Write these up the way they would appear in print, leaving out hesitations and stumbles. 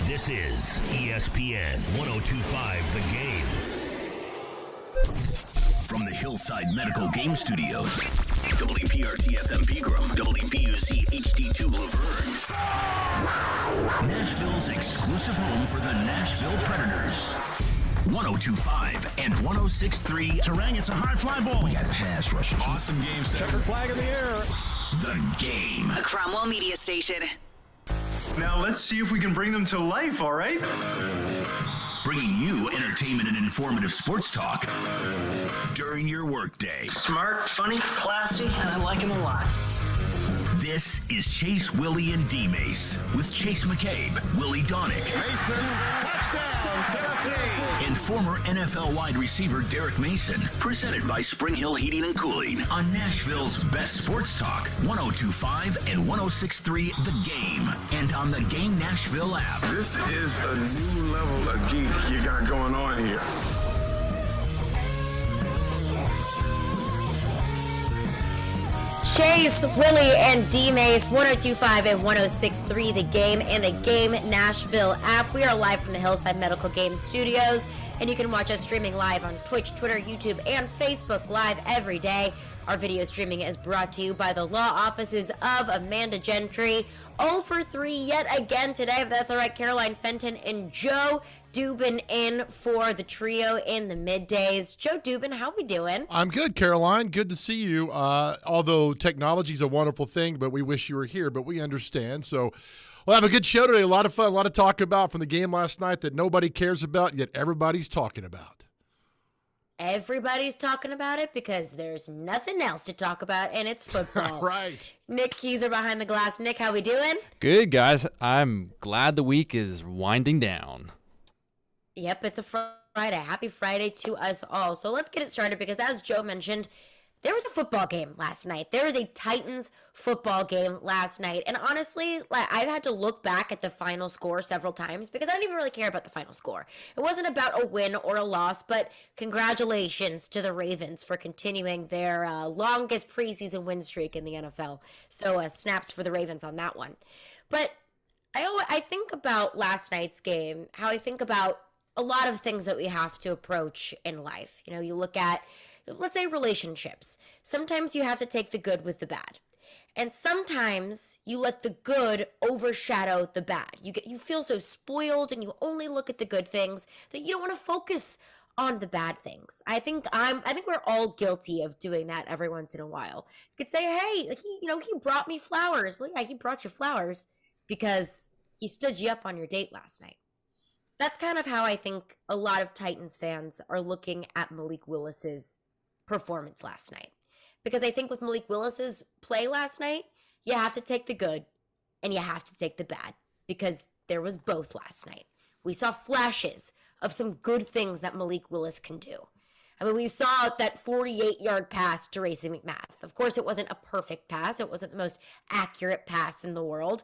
This is ESPN 1025 The Game. From the Hillside Medical Game Studios, WPRT-FM Pegram, WPUC HD2 Laverne. Nashville's exclusive home for the Nashville Predators. 1025 and 1063. Terang, it's a high fly ball. We got pass rushes. Awesome game, checkered flag in the air. The Game. A Cromwell media station. Now let's see if we can bring them to life, all right? Bringing you entertainment and informative sports talk during your workday. Smart, funny, classy, and I like him a lot. This is Chase, Willy, and D-Mase with Chase McCabe, Willy Donick, Mason, touchdown, Tennessee. and former NFL wide receiver Derek Mason. Presented by Spring Hill Heating and Cooling on Nashville's best sports talk, 1025 and 1063 The Game, and on the Game Nashville app. This is a new level of geek you got going on here. Chase, Willy, and D-Mase, 1025 and 1063 The Game, and the Game Nashville app. We are live from the Hillside Medical Game Studios, and you can watch us streaming live on Twitch, Twitter, YouTube, and Facebook live every day. Our video streaming is brought to you by the law offices of Amanda Gentry. 0 for 3 yet again today, but that's all right. Caroline Fenton and Joe Dubin in for the trio in the middays. Joe Dubin, how we doing? I'm good, Caroline. Good to see you. Although technology is a wonderful thing, but we wish you were here, but we understand. So we'll have a good show today. A lot of fun, a lot to talk about from the game last night that nobody cares about, yet everybody's talking about. Everybody's talking about it because there's nothing else to talk about, and it's football. Right. Nick Keyser behind the glass. Nick, how we doing? Good, guys. I'm glad the week is winding down. Yep, it's a Friday. Happy Friday to us all. So let's get it started because, as Joe mentioned, there was a football game last night. There was a Titans football game last night. And honestly, I've had to look back at the final score several times because I don't even really care about the final score. It wasn't about a win or a loss, but congratulations to the Ravens for continuing their longest preseason win streak in the NFL. So snaps for the Ravens on that one. But I think about last night's game, how I think about a lot of things that we have to approach in life. You know, you look at, let's say, relationships. Sometimes you have to take the good with the bad. And sometimes you let the good overshadow the bad. You feel so spoiled and you only look at the good things that you don't want to focus on the bad things. I think we're all guilty of doing that every once in a while. You could say, hey, he brought me flowers. Well, yeah, he brought you flowers because he stood you up on your date last night. That's kind of how I think a lot of Titans fans are looking at Malik Willis's performance last night. Because I think with Malik Willis's play last night, you have to take the good and you have to take the bad. Because there was both last night. We saw flashes of some good things that Malik Willis can do. I mean, we saw that 48-yard pass to Racey McMath. Of course, it wasn't a perfect pass. It wasn't the most accurate pass in the world.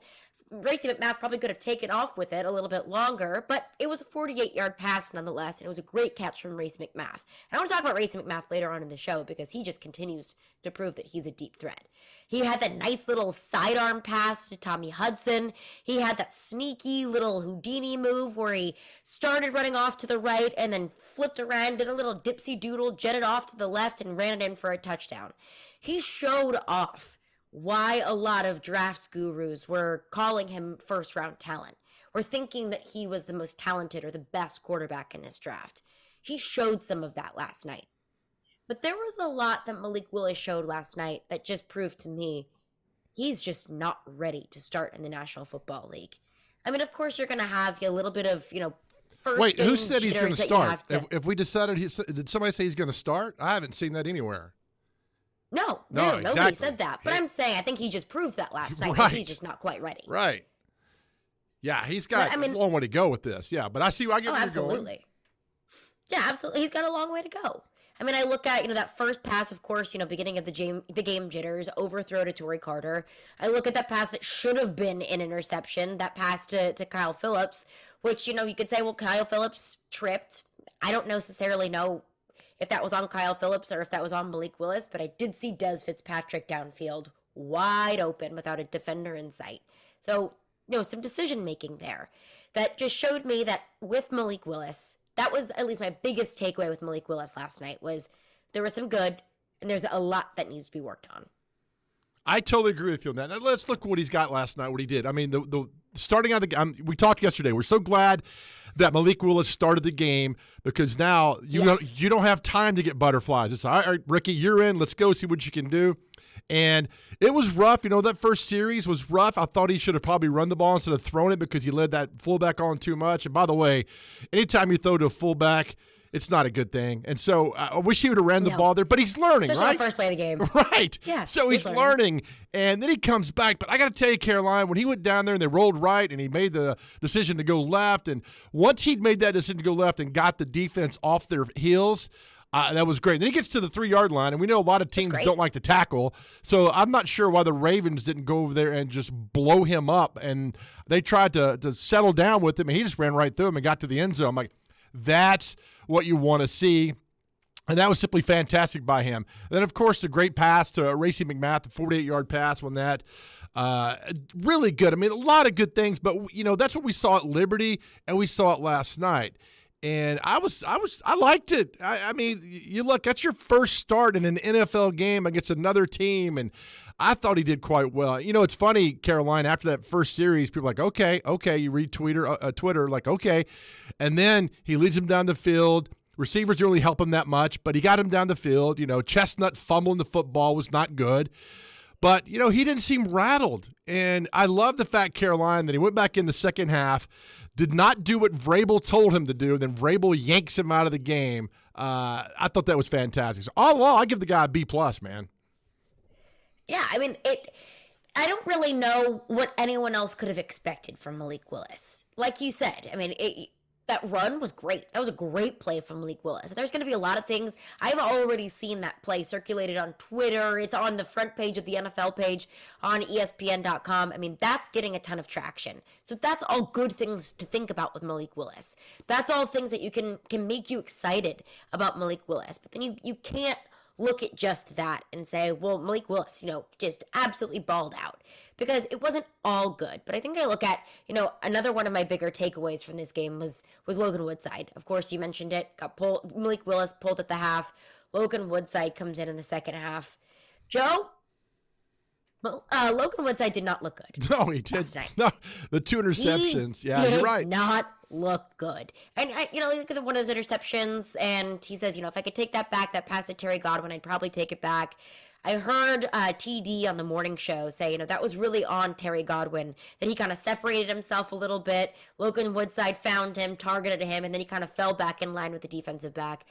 Racey McMath probably could have taken off with it a little bit longer, but it was a 48-yard pass nonetheless, and it was a great catch from Racey McMath. And I want to talk about Racey McMath later on in the show because he just continues to prove that he's a deep threat. He had that nice little sidearm pass to Tommy Hudson. He had that sneaky little Houdini move where he started running off to the right and then flipped around, did a little dipsy doodle, jetted off to the left, and ran it in for a touchdown. He showed off why a lot of draft gurus were calling him first-round talent, or thinking that he was the most talented or the best quarterback in this draft. He showed some of that last night. But there was a lot that Malik Willis showed last night that just proved to me he's just not ready to start in the National Football League. I mean, of course, you're going to have a little bit of, first Wait, who game said he's going to jitters that you start? have to- If we decided, did somebody say he's going to start? I haven't seen that anywhere. No, No, nobody exactly. said that. But I'm saying I think he just proved that last night. Right. That he's just not quite ready. Right. Yeah, he's got a long way to go with this. Yeah, but I get where you're going. Absolutely. Yeah, absolutely. He's got a long way to go. I mean, I look at, that first pass, of course, beginning of the game jitters, overthrow to Torrey Carter. I look at that pass that should have been an interception, that pass to Kyle Phillips, which, you could say, well, Kyle Phillips tripped. I don't necessarily know if that was on Kyle Phillips or if that was on Malik Willis, but I did see Des Fitzpatrick downfield wide open without a defender in sight. So some decision making there that just showed me that with Malik Willis, that was at least my biggest takeaway with Malik Willis last night, was there was some good and there's a lot that needs to be worked on. I totally agree with you on that. Now, let's look at what he's got last night, what he did. I mean, the starting out we talked yesterday. We're so glad that Malik Willis started the game because now you don't have time to get butterflies. It's all right, Ricky, you're in. Let's go see what you can do. And it was rough. That first series was rough. I thought he should have probably run the ball instead of thrown it because he led that fullback on too much. And by the way, anytime you throw to a fullback, it's not a good thing. And so I wish he would have ran the ball there, but he's learning, especially right? the first play of the game. Right. Yeah. So he's learning. And then he comes back. But I got to tell you, Caroline, when he went down there and they rolled right and he made the decision to go left, and once he'd made that decision to go left and got the defense off their heels, that was great. Then he gets to the 3-yard line, and we know a lot of teams don't like to tackle. So I'm not sure why the Ravens didn't go over there and just blow him up. And they tried to settle down with him, and he just ran right through him and got to the end zone. I'm like, that's what you want to see. And that was simply fantastic by him. And then, of course, the great pass to Racey McMath, the 48-yard pass on that. Really good. I mean, a lot of good things, but, that's what we saw at Liberty, and we saw it last night. And I liked it. I mean, you look, that's your first start in an NFL game against another team, and I thought he did quite well. It's funny, Caroline, after that first series, people are like, okay, you read Twitter, like, okay. And then he leads him down the field. Receivers didn't really help him that much, but he got him down the field. Chestnut fumbling the football was not good. But, he didn't seem rattled. And I love the fact, Caroline, that he went back in the second half, did not do what Vrabel told him to do, and then Vrabel yanks him out of the game. I thought that was fantastic. So all in all, I give the guy a B+, man. Yeah, I mean, I don't really know what anyone else could have expected from Malik Willis. Like you said, I mean, that run was great. That was a great play from Malik Willis. There's going to be a lot of things. I've already seen that play circulated on Twitter. It's on the front page of the NFL page on ESPN.com. I mean, that's getting a ton of traction. So that's all good things to think about with Malik Willis. That's all things that you can make you excited about Malik Willis. But then you can't look at just that and say, well, Malik Willis, just absolutely balled out. Because it wasn't all good. But I think I look at, another one of my bigger takeaways from this game was Logan Woodside. Of course, you mentioned it. Got pulled. Malik Willis pulled at the half. Logan Woodside comes in the second half. Joe? Logan Woodside did not look good. No, he did. No, the 2 interceptions. You're right. Not look good. And look at one of those interceptions, and he says, if I could take that back, that pass to Terry Godwin, I'd probably take it back. I heard TD on the morning show say, that was really on Terry Godwin, that he kind of separated himself a little bit. Logan Woodside found him, targeted him, and then he kind of fell back in line with the defensive back.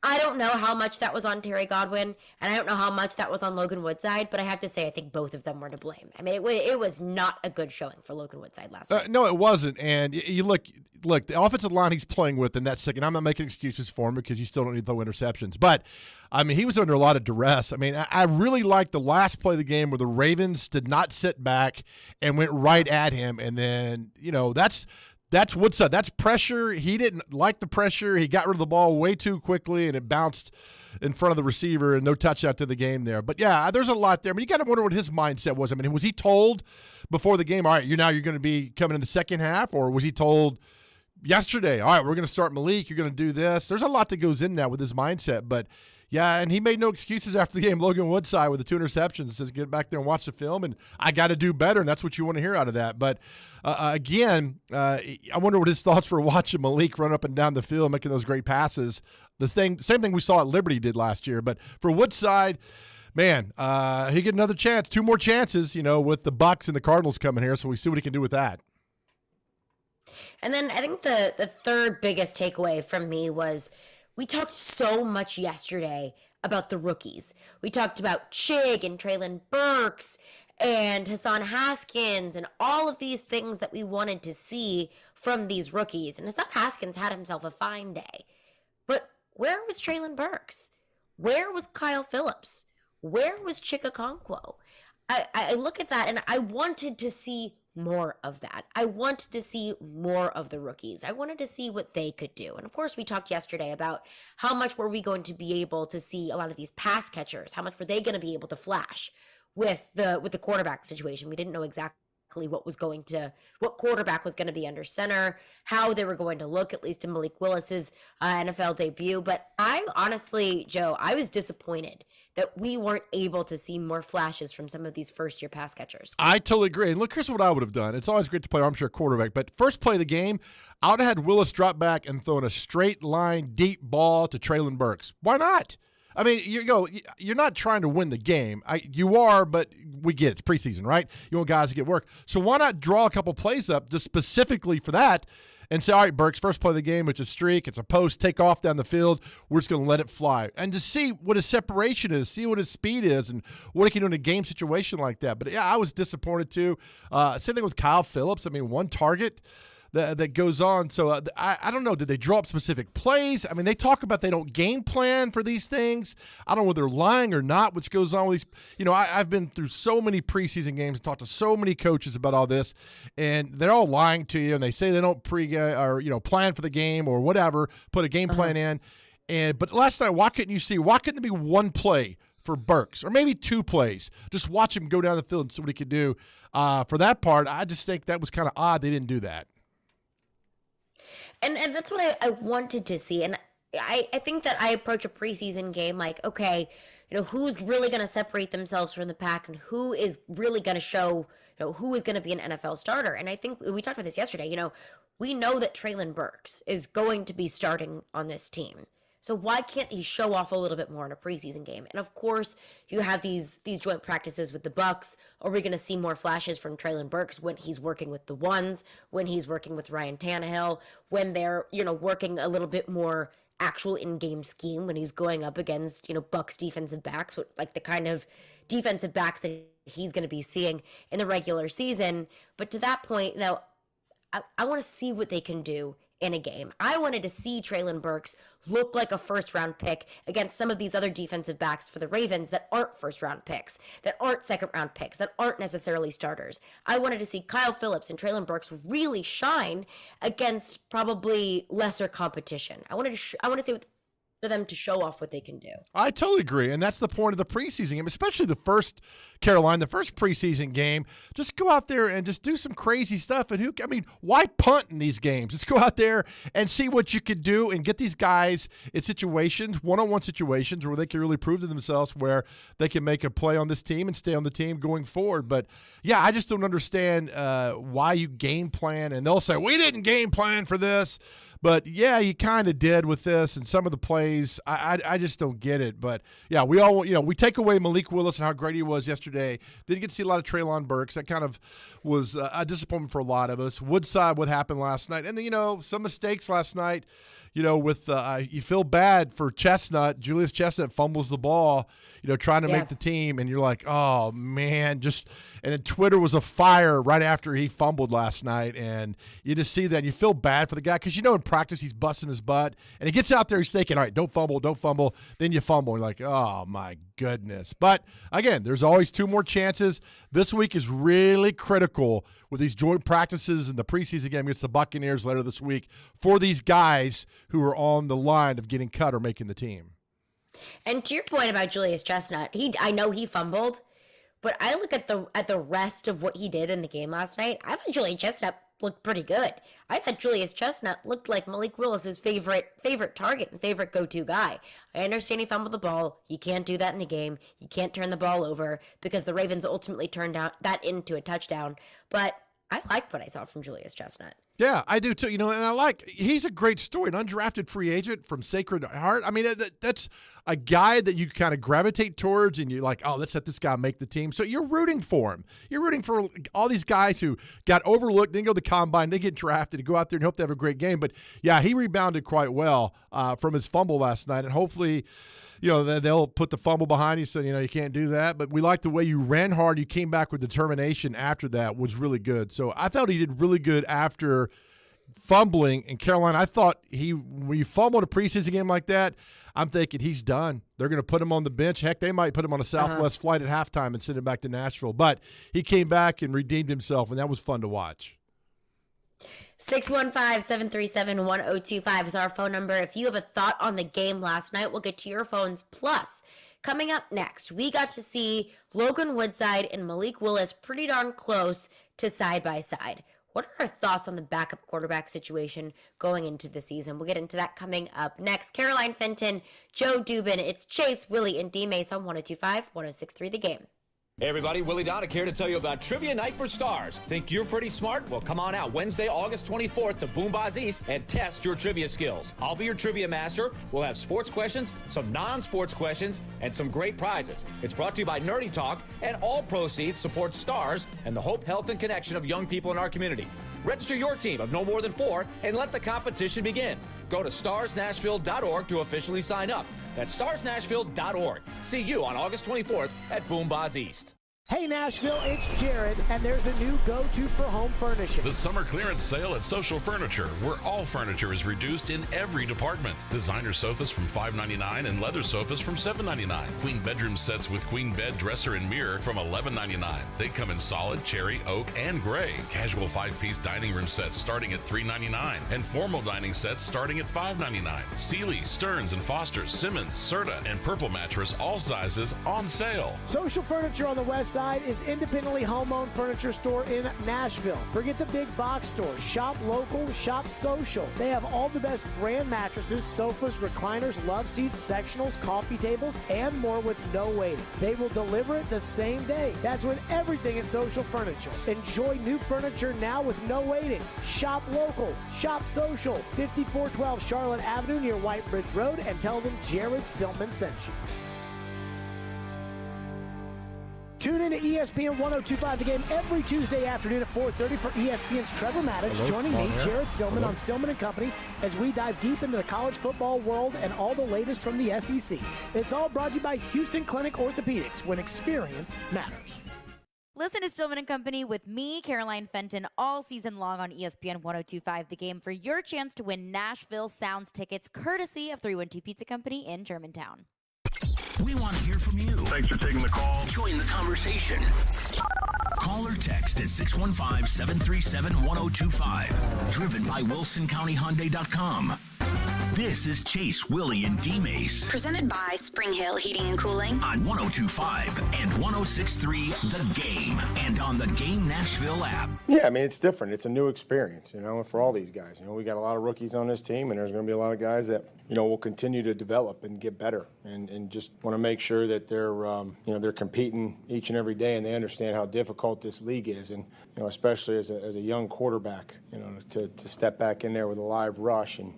I don't know how much that was on Terry Godwin, and I don't know how much that was on Logan Woodside, but I have to say I think both of them were to blame. I mean, it was not a good showing for Logan Woodside last night. No, it wasn't. And you look, the offensive line he's playing with in that second, I'm not making excuses for him because you still don't need to throw interceptions. But, I mean, he was under a lot of duress. I mean, I really liked the last play of the game where the Ravens did not sit back and went right at him. And then, that's Woodside. That's pressure. He didn't like the pressure. He got rid of the ball way too quickly, and it bounced in front of the receiver, and no touchdown to the game there. But, yeah, there's a lot there. I mean, you got to wonder what his mindset was. I mean, was he told before the game, all right, you're going to be coming in the second half, or was he told yesterday, all right, we're going to start Malik, you're going to do this? There's a lot that goes in that with his mindset. But, yeah, and he made no excuses after the game. Logan Woodside with the 2 interceptions says, get back there and watch the film, and I got to do better, and that's what you want to hear out of that. But, again, I wonder what his thoughts were watching Malik run up and down the field, making those great passes. Same thing we saw at Liberty did last year. But for Woodside, man, he get another chance, 2 more chances, with the Bucs and the Cardinals coming here, so we see what he can do with that. And then I think the third biggest takeaway from me was we talked so much yesterday about the rookies. We talked about Chig and Traylon Burks and Hassan Haskins and all of these things that we wanted to see from these rookies. And Hassan Haskins had himself a fine day. But where was Traylon Burks? Where was Kyle Phillips? Where was Chig Okonkwo? I look at that and I wanted to see more of that. I wanted to see more of the rookies. I wanted to see what they could do. And of course, we talked yesterday about how much were we going to be able to see a lot of these pass catchers. How much were they going to be able to flash with the quarterback situation? We didn't know exactly what quarterback was going to be under center, how they were going to look, at least in Malik Willis's NFL debut. But I honestly, Joe, I was disappointed that we weren't able to see more flashes from some of these first-year pass catchers. I totally agree. And look, here's what I would have done. It's always great to play armchair quarterback, but first play of the game, I would have had Willis drop back and thrown a straight line deep ball to Traylon Burks. Why not? I mean, you're not trying to win the game. You are, but we get it. It's preseason, right? You want guys to get work. So why not draw a couple plays up just specifically for that and say, all right, Burks, first play of the game, it's a streak, it's a post, take off down the field. We're just going to let it fly. And to see what his separation is, see what his speed is, and what he can do in a game situation like that. But, yeah, I was disappointed too. Same thing with Kyle Phillips. I mean, one target that goes on. So I don't know. Did they draw up specific plays? I mean, they talk about they don't game plan for these things. I don't know whether they're lying or not, which goes on with these. I've been through so many preseason games and talked to so many coaches about all this, and they're all lying to you, and they say they don't plan for the game or whatever, put a game plan in. But last night, why couldn't there be one play for Burks, or maybe two plays? Just watch him go down the field and see what he could do. For that part, I just think that was kind of odd they didn't do that. And that's what I wanted to see. And I think that I approach a preseason game like, okay, who's really going to separate themselves from the pack and who is really going to show, who is going to be an NFL starter. And I think we talked about this yesterday. We know that Traylon Burks is going to be starting on this team. So why can't he show off a little bit more in a preseason game? And of course, you have these joint practices with the Bucs. Are we going to see more flashes from Traylon Burks when he's working with the ones, when he's working with Ryan Tannehill, when they're, working a little bit more actual in-game scheme, when he's going up against, Bucs defensive backs, like the kind of defensive backs that he's going to be seeing in the regular season. But to that point, I want to see what they can do in a game. I wanted to see Traylon Burks look like a first-round pick against some of these other defensive backs for the Ravens that aren't first-round picks, that aren't second-round picks, that aren't necessarily starters. I wanted to see Kyle Phillips and Traylon Burks really shine against probably lesser competition. I want to see for them to show off what they can do. I totally agree, and that's the point of the preseason game, especially the first preseason game. Just go out there and just do some crazy stuff. And why punt in these games? Just go out there and see what you could do and get these guys in situations, one-on-one situations, where they can really prove to themselves where they can make a play on this team and stay on the team going forward. But, yeah, I just don't understand why you game plan, and they'll say, we didn't game plan for this. But, yeah, you kind of did with this and some of the plays. I just don't get it. But, yeah, we take away Malik Willis and how great he was yesterday. Didn't get to see a lot of Traylon Burks. That kind of was a disappointment for a lot of us. Woodside, what happened last night. And then, some mistakes last night, with you feel bad for Chestnut. Julius Chestnut fumbles the ball, trying to make the team. And you're like, oh, man, and then Twitter was afire right after he fumbled last night. And you just see that. And you feel bad for the guy because, in practice he's busting his butt. And he gets out there, he's thinking, all right, don't fumble. Then you fumble. And you're like, oh, my goodness. But, again, there's always two more chances. This week is really critical with these joint practices and the preseason game against the Buccaneers later this week for these guys who are on the line of getting cut or making the team. And to your point about Julius Chestnut, I know he fumbled, but I look at the rest of what he did in the game last night. I thought Julius Chestnut looked pretty good. I thought Julius Chestnut looked like Malik Willis's favorite target and favorite go-to guy. I understand he fumbled the ball. You can't do that in a game. You can't turn the ball over because the Ravens ultimately turned out that into a touchdown. But I liked what I saw from Julius Chestnut. Yeah, I do too. And he's a great story, an undrafted free agent from Sacred Heart. I mean, that's a guy that you kind of gravitate towards, and you're like, oh, let's let this guy make the team. So you're rooting for him. You're rooting for all these guys who got overlooked, didn't go to the combine, they get drafted, to go out there and hope they have a great game. But yeah, he rebounded quite well from his fumble last night, and hopefully, they'll put the fumble behind you, so you can't do that. But we like the way you ran hard. You came back with determination after that, was really good. So I thought he did really good after fumbling in Carolina. I thought when you fumble in a preseason game like that, I'm thinking he's done. They're going to put him on the bench. Heck, they might put him on a Southwest flight at halftime and send him back to Nashville. But he came back and redeemed himself, and that was fun to watch. 615-737-1025 is our phone number. If you have a thought on the game last night, we'll get to your phones. Plus, coming up next, we got to see Logan Woodside and Malik Willis pretty darn close to side by side. What are our thoughts on the backup quarterback situation going into the season? We'll get into that coming up next. Caroline Fenton, Joe Dubin, it's Chase, Willy, and D-Mase on 102.5, 106.3 The Game. Hey everybody, Willy Donick here to tell you about Trivia Night for Stars. Think you're pretty smart? Well, come on out Wednesday, August 24th to Boom Bars East and test your trivia skills. I'll be your trivia master. We'll have sports questions, some non-sports questions, and some great prizes. It's brought to you by Nerdy Talk, and all proceeds support Stars and the hope, health, and connection of young people in our community. Register your team of no more than 4 and let the competition begin. Go to starsnashville.org to officially sign up. That's starsnashville.org. See you on August 24th at Boom Bars East. Hey Nashville, it's Jared, and there's a new go-to for home furnishing. The summer clearance sale at Social Furniture, where all furniture is reduced in every department. Designer sofas from $5.99 and leather sofas from $7.99. Queen bedroom sets with queen bed, dresser, and mirror from $11.99. They come in solid, cherry, oak, and gray. Casual 5-piece dining room sets starting at $3.99, and formal dining sets starting at $5.99. Sealy, Stearns & Foster's, Simmons, Serta, and Purple Mattress, all sizes on sale. Social Furniture on the west side is independently home-owned furniture store in Nashville. Forget the big box stores. Shop local, shop social. They have all the best brand mattresses, sofas, recliners, love seats, sectionals, coffee tables, and more with no waiting. They will deliver it the same day. That's with everything at Social Furniture. Enjoy new furniture now with no waiting. Shop local, shop social. 5412 Charlotte Avenue near White Bridge Road, and tell them Jared Stillman sent you. Tune in to ESPN 102.5 The Game every Tuesday afternoon at 4:30 for ESPN's Trevor Maddox joining me, Jared Stillman, on Stillman & Company as we dive deep into the college football world and all the latest from the SEC. It's all brought to you by Houston Clinic Orthopedics, when experience matters. Listen to Stillman & Company with me, Caroline Fenton, all season long on ESPN 102.5 The Game for your chance to win Nashville Sounds tickets courtesy of 312 Pizza Company in Germantown. We want to hear from you. Thanks for taking the call. Join the conversation. Call or text at 615-737-1025. Driven by WilsonCountyHyundai.com. This is Chase, Willy, and D-Mase. Presented by Spring Hill Heating and Cooling. On 102.5 and 106.3 The Game. And on the Game Nashville app. Yeah, I mean, it's different. It's a new experience, for all these guys. We got a lot of rookies on this team, and there's going to be a lot of guys that, will continue to develop and get better. And just want to make sure that they're competing each and every day, and they understand how difficult this league is. And, especially as a young quarterback, to step back in there with a live rush and,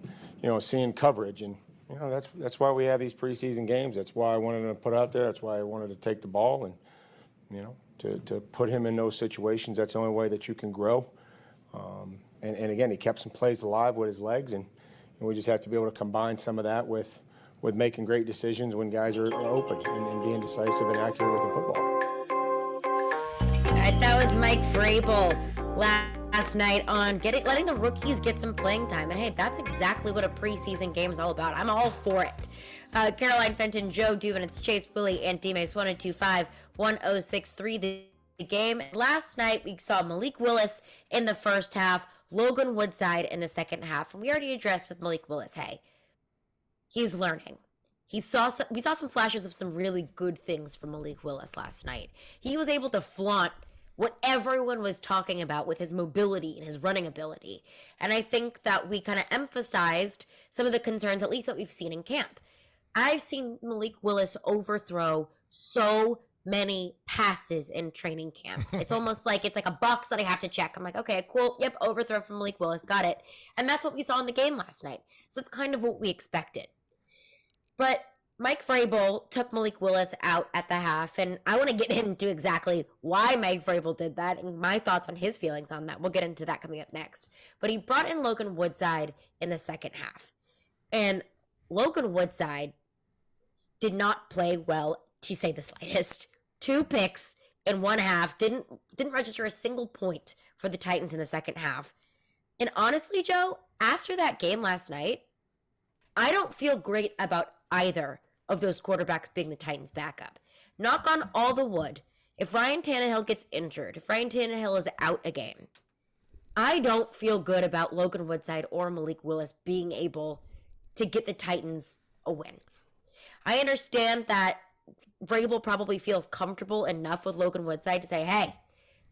seeing coverage. And, that's why we have these preseason games. That's why I wanted to put out there. That's why I wanted to take the ball and, to put him in those situations. That's the only way that you can grow. And again, he kept some plays alive with his legs, and we just have to be able to combine some of that with making great decisions when guys are open and being decisive and accurate with the football. All right, that was Mike Vrabel last night on letting the rookies get some playing time. And hey, that's exactly what a preseason game is all about. I'm all for it. Caroline Fenton, Joe Dubin, it's Chase, Willy, and D-Mase, 102.5, 106.3 The Game. Last night we saw Malik Willis in the first half, Logan Woodside in the second half. And we already addressed with Malik Willis, hey, he's learning. We saw some flashes of some really good things from Malik Willis last night. He was able to flaunt what everyone was talking about with his mobility and his running ability. And I think that we kind of emphasized some of the concerns, at least that we've seen in camp. I've seen Malik Willis overthrow so many passes in training camp. It's almost like it's like a box that I have to check. I'm like, okay, cool. Yep, overthrow from Malik Willis. Got it. And that's what we saw in the game last night. So it's kind of what we expected. But Mike Vrabel took Malik Willis out at the half, and I want to get into exactly why Mike Vrabel did that and my thoughts on his feelings on that. We'll get into that coming up next. But he brought in Logan Woodside in the second half. And Logan Woodside did not play well, to say the slightest. 2 picks in one half, didn't register a single point for the Titans in the second half. And honestly, Joe, after that game last night, I don't feel great about either of those quarterbacks being the Titans' backup. Knock on all the wood. If Ryan Tannehill gets injured, if Ryan Tannehill is out a game, I don't feel good about Logan Woodside or Malik Willis being able to get the Titans a win. I understand that Vrabel probably feels comfortable enough with Logan Woodside to say, hey,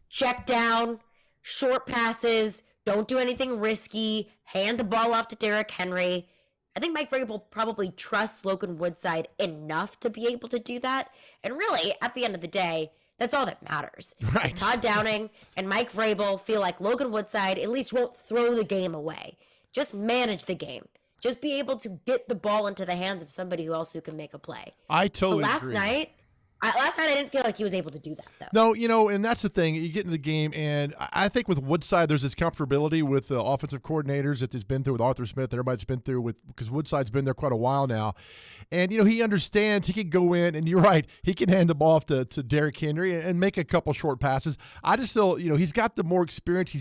check down, short passes, don't do anything risky, hand the ball off to Derrick Henry. I think Mike Vrabel probably trusts Logan Woodside enough to be able to do that. And really, at the end of the day, that's all that matters. Right. Todd Downing and Mike Vrabel feel like Logan Woodside at least won't throw the game away. Just manage the game. Just be able to get the ball into the hands of somebody who also can make a play. I totally but agree. Last night I didn't feel like he was able to do that, though. No, and that's the thing. You get in the game, and I think with Woodside, there's this comfortability with the offensive coordinators that he's been through with Arthur Smith, everybody's been through because Woodside's been there quite a while now. And, he understands he can go in, and you're right, he can hand the ball off to Derrick Henry and make a couple short passes. I just still, he's got the more experience.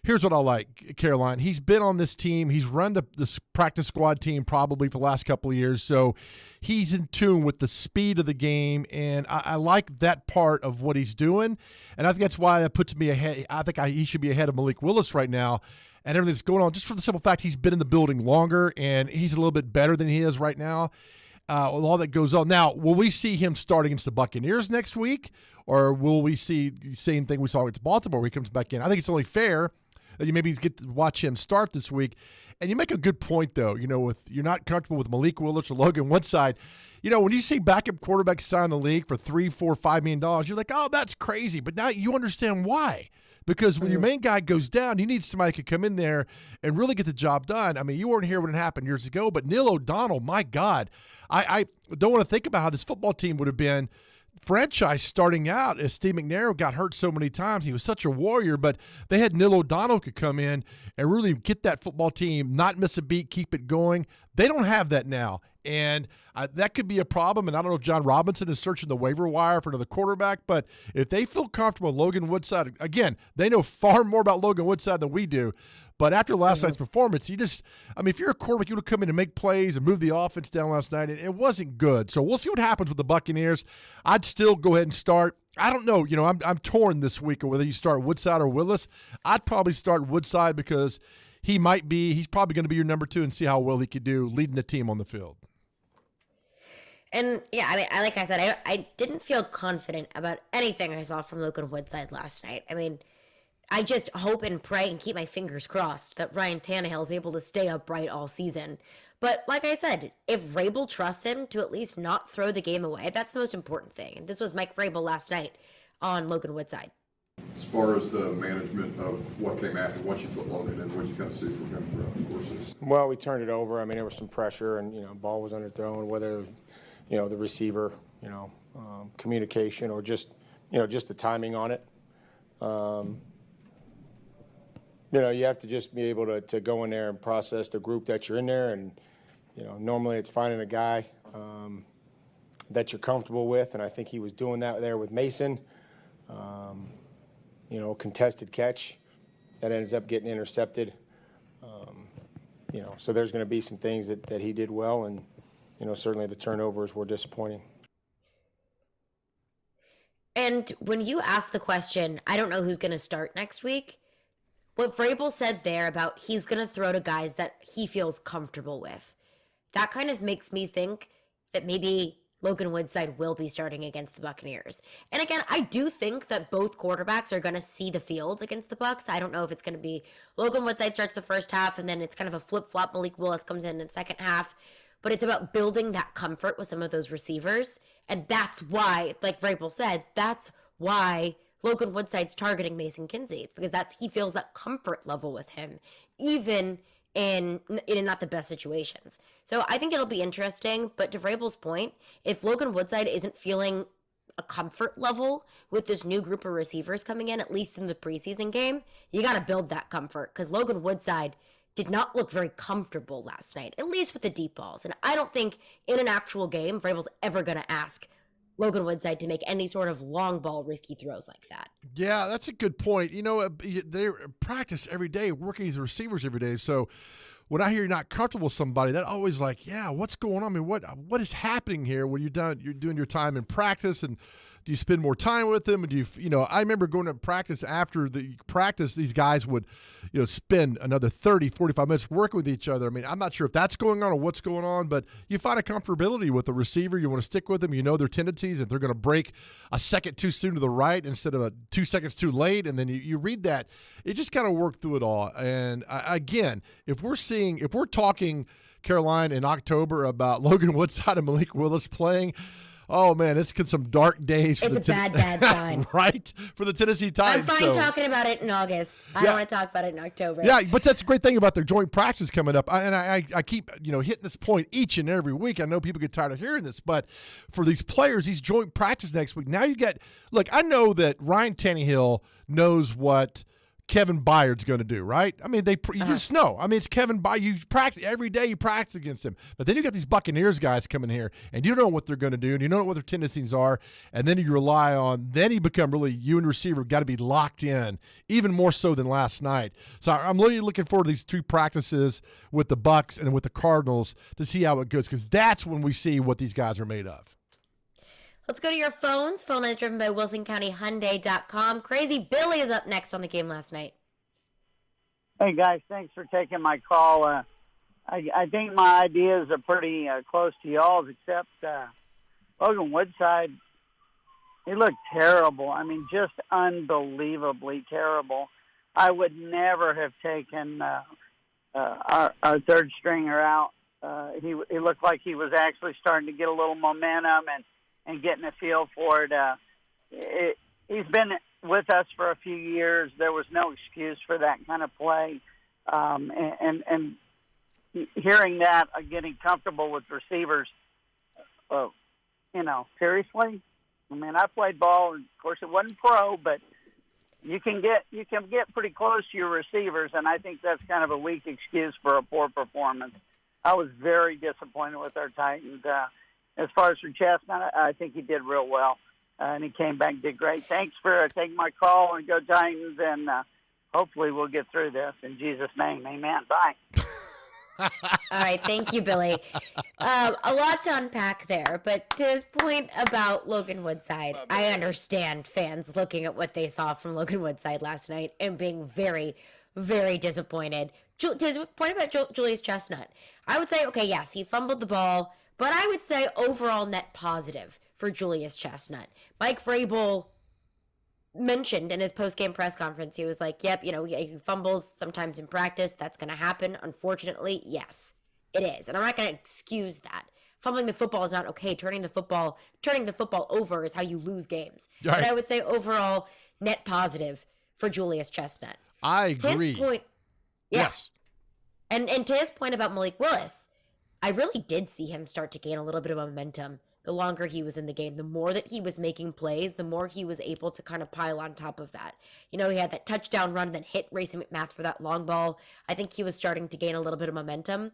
Here's what I like, Caroline. He's been on this team. He's run the practice squad team probably for the last couple of years. So he's in tune with the speed of the game, and I like that part of what he's doing. And I think that's why that puts me ahead. I think he should be ahead of Malik Willis right now and everything that's going on, just for the simple fact he's been in the building longer, and he's a little bit better than he is right now. With all that goes on. Now, will we see him start against the Buccaneers next week, or will we see the same thing we saw with Baltimore where he comes back in? I think it's only fair that you maybe get to watch him start this week. And you make a good point, though, with you're not comfortable with Malik Willis or Logan Woodside. When you see backup quarterbacks sign the league for $3, $4, $5 million, you're like, oh, that's crazy. But now you understand why. Because when your main guy goes down, you need somebody who can come in there and really get the job done. I mean, you weren't here when it happened years ago, but Neil O'Donnell, my God, I don't want to think about how this football team would have been franchise starting out as Steve McNair got hurt so many times. He was such a warrior, but they had Neil O'Donnell could come in and really get that football team, not miss a beat, keep it going. They don't have that now, and that could be a problem. And I don't know if John Robinson is searching the waiver wire for another quarterback, but if they feel comfortable with Logan Woodside, again, they know far more about Logan Woodside than we do. But after last night's performance, if you're a quarterback, you would come in and make plays and move the offense down last night. It wasn't good. So we'll see what happens with the Buccaneers. I'd still go ahead and start. I don't know. I'm torn this week on whether you start Woodside or Willis. I'd probably start Woodside because he's probably going to be your number 2 and see how well he could do leading the team on the field. And yeah, like I said, I didn't feel confident about anything I saw from Logan Woodside last night. I just hope and pray and keep my fingers crossed that Ryan Tannehill is able to stay upright all season. But like I said, if Vrabel trusts him to at least not throw the game away, that's the most important thing. And this was Mike Vrabel last night on Logan Woodside. As far as the management of what came after, once you put Logan in, what did you kind of see from him throughout the course of this? Well, we turned it over. There was some pressure, and ball was underthrown, whether the receiver, communication, or just the timing on it. You have to just be able to go in there and process the group that you're in there. And, normally it's finding a guy that you're comfortable with. And I think he was doing that there with Mason. Contested catch that ends up getting intercepted. So there's going to be some things that he did well. And, certainly the turnovers were disappointing. And when you ask the question, I don't know who's going to start next week, what Vrabel said there about he's going to throw to guys that he feels comfortable with, that kind of makes me think that maybe Logan Woodside will be starting against the Buccaneers. And again, I do think that both quarterbacks are going to see the field against the Bucs. I don't know if it's going to be Logan Woodside starts the first half and then it's kind of a flip-flop. Malik Willis comes in the second half. But it's about building that comfort with some of those receivers. And that's why, like Vrabel said, that's why Logan Woodside's targeting Mason Kinsey, because he feels that comfort level with him, even in not the best situations. So I think it'll be interesting, but to Vrabel's point, if Logan Woodside isn't feeling a comfort level with this new group of receivers coming in, at least in the preseason game, you got to build that comfort, because Logan Woodside did not look very comfortable last night, at least with the deep balls. And I don't think in an actual game, Vrabel's ever going to ask Logan Woodside to make any sort of long ball risky throws like that. Yeah, that's a good point. They practice every day, working as receivers every day. So when I hear you're not comfortable with somebody, that always like, yeah, what's going on? I mean, what is happening here when you're doing your time in practice, and do you spend more time with them? And do I remember going to practice after the practice, these guys would, spend another 30, 45 minutes working with each other. I mean, I'm not sure if that's going on or what's going on, but you find a comfortability with the receiver. You want to stick with them. You know their tendencies, and they're going to break a second too soon to the right instead of 2 seconds too late. And then you read that. It just kind of worked through it all. And again, if we're talking Caroline in October about Logan Woodside and Malik Willis playing, oh, man, it's some dark days. It's a bad sign. Right? For the Tennessee Titans. I'm fine talking about it in August. I don't want to talk about it in October. Yeah, but that's a great thing about their joint practice coming up. I keep, hitting this point each and every week. I know people get tired of hearing this, but for these players, these joint practice next week, now you get – look, I know that Ryan Tannehill knows what – Kevin Byard's going to do, right? I mean, you just know. I mean, it's Kevin Byard. You practice every day. You practice against him, but then you got these Buccaneers guys coming here, and you don't know what they're going to do, and you don't know what their tendencies are, and then you rely on. Then you become really you and receiver got to be locked in, even more so than last night. So I'm really looking forward to these two practices with the Bucs and with the Cardinals to see how it goes, because that's when we see what these guys are made of. Let's go to your phones. Phone line is driven by WilsonCountyHyundai.com. Crazy Billy is up next on the game last night. Hey, guys. Thanks for taking my call. I think my ideas are pretty close to y'all's, except Logan Woodside, he looked terrible. I mean, just unbelievably terrible. I would never have taken our third stringer out. He looked like he was actually starting to get a little momentum and getting a feel for it. He's been with us for a few years. There was no excuse for that kind of play. And hearing that, getting comfortable with receivers, seriously? I mean, I played ball, and of course it wasn't pro, but you can get pretty close to your receivers, and I think that's kind of a weak excuse for a poor performance. I was very disappointed with our Titans. As far as for Chestnut, I think he did real well, and he came back and did great. Thanks for taking my call, and go Titans, and hopefully we'll get through this. In Jesus' name, amen. Bye. All right, thank you, Billy. A lot to unpack there, but to his point about Logan Woodside, I understand fans looking at what they saw from Logan Woodside last night and being very, very disappointed. To his point about Julius Chestnut, I would say, okay, yes, he fumbled the ball, but I would say overall net positive for Julius Chestnut. Mike Vrabel mentioned in his post-game press conference, he was like, yep, he fumbles sometimes in practice. That's going to happen. Unfortunately, yes, it is. And I'm not going to excuse that. Fumbling the football is not okay. Turning the football over is how you lose games. Right. But I would say overall net positive for Julius Chestnut. I agree. To his point, yes. And to his point about Malik Willis, I really did see him start to gain a little bit of momentum the longer he was in the game. The more that he was making plays, the more he was able to kind of pile on top of that. He had that touchdown run, then hit Racing McMath for that long ball. I think he was starting to gain a little bit of momentum.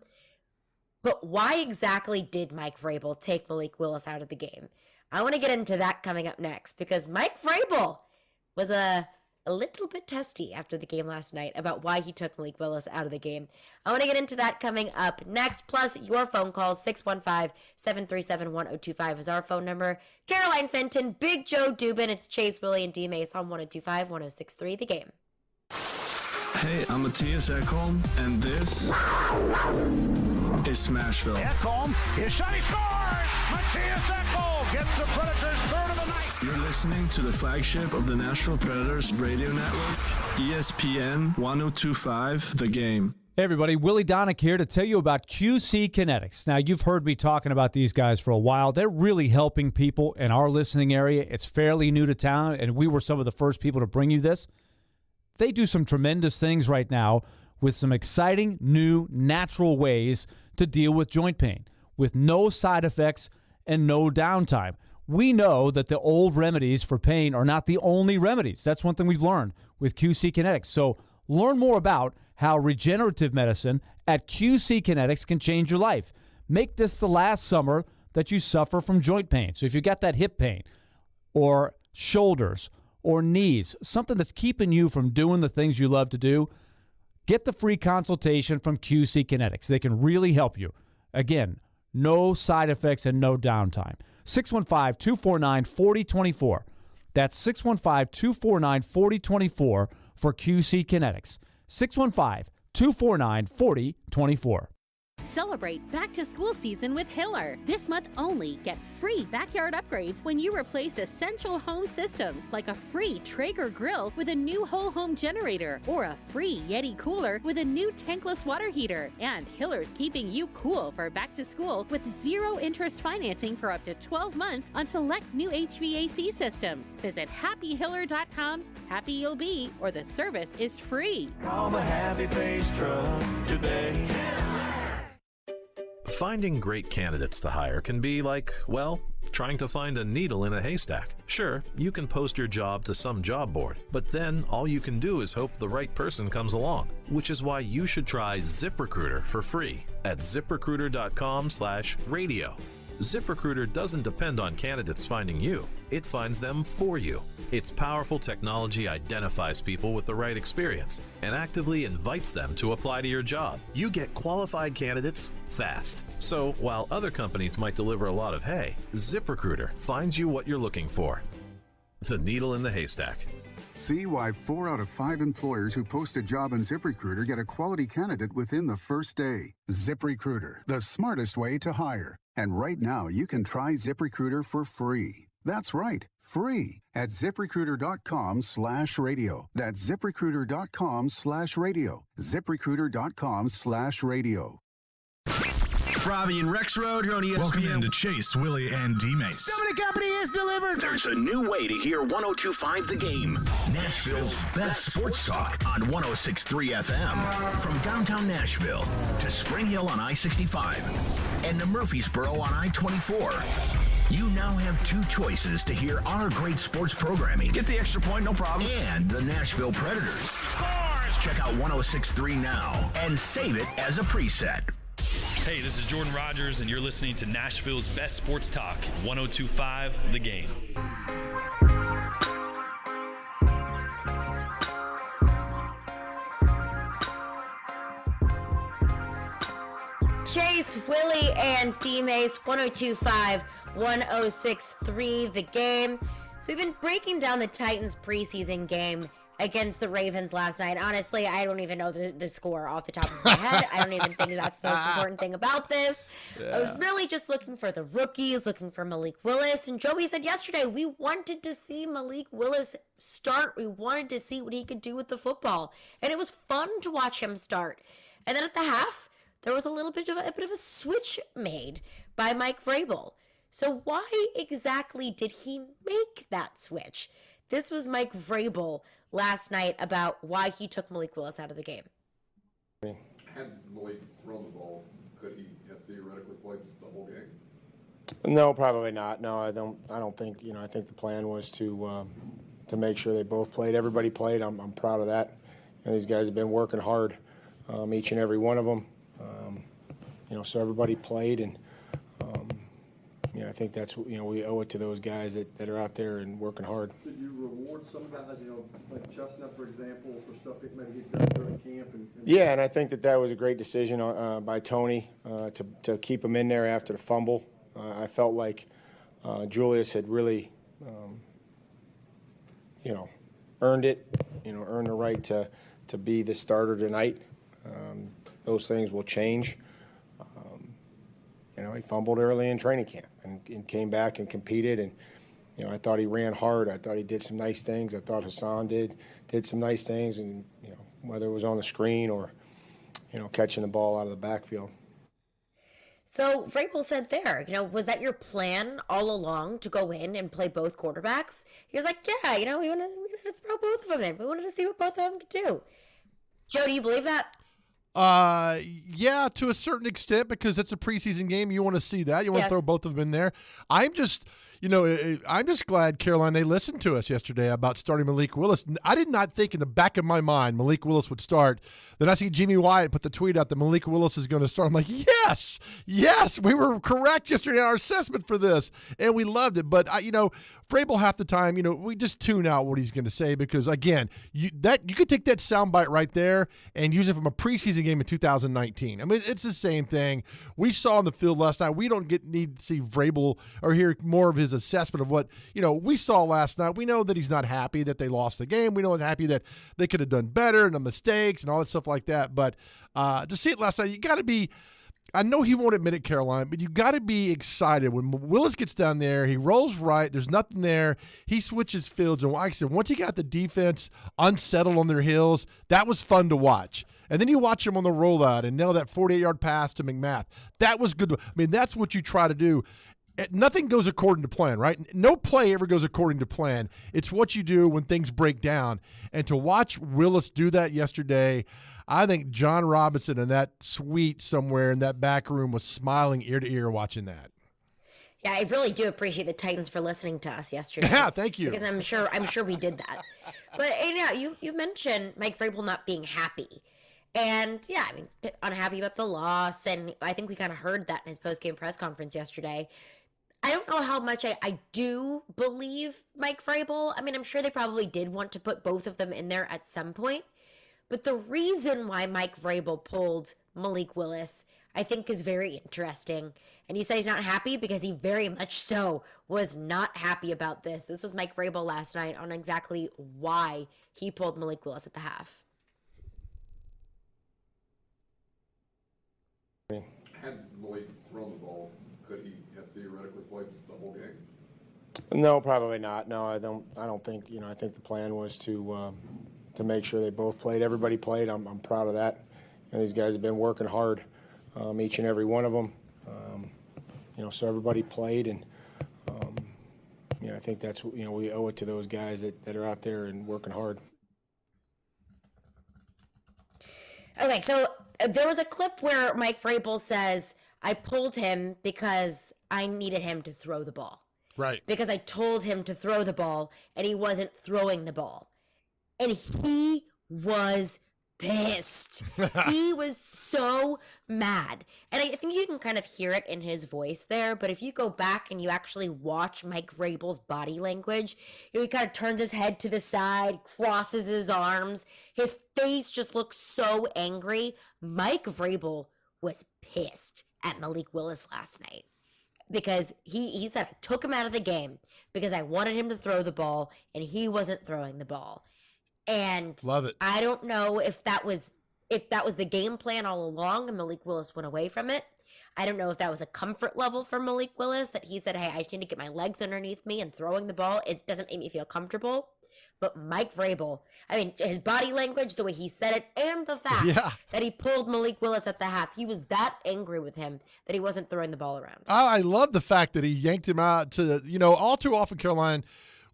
But why exactly did Mike Vrabel take Malik Willis out of the game? I want to get into that coming up next, because Mike Vrabel was a little bit testy after the game last night about why he took Malik Willis out of the game. I want to get into that coming up next, plus your phone calls. 615-737-1025 is our phone number. Caroline Fenton, Big Joe Dubin, it's Chase, Willy, and D-Mase on 102.5, 106.3 The Game. Hey, I'm Matthias Ekholm, and this is Smashville. Ekholm, his shot, he scores! Matthias Ekholm gets the Predators' third of the night. You're listening to the flagship of the Nashville Predators radio network, ESPN 102.5 The Game. Hey everybody, Willy Donick here to tell you about QC Kinetics. Now, you've heard me talking about these guys for a while. They're really helping people in our listening area. It's fairly new to town, and we were some of the first people to bring you this. They do some tremendous things right now with some exciting, new, natural ways to deal with joint pain with no side effects and no downtime. We know that the old remedies for pain are not the only remedies. That's one thing we've learned with QC Kinetics. So learn more about how regenerative medicine at QC Kinetics can change your life. Make this the last summer that you suffer from joint pain. So if you've got that hip pain or shoulders or knees, something that's keeping you from doing the things you love to do, Get the free consultation from QC Kinetics. They can really help you. Again, no side effects and no downtime. 615-249-4024. That's 615-249-4024 for QC Kinetics. 615-249-4024. Celebrate back to school season with Hiller. This month only, get free backyard upgrades when you replace essential home systems like a free Traeger grill with a new whole home generator or a free Yeti cooler with a new tankless water heater. And Hiller's keeping you cool for back to school with zero interest financing for up to 12 months on select new HVAC systems. Visit happyhiller.com. Happy you'll be, or the service is free. Call the Happy Face Truck today. Finding great candidates to hire can be like, well, trying to find a needle in a haystack. Sure, you can post your job to some job board, but then all you can do is hope the right person comes along, which is why you should try ZipRecruiter for free at ZipRecruiter.com/radio. ZipRecruiter doesn't depend on candidates finding you. It finds them for you. Its powerful technology identifies people with the right experience and actively invites them to apply to your job. You get qualified candidates fast. So while other companies might deliver a lot of hay, ZipRecruiter finds you what you're looking for. The needle in the haystack. See why 4 out of 5 employers who post a job on ZipRecruiter get a quality candidate within the first day. ZipRecruiter, the smartest way to hire. And right now, you can try ZipRecruiter for free. That's right, free at ZipRecruiter.com/radio. That's ZipRecruiter.com/radio. ZipRecruiter.com/radio. Robbie and Rex Road here on ESPN. Welcome into Chase, Willy, and D-Mase. Stomach Company is delivered. There's a new way to hear 102.5 The Game. Nashville's best sports talk on 106.3 FM. From downtown Nashville to Spring Hill on I-65 and to Murfreesboro on I-24. You now have 2 choices to hear our great sports programming. Get the extra point, no problem. And the Nashville Predators. Scores! Check out 106.3 now and save it as a preset. Hey, this is Jordan Rogers, and you're listening to Nashville's best sports talk, 102.5 The Game. Chase, Willy, and D-Mase, 102.5, 106.3 The Game. So we've been breaking down the Titans preseason game against the Ravens last night. Honestly, I don't even know the score off the top of my head. I don't even think that's the most important thing about this. Yeah. I was really just looking for the rookies, looking for Malik Willis. And Joey said yesterday, we wanted to see Malik Willis start. We wanted to see what he could do with the football. And it was fun to watch him start. And then at the half, there was a bit of a switch made by Mike Vrabel. So why exactly did he make that switch? This was Mike Vrabel last night about why he took Malik Willis out of the game. Had Malik run the ball, could he have theoretically played the whole game? No, probably not. No, I don't think. I think the plan was to make sure they both played. Everybody played. I'm proud of that. These guys have been working hard, each and every one of them. So everybody played, and I think that's we owe it to those guys that are out there and working hard. Did you reward some guys, like Chestnut, for example, for stuff that maybe he's done during camp? Yeah, and I think that was a great decision by Tony to keep him in there after the fumble. I felt like Julius had really, earned it, earned the right to be the starter tonight. Those things will change. He fumbled early in training camp and came back and competed. And, I thought he ran hard. I thought he did some nice things. I thought Hassan did some nice things. And, whether it was on the screen or, catching the ball out of the backfield. So Vrabel said there, was that your plan all along to go in and play both quarterbacks? He was like, yeah, we wanted to throw both of them in. We wanted to see what both of them could do. Joe, do you believe that? Yeah, to a certain extent, because it's a preseason game. You want to see that. You want to throw both of them in there. I'm just, I'm just glad, Caroline, they listened to us yesterday about starting Malik Willis. I did not think in the back of my mind Malik Willis would start. Then I see Jimmy Wyatt put the tweet out that Malik Willis is going to start. I'm like, yes, we were correct yesterday in our assessment for this, and we loved it. But, Vrabel half the time, we just tune out what he's going to say because, again, you could take that soundbite right there and use it from a preseason game in 2019. I mean, it's the same thing. We saw on the field last night. We don't need to see Vrabel or hear more of his assessment of what, we saw last night. We know that he's not happy that they lost the game. We know he's happy that they could have done better and the mistakes and all that stuff like that. But to see it last night, you got to be – I know he won't admit it, Caroline, but you got to be excited. When Willis gets down there, he rolls right. There's nothing there. He switches fields. And like I said, once he got the defense unsettled on their heels, that was fun to watch. And then you watch him on the rollout and nail that 48-yard pass to McMath. That was good. I mean, that's what you try to do. Nothing goes according to plan, right? No play ever goes according to plan. It's what you do when things break down. And to watch Willis do that yesterday, I think John Robinson in that suite somewhere in that back room was smiling ear to ear watching that. Yeah, I really do appreciate the Titans for listening to us yesterday. Yeah, thank you. Because I'm sure we did that. But you mentioned Mike Vrabel not being happy. And yeah, I mean, unhappy about the loss, and I think we kind of heard that in his post-game press conference yesterday. I don't know how much I do believe Mike Vrabel. I mean, I'm sure they probably did want to put both of them in there at some point. But the reason why Mike Vrabel pulled Malik Willis, I think, is very interesting. And you say he's not happy because he very much so was not happy about this. This was Mike Vrabel last night on exactly why he pulled Malik Willis at the half. Had Malik thrown the ball, could he have theoretically played the whole game? No, probably not. No, I don't think. I think the plan was to make sure they both played. Everybody played. I'm proud of that. These guys have been working hard, each and every one of them. So everybody played, and I think that's we owe it to those guys that are out there and working hard. Okay, so there was a clip where Mike Vrabel says, I pulled him because I needed him to throw the ball. Right. Because I told him to throw the ball, and he wasn't throwing the ball. And he was pissed. He was so mad. And I think you can kind of hear it in his voice there, but if you go back and you actually watch Mike Vrabel's body language, he kind of turns his head to the side, crosses his arms. His face just looks so angry. Mike Vrabel was pissed at Malik Willis last night because he said, I took him out of the game because I wanted him to throw the ball, and he wasn't throwing the ball. And love it. I don't know if that was the game plan all along and Malik Willis went away from it. I don't know if that was a comfort level for Malik Willis that he said, hey, I need to get my legs underneath me, and throwing the ball doesn't make me feel comfortable. But Mike Vrabel, I mean, his body language, the way he said it, and the fact that he pulled Malik Willis at the half, he was that angry with him that he wasn't throwing the ball around. I love the fact that he yanked him out to, all too often, Caroline,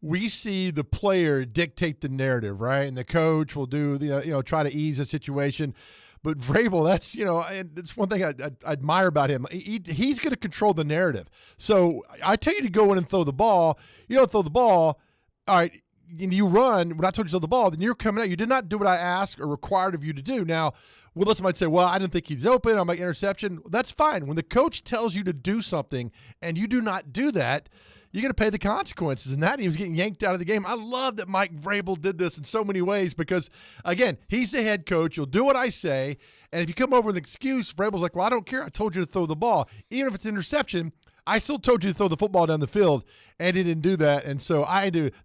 we see the player dictate the narrative, right? And the coach will do try to ease the situation. But Vrabel, that's, it's one thing I admire about him. He's going to control the narrative. So I tell you to go in and throw the ball. You don't throw the ball. All right, you run. When I told you to throw the ball, then you're coming out. You did not do what I asked or required of you to do. Now, Willis might say, well, I didn't think he's open. I'm like, interception. That's fine. When the coach tells you to do something and you do not do that, you're going to pay the consequences. And that he was getting yanked out of the game. I love that Mike Vrabel did this in so many ways because, again, he's the head coach. You'll do what I say. And if you come over with an excuse, Vrabel's like, well, I don't care. I told you to throw the ball. Even if it's an interception, I still told you to throw the football down the field, and he didn't do that. And so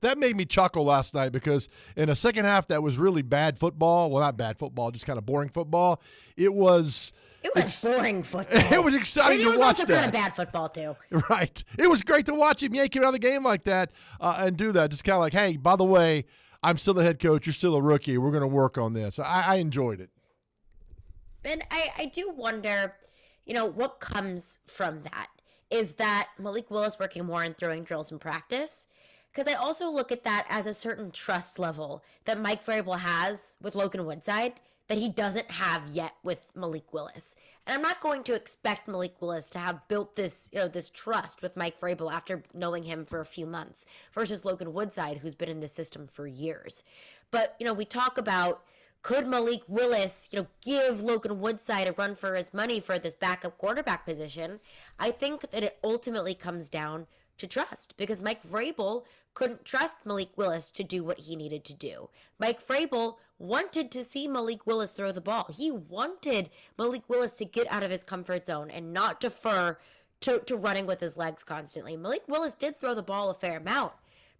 that made me chuckle last night because in a second half that was really bad football. Well, not bad football, just kind of boring football. It was boring football. It was exciting to watch that. It was also kind of bad football, too. Right. It was great to watch him yank him out of the game like that and do that. Just kind of like, hey, by the way, I'm still the head coach. You're still a rookie. We're going to work on this. I enjoyed it. And I do wonder, what comes from that. Is that Malik Willis working more on throwing drills in practice? Because I also look at that as a certain trust level that Mike Vrabel has with Logan Woodside, that he doesn't have yet with Malik Willis. And I'm not going to expect Malik Willis to have built this, this trust with Mike Vrabel after knowing him for a few months versus Logan Woodside, who's been in the system for years. But, we talk about, could Malik Willis, give Logan Woodside a run for his money for this backup quarterback position? I think that it ultimately comes down to trust, because Mike Vrabel couldn't trust Malik Willis to do what he needed to do. Mike Vrabel wanted to see Malik Willis throw the ball. He wanted Malik Willis to get out of his comfort zone and not defer to running with his legs constantly. Malik Willis did throw the ball a fair amount,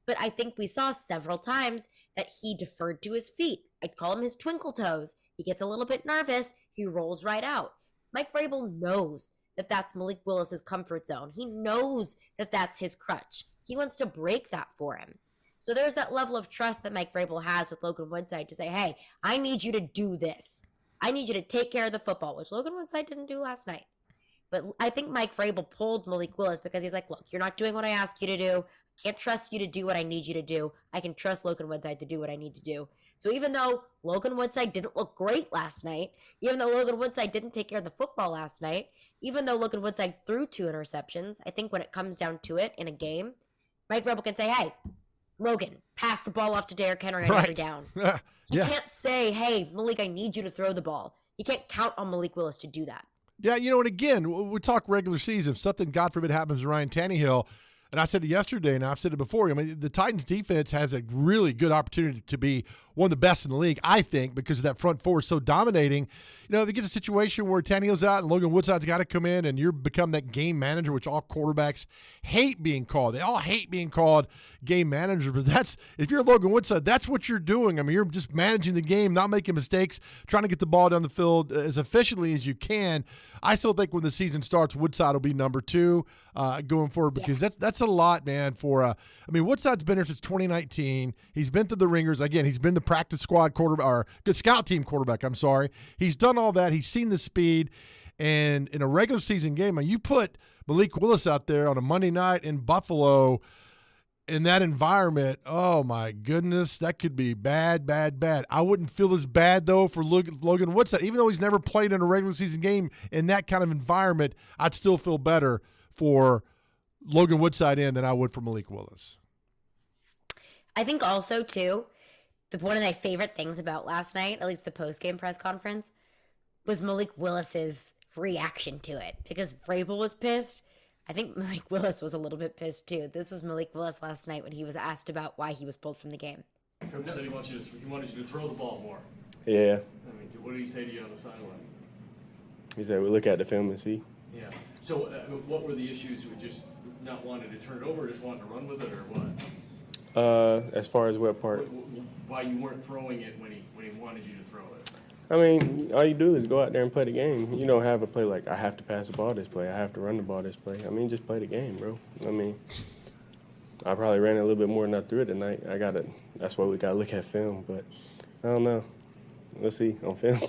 but I think we saw several times that he deferred to his feet. I'd call him his twinkle toes. He gets a little bit nervous. He rolls right out. Mike Vrabel knows that that's Malik Willis's comfort zone. He knows that that's his crutch. He wants to break that for him. So there's that level of trust that Mike Vrabel has with Logan Woodside to say, hey, I need you to do this. I need you to take care of the football, which Logan Woodside didn't do last night. But I think Mike Vrabel pulled Malik Willis because he's like, look, you're not doing what I ask you to do. I can't trust you to do what I need you to do. I can trust Logan Woodside to do what I need to do. So even though Logan Woodside didn't look great last night, even though Logan Woodside didn't take care of the football last night, even though Logan Woodside threw 2 interceptions, I think when it comes down to it in a game, Mike Vrabel can say, hey, Logan, pass the ball off to Derrick Henry on every down. You can't say, hey, Malik, I need you to throw the ball. You can't count on Malik Willis to do that. Yeah, and again, we talk regular season. If something, God forbid, happens to Ryan Tannehill, and I said it yesterday, and I've said it before, the Titans defense has a really good opportunity to be one of the best in the league, I think, because of that front four is so dominating. If you get a situation where Tannehill's out and Logan Woodside's got to come in and you're become that game manager, which all quarterbacks hate being called. They all hate being called game manager, but if you're Logan Woodside, that's what you're doing. You're just managing the game, not making mistakes, trying to get the ball down the field as efficiently as you can. I still think when the season starts, Woodside will be number 2 going forward because that's a lot, man. Woodside's been here since 2019. He's been through the ringers. Again, he's been the practice squad quarterback, or good scout team quarterback, I'm sorry. He's done all that. He's seen the speed. And in a regular season game, you put Malik Willis out there on a Monday night in Buffalo in that environment, oh my goodness, that could be bad, bad, bad. I wouldn't feel as bad, though, for Logan Woodside. Even though he's never played in a regular season game in that kind of environment, I'd still feel better for Logan Woodside than I would for Malik Willis. I think also, too, one of my favorite things about last night, at least the post-game press conference, was Malik Willis's reaction to it. Because Vrabel was pissed. I think Malik Willis was a little bit pissed, too. This was Malik Willis last night when he was asked about why he was pulled from the game. Coach said he wanted you to throw the ball more. Yeah. What did he say to you on the sideline? He said, we look at the film and see. Yeah. So what were the issues with just not wanting to turn it over, or just wanting to run with it, or what? As far as what part? Why you weren't throwing it when he wanted you to throw it? All you do is go out there and play the game. You don't have a play like, I have to pass the ball this play, I have to run the ball this play. Just play the game, bro. I probably ran it a little bit more than I threw it tonight. That's why we got to look at film, but I don't know. Let's see on film.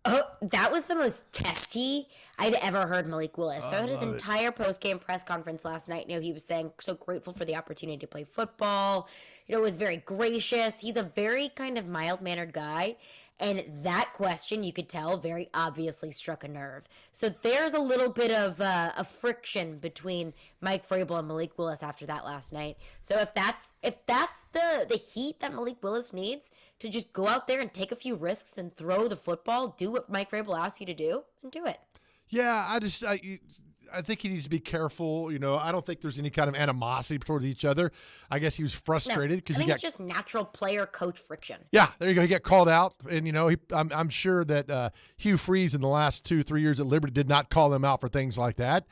Oh, that was the most testy I've ever heard Malik Willis. Throughout his entire post-game press conference last night, he was saying so grateful for the opportunity to play football. Was very gracious. He's a very kind of mild-mannered guy. And that question, you could tell, very obviously struck a nerve. So there's a little bit of a friction between Mike Vrabel and Malik Willis after that last night. So if that's the heat that Malik Willis needs to just go out there and take a few risks and throw the football, do what Mike Vrabel asks you to do, and do it. Yeah, I think he needs to be careful. I don't think there's any kind of animosity towards each other. I guess he was frustrated because it's just natural player-coach friction. Yeah, there you go. He got called out, and I'm sure that Hugh Freeze in the last 2-3 years at Liberty did not call him out for things like that.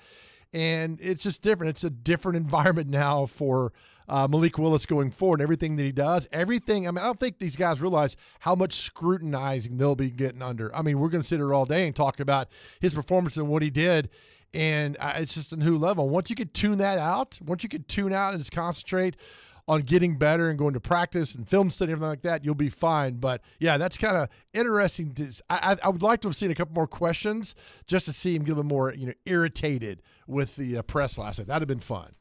And it's just different. It's a different environment now for Malik Willis going forward. And everything that he does, everything. I don't think these guys realize how much scrutinizing they'll be getting under. We're going to sit here all day and talk about his performance and what he did. And it's just a new level. Once you could tune that out, and just concentrate on getting better and going to practice and film study and everything like that, you'll be fine. But, yeah, that's kind of interesting. I would like to have seen a couple more questions just to see him get a little more irritated with the press last night. That would have been fun.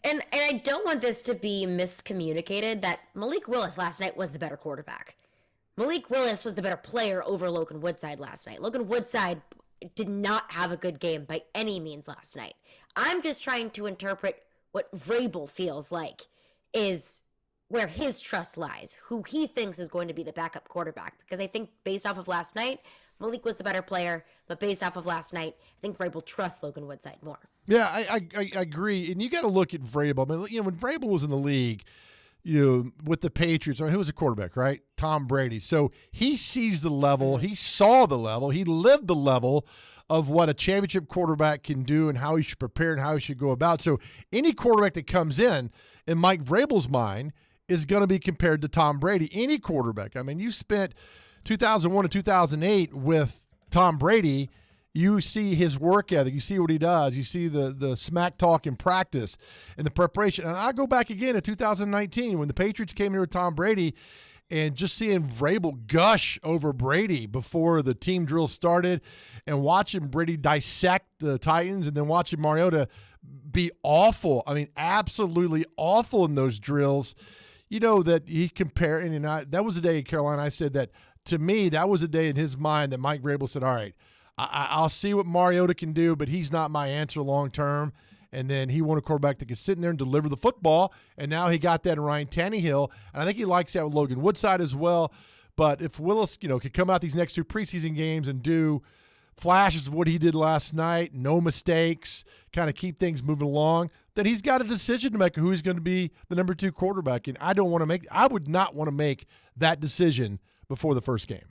And I don't want this to be miscommunicated that Malik Willis last night was the better quarterback. Malik Willis was the better player over Logan Woodside last night. Logan Woodside did not have a good game by any means last night. I'm just trying to interpret what Vrabel feels like is where his trust lies, who he thinks is going to be the backup quarterback. Because I think based off of last night, Malik was the better player, but based off of last night, I think Vrabel trusts Logan Woodside more. Yeah, I agree. And you got to look at Vrabel. I mean, when Vrabel was in the league, with the Patriots, who was a quarterback, right? Tom Brady. So he sees the level. He saw the level. He lived the level of what a championship quarterback can do and how he should prepare and how he should go about. So any quarterback that comes in Mike Vrabel's mind, is going to be compared to Tom Brady. Any quarterback. I mean, you spent 2001 to 2008 with Tom Brady. You see his work ethic. You see what he does. You see the smack talk in practice and the preparation. And I go back again to 2019 when the Patriots came here with Tom Brady, and just seeing Vrabel gush over Brady before the team drill started and watching Brady dissect the Titans and then watching Mariota be awful. I mean, absolutely awful in those drills. That he compared, and that was the day in Carolina I said that, to me, that was a day in his mind that Mike Vrabel said, all right, I'll see what Mariota can do, but he's not my answer long term. And then he wanted a quarterback that could sit in there and deliver the football, and now he got that in Ryan Tannehill. And I think he likes that with Logan Woodside as well. But if Willis, could come out these next two preseason games and do flashes of what he did last night, no mistakes, kind of keep things moving along, then he's got a decision to make who he's going to be the number 2 quarterback. And I would not want to make that decision before the first game.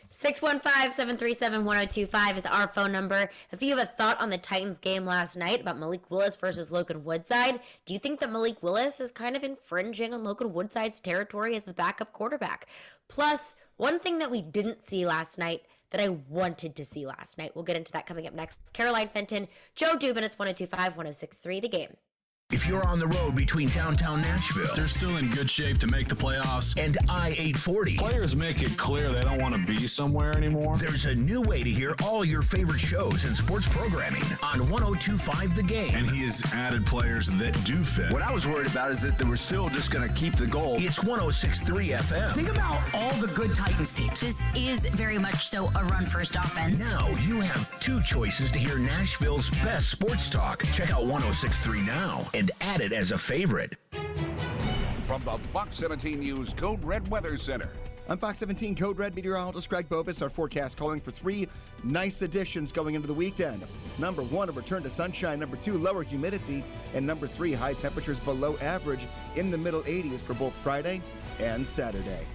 615-737-1025 is our phone number. If you have a thought on the Titans game last night about Malik Willis versus Logan Woodside, do you think that Malik Willis is kind of infringing on Logan Woodside's territory as the backup quarterback? Plus, one thing that we didn't see last night that I wanted to see last night. We'll get into that coming up next. Caroline Fenton, Joe Dubin, it's 102.5-106.3 The Game. If you're on the road between downtown Nashville, they're still in good shape to make the playoffs. And I-840. Players make it clear they don't want to be somewhere anymore. There's a new way to hear all your favorite shows and sports programming on 102.5 The Game. And he has added players that do fit. What I was worried about is that they were still just going to keep the goal. It's 106.3 FM. Think about all the good Titans teams. This is very much so a run-first offense. Now you have 2 choices to hear Nashville's best sports talk. Check out 106.3 now and add it as a favorite. From the Fox 17 News Code Red Weather Center. I'm Fox 17 Code Red meteorologist Greg Bobus. Our forecast calling for 3 nice additions going into the weekend. Number 1, a return to sunshine. Number 2, lower humidity. And number 3, high temperatures below average in the middle 80s for both Friday and Saturday.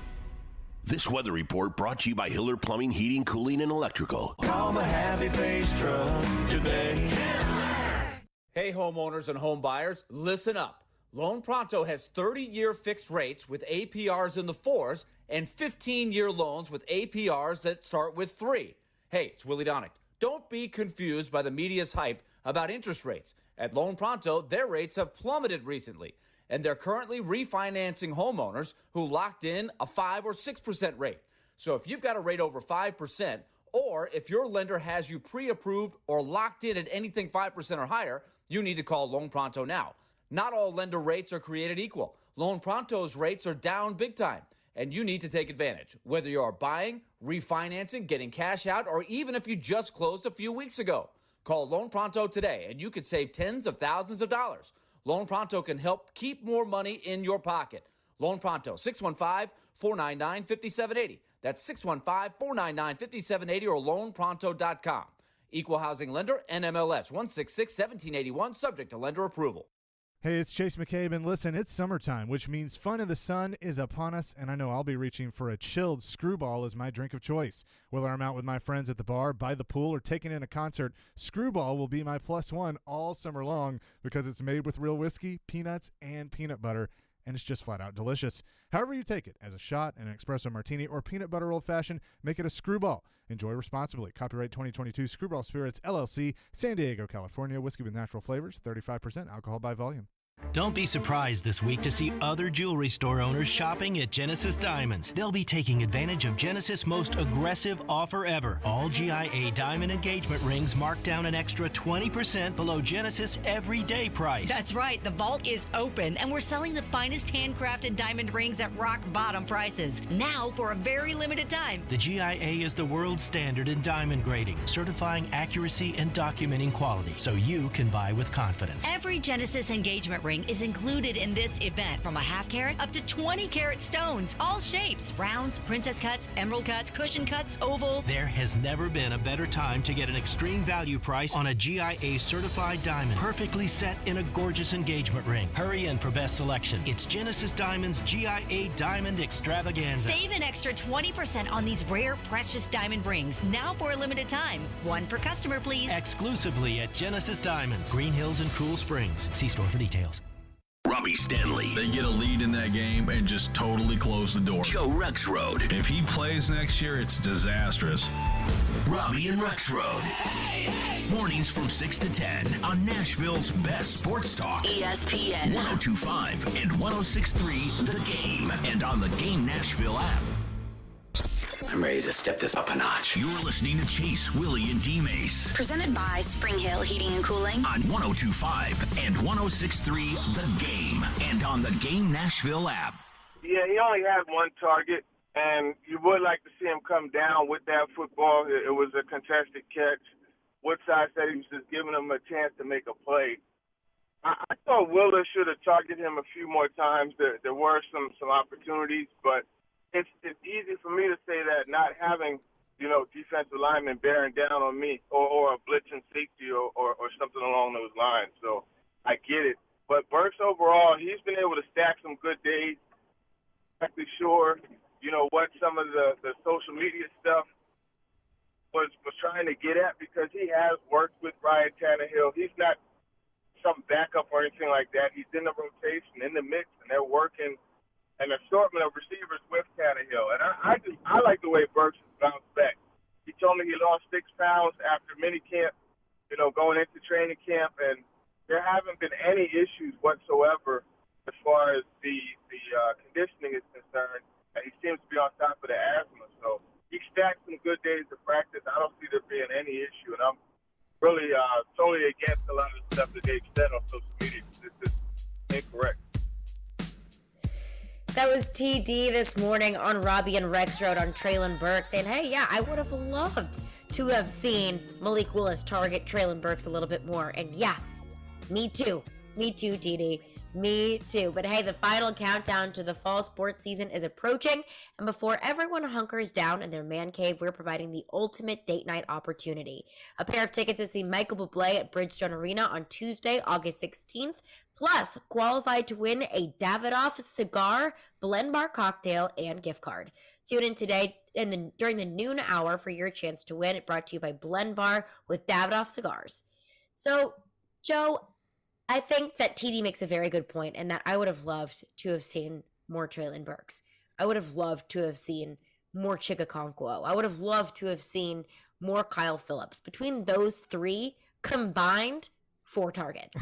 This weather report brought to you by Hiller Plumbing, Heating, Cooling, and Electrical. Call the Happy Face Truck today. Hey, homeowners and home buyers, listen up. Loan Pronto has 30-year fixed rates with APRs in the 4s and 15-year loans with APRs that start with 3. Hey, it's Willy Donick. Don't be confused by the media's hype about interest rates. At Loan Pronto, their rates have plummeted recently, and they're currently refinancing homeowners who locked in a 5 or 6% rate. So if you've got a rate over 5%, or if your lender has you pre-approved or locked in at anything 5% or higher, you need to call Loan Pronto now. Not all lender rates are created equal. Loan Pronto's rates are down big time, and you need to take advantage, whether you're buying, refinancing, getting cash out, or even if you just closed a few weeks ago. Call Loan Pronto today, and you could save tens of thousands of dollars. Loan Pronto can help keep more money in your pocket. Loan Pronto, 615-499-5780. That's 615-499-5780 or loanpronto.com. Equal housing lender, NMLS 166-1781, subject to lender approval. Hey, it's Chase McCabe, and listen, it's summertime, which means fun in the sun is upon us, and I know I'll be reaching for a chilled Screwball as my drink of choice. Whether I'm out with my friends at the bar, by the pool, or taking in a concert, Screwball will be my +1 all summer long because it's made with real whiskey, peanuts, and peanut butter, and it's just flat out delicious. However you take it, as a shot, an espresso martini, or peanut butter old-fashioned, make it a Screwball. Enjoy responsibly. Copyright 2022 Screwball Spirits, LLC, San Diego, California. Whiskey with natural flavors, 35% alcohol by volume. Don't be surprised this week to see other jewelry store owners shopping at Genesis Diamonds. They'll be taking advantage of Genesis' most aggressive offer ever. All GIA diamond engagement rings marked down an extra 20% below Genesis' everyday price. That's right. The vault is open, and we're selling the finest handcrafted diamond rings at rock bottom prices. Now for a very limited time. The GIA is the world standard in diamond grading, certifying accuracy and documenting quality, so you can buy with confidence. Every Genesis engagement ring is included in this event, from a half carat up to 20 carat stones, all shapes, rounds, princess cuts, emerald cuts, cushion cuts, ovals. There has never been a better time to get an extreme value price on a GIA certified diamond, perfectly set in a gorgeous engagement ring. Hurry in for best selection. It's Genesis Diamonds GIA Diamond Extravaganza. Save an extra 20% on these rare, precious diamond rings, now for a limited time. One per customer, please. Exclusively at Genesis Diamonds, Green Hills and Cool Springs. See store for details. Robbie Stanley. They get a lead in that game and just totally close the door. Joe Rexrode. If he plays next year, it's disastrous. Robbie and Rexrode. Mornings from 6 to 10 on Nashville's best sports talk. ESPN 102.5 and 106.3 The Game. And on the Game Nashville app. I'm ready to step this up a notch. You're listening to Chase, Willy, and D-Mase. Presented by Spring Hill Heating and Cooling. On 102.5 and 106.3 The Game. And on the Game Nashville app. Yeah, he only had one target, and you would like to see him come down with that football. It was a contested catch. Woodside said he was just giving him a chance to make a play. I thought Willy should have targeted him a few more times. There were some opportunities, but it's easy for me to say that not having, defensive linemen bearing down on me or a blitzing safety or something along those lines. So I get it. But Burks overall, he's been able to stack some good days. I'm not sure, what some of the social media stuff was trying to get at, because he has worked with Ryan Tannehill. He's not some backup or anything like that. He's in the rotation, in the mix, and they're working an assortment of receivers with Tannehill. And I like the way Burks has bounced back. He told me he lost 6 pounds after minicamp, going into training camp, and there haven't been any issues whatsoever as far as the conditioning is concerned. And he seems to be on top of the asthma. So he stacked some good days of practice. I don't see there being any issue, and I'm really totally against a lot of the stuff that they've said on social media. This is incorrect. That was TD this morning on Robbie and Rexrode on Traylon Burks saying, hey, yeah, I would have loved to have seen Malik Willis target Traylon Burks a little bit more. And yeah, me too. Me too, TD. Me too. But hey, the final countdown to the fall sports season is approaching. And before everyone hunkers down in their man cave, we're providing the ultimate date night opportunity. A pair of tickets to see Michael Bublé at Bridgestone Arena on Tuesday, August 16th. Plus, qualified to win a Davidoff cigar, blend bar cocktail, and gift card. Tune in today during the noon hour for your chance to win. It brought to you by Blend Bar with Davidoff cigars. So, Joe, I think that TD makes a very good point, and that I would have loved to have seen more Traylon Burks. I would have loved to have seen more Chigakonkwo. I would have loved to have seen more Kyle Phillips. Between those three combined, 4 targets.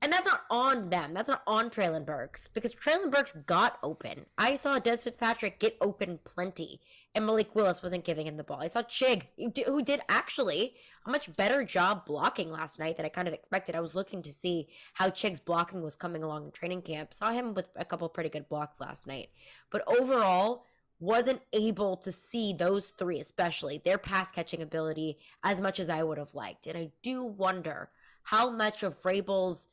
And that's not on them. That's not on Traylon Burks, because Traylon Burks got open. I saw Des Fitzpatrick get open plenty, and Malik Willis wasn't giving him the ball. I saw Chig, who did actually a much better job blocking last night than I kind of expected. I was looking to see how Chig's blocking was coming along in training camp. Saw him with a couple pretty good blocks last night. But overall, wasn't able to see those three, especially their pass catching ability, as much as I would have liked. And I do wonder how much of Vrabel's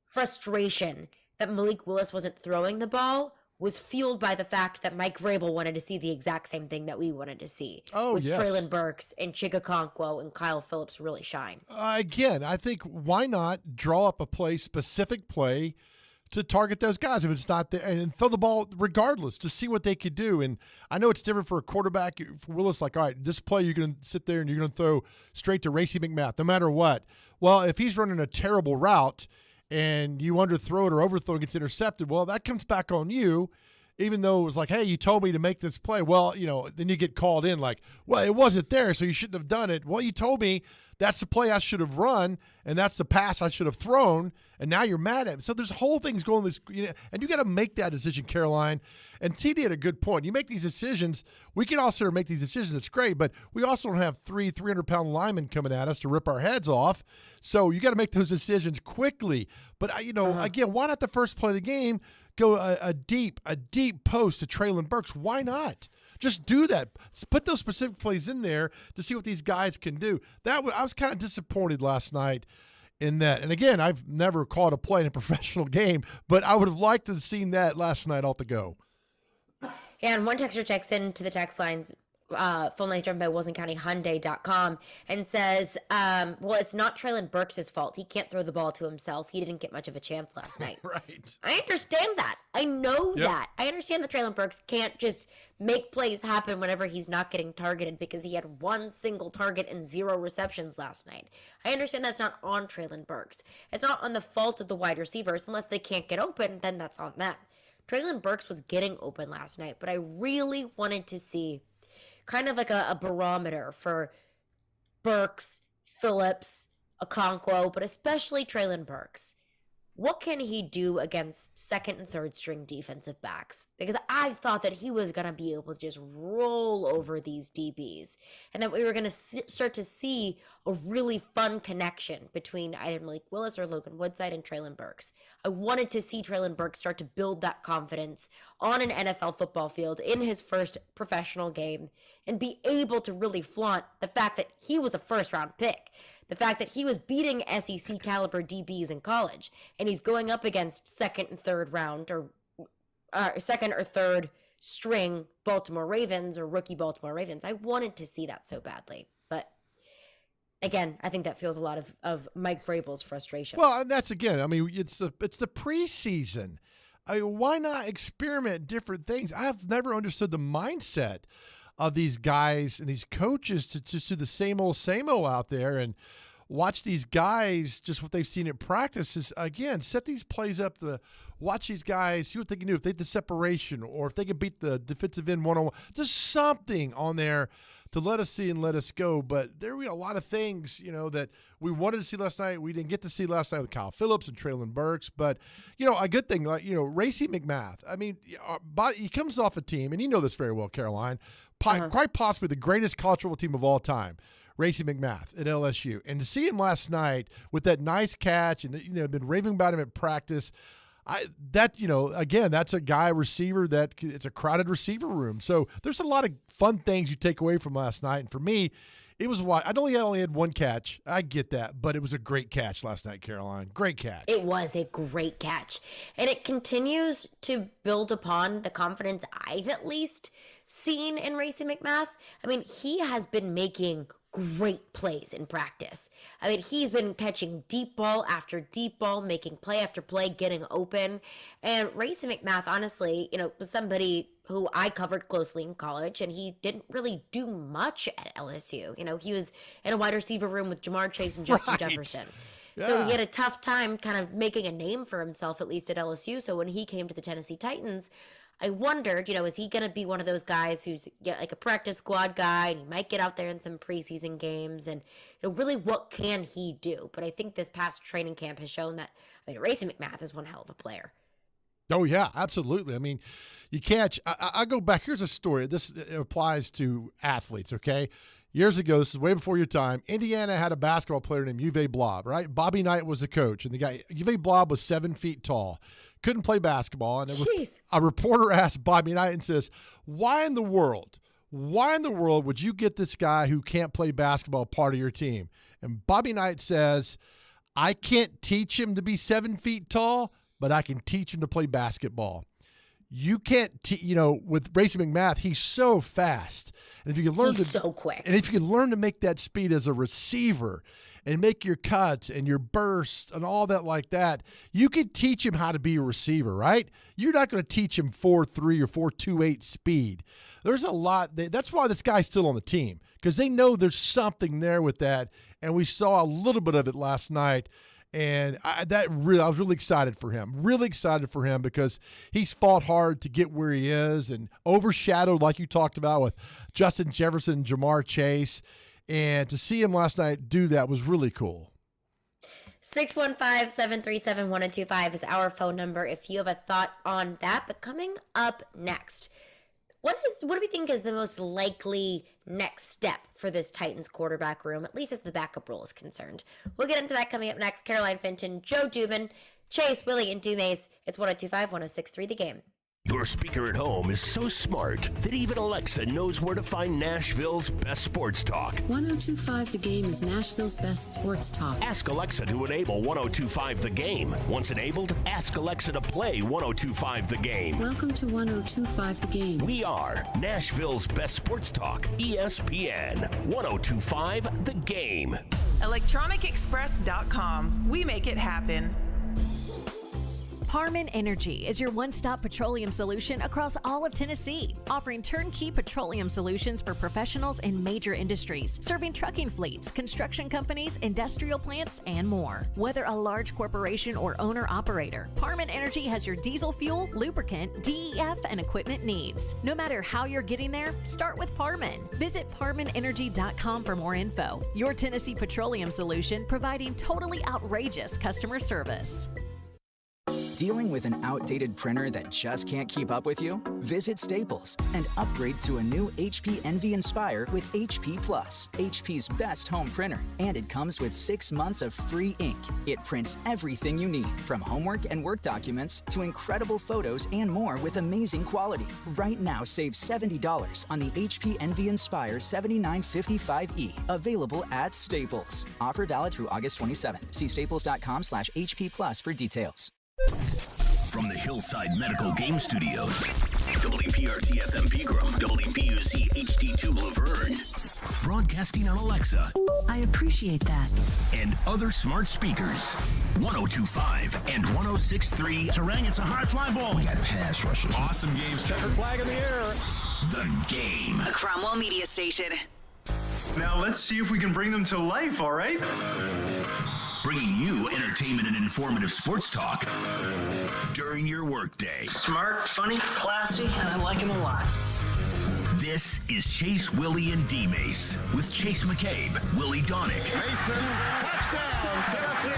frustration that Malik Willis wasn't throwing the ball was fueled by the fact that Mike Vrabel wanted to see the exact same thing that we wanted to see. Oh, yes. Traylon Burks and Chigakonkwo and Kyle Phillips really shine. Again, I think why not draw up a specific play to target those guys if it's not there, and throw the ball regardless to see what they could do. And I know it's different for a quarterback. For Willis, like, all right, this play you're going to sit there and you're going to throw straight to Racey McMath no matter what. Well, if he's running a terrible route and you underthrow it or overthrow it, gets intercepted, well, that comes back on you, even though it was like, hey, you told me to make this play. Well, then you get called in like, well, it wasn't there, so you shouldn't have done it. Well, you told me That's the play I should have run, and that's the pass I should have thrown, and now you're mad at him. So there's whole things going this, and you got to make that decision, Caroline. And TD had a good point. You make these decisions. We can also make these decisions. It's great, but we also don't have 300-pound linemen coming at us to rip our heads off. So you got to make those decisions quickly. But again, why not the first play of the game go a deep post to Traylon Burks? Why not? Just do that. Put those specific plays in there to see what these guys can do. I was kind of disappointed last night in that. And again, I've never called a play in a professional game, but I would have liked to have seen that last night off the go. And one texter checks into the text lines, phone lines driven by WilsonCountyHyundai.com, and says, well, it's not Traylon Burks' fault. He can't throw the ball to himself. He didn't get much of a chance last night. Right. I understand that. I know that. I understand that Traylon Burks can't just make plays happen whenever he's not getting targeted because he had one single target and 0 receptions last night. I understand that's not on Traylon Burks. It's not on the fault of the wide receivers. Unless they can't get open, then that's on them. Traylon Burks was getting open last night, but I really wanted to see kind of like a barometer for Burks, Phillips, Okonkwo, but especially Traylon Burks. What can he do against second and third string defensive backs? Because I thought that he was going to be able to just roll over these DBs and that we were going to start to see a really fun connection between either Malik Willis or Logan Woodside and Traylon Burks. I wanted to see Traylon Burks start to build that confidence on an NFL football field in his first professional game and be able to really flaunt the fact that he was a first-round pick. The fact that he was beating SEC caliber DBs in college, and he's going up against second and third round or second or third string Baltimore Ravens or rookie Baltimore Ravens. I wanted to see that so badly, but again, I think that feels a lot of Mike Vrabel's frustration. Well, and that's again. I mean, it's the preseason. Why not experiment different things? I have never understood the mindset of these guys and these coaches to just do the same old out there and watch these guys, just what they've seen at practice is, again, set these plays up, watch these guys, see what they can do, if they get the separation or if they can beat the defensive end one-on-one. Just something on there to let us see and let us go. But there were a lot of things, that we wanted to see last night. We didn't get to see last night with Kyle Phillips and Traylon Burks. But, a good thing, like, Racey McMath, I mean, he comes off a team, and you know this very well, Caroline, quite possibly the greatest college football team of all time, Racey McMath at LSU. And to see him last night with that nice catch and, been raving about him at practice, again, that's a guy receiver that it's a crowded receiver room. So there's a lot of fun things you take away from last night. And for me, it was why I only had one catch. I get that, but it was a great catch last night, Caroline. Great catch. It was a great catch. And it continues to build upon the confidence I've at least seen in Racey McMath. I mean, he has been making great plays in practice. I mean, he's been catching deep ball after deep ball, making play after play, getting open. And Racey McMath, honestly, was somebody who I covered closely in college, and he didn't really do much at LSU. He was in a wide receiver room with Jamar Chase and Justin Jefferson. Yeah. So he had a tough time kind of making a name for himself, at least at LSU. So when he came to the Tennessee Titans, I wondered, is he going to be one of those guys who's like a practice squad guy and he might get out there in some preseason games and really what can he do? But I think this past training camp has shown that, Racey McMath is one hell of a player. Oh, yeah, absolutely. I mean, you can't – I go back. Here's a story. This applies to athletes, okay? Years ago, this is way before your time, Indiana had a basketball player named Uwe Blab, right? Bobby Knight was the coach, and the guy – Uwe Blab was 7 feet tall, couldn't play basketball. And a reporter asked Bobby Knight and says, why in the world would you get this guy who can't play basketball part of your team? And Bobby Knight says, I can't teach him to be 7 feet tall, but I can teach him to play basketball. You can't, with Racey McMath, he's so fast. And if you can learn he's so quick. And if you can learn to make that speed as a receiver and make your cuts and your bursts and all that like that, you can teach him how to be a receiver, right? You're not going to teach him 4.3 or 4.28 speed. There's a lot. That's why this guy's still on the team, because they know there's something there with that. And we saw a little bit of it last night. And I was really excited for him, because he's fought hard to get where he is and overshadowed, like you talked about, with Justin Jefferson, Jamar Chase. And to see him last night do that was really cool. 615-737-1025 is our phone number if you have a thought on that. But coming up next, what do we think is the most likely next step for this Titans quarterback room, at least as the backup role is concerned? We'll get into that coming up next. Caroline Fenton, Joe Dubin, Chase, Willy, and D-Mase. It's 102.5-106.3 The Game. Your speaker at home is so smart that even Alexa knows where to find Nashville's best sports talk. 102.5 The Game is Nashville's best sports talk. Ask Alexa to enable 102.5 The Game. Once enabled, ask Alexa to play 102.5 The Game. Welcome to 102.5 The Game. We are Nashville's best sports talk, ESPN 102.5 The Game. ElectronicExpress.com. We make it happen. Parman Energy is your one-stop petroleum solution across all of Tennessee, offering turnkey petroleum solutions for professionals in major industries, serving trucking fleets, construction companies, industrial plants, and more. Whether a large corporation or owner-operator, Parman Energy has your diesel fuel, lubricant, DEF, and equipment needs. No matter how you're getting there, start with Parman. Visit ParmanEnergy.com for more info. Your Tennessee petroleum solution, providing totally outrageous customer service. Dealing with an outdated printer that just can't keep up with you? Visit Staples and upgrade to a new HP Envy Inspire with HP Plus, HP's best home printer. And it comes with 6 months of free ink. It prints everything you need, from homework and work documents to incredible photos and more with amazing quality. Right now, save $70 on the HP Envy Inspire 7955E, available at Staples. Offer valid through August 27th. See staples.com/HP Plus for details. From the Hillside Medical Game Studios, WPRT-FM Pegram, WPUC HD2 Laverne, broadcasting on Alexa. I appreciate that. And other smart speakers, 102.5 and 106.3. Terang, it's a high fly ball. We got pass rushers. Awesome game. Second flag in the air. The Game. A Cromwell media station. Now let's see if we can bring them to life, all right? Bringing you entertainment and informative sports talk during your workday. Smart, funny, classy, and I like him a lot. This is Chase, Willy, and D-Mase with Chase McCabe, Willy Donick, Mason, touchdown, Tennessee,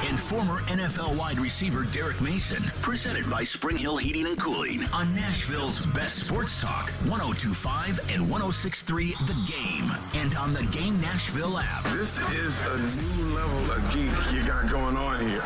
and former NFL wide receiver Derek Mason. Presented by Spring Hill Heating and Cooling on Nashville's best sports talk, 102.5 and 106.3 The Game, and on the Game Nashville app. This is a new level of geek you got going on here.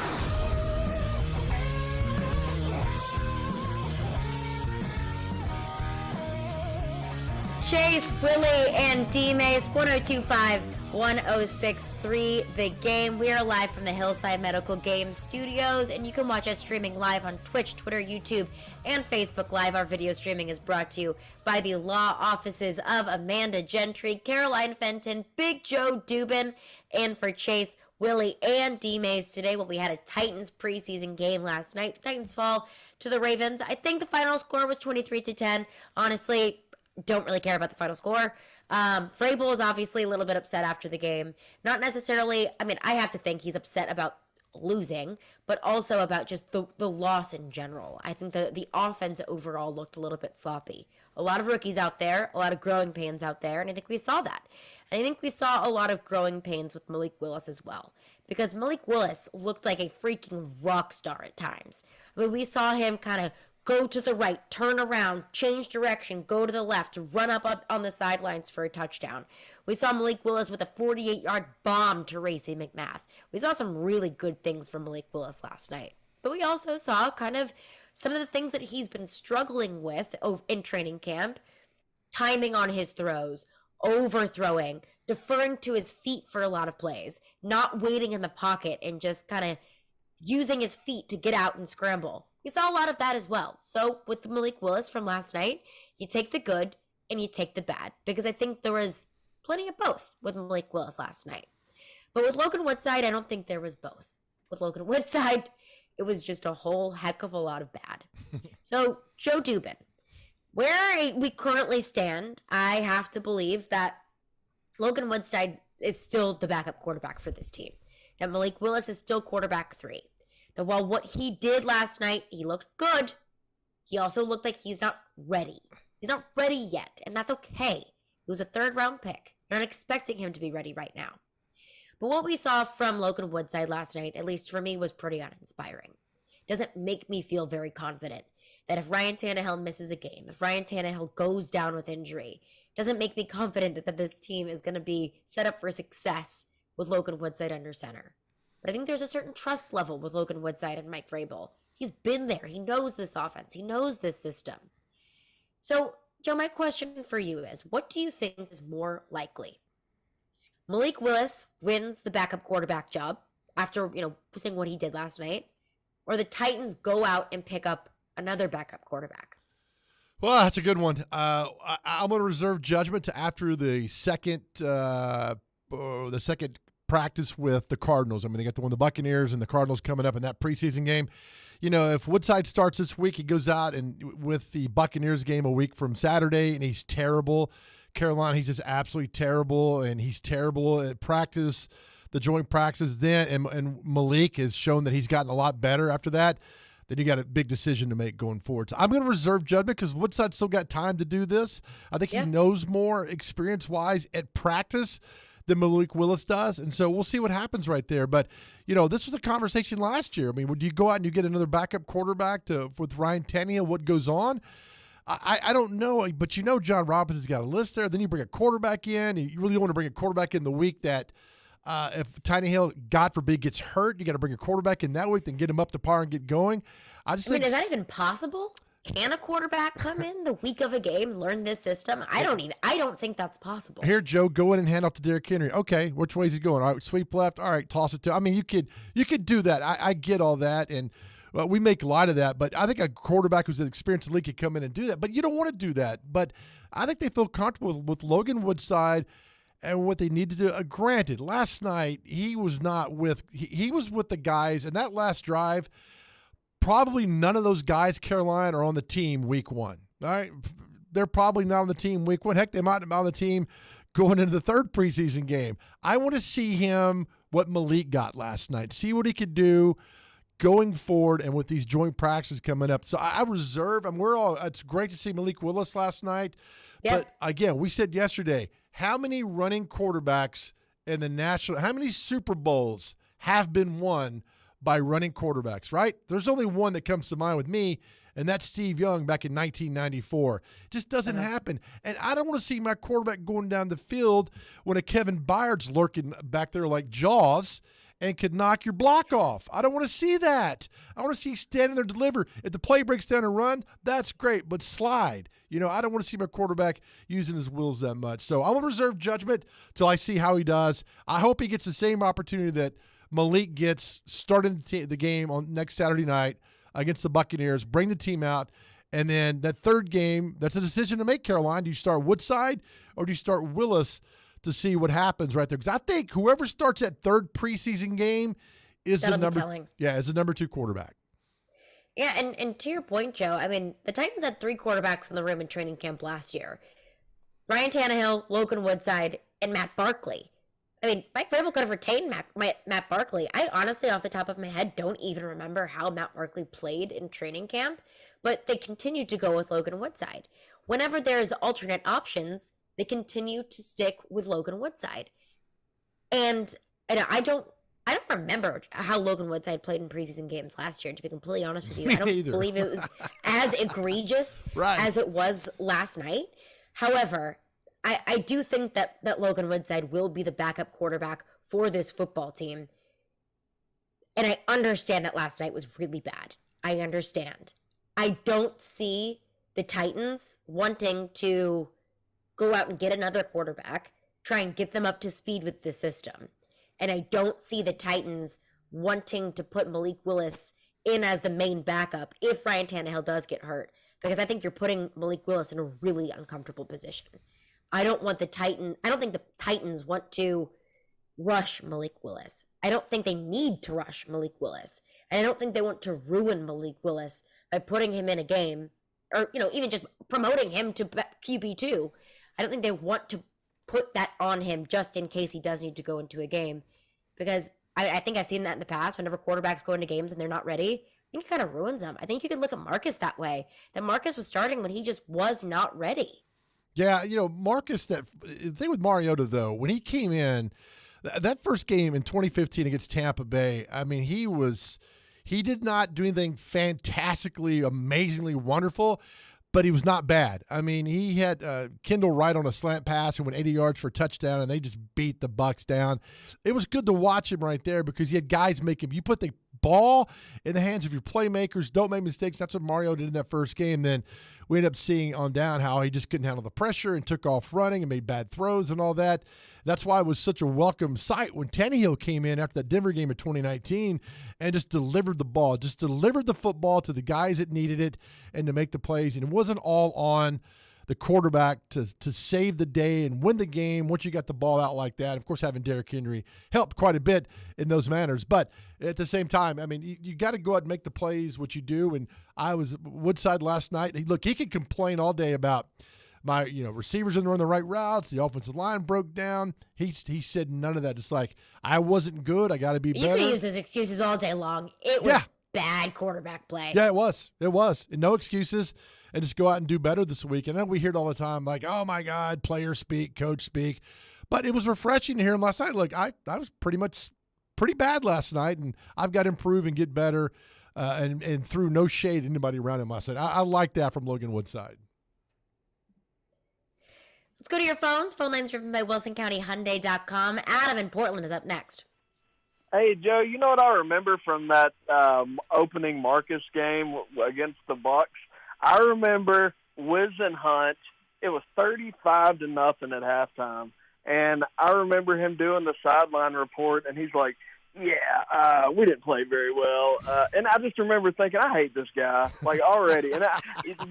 Chase, Willy, and D-Mase, 102.5, 106.3 The Game. We are live from the Hillside Medical Game Studios, and you can watch us streaming live on Twitch, Twitter, YouTube, and Facebook Live. Our video streaming is brought to you by the law offices of Amanda Gentry, Caroline Fenton, Big Joe Dubin, and for Chase, Willy, and D-Mase today. Well, we had a Titans preseason game last night. The Titans fall to the Ravens. I think the final score was 23-10. Honestly, don't really care about the final score. Vrabel is obviously a little bit upset after the game. Not necessarily, I mean, I have to think he's upset about losing, but also about just the loss in general. I think the offense overall looked a little bit sloppy. A lot of rookies out there, a lot of growing pains out there, and I think we saw that. And I think we saw a lot of growing pains with Malik Willis as well, because Malik Willis looked like a freaking rock star at times. I mean, we saw him kind of go to the right, turn around, change direction, go to the left, run up on the sidelines for a touchdown. We saw Malik Willis with a 48-yard bomb to Racey McMath. We saw some really good things from Malik Willis last night. But we also saw kind of some of the things that he's been struggling with in training camp. Timing on his throws, overthrowing, deferring to his feet for a lot of plays, not waiting in the pocket and just kind of using his feet to get out and scramble. We saw a lot of that as well. So with Malik Willis from last night, you take the good and you take the bad, because I think there was plenty of both with Malik Willis last night. But with Logan Woodside, I don't think there was both. With Logan Woodside, it was just a whole heck of a lot of bad. So Joe Dubin, where we currently stand, I have to believe that Logan Woodside is still the backup quarterback for this team. And Malik Willis is still quarterback 3. That while what he did last night, he looked good, he also looked like he's not ready. He's not ready yet, and that's okay. who's a third-round pick. You're not expecting him to be ready right now. But what we saw from Logan Woodside last night, at least for me, was pretty uninspiring. Doesn't make me feel very confident that if Ryan Tannehill misses a game, if Ryan Tannehill goes down with injury, doesn't make me confident that this team is going to be set up for success with Logan Woodside under center. But I think there's a certain trust level with Logan Woodside and Mike Vrabel. He's been there. He knows this offense. He knows this system. So, Joe, my question for you is, what do you think is more likely? Malik Willis wins the backup quarterback job after, seeing what he did last night, or the Titans go out and pick up another backup quarterback? Well, that's a good one. I'm going to reserve judgment to after the second practice with the Cardinals. I mean, they got the Buccaneers and the Cardinals coming up in that preseason game. If Woodside starts this week, he goes out and with the Buccaneers game a week from Saturday, and he's terrible. Carolina, he's just absolutely terrible, and he's terrible at practice, the joint practices then, and Malik has shown that he's gotten a lot better after that. Then you got a big decision to make going forward. So I'm going to reserve judgment because Woodside still got time to do this. I think he knows more experience-wise at practice than Malik Willis does, and so we'll see what happens right there. But, this was a conversation last year. I mean, would you go out and you get another backup quarterback with Ryan Tannehill, what goes on? I don't know, but John Robinson's got a list there. Then you bring a quarterback in. You really want to bring a quarterback in the week that if Tannehill, God forbid, gets hurt, you got to bring a quarterback in that week, then get him up to par and get going. I mean, is that even possible? Can a quarterback come in the week of a game, learn this system? I don't think that's possible. Here, Joe, go in and hand off to Derrick Henry. Okay, which way is he going? All right, sweep left. All right, toss it to. I mean, you could do that. I get all that, and we make light of that. But I think a quarterback who's an experienced league could come in and do that. But you don't want to do that. But I think they feel comfortable with Logan Woodside and what they need to do. Granted, last night he was not with. He was with the guys, and that last drive. Probably none of those guys, Carolina, are on the team week one. All right, they're probably not on the team week one. Heck, they might have been on the team going into the third preseason game. I want to see him what Malik got last night. See what he could do going forward, and with these joint practices coming up. So I reserve. It's great to see Malik Willis last night, but again, we said yesterday, how many running quarterbacks in the national? How many Super Bowls have been won by running quarterbacks, right? There's only one that comes to mind with me, and that's Steve Young back in 1994. It just doesn't happen. And I don't want to see my quarterback going down the field when a Kevin Byard's lurking back there like Jaws and could knock your block off. I don't want to see that. I want to see standing there deliver. If the play breaks down and run, that's great, but slide. I don't want to see my quarterback using his wheels that much. So I'm going to reserve judgment till I see how he does. I hope he gets the same opportunity that Malik gets starting the game on next Saturday night against the Buccaneers, bring the team out, and then that third game, that's a decision to make, Carolina. Do you start Woodside or do you start Willis to see what happens right there? Because I think whoever starts that third preseason game is the number 2 quarterback. Yeah, and to your point, Joe, I mean, the Titans had 3 quarterbacks in the room in training camp last year. Ryan Tannehill, Logan Woodside, and Matt Barkley. I mean, Mike Vrabel could have retained Matt Barkley. I honestly, off the top of my head, don't even remember how Matt Barkley played in training camp, but they continued to go with Logan Woodside. Whenever there's alternate options, they continue to stick with Logan Woodside. And I don't remember how Logan Woodside played in preseason games last year, to be completely honest with you. I don't believe it was as egregious as it was last night. However, I do think that Logan Woodside will be the backup quarterback for this football team. And I understand that last night was really bad. I understand. I don't see the Titans wanting to go out and get another quarterback, try and get them up to speed with the system. And I don't see the Titans wanting to put Malik Willis in as the main backup if Ryan Tannehill does get hurt. Because I think you're putting Malik Willis in a really uncomfortable position. I don't think the Titans want to rush Malik Willis. I don't think they need to rush Malik Willis. And I don't think they want to ruin Malik Willis by putting him in a game or, even just promoting him to QB2. I don't think they want to put that on him just in case he does need to go into a game. Because I think I've seen that in the past. Whenever quarterbacks go into games and they're not ready, I think it kind of ruins them. I think you could look at Marcus that way. That Marcus was starting when he just was not ready. Yeah, Marcus, the thing with Mariota, though, when he came in, that first game in 2015 against Tampa Bay, I mean, he did not do anything fantastically, amazingly wonderful, but he was not bad. I mean, he had Kendall Wright on a slant pass and went 80 yards for a touchdown, and they just beat the Bucs down. It was good to watch him right there because he had guys make him. You put the ball in the hands of your playmakers, don't make mistakes. That's what Mario did in that first game. Then we ended up seeing on down how he just couldn't handle the pressure and took off running and made bad throws and all that. That's why it was such a welcome sight when Tannehill came in after that Denver game in 2019 and just delivered the ball, just delivered the football to the guys that needed it and to make the plays. And it wasn't all on the quarterback to save the day and win the game once you got the ball out like that. Of course, having Derrick Henry helped quite a bit in those manners. But at the same time, I mean, you got to go out and make the plays, what you do. And I was Woodside last night. Look, he could complain all day about my receivers didn't run the right routes. The offensive line broke down. He said none of that. Just like, I wasn't good. I got to be better. You can use those excuses all day long. It was bad quarterback play. Yeah, it was. And no excuses. And just go out and do better this week. And then we hear it all the time, like, oh, my God, players speak, coach speak. But it was refreshing to hear him last night. Look, I was pretty bad last night, and I've got to improve and get better and threw no shade at anybody around him last night. I like that from Logan Woodside. Let's go to your phones. Phone lines driven by WilsonCountyHyundai.com. Adam in Portland is up next. Hey, Joe, you know what I remember from that opening Marcus game against the Bucs? I remember Wiz and Hunt. It was 35-0 at halftime, and I remember him doing the sideline report, and he's like, "Yeah, we didn't play very well," and I just remember thinking, "I hate this guy like already." And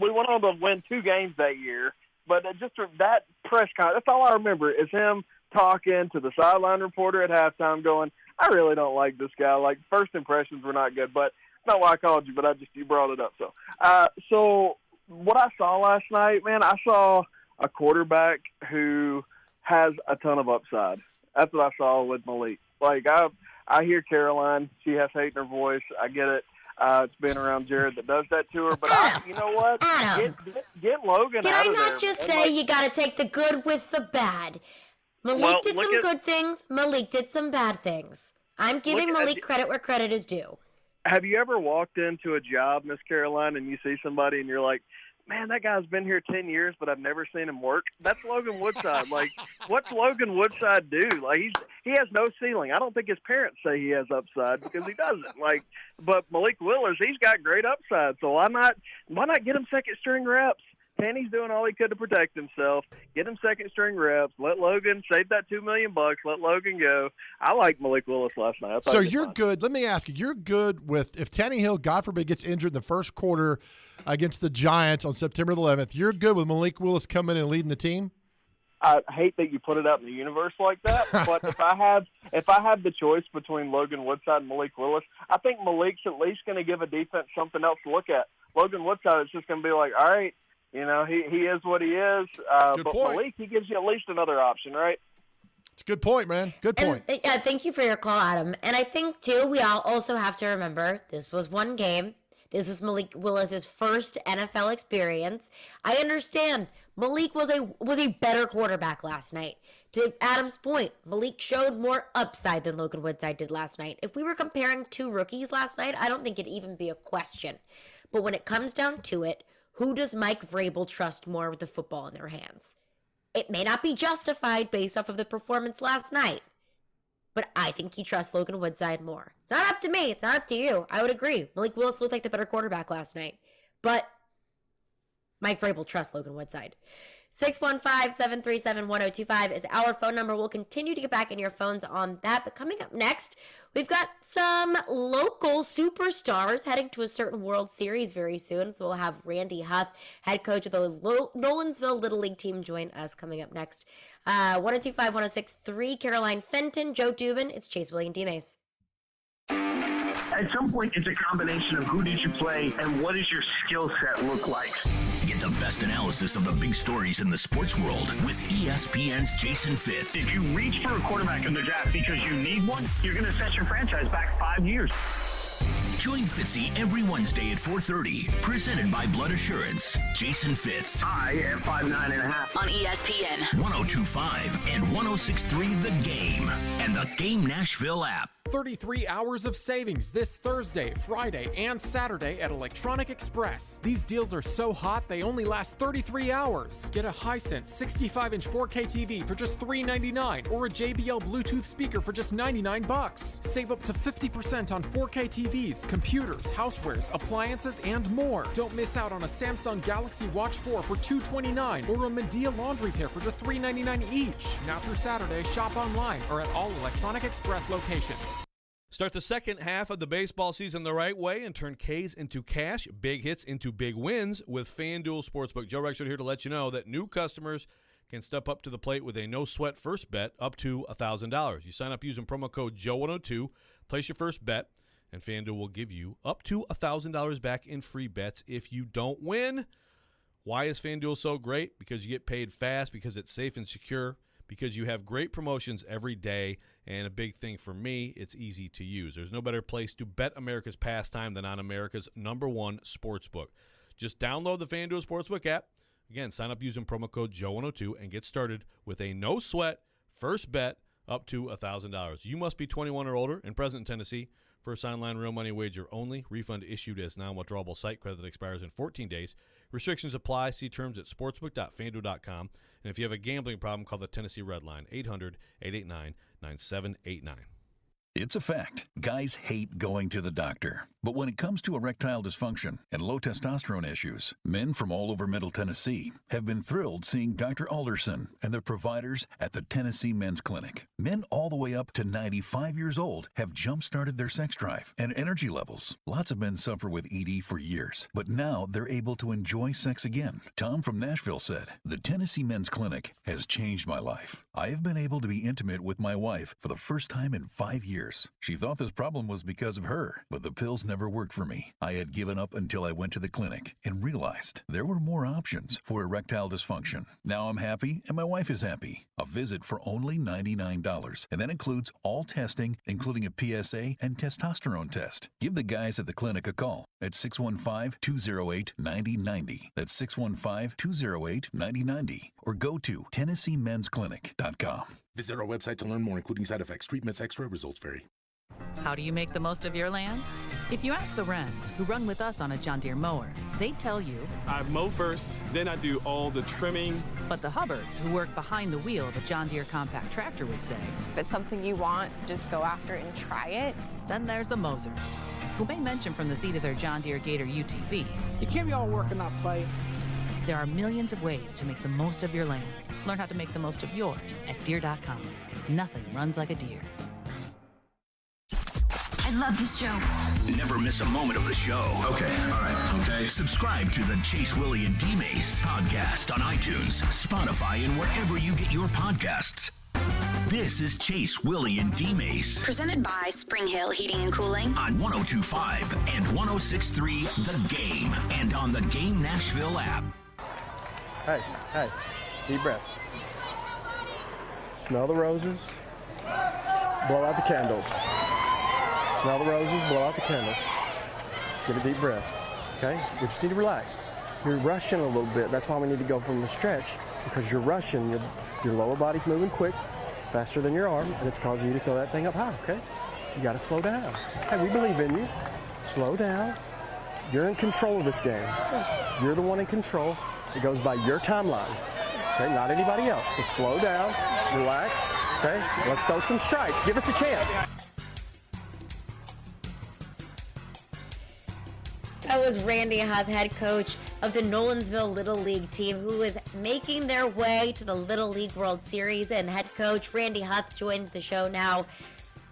we went on to win 2 games that year, but just that press conference—that's all I remember is him talking to the sideline reporter at halftime, going, "I really don't like this guy. Like first impressions were not good, but." Not why I called you, but you brought it up. So what I saw last night, man, I saw a quarterback who has a ton of upside. That's what I saw with Malik. Like I hear Caroline, she has hate in her voice. I get it. It's been around Jared that does that to her. But you know what? Get Logan Did out I of there. not just say you got to take the good with the bad? Malik did some good things. Malik did some bad things. I'm giving Malik credit where credit is due. Have you ever walked into a job, Miss Caroline, and you see somebody and you're like, man, that guy's been here 10 years, but I've never seen him work? That's Logan Woodside. Like, what's Logan Woodside do? Like, he has no ceiling. I don't think his parents say he has upside because he doesn't. Like, but Malik Willis, he's got great upside. So why not get him second string reps? Tanny's doing all he could to protect himself. Get him second string reps. Let Logan save that $2 million. Let Logan go. I like Malik Willis last night. So you're good. Let me ask you. You're good with if Tannehill, God forbid, gets injured in the first quarter against the Giants on September 11th. You're good with Malik Willis coming in and leading the team. I hate that you put it out in the universe like that, but if I have the choice between Logan Woodside and Malik Willis, I think Malik's at least going to give a defense something else to look at. Logan Woodside is just going to be like, all right. You know, he is what he is. But point. Malik, he gives you at least another option, right? It's a good point, man. Good point. And, thank you for your call, Adam. And I think, too, we all also have to remember this was one game. This was Malik Willis's first NFL experience. I understand Malik was a better quarterback last night. To Adam's point, Malik showed more upside than Logan Woodside did last night. If we were comparing 2 rookies last night, I don't think it'd even be a question. But when it comes down to it, who does Mike Vrabel trust more with the football in their hands? It may not be justified based off of the performance last night, but I think he trusts Logan Woodside more. It's not up to me. It's not up to you. I would agree. Malik Willis looked like the better quarterback last night, but Mike Vrabel trusts Logan Woodside. 615-737-1025 is our phone number. We'll continue to get back in your phones on that. But coming up next, we've got some local superstars heading to a certain World Series very soon. So we'll have Randy Huff, head coach of the Nolensville Little League team, join us coming up next. 102.5-106.3, Caroline Fenton, Joe Dubin. It's Chase, Willy, and D-Mase. At some point, it's a combination of who did you play and what does your skill set look like. Get the best analysis of the big stories in the sports world with ESPN's Jason Fitz. If you reach for a quarterback in the draft because you need one, you're going to set your franchise back 5 years. Join Fitzy every Wednesday at 4:30. Presented by Blood Assurance. Jason Fitz. I am 5'9.5" on ESPN 102.5 and 106.3 The Game and the Game Nashville app. 33 hours of savings this Thursday, Friday, and Saturday at Electronic Express. These deals are so hot, they only last 33 hours. Get a Hisense 65-inch 4K TV for just $399 or a JBL Bluetooth speaker for just $99. Save up to 50% on 4K TVs, computers, housewares, appliances, and more. Don't miss out on a Samsung Galaxy Watch 4 for $229 or a Medea laundry pair for just $399 each. Now through Saturday, shop online or at all Electronic Express locations. Start the second half of the baseball season the right way and turn K's into cash, big hits into big wins with FanDuel Sportsbook. Joe Rexford here to let you know that new customers can step up to the plate with a no-sweat first bet up to $1,000. You sign up using promo code Joe102, place your first bet, and FanDuel will give you up to $1,000 back in free bets if you don't win. Why is FanDuel so great? Because you get paid fast, because it's safe and secure, because you have great promotions every day, and a big thing for me, it's easy to use. There's no better place to bet America's pastime than on America's #1 sportsbook. Just download the FanDuel Sportsbook app. Again, sign up using promo code Joe102 and get started with a no-sweat first bet up to $1,000. You must be 21 or older and present in Tennessee. First online real money wager only. Refund issued as non-withdrawable site credit that expires in 14 days. Restrictions apply. See terms at sportsbook.fanduel.com. And if you have a gambling problem, call the Tennessee Red Line, 800-889-9789. It's a fact. Guys hate going to the doctor. But when it comes to erectile dysfunction and low testosterone issues, men from all over Middle Tennessee have been thrilled seeing Dr. Alderson and their providers at the Tennessee Men's Clinic. Men all the way up to 95 years old have jump-started their sex drive and energy levels. Lots of men suffer with ED for years, but now they're able to enjoy sex again. Tom from Nashville said, "The Tennessee Men's Clinic has changed my life. I have been able to be intimate with my wife for the first time in 5 years. She thought this problem was because of her, but the pills never worked for me. I had given up until I went to the clinic and realized there were more options for erectile dysfunction. Now I'm happy and my wife is happy. A visit for only $99, and that includes all testing, including a PSA and testosterone test. Give the guys at the clinic a call at 615-208-9090. That's 615-208-9090. Or go to TennesseeMen'sClinic.com. Visit our website to learn more, including side effects, treatments, extra. Results vary. How do you make the most of your land? If you ask the Wrens, who run with us on a John Deere mower, they tell you, I mow first, then I do all the trimming. But the Hubbards, who work behind the wheel of a John Deere compact tractor, would say, if it's something you want, just go after it and try it. Then there's the Mosers, who may mention from the seat of their John Deere Gator UTV, you can't be all work and not play. There are millions of ways to make the most of your land. Learn how to make the most of yours at Deere.com. Nothing runs like a Deere. I love this show. Never miss a moment of the show. Okay, all right, okay. Subscribe to the Chase, Willy, and D-Mase podcast on iTunes, Spotify, and wherever you get your podcasts. This is Chase, Willy, and D-Mase. Presented by Spring Hill Heating and Cooling. On 102.5 and 106.3 The Game. And on the Game Nashville app. Hey, deep breath. Smell the roses, blow out the candles. Smell the roses, blow out the candles. Just get a deep breath, okay? We just need to relax. You're rushing a little bit. That's why we need to go from the stretch, because you're rushing. Your lower body's moving quick, faster than your arm, and it's causing you to throw that thing up high, okay? You got to slow down. Hey, we believe in you. Slow down. You're in control of this game. You're the one in control. It goes by your timeline, okay? Not anybody else. So slow down, relax, okay? Let's throw some strikes. Give us a chance. That was Randy Huff, head coach of the Nolensville Little League team, who is making their way to the Little League World Series. And head coach Randy Huff joins the show now.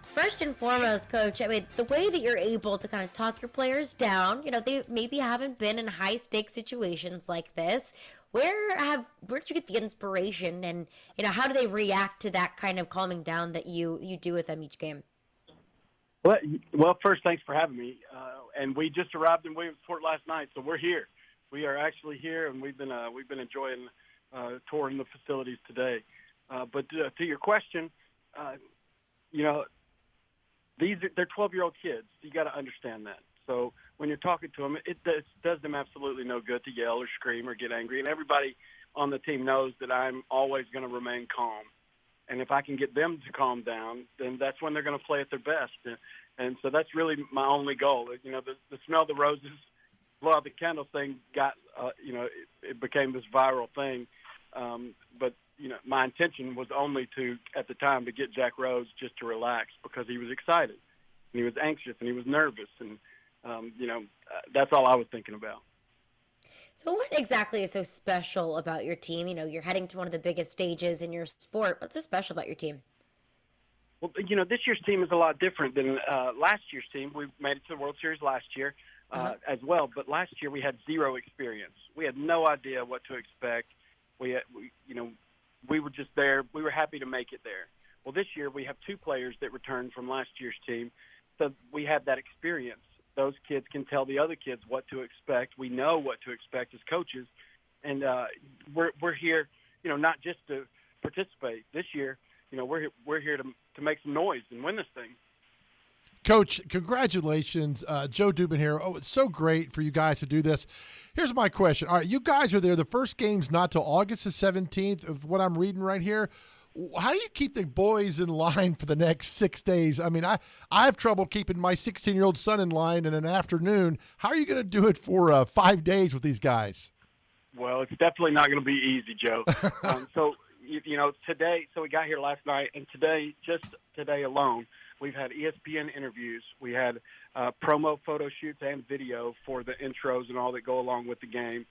First and foremost, Coach, I mean, the way that you're able to kind of talk your players down, you know, they maybe haven't been in high-stakes situations like this. Where'd you get the inspiration, and, you know, how do they react to that kind of calming down that you do with them each game? Well, first, thanks for having me. And we just arrived in Williamsport last night, so we're here. We are actually here, and we've been enjoying touring the facilities today. But to your question, you know, they're 12-year-old kids. You got to understand that. So when you're talking to them, it does them absolutely no good to yell or scream or get angry. And everybody on the team knows that I'm always going to remain calm. And if I can get them to calm down, then that's when they're going to play at their best. And so that's really my only goal. You know, the smell the roses, blow out the candles thing got, it became this viral thing. But, you know, my intention was only at the time, to get Jack Rose just to relax, because he was excited and he was anxious and he was nervous. And, that's all I was thinking about. So what exactly is so special about your team? You know, you're heading to one of the biggest stages in your sport. What's so special about your team? Well, you know, this year's team is a lot different than last year's team. We made it to the World Series last year as well, but last year we had zero experience. We had no idea what to expect. We were just there. We were happy to make it there. Well, this year we have 2 players that returned from last year's team, so we have that experience. Those kids can tell the other kids what to expect. We know what to expect as coaches, and we're here, you know, not just to participate. This year, you know, we're here to make some noise and win this thing. Coach, congratulations. Joe Dubin here. Oh, it's so great for you guys to do this. Here's my question. All right, you guys are there. The first game's not till August the 17th of what I'm reading right here. How do you keep the boys in line for the next 6 days? I mean, I have trouble keeping my 16-year-old son in line in an afternoon. How are you going to do it for 5 days with these guys? Well, it's definitely not going to be easy, Joe. So today, we got here last night, and just today alone, we've had ESPN interviews. We had promo photo shoots and video for the intros and all that go along with the game.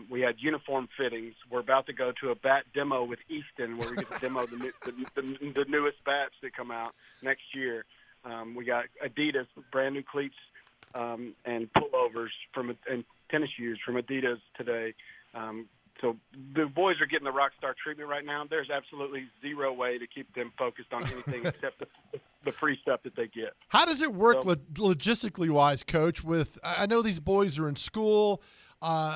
We had uniform fittings. We're about to go to a bat demo with Easton, where we get to demo the newest bats that come out next year. We got Adidas, brand new cleats and pullovers and tennis shoes from Adidas today. So the boys are getting the rock star treatment right now. There's absolutely zero way to keep them focused on anything except the free stuff that they get. How does it work logistically wise, Coach? I know these boys are in school.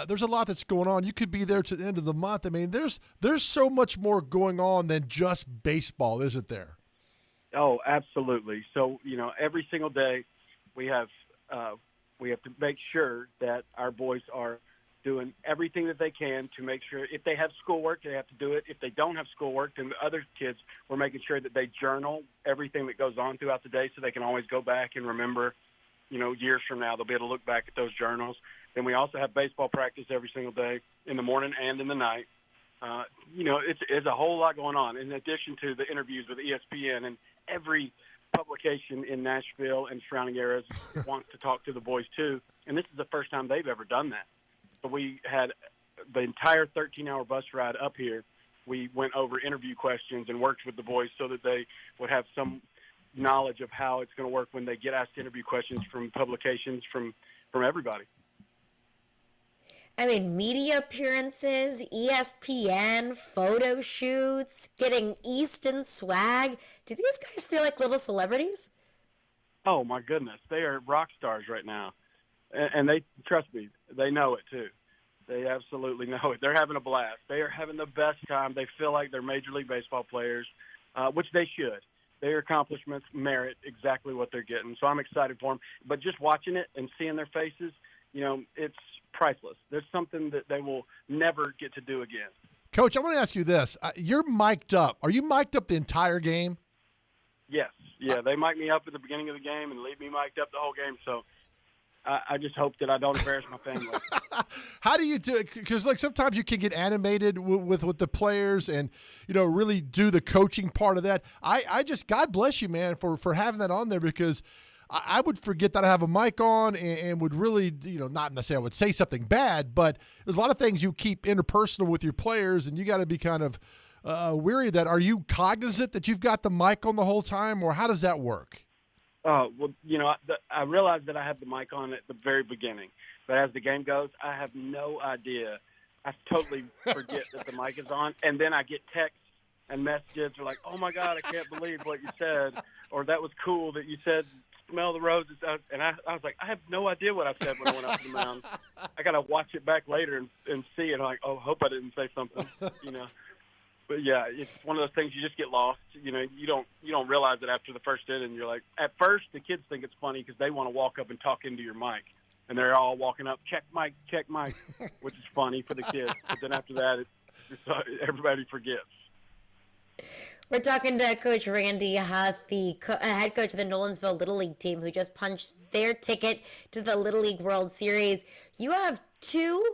There's a lot that's going on. You could be there to the end of the month. I mean, there's so much more going on than just baseball, isn't there? Oh, absolutely. So, you know, every single day we have to make sure that our boys are doing everything that they can to make sure if they have schoolwork, they have to do it. If they don't have schoolwork, then the other kids, we're making sure that they journal everything that goes on throughout the day so they can always go back and remember, you know, years from now, they'll be able to look back at those journals. Then we also have baseball practice every single day in the morning and in the night. You know, it's a whole lot going on in addition to the interviews with ESPN, and every publication in Nashville and surrounding areas wants to talk to the boys too. And this is the first time they've ever done that. So we had the entire 13-hour bus ride up here. We went over interview questions and worked with the boys so that they would have some knowledge of how it's going to work when they get asked interview questions from publications from everybody. I mean, media appearances, ESPN, photo shoots, getting Easton swag. Do these guys feel like little celebrities? Oh, my goodness. They are rock stars right now. And they, trust me, they know it too. They absolutely know it. They're having a blast. They are having the best time. They feel like they're Major League Baseball players, which they should. Their accomplishments merit exactly what they're getting. So I'm excited for them. But just watching it and seeing their faces, you know, it's priceless. There's something that they will never get to do again. Coach, I want to ask you this. You're mic'd up. Are you mic'd up the entire game? Yes. Yeah, they mic me up at the beginning of the game and leave me mic'd up the whole game. So I just hope that I don't embarrass my family. How do you do it? Because, like, sometimes you can get animated with the players and, you know, really do the coaching part of that. I just, God bless you, man, for having that on there, because I would forget that I have a mic on and would really, you know, not necessarily I would say something bad, but there's a lot of things you keep interpersonal with your players, and you got to be kind of weary of that. Are you cognizant that you've got the mic on the whole time, or how does that work? Well, you know, I realized that I had the mic on at the very beginning, but as the game goes, I have no idea. I totally forget that the mic is on, and then I get texts and messages are like, "Oh my God, I can't believe what you said," or "That was cool that you said smell the roses," and I was like, I have no idea what I said when I went up to the mound. I got to watch it back later and see it. I'm like, oh, hope I didn't say something, you know. But yeah, it's one of those things you just get lost. You know, you don't realize it after the first inning. You're like, at first the kids think it's funny because they want to walk up and talk into your mic, and they're all walking up, check mic, which is funny for the kids. But then after that, everybody forgets. We're talking to Coach Randy Huff, the head coach of the Nolensville Little League team, who just punched their ticket to the Little League World Series. You have two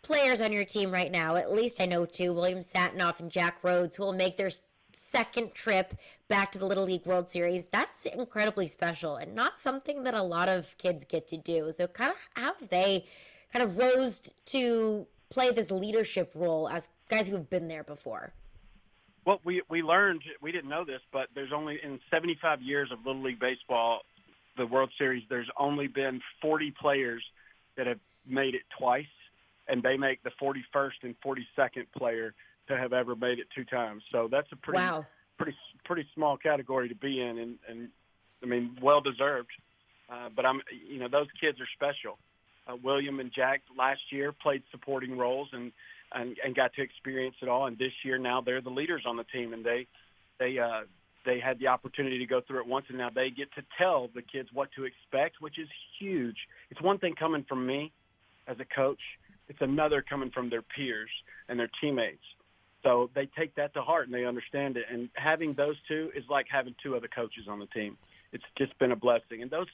players on your team right now, at least I know two, William Satinoff and Jack Rhodes, who will make their second trip back to the Little League World Series. That's incredibly special and not something that a lot of kids get to do. So kind of how have they kind of rose to play this leadership role as guys who have been there before? Well, we learned, we didn't know this, but there's only, in 75 years of Little League Baseball, the World Series, there's only been 40 players that have made it twice, and they make the 41st and 42nd player to have ever made it two times. So that's a pretty small category to be in, and I mean, well-deserved. But those kids are special. William and Jack last year played supporting roles and got to experience it all. And this year now they're the leaders on the team, and they had the opportunity to go through it once, and now they get to tell the kids what to expect, which is huge. It's one thing coming from me as a coach. It's another coming from their peers and their teammates. So they take that to heart and they understand it. And having those two is like having two other coaches on the team. It's just been a blessing. And those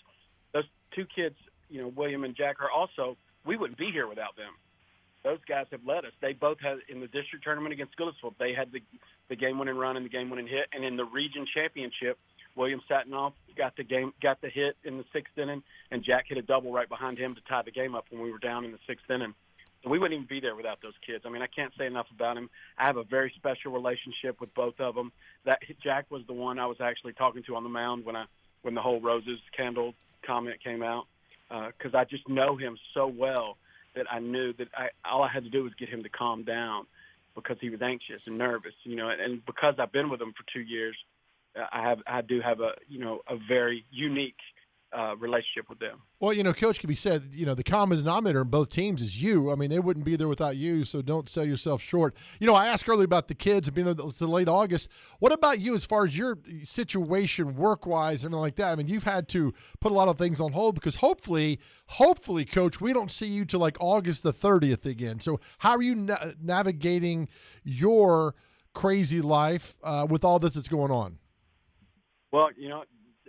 two kids, William and Jack, are also, we wouldn't be here without them. Those guys have led us. They both had, in the district tournament against Goodlettsville, they had the game-winning run and the game-winning hit. And in the region championship, William Satinoff got the hit in the sixth inning, and Jack hit a double right behind him to tie the game up when we were down in the sixth inning. So we wouldn't even be there without those kids. I mean, I can't say enough about him. I have a very special relationship with both of them. Jack was the one I was actually talking to on the mound when the whole roses candle comment came out, because I just know him so well that I knew that all I had to do was get him to calm down because he was anxious and nervous, and because I've been with him for 2 years, I do have a very unique relationship with them. Well, Coach, can be said, the common denominator in both teams is you. I mean, they wouldn't be there without you, so don't sell yourself short. I asked earlier about the kids being to late August. What about you as far as your situation work-wise, everything like that? I mean, you've had to put a lot of things on hold because hopefully, Coach, we don't see you till like August the 30th again. So how are you navigating your crazy life with all this that's going on? Well,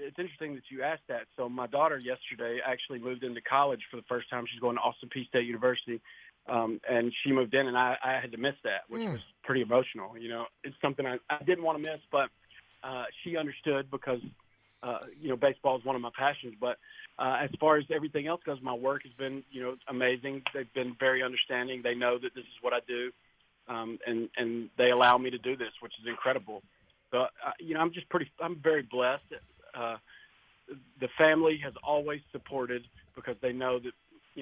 it's interesting that you asked that. So my daughter yesterday actually moved into college for the first time. She's going to Austin Peay State University, and she moved in, and I had to miss that, which was pretty emotional. It's something I didn't want to miss, but she understood because, baseball is one of my passions. But as far as everything else goes, my work has been, amazing. They've been very understanding. They know that this is what I do, and they allow me to do this, which is incredible. So, I'm very blessed. The family has always supported because they know that,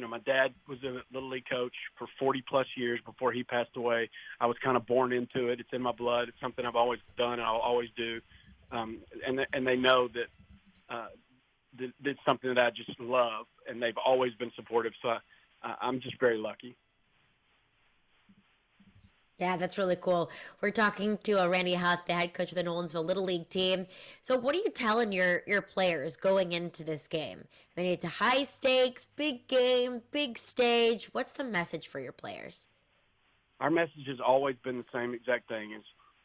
my dad was a Little League coach for 40-plus years before he passed away. I was kind of born into it. It's in my blood. It's something I've always done and I'll always do. And they know that it's something that I just love, and they've always been supportive. So I'm just very lucky. Yeah, that's really cool. We're talking to Randy Huff, the head coach of the Nolensville Little League team. So what are you telling your players going into this game? I mean, it's a high stakes, big game, big stage. What's the message for your players? Our message has always been the same exact thing,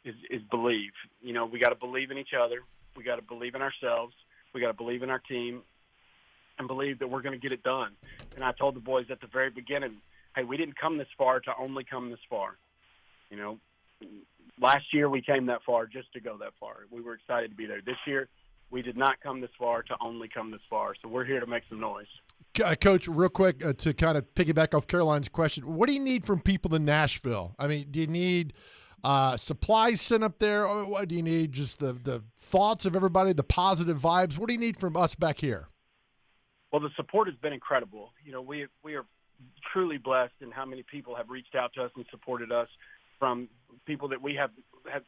is believe. We got to believe in each other. We got to believe in ourselves. We got to believe in our team and believe that we're going to get it done. And I told the boys at the very beginning, hey, we didn't come this far to only come this far. Last year we came that far just to go that far. We were excited to be there. This year we did not come this far to only come this far. So we're here to make some noise. Coach, real quick, to kind of piggyback off Caroline's question, what do you need from people in Nashville? I mean, do you need supplies sent up there? Or what do you need? Just the thoughts of everybody, the positive vibes? What do you need from us back here? Well, the support has been incredible. We are truly blessed in how many people have reached out to us and supported us, from people that we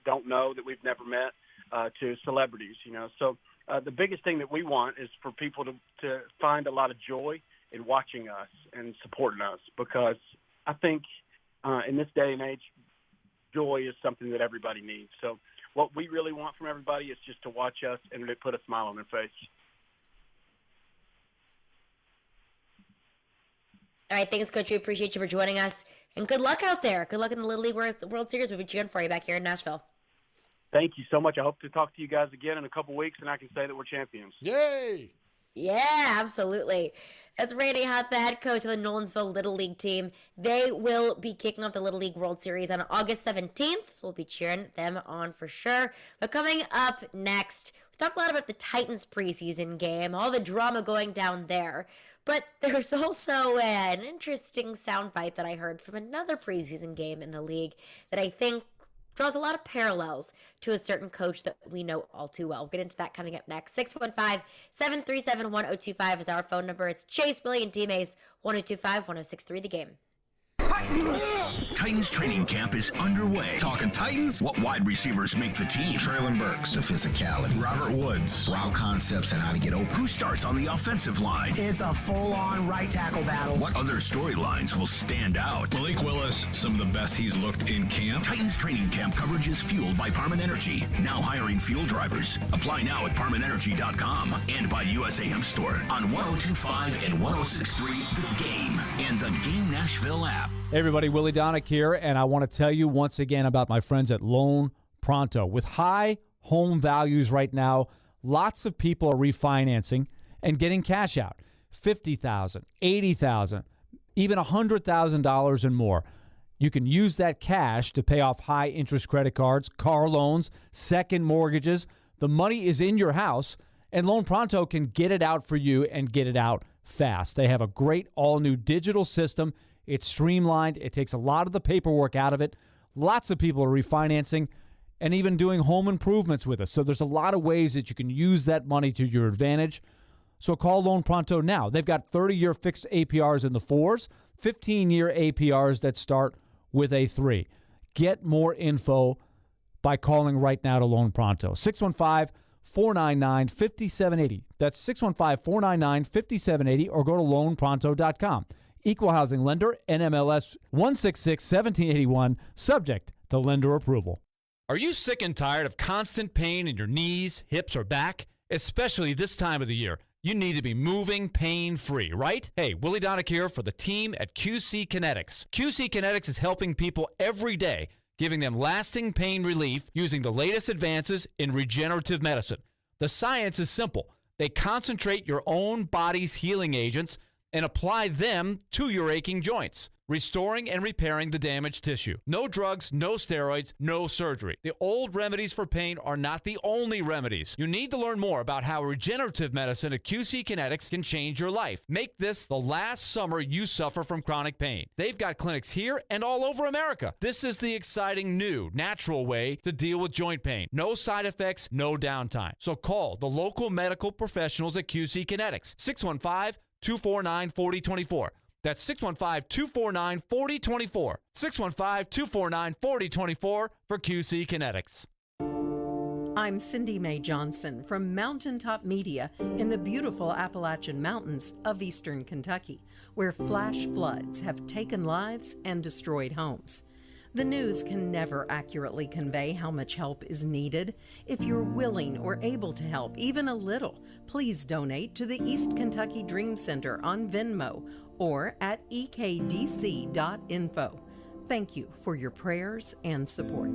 don't know, that we've never met, to celebrities, So the biggest thing that we want is for people to find a lot of joy in watching us and supporting us, because I think in this day and age, joy is something that everybody needs. So what we really want from everybody is just to watch us and to put a smile on their face. All right, thanks, Coach. We appreciate you for joining us. And good luck out there. Good luck in the Little League World Series. We'll be cheering for you back here in Nashville. Thank you so much. I hope to talk to you guys again in a couple weeks, and I can say that we're champions. Yay! Yeah, absolutely. That's Randy Huff, the head coach of the Nolensville Little League team. They will be kicking off the Little League World Series on August 17th, so we'll be cheering them on for sure. But coming up next, we talk a lot about the Titans preseason game, all the drama going down there. But there's also an interesting soundbite that I heard from another preseason game in the league that I think draws a lot of parallels to a certain coach that we know all too well. We'll get into that coming up next. 615-737-1025 is our phone number. It's Chase, Willy, and D-Mase, 1025-1063 The Game. Titans training camp is underway. Talking Titans? What wide receivers make the team? Traylon Burks. The physicality. Robert Woods. Route concepts and how to get open. Who starts on the offensive line? It's a full-on right tackle battle. What other storylines will stand out? Malik Willis, some of the best he's looked in camp. Titans training camp coverage is fueled by Parman Energy. Now hiring fuel drivers. Apply now at ParmanEnergy.com and by USA Hemp Store on 102.5 and 106.3 The Game and the Game Nashville app. Hey everybody, Willy Donick here, and I want to tell you once again about my friends at Loan Pronto. With high home values right now, lots of people are refinancing and getting cash out. $50,000, $80,000, even $100,000 and more. You can use that cash to pay off high-interest credit cards, car loans, second mortgages. The money is in your house, and Loan Pronto can get it out for you and get it out fast. They have a great all-new digital system. It's streamlined. It takes a lot of the paperwork out of it. Lots of people are refinancing and even doing home improvements with us. So there's a lot of ways that you can use that money to your advantage. So call Loan Pronto now. They've got 30-year fixed APRs in the 4s, 15-year APRs that start with a 3. Get more info by calling right now to Loan Pronto. 615-499-5780. That's 615-499-5780 or go to loanpronto.com. Equal housing lender, NMLS 166-1781, subject to lender approval. Are you sick and tired of constant pain in your knees, hips, or back? Especially this time of the year. You need to be moving pain-free, right? Hey, Willy Donick here for the team at QC Kinetics. QC Kinetics is helping people every day, giving them lasting pain relief using the latest advances in regenerative medicine. The science is simple. They concentrate your own body's healing agents and apply them to your aching joints, restoring and repairing the damaged tissue. No drugs, no steroids, no surgery. The old remedies for pain are not the only remedies. You need to learn more about how regenerative medicine at QC Kinetics can change your life. Make this the last summer you suffer from chronic pain. They've got clinics here and all over America. This is the exciting new, natural way to deal with joint pain. No side effects, no downtime. So call the local medical professionals at QC Kinetics. 615-249-4024. That's 615-249-4024. 615-249-4024 for QC Kinetics. I'm Cindy Mae Johnson from Mountaintop Media in the beautiful Appalachian Mountains of eastern Kentucky, where flash floods have taken lives and destroyed homes. The news can never accurately convey how much help is needed. If you're willing or able to help, even a little, please donate to the East Kentucky Dream Center on Venmo or at ekdc.info. Thank you for your prayers and support.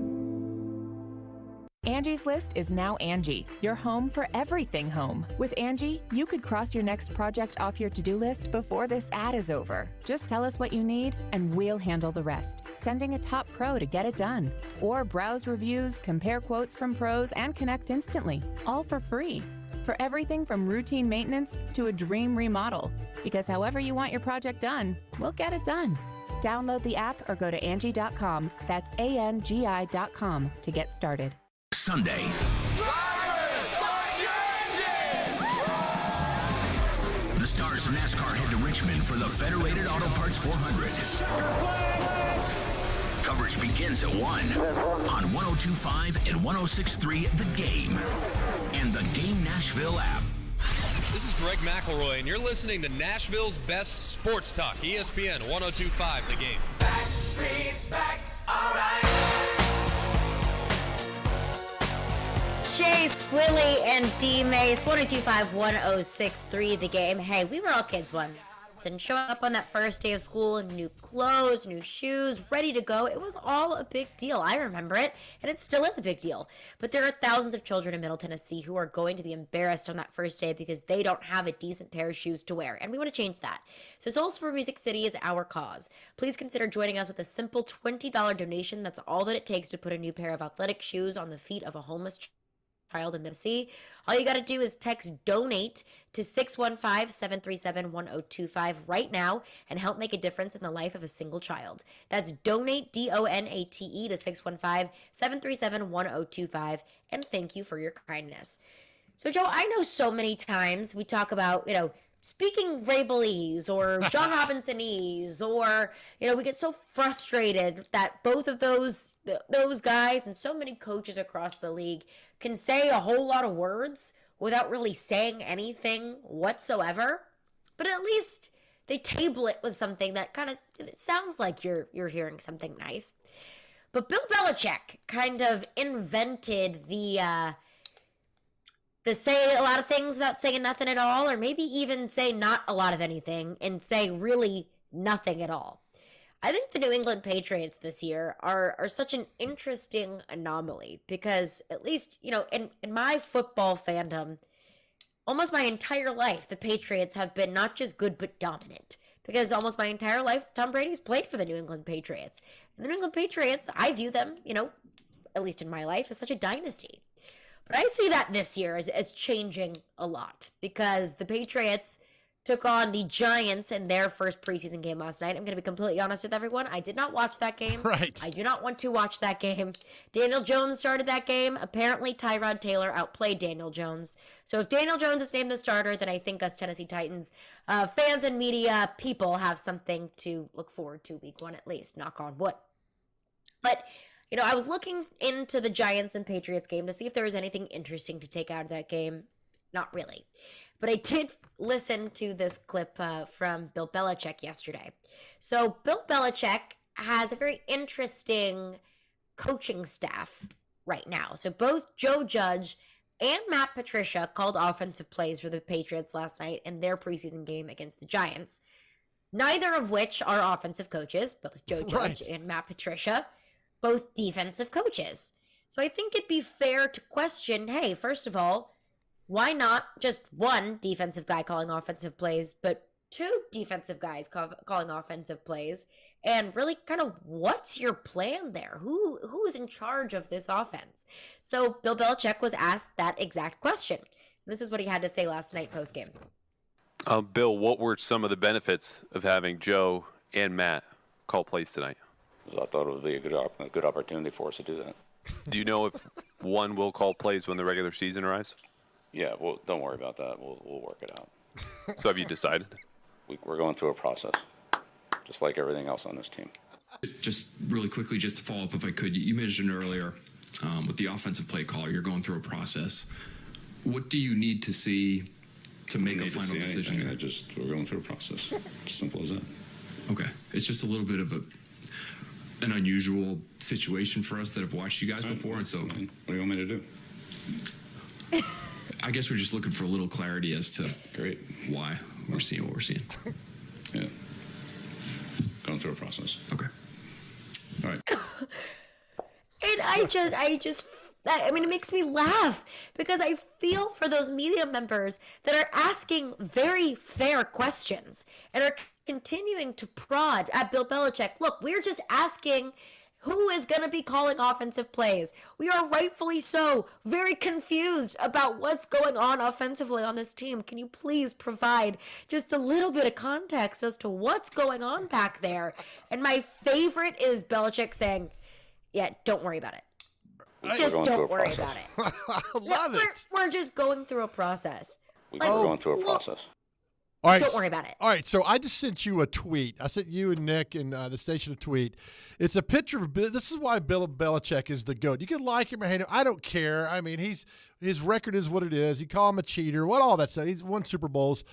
Angie's List is now Angie, your home for everything home. With Angie, you could cross your next project off your to-do list before this ad is over. Just tell us what you need, and we'll handle the rest. Sending a top pro to get it done. Or browse reviews, compare quotes from pros, and connect instantly, all for free. For everything from routine maintenance to a dream remodel. Because however you want your project done, we'll get it done. Download the app or go to Angie.com. That's ANGI.com to get started. Sunday. The stars of NASCAR head to Richmond for the Federated Auto Parts 400. Coverage begins at 1 on 102.5 and 106.3 The Game and the Game Nashville app. This is Greg McElroy, and you're listening to Nashville's best sports talk, ESPN 102.5 The Game. Back streets back, all right. Chase, Willy, and D-Mase, 102.5-1063 The Game. Hey, we were all kids once, and showing up on that first day of school in new clothes, new shoes, ready to go, it was all a big deal. I remember it, and it still is a big deal. But there are thousands of children in Middle Tennessee who are going to be embarrassed on that first day because they don't have a decent pair of shoes to wear, and we want to change that. So Souls for Music City is our cause. Please consider joining us with a simple $20 donation. That's all that it takes to put a new pair of athletic shoes on the feet of a homeless child in Tennessee. All you got to do is text DONATE to 615-737-1025 right now and help make a difference in the life of a single child. That's DONATE, DONATE, to 615-737-1025, and thank you for your kindness. So, Joe, I know so many times we talk about, speaking Rabelese or John Robinsonese, or, we get so frustrated that both of those guys and so many coaches across the league can say a whole lot of words without really saying anything whatsoever. But at least they table it with something that kind of sounds like you're hearing something nice. But Bill Belichick kind of invented the say a lot of things without saying nothing at all, or maybe even say not a lot of anything and say really nothing at all. I think the New England Patriots this year are such an interesting anomaly because, at least, in my football fandom, almost my entire life, the Patriots have been not just good but dominant. Because almost my entire life, Tom Brady's played for the New England Patriots. And the New England Patriots, I view them, at least in my life, as such a dynasty. But I see that this year as changing a lot because the Patriots took on the Giants in their first preseason game last night. I'm going to be completely honest with everyone. I did not watch that game. Right. I do not want to watch that game. Daniel Jones started that game. Apparently, Tyrod Taylor outplayed Daniel Jones. So if Daniel Jones is named the starter, then I think us Tennessee Titans fans and media people have something to look forward to week one at least. Knock on wood. But I was looking into the Giants and Patriots game to see if there was anything interesting to take out of that game. Not really. But I did listen to this clip from Bill Belichick yesterday. So Bill Belichick has a very interesting coaching staff right now. So both Joe Judge and Matt Patricia called offensive plays for the Patriots last night in their preseason game against the Giants. Neither of which are offensive coaches, both Joe Judge and Matt Patricia, both defensive coaches. So I think it'd be fair to question, hey, first of all, why not just one defensive guy calling offensive plays, but two defensive guys calling offensive plays? And really kind of what's your plan there? Who is in charge of this offense? So Bill Belichick was asked that exact question. This is what he had to say last night postgame. Bill, what were some of the benefits of having Joe and Matt call plays tonight? I thought it would be a good opportunity for us to do that. Do you know if one will call plays when the regular season arrives? Yeah, well, don't worry about that. We'll work it out. So have you decided? We're going through a process, just like everything else on this team. Just really quickly, just to follow up if I could, you mentioned earlier with the offensive play caller, you're going through a process. What do you need to see to make a final decision? We're going through a process. It's simple as that. Okay. It's just a little bit of an unusual situation for us that have watched you guys before, and so. What do you want me to do? I guess we're just looking for a little clarity as to why we're seeing what we're seeing. Yeah. Going through a process. Okay. All right. And it makes me laugh because I feel for those media members that are asking very fair questions and are continuing to prod at Bill Belichick. Look, we're just asking who is going to be calling offensive plays. We are rightfully so very confused about what's going on offensively on this team. Can you please provide just a little bit of context as to what's going on back there? And my favorite is Belichick saying, yeah, don't worry about it. Just don't worry about it. I love it. We're just going through a process. We're going through a process. All right, don't worry about it. All right, so I just sent you a tweet. I sent you and Nick and the station a tweet. It's a picture of this is why Bill Belichick is the GOAT. You can like him or hate him. I don't care. I mean, his record is what it is. You call him a cheater, all that stuff. He's won Super Bowls.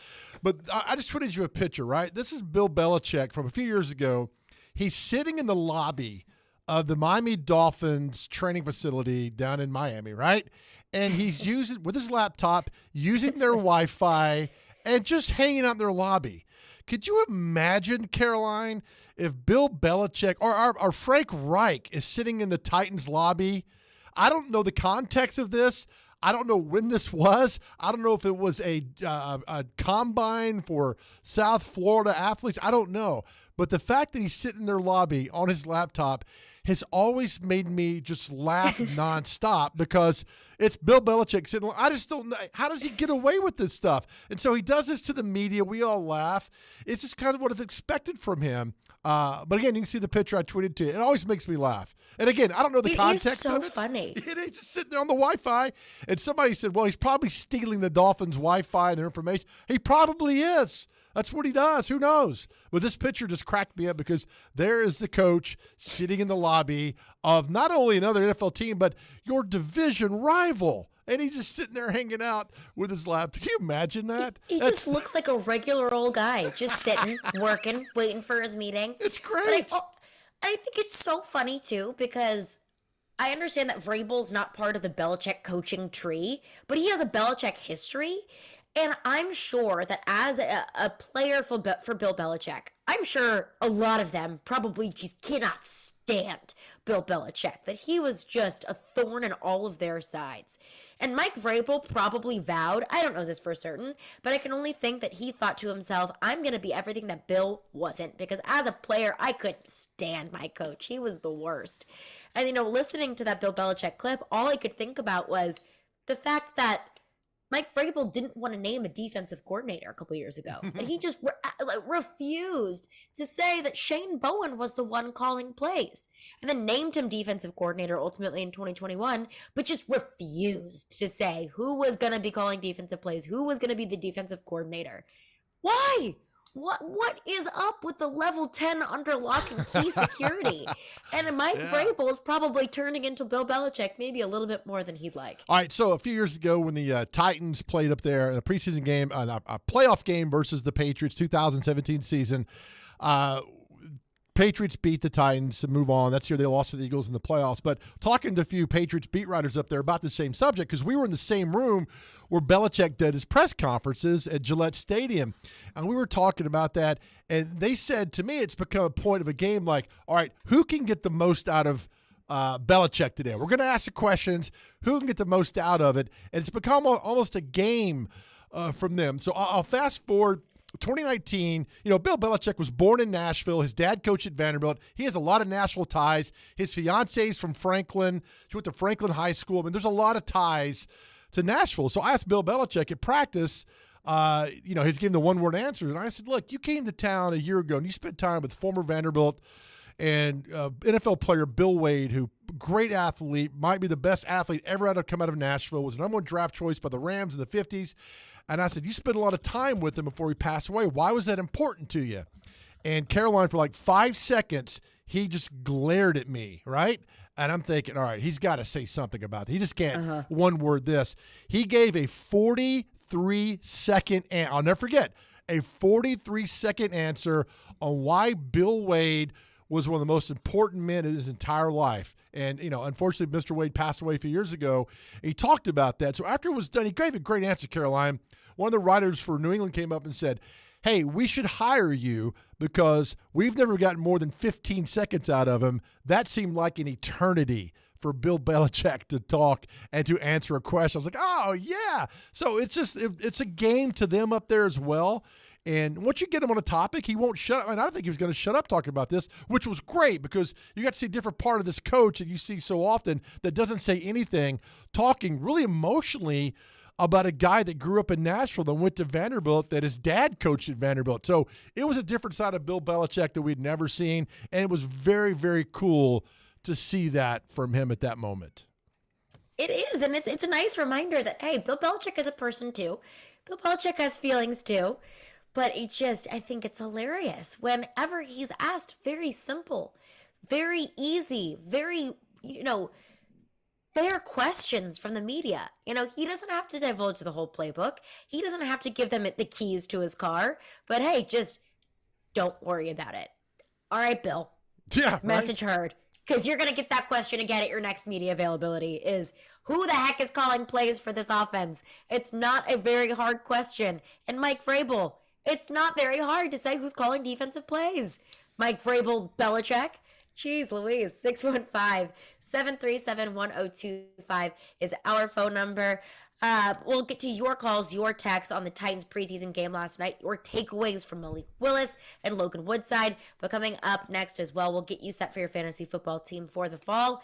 But I just tweeted you a picture, right? This is Bill Belichick from a few years ago. He's sitting in the lobby of the Miami Dolphins training facility down in Miami, right? And he's using with his laptop, using their Wi-Fi, and just hanging out in their lobby. Could you imagine, Caroline, if Bill Belichick or our Frank Reich is sitting in the Titans lobby? I don't know the context of this. I don't know when this was. I don't know if it was a combine for South Florida athletes. I don't know. But the fact that he's sitting in their lobby on his laptop has always made me just laugh nonstop because it's Bill Belichick sitting. I just don't know. How does he get away with this stuff? And so he does this to the media. We all laugh. It's just kind of what is expected from him. But again, you can see the picture I tweeted to you. It always makes me laugh. And again, I don't know the context is so of it. Funny. He's just sitting there on the Wi-Fi. And somebody said, well, he's probably stealing the Dolphins' Wi-Fi and their information. He probably is. That's what he does. Who knows? But this picture just cracked me up because there is the coach sitting in the lobby of not only another NFL team, but your division rival. And he's just sitting there hanging out with his laptop. Can you imagine that? He just looks like a regular old guy, just sitting, working, waiting for his meeting. It's great. But I think it's so funny, too, because I understand that Vrabel's not part of the Belichick coaching tree, but he has a Belichick history. And I'm sure that as a player for Bill Belichick, I'm sure a lot of them probably just cannot stand Bill Belichick, that he was just a thorn in all of their sides. And Mike Vrabel probably vowed, I don't know this for certain, but I can only think that he thought to himself, I'm going to be everything that Bill wasn't, because as a player, I couldn't stand my coach. He was the worst. And, listening to that Bill Belichick clip, all I could think about was the fact that Mike Vrabel didn't want to name a defensive coordinator a couple years ago. And he just refused to say that Shane Bowen was the one calling plays. And then named him defensive coordinator ultimately in 2021, but just refused to say who was going to be calling defensive plays, who was going to be the defensive coordinator. Why? What is up with the level 10 under lock and key security? And Mike Vrabel is probably turning into Bill Belichick maybe a little bit more than he'd like. All right, so a few years ago when the Titans played up there in a preseason game, a playoff game versus the Patriots, 2017 season, Patriots beat the Titans to move on. That's year they lost to the Eagles in the playoffs. But talking to a few Patriots beat writers up there about the same subject, because we were in the same room where Belichick did his press conferences at Gillette Stadium, and we were talking about that, and they said to me it's become a point of a game like, all right, who can get the most out of Belichick today? We're going to ask the questions, who can get the most out of it, and it's become almost a game from them. So I'll fast forward 2019, Bill Belichick was born in Nashville. His dad coached at Vanderbilt. He has a lot of Nashville ties. His fiancée is from Franklin. She went to Franklin High School. I mean, there's a lot of ties to Nashville. So I asked Bill Belichick at practice, he's giving the one-word answer. And I said, look, you came to town a year ago, and you spent time with former Vanderbilt and NFL player Bill Wade, who great athlete, might be the best athlete ever to come out of Nashville, was the number one draft choice by the Rams in the 50s. And I said, you spent a lot of time with him before he passed away. Why was that important to you? And Caroline, for like 5 seconds, he just glared at me, right? And I'm thinking, all right, he's got to say something about it. He just can't one word this. He gave a 43-second answer. I'll never forget, a 43-second answer on why Bill Wade was one of the most important men in his entire life. And, unfortunately, Mr. Wade passed away a few years ago. He talked about that. So after it was done, he gave a great answer, Caroline. One of the writers for New England came up and said, hey, we should hire you because we've never gotten more than 15 seconds out of him. That seemed like an eternity for Bill Belichick to talk and to answer a question. I was like, oh, yeah. So it's a game to them up there as well. And once you get him on a topic, he won't shut up. I don't think he was going to shut up talking about this, which was great because you got to see a different part of this coach that you see so often that doesn't say anything, talking really emotionally about a guy that grew up in Nashville and went to Vanderbilt, that his dad coached at Vanderbilt. So it was a different side of Bill Belichick that we'd never seen, and it was very, very cool to see that from him at that moment. It is, and it's a nice reminder that, hey, Bill Belichick is a person too. Bill Belichick has feelings too. But I think it's hilarious whenever he's asked very simple, very easy, very, fair questions from the media. He doesn't have to divulge the whole playbook. He doesn't have to give them the keys to his car. But hey, just don't worry about it. All right, Bill. Yeah. Message heard. because you're going to get that question again at your next media availability is, who the heck is calling plays for this offense? It's not a very hard question. And Mike Vrabel, it's not very hard to say who's calling defensive plays. Mike Vrabel, Belichick. Jeez Louise, 615-737-1025 is our phone number. We'll get to your calls, your texts on the Titans preseason game last night, your takeaways from Malik Willis and Logan Woodside. But coming up next as well, we'll get you set for your fantasy football team for the fall.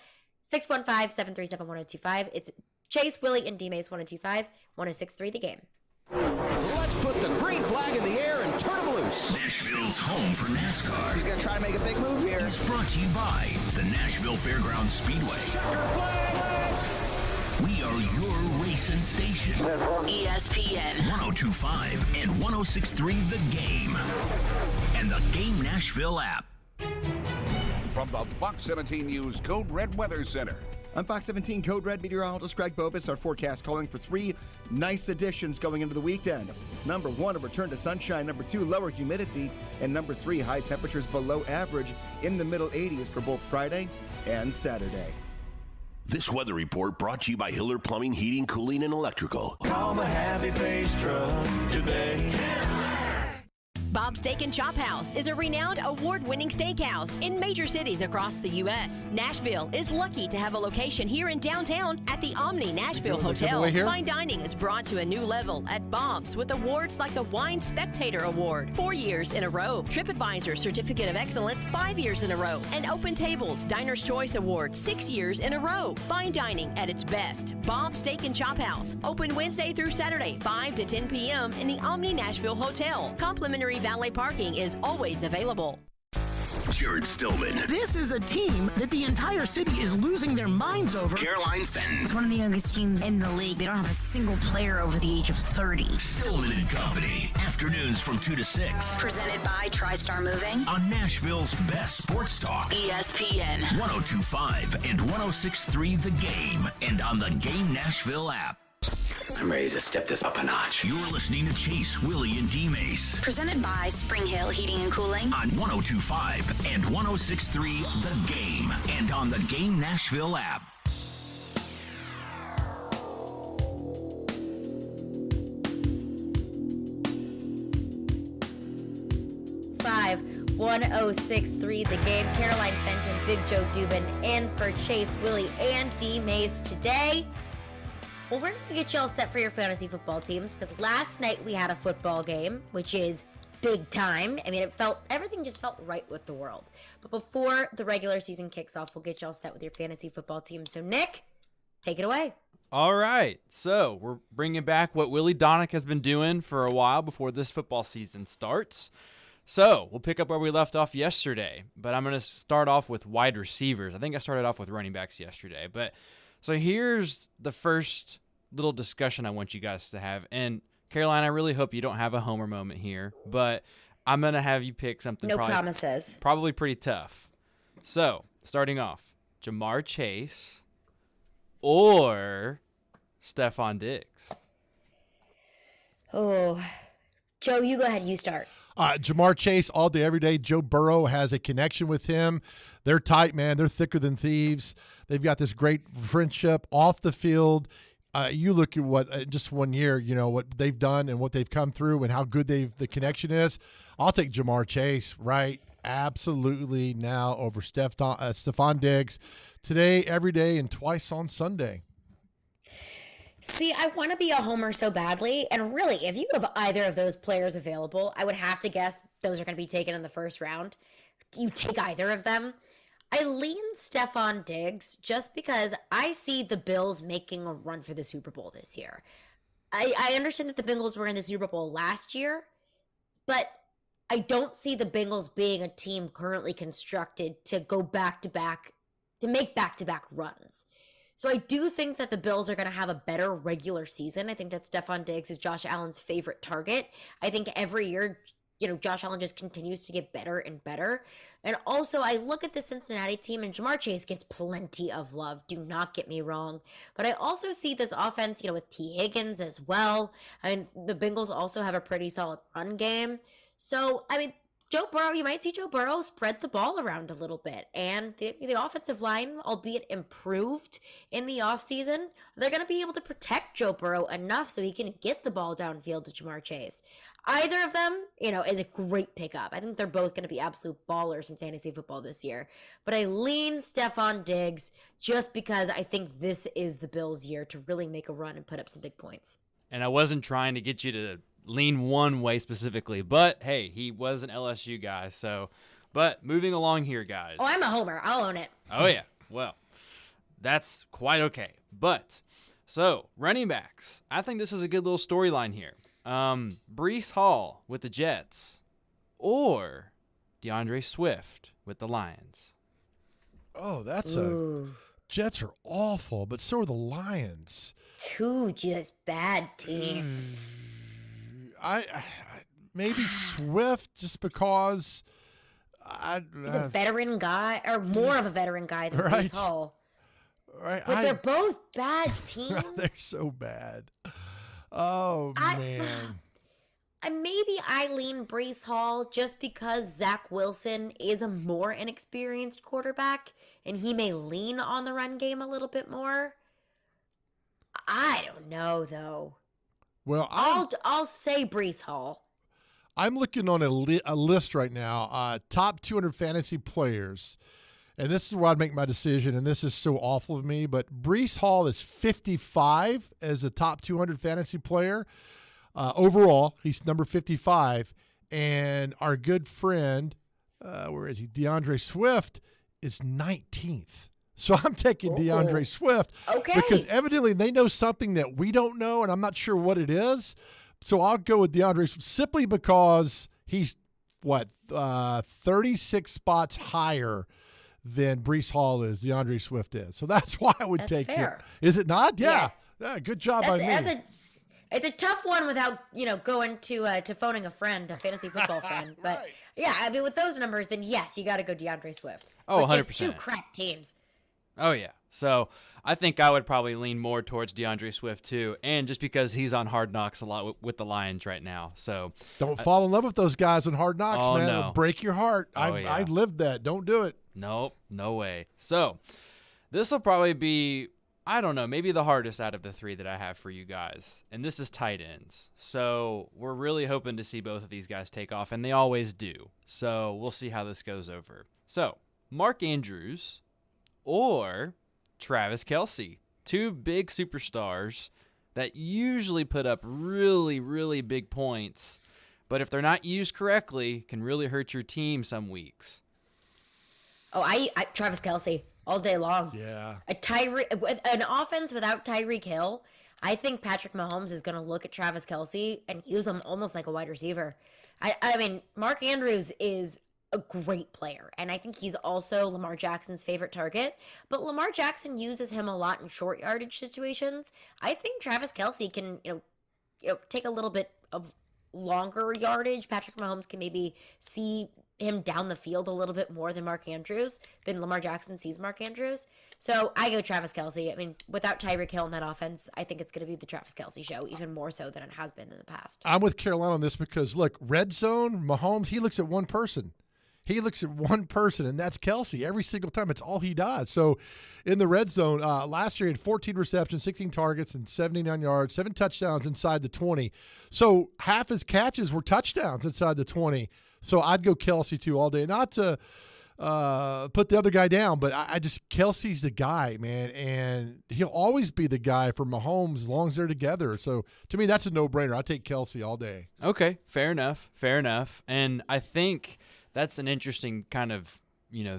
615-737-1025. It's Chase, Willy, and D-Mase 1025, 1063 the game. Let's put the green flag in the air and turn them loose. Nashville's home for NASCAR. He's going to try to make a big move here. It's brought to you by the Nashville Fairgrounds Speedway. We are your racing station. ESPN 1025 and 1063 The Game. And the Game Nashville app. From the Fox 17 News Code Red Weather Center. I'm Fox 17 Code Red meteorologist Greg Bobus. Our forecast calling for 3 nice additions going into the weekend. Number 1, a return to sunshine. Number 2, lower humidity. And number 3, high temperatures below average in the middle 80s for both Friday and Saturday. This weather report brought to you by Hiller Plumbing, Heating, Cooling, and Electrical. Call the Happy Face Truck today. Bob's Steak and Chop House is a renowned award-winning steakhouse in major cities across the U.S. Nashville is lucky to have a location here in downtown at the Omni Nashville Hotel. Fine dining is brought to a new level at Bob's with awards like the Wine Spectator Award 4 years in a row, TripAdvisor Certificate of Excellence 5 years in a row, and Open Tables Diner's Choice Award 6 years in a row. Fine dining at its best. Bob's Steak and Chop House, open Wednesday through Saturday, 5 to 10 p.m. in the Omni Nashville Hotel. Complimentary valet parking is always available. Jared Stillman. This is a team that the entire city is losing their minds over. Caroline Fenton. It's one of the youngest teams in the league. They don't have a single player over the age of 30. Stillman and Company. Afternoons from 2 to 6. Presented by TriStar Moving. On Nashville's best sports talk. ESPN 1025 and 1063 The Game. And on the Game Nashville app. I'm ready to step this up a notch. You're listening to Chase, Willy, and D-Mase. Presented by Spring Hill Heating and Cooling. On 1025 and 1063 The Game. And on the Game Nashville app. Five 1063 The Game. Caroline Fenton, Big Joe Dubin, and for Chase, Willy, and D-Mase today. Well, we're going to get you all set for your fantasy football teams because last night we had a football game, which is big time. I mean, everything just felt right with the world. But before the regular season kicks off, we'll get you all set with your fantasy football team. So, Nick, take it away. All right. So, we're bringing back what Willy Donick has been doing for a while before this football season starts. So, we'll pick up where we left off yesterday. But I'm going to start off with wide receivers. I think I started off with running backs yesterday. But so here's the first little discussion I want you guys to have. And Caroline, I really hope you don't have a homer moment here, but I'm going to have you pick something. No promises. Probably pretty tough. So, starting off, Jamar Chase or Stephon Diggs? Oh, Joe, you go ahead. You start. Jamar Chase all day, every day. Joe Burrow has a connection with him. They're tight, man. They're thicker than thieves. They've got this great friendship off the field. You look at what just 1 year, what they've done and what they've come through and how good the connection is. I'll take Jamar Chase, right? Absolutely now over Stephon Diggs today, every day, and twice on Sunday. See, I want to be a homer so badly, and really, if you have either of those players available, I would have to guess those are going to be taken in the first round. You take either of them. I lean Stephon Diggs just because I see the Bills making a run for the Super Bowl this year. I understand that the Bengals were in the Super Bowl last year, but I don't see the Bengals being a team currently constructed to go back-to-back, to make back-to-back runs. So I do think that the Bills are going to have a better regular season. I think that Stephon Diggs is Josh Allen's favorite target. I think every year, Josh Allen just continues to get better and better. And also, I look at the Cincinnati team, and Jamar Chase gets plenty of love. Do not get me wrong. But I also see this offense, with T. Higgins as well. I mean, the Bengals also have a pretty solid run game. So, I mean, Joe Burrow, you might see Joe Burrow spread the ball around a little bit. And the offensive line, albeit improved in the offseason, they're going to be able to protect Joe Burrow enough so he can get the ball downfield to Jamar Chase. Either of them, is a great pickup. I think they're both going to be absolute ballers in fantasy football this year. But I lean Stephon Diggs just because I think this is the Bills' year to really make a run and put up some big points. And I wasn't trying to get you to lean one way specifically, but hey, he was an LSU guy. So, but moving along here, guys. Oh, I'm a homer. I'll own it. Oh, yeah. Well, that's quite okay. But, so, running backs. I think this is a good little storyline here. Breece Hall with the Jets or DeAndre Swift with the Lions. Oh, that's Jets are awful, but so are the Lions. Two just bad teams. I maybe Swift just because he's a veteran guy, or more of a veteran guy than Breece Hall. Right, but they're both bad teams. They're so bad. Oh man. Maybe I lean Breece Hall just because Zach Wilson is a more inexperienced quarterback, and he may lean on the run game a little bit more. I don't know though. Well, I'll say Breece Hall. I'm looking on a list right now, top 200 fantasy players, and this is where I'd make my decision, and this is so awful of me, but Breece Hall is 55 as a top 200 fantasy player. Overall, he's number 55, and our good friend, where is he, DeAndre Swift, is 19th. So I'm taking DeAndre Swift because evidently they know something that we don't know, and I'm not sure what it is. So I'll go with DeAndre Swift simply because he's, 36 spots higher than Breece Hall is, DeAndre Swift is. So that's why I would take him. Is it not? Yeah. Good job by me. It's a tough one without, going to phoning a friend, a fantasy football friend. But, yeah, I mean, with those numbers, then yes, you got to go DeAndre Swift. Oh, 100%. Just two crap teams. Oh, yeah. So I think I would probably lean more towards DeAndre Swift, too, and just because he's on Hard Knocks a lot with the Lions right now. So don't fall in love with those guys on Hard Knocks, man. No. It'll break your heart. I lived that. Don't do it. Nope, no way. So this will probably be, I don't know, maybe the hardest out of the three that I have for you guys, and this is tight ends. So we're really hoping to see both of these guys take off, and they always do. So we'll see how this goes over. So Mark Andrews or Travis Kelce, two big superstars that usually put up really, really big points, but if they're not used correctly, can really hurt your team some weeks. Oh, I Travis Kelce all day long. Yeah. An offense without Tyreek Hill, I think Patrick Mahomes is going to look at Travis Kelce and use him almost like a wide receiver. I mean, Mark Andrews is a great player, and I think he's also Lamar Jackson's favorite target, but Lamar Jackson uses him a lot in short yardage situations. I think Travis Kelce can, take a little bit of longer yardage. Patrick Mahomes can maybe see him down the field a little bit more than Lamar Jackson sees Mark Andrews. So I go Travis Kelce. I mean, without Tyreek Hill in that offense, I think it's going to be the Travis Kelce show, even more so than it has been in the past. I'm with Carolina on this because, look, red zone, Mahomes, he looks at one person. And that's Kelce every single time. It's all he does. So in the red zone, last year he had 14 receptions, 16 targets, and 79 yards, 7 touchdowns inside the 20. So half his catches were touchdowns inside the 20. So I'd go Kelce too all day. Not to put the other guy down, but I just, Kelce's the guy, man. And he'll always be the guy for Mahomes as long as they're together. So to me, that's a no-brainer. I take Kelce all day. Okay, fair enough. And I think that's an interesting kind of,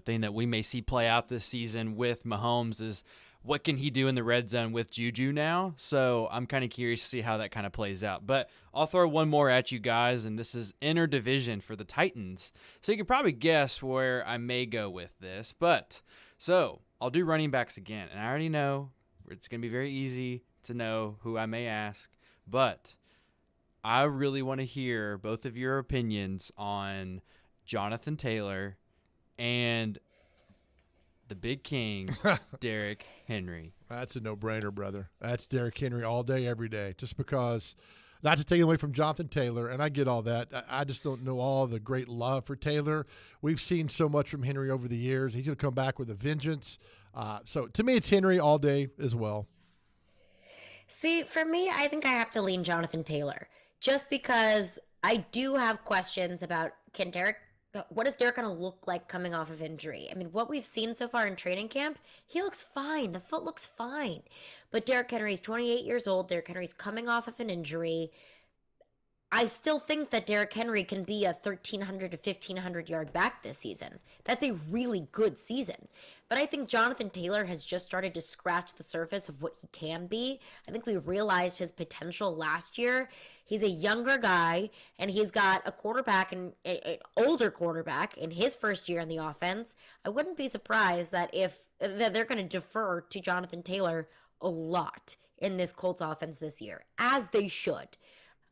thing that we may see play out this season with Mahomes is what can he do in the red zone with Juju now? So I'm kind of curious to see how that kind of plays out. But I'll throw one more at you guys, and this is interdivision for the Titans. So you can probably guess where I may go with this. But so I'll do running backs again, and I already know it's going to be very easy to know who I may ask. But I really want to hear both of your opinions on Jonathan Taylor and the big king, Derrick Henry. That's a no-brainer, brother. That's Derrick Henry all day, every day. Just because Not to take away from Jonathan Taylor, and I get all that. I just don't know all the great love for Taylor. We've seen so much from Henry over the years. He's going to come back with a vengeance. So to me, it's Henry all day as well. See, for me, I think I have to lean Jonathan Taylor, just because I do have questions about what is Derek going to look like coming off of injury? I mean, what we've seen so far in training camp, he looks fine. The foot looks fine. But Derrick Henry's 28 years old. Derrick Henry's coming off of an injury. I still think that Derrick Henry can be a 1,300 to 1,500 yard back this season. That's a really good season. But I think Jonathan Taylor has just started to scratch the surface of what he can be. I think we realized his potential last year. He's a younger guy, and he's got a quarterback, and an older quarterback in his first year in the offense. I wouldn't be surprised that they're going to defer to Jonathan Taylor a lot in this Colts offense this year, as they should.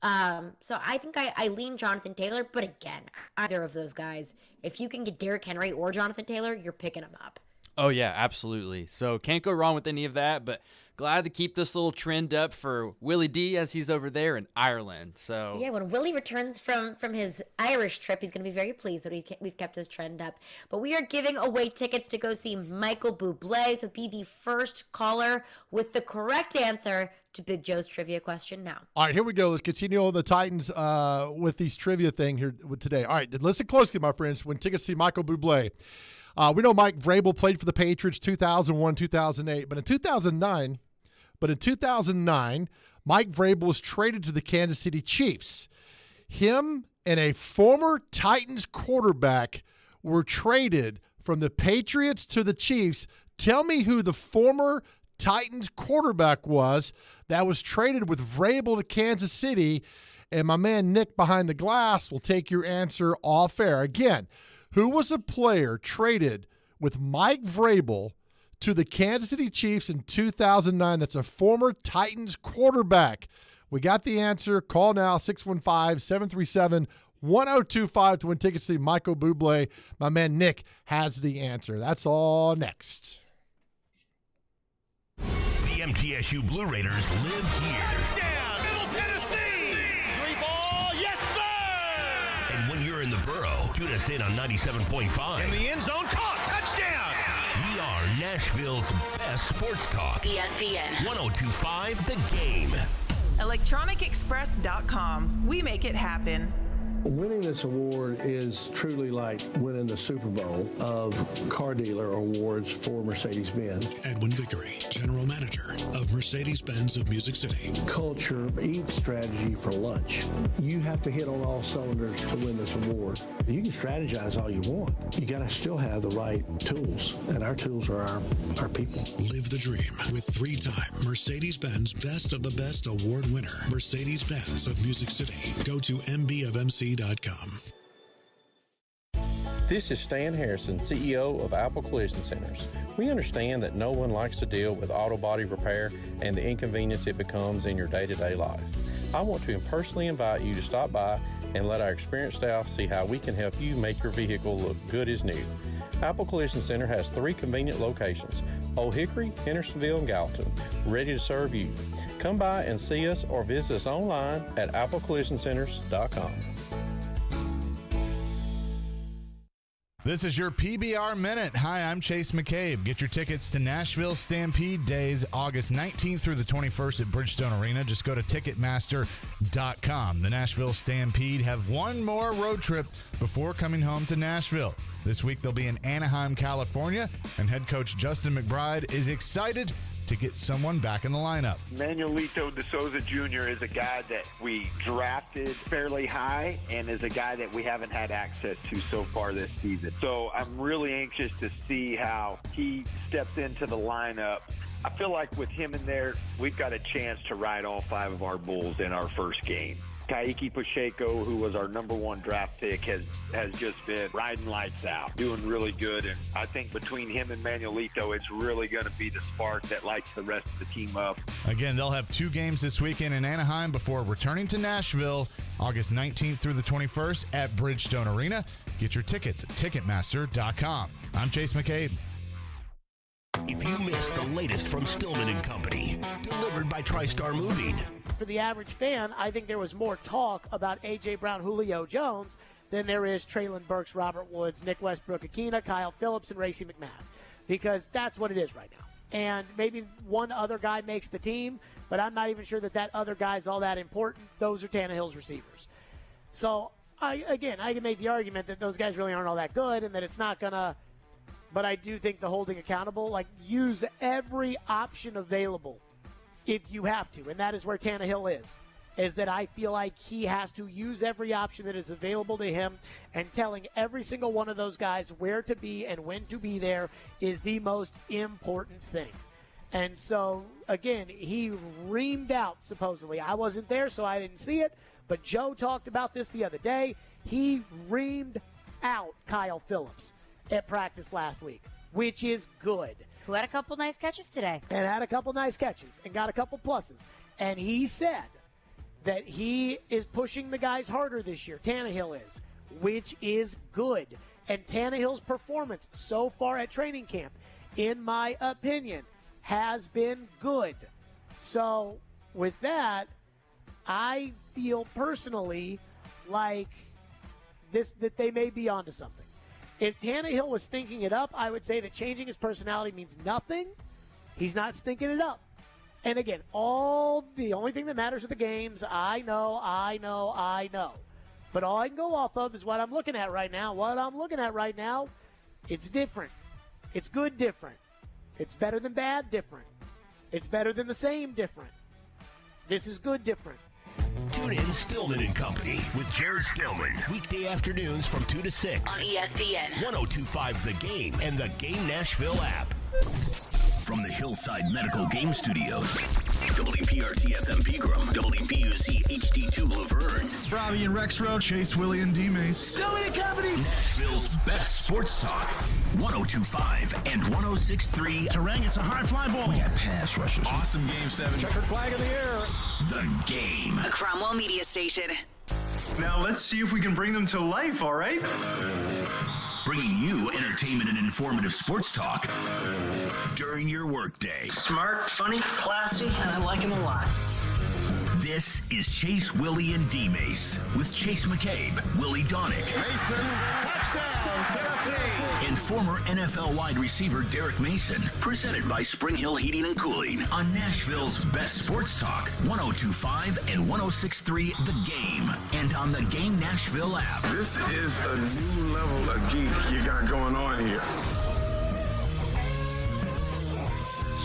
So I think I lean Jonathan Taylor, but again, either of those guys, if you can get Derrick Henry or Jonathan Taylor, you're picking them up. Oh, yeah, absolutely. So can't go wrong with any of that, but glad to keep this little trend up for Willie D as he's over there in Ireland. So yeah, when Willie returns from his Irish trip, he's going to be very pleased that we've kept his trend up. But we are giving away tickets to go see Michael Bublé, so be the first caller with the correct answer to Big Joe's trivia question now. All right, here we go. Let's continue on the Titans with these trivia thing here today. All right, listen closely, my friends. When tickets see Michael Bublé, we know Mike Vrabel played for the Patriots 2001, 2008, but in 2009, Mike Vrabel was traded to the Kansas City Chiefs. Him and a former Titans quarterback were traded from the Patriots to the Chiefs. Tell me who the former Titans quarterback was that was traded with Vrabel to Kansas City, and my man Nick behind the glass will take your answer off air. Again, who was a player traded with Mike Vrabel to the Kansas City Chiefs in 2009? That's a former Titans quarterback. We got the answer. Call now, 615-737-1025 to win tickets to see Michael Bublé. My man Nick has the answer. That's all next. The MTSU Blue Raiders live here. Touchdown, Middle Tennessee! 3-ball, yes, sir! And when you're in the borough, tune us in on 97.5. In the end zone, caught, touchdown! We are Nashville's best sports talk. ESPN 102.5 The Game. ElectronicExpress.com. We make it happen. Winning this award is truly like winning the Super Bowl of car dealer awards for Mercedes-Benz. Edwin Vickery, General Manager of Mercedes-Benz of Music City. Culture eats strategy for lunch. You have to hit on all cylinders to win this award. You can strategize all you want. You got to still have the right tools, and our tools are our people. Live the dream with three-time Mercedes-Benz Best of the Best award winner, Mercedes-Benz of Music City. Go to mbofmc.com. This is Stan Harrison, CEO of Apple Collision Centers. We understand that no one likes to deal with auto body repair and the inconvenience it becomes in your day-to-day life. I want to personally invite you to stop by and let our experienced staff see how we can help you make your vehicle look good as new. Apple Collision Center has 3 convenient locations, Old Hickory, Hendersonville, and Gallatin, ready to serve you. Come by and see us or visit us online at applecollisioncenters.com. This is your PBR Minute. Hi, I'm Chase McCabe. Get your tickets to Nashville Stampede Days, August 19th through the 21st at Bridgestone Arena. Just go to Ticketmaster.com. The Nashville Stampede have one more road trip before coming home to Nashville. This week they'll be in Anaheim, California, and head coach Justin McBride is excited to get someone back in the lineup. Manuelito De Souza Jr. is a guy that we drafted fairly high and is a guy that we haven't had access to so far this season. So I'm really anxious to see how he steps into the lineup. I feel like with him in there, we've got a chance to ride all 5 of our bulls in our first game. Taiki Pacheco, who was our #1 draft pick, has just been riding lights out, doing really good. And I think between him and Manuelito, it's really going to be the spark that lights the rest of the team up. Again, they'll have 2 games this weekend in Anaheim before returning to Nashville August 19th through the 21st at Bridgestone Arena. Get your tickets at Ticketmaster.com. I'm Chase McCabe. If you missed the latest from Stillman & Company, delivered by TriStar Moving, for the average fan, I think there was more talk about A.J. Brown, Julio Jones than there is Treylon Burks, Robert Woods, Nick Westbrook-Akina, Kyle Phillips, and Racey McMahon, because that's what it is right now. And maybe one other guy makes the team, but I'm not even sure that other guy's all that important. Those are Tannehill's receivers. So, I can make the argument that those guys really aren't all that good and that it's not going to – but I do think the holding accountable, like, use every option available if you have to. And that is where Tannehill is that I feel like he has to use every option that is available to him, and telling every single one of those guys where to be and when to be there is the most important thing. And so, again, he reamed out, supposedly. I wasn't there, so I didn't see it, but Joe talked about this the other day. He reamed out Kyle Phillips at practice last week, which is good. Who had a couple nice catches today. And had a couple nice catches and got a couple pluses. And he said that he is pushing the guys harder this year. Tannehill is, which is good. And Tannehill's performance so far at training camp, in my opinion, has been good. So with that, I feel personally like that they may be onto something. If Tannehill was stinking it up, I would say that changing his personality means nothing. He's not stinking it up. And again, the only thing that matters are the games. I know. But all I can go off of is what I'm looking at right now. What I'm looking at right now, it's different. It's good different. It's better than bad different. It's better than the same different. This is good different. Tune in Stillman and Company with Jared Stillman. Weekday afternoons from 2 to 6. On ESPN. 102.5 The Game and the Game Nashville app. From the Hillside Medical Game Studios, WPRT-FM Pegram, WPUC HD2 Laverne. Robbie and Rex Road, Chase, Willy, and D-Mase. Stillman and Company. Nashville's best sports talk. 102.5 and 106.3. Terang, it's a high fly ball. We got pass rushes. Awesome Game 7. Checkered flag in the air. The Game. A Cromwell Media Station. Now let's see if we can bring them to life, all right? Bringing you entertainment and informative sports talk during your workday. Smart, funny, classy, and I like him a lot. This is Chase, Willy, and D-Mase with Chase McCabe, Willy Donick. Mason, touchdown, Tennessee. And former NFL wide receiver Derek Mason. Presented by Spring Hill Heating and Cooling on Nashville's best sports talk, 102.5 and 106.3 The Game. And on the Game Nashville app. This is a new level of geek you got going on here.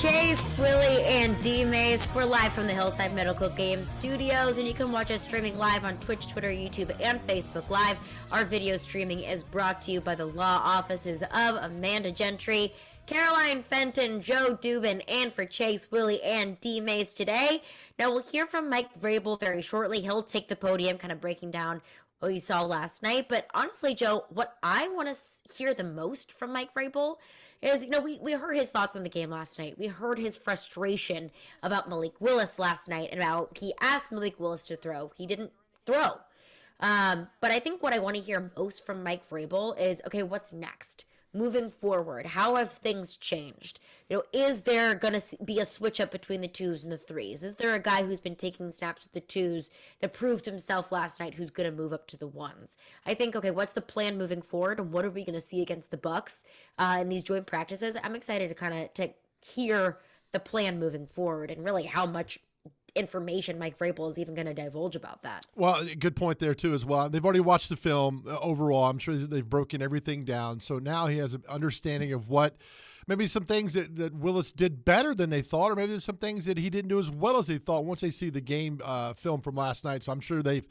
Chase, Willy, and D-Mase. We're live from the Hillside Medical Game Studios, and you can watch us streaming live on Twitch, Twitter, YouTube, and Facebook Live. Our video streaming is brought to you by the law offices of Amanda Gentry, Caroline Fenton, Joe Dubin, and for Chase, Willy, and D-Mase today. Now, we'll hear from Mike Vrabel very shortly. He'll take the podium, kind of breaking down what you saw last night. But honestly, Joe, what I want to hear the most from Mike Vrabel is, we heard his thoughts on the game last night. We heard his frustration about Malik Willis last night, and about he asked Malik Willis to throw. He didn't throw. But I think what I want to hear most from Mike Vrabel is, okay, what's next? Moving forward, how have things changed? Is there going to be a switch up between the 2s and the 3s? Is there a guy who's been taking snaps with the 2s that proved himself last night who's going to move up to the 1s? I think, okay, what's the plan moving forward, and what are we going to see against the Bucs in these joint practices? I'm excited to hear the plan moving forward, and really how much information Mike Vrabel is even going to divulge about that. Well, good point there too as well. They've already watched the film overall. I'm sure they've broken everything down. So now he has an understanding of what maybe some things that Willis did better than they thought, or maybe there's some things that he didn't do as well as they thought once they see the game film from last night. So I'm sure they've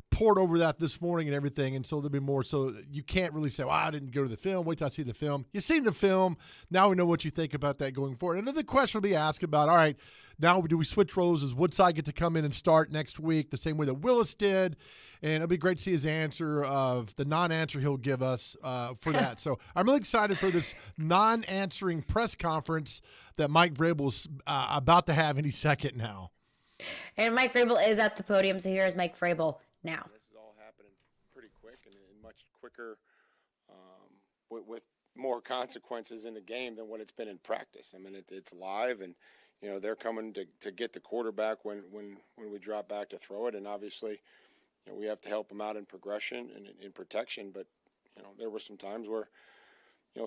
poured over that this morning and everything, and so there'll be more. So you can't really say, well, I didn't go to the film. Wait till I see the film. You've seen the film. Now we know what you think about that going forward. Another question will be asked about, all right, now do we switch roles? Does Woodside get to come in and start next week the same way that Willis did? And it'll be great to see his answer of the non-answer he'll give us for that. So I'm really excited for this non-answering press conference that Mike Vrabel's about to have any second now. And Mike Vrabel is at the podium, so here's Mike Vrabel now. This is all happening pretty quick and much quicker with more consequences in the game than what it's been in practice. I mean, it's live, and, they're coming to get the quarterback when we drop back to throw it. And obviously, we have to help them out in progression and in protection. But, there were some times where,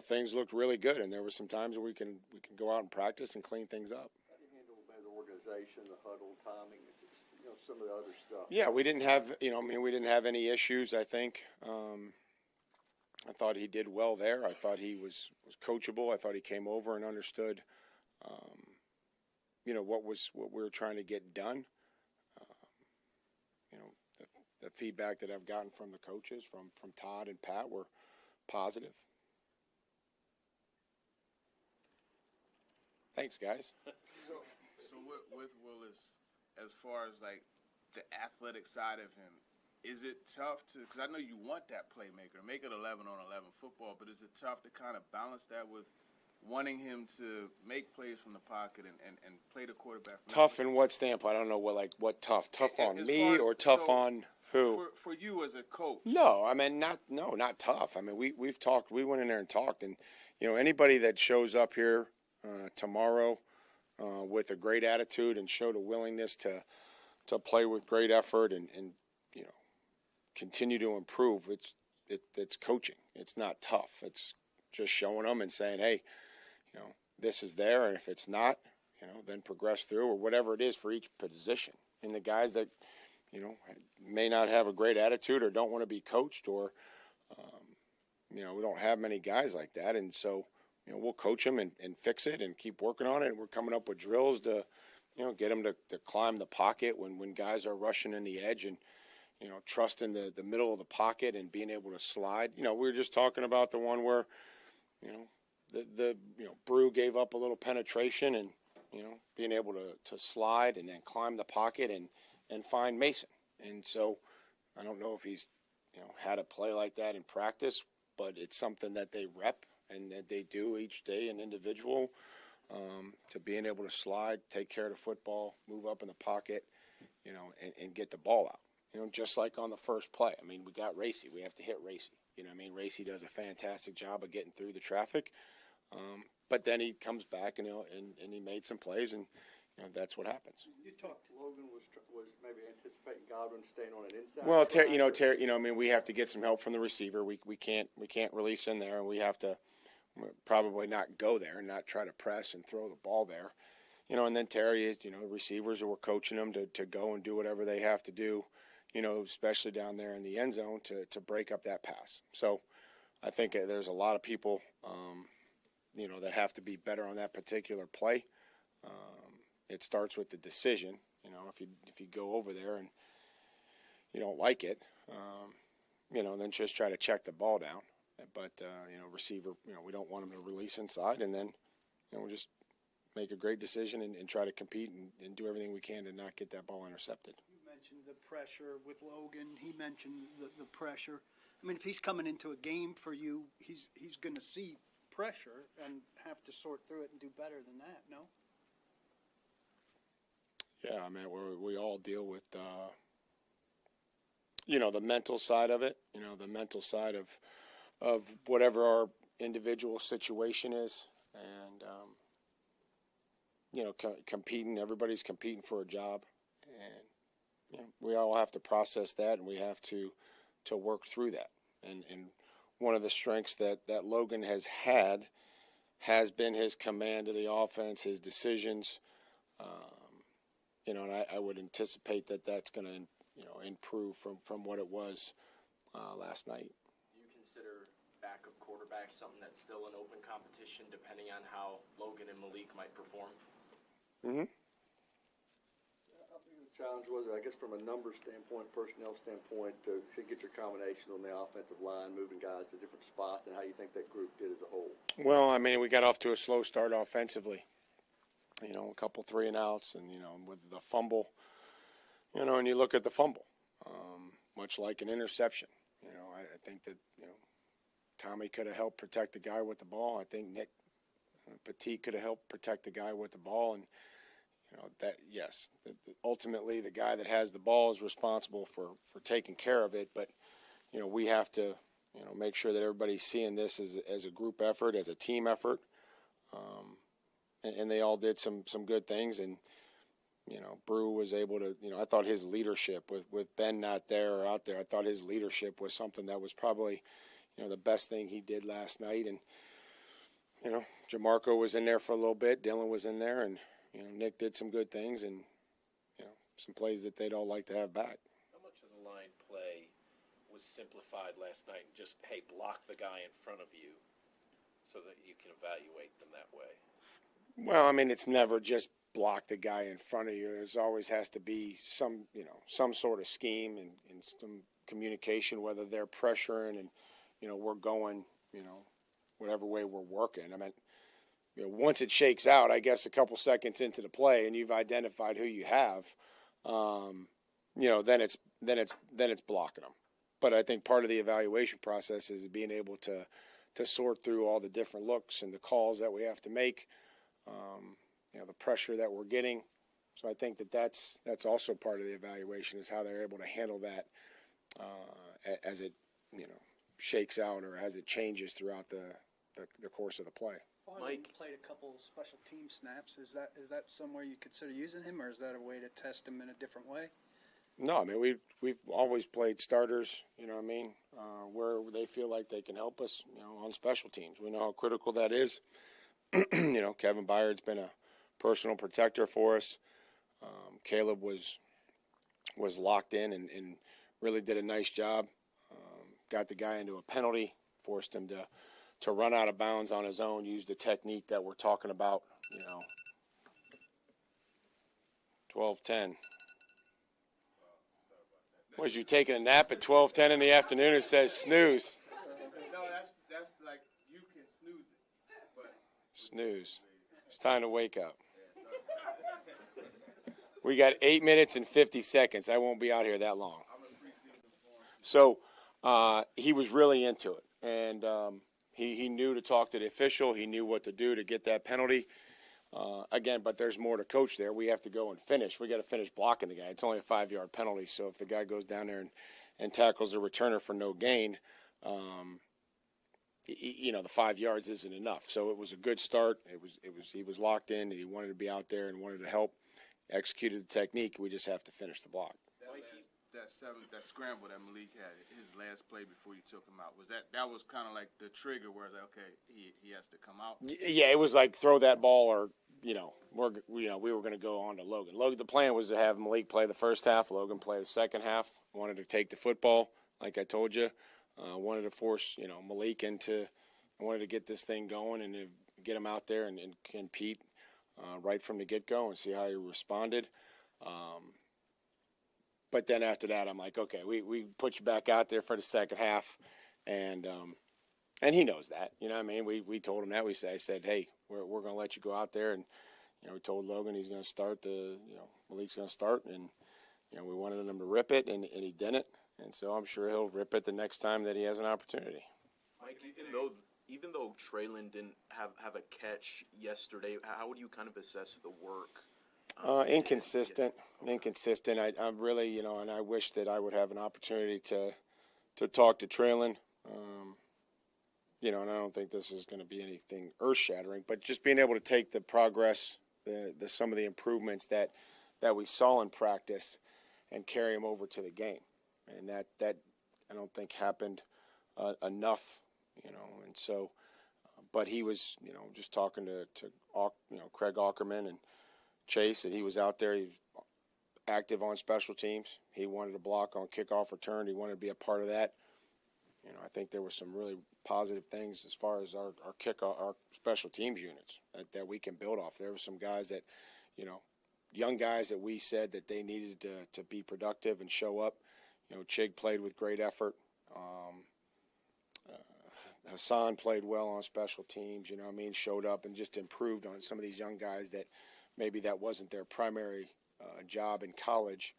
things looked really good. And there were some times where we can go out and practice and clean things up. How do you handle the organization, the huddle, timing, some of the other stuff? Yeah, we didn't have any issues, I think. I thought he did well there. I thought he was coachable. I thought he came over and understood, what we were trying to get done. The feedback that I've gotten from the coaches, from Todd and Pat, were positive. Thanks, guys. So with Willis, as far as like the athletic side of him, is it tough because I know you want that playmaker, make it 11-on-11 football, but is it tough to kind of balance that with wanting him to make plays from the pocket and play the quarterback? Tough in what standpoint? I don't know what tough. Tough on me or tough on who? For you as a coach. No, I mean not tough. I mean we've talked. We went in there and talked, and anybody that shows up here tomorrow with a great attitude and showed a willingness to play with great effort and continue to improve. It's coaching. It's not tough. It's just showing them and saying, hey, this is there, and if it's not, then progress through or whatever it is for each position. And the guys that, may not have a great attitude or don't want to be coached or, we don't have many guys like that. And so, we'll coach them and fix it and keep working on it. And we're coming up with drills to, get them to climb the pocket when guys are rushing in the edge and, trusting the middle of the pocket and being able to slide. We were just talking about the one where, the Brew gave up a little penetration and, being able to slide and then climb the pocket and find Mason. And so I don't know if he's, had a play like that in practice, but it's something that they rep and that they do each day, an individual, to being able to slide, take care of the football, move up in the pocket, and get the ball out. Just like on the first play. I mean, we got Racy. We have to hit Racy. Racy does a fantastic job of getting through the traffic. But then he comes back and he made some plays, and that's what happens. You talked. Logan was maybe anticipating Godwin staying on an inside. Well, Terry, we have to get some help from the receiver. We can't release in there, and we have to probably not go there and not try to press and throw the ball there. And then Terry is, the receivers who were coaching them to go and do whatever they have to do. Especially down there in the end zone to break up that pass. So I think there's a lot of people, that have to be better on that particular play. It starts with the decision. If you go over there and you don't like it, then just try to check the ball down. But, receiver, we don't want him to release inside. And then, we'll just make a great decision and try to compete and do everything we can to not get that ball intercepted. The pressure with Logan. He mentioned the pressure. I mean, if he's coming into a game for you, he's going to see pressure and have to sort through it and do better than that, no? Yeah, I mean, we all deal with, the mental side of it, the mental side of whatever our individual situation is. And, competing, everybody's competing for a job. And, we all have to process that, and we have to work through that. And one of the strengths that Logan has had has been his command of the offense, his decisions. And I would anticipate that that's going to, improve from what it was last night. Do you consider backup quarterback something that's still an open competition depending on how Logan and Malik might perform? Mm-hmm. Challenge was, I guess, from a numbers standpoint, personnel standpoint, to get your combination on the offensive line, moving guys to different spots, and how you think that group did as a whole? Well, I mean, we got off to a slow start offensively. A couple 3-and-outs, and with the fumble, and you look at the fumble, much like an interception. I think that Tommy could have helped protect the guy with the ball. I think Nick Petit could have helped protect the guy with the ball, and. Ultimately the guy that has the ball is responsible for taking care of it. But, we have to, make sure that everybody's seeing this as a group effort, as a team effort. and they all did some good things. And Brew was able to, I thought his leadership with Ben not there or out there, I thought his leadership was something that was probably, the best thing he did last night. And, Jamarco was in there for a little bit. Dylan was in there, and, Nick did some good things and, some plays that they'd all like to have back. How much of the line play was simplified last night and just, hey, block the guy in front of you so that you can evaluate them that way? Well, I mean, it's never just block the guy in front of you. There's always has to be some sort of scheme and some communication, whether they're pressuring and, we're going, whatever way we're working. I mean, once it shakes out, I guess a couple seconds into the play and you've identified who you have, then it's blocking them. But I think part of the evaluation process is being able to sort through all the different looks and the calls that we have to make, the pressure that we're getting. So I think that's also part of the evaluation is how they're able to handle that as it, shakes out or as it changes throughout the course of the play. Mike played a couple special team snaps. Is that somewhere you consider using him, or is that a way to test him in a different way? No, I mean we've always played starters. Where they feel like they can help us. On special teams, we know how critical that is. Kevin Byard's been a personal protector for us. Caleb was locked in and really did a nice job. Got the guy into a penalty, forced him to run out of bounds on his own, use the technique that we're talking about. 12:10. Was you taking a nap at 12:10 in the afternoon? It says snooze. No, that's like you can snooze it. But Snooze. It's time to wake up. We got 8 minutes and 50 seconds. I won't be out here that long. So he was really into it. And he knew to talk to the official. He knew what to do to get that penalty. Again, but there's more to coach there. We have to go and finish. We got to finish blocking the guy. It's only a 5-yard penalty. So if the guy goes down there and tackles the returner for no gain, the 5 yards isn't enough. So it was a good start. He was locked in and he wanted to be out there and wanted to help. Executed the technique. We just have to finish the block. That scramble that Malik had, his last play before you took him out, that was kind of like the trigger where it's like, okay, he has to come out. Yeah, it was like throw that ball or we were going to go on to Logan. The plan was to have Malik play the first half, Logan play the second half. Wanted to take the football, like I told you. Wanted to force Malik into. I wanted to get this thing going and get him out there and compete right from the get-go and see how he responded. But then after that, I'm like, okay, we put you back out there for the second half, and he knows that. You know what I mean? We told him that. I said, hey, we're going to let you go out there, and we told Logan he's going to start Malik's going to start, and we wanted him to rip it, and he didn't, and so I'm sure he'll rip it the next time that he has an opportunity. Mike, even though Traylon didn't have a catch yesterday, how would you kind of assess the work? Inconsistent. I'm really, and I wish that I would have an opportunity to talk to Traylon. And I don't think this is going to be anything earth-shattering, but just being able to take the progress, some of the improvements that we saw in practice and carry them over to the game. And that I don't think happened enough, and so, but he was, just talking to Craig Aukerman and Chase, that he was out there. He was active on special teams. He wanted to block on kickoff return. He wanted to be a part of that. I think there were some really positive things as far as our special teams units that we can build off. There were some guys that, young guys that we said that they needed to be productive and show up. Chig played with great effort. Hassan played well on special teams, showed up and just improved on some of these young guys that maybe that wasn't their primary job in college,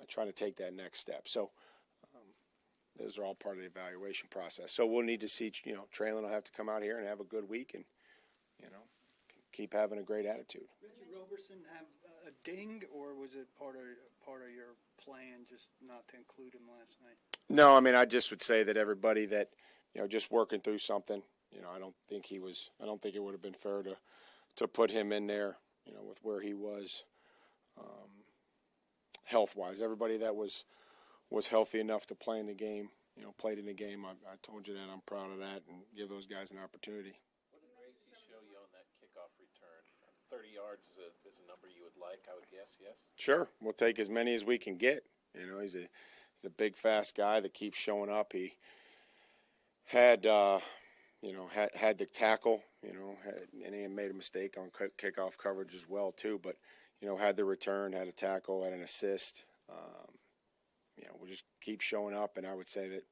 trying to take that next step. So those are all part of the evaluation process. So we'll need to see, Traylon will have to come out here and have a good week and, keep having a great attitude. Reggie Roberson have a ding, or was it part of your plan just not to include him last night? No, I mean, I just would say that everybody that, just working through something, I don't think it would have been fair to put him in there, with where he was health-wise. Everybody that was healthy enough to play in the game, played in the game. I told you that. I'm proud of that and give those guys an opportunity. What did Gracie show you on that kickoff return? 30 yards is a number you would like, I would guess, yes? Sure. We'll take as many as we can get. He's a big, fast guy that keeps showing up. He had had the tackle, and he made a mistake on kickoff coverage as well too. But had the return, had a tackle, had an assist. We'll just keep showing up, and I would say that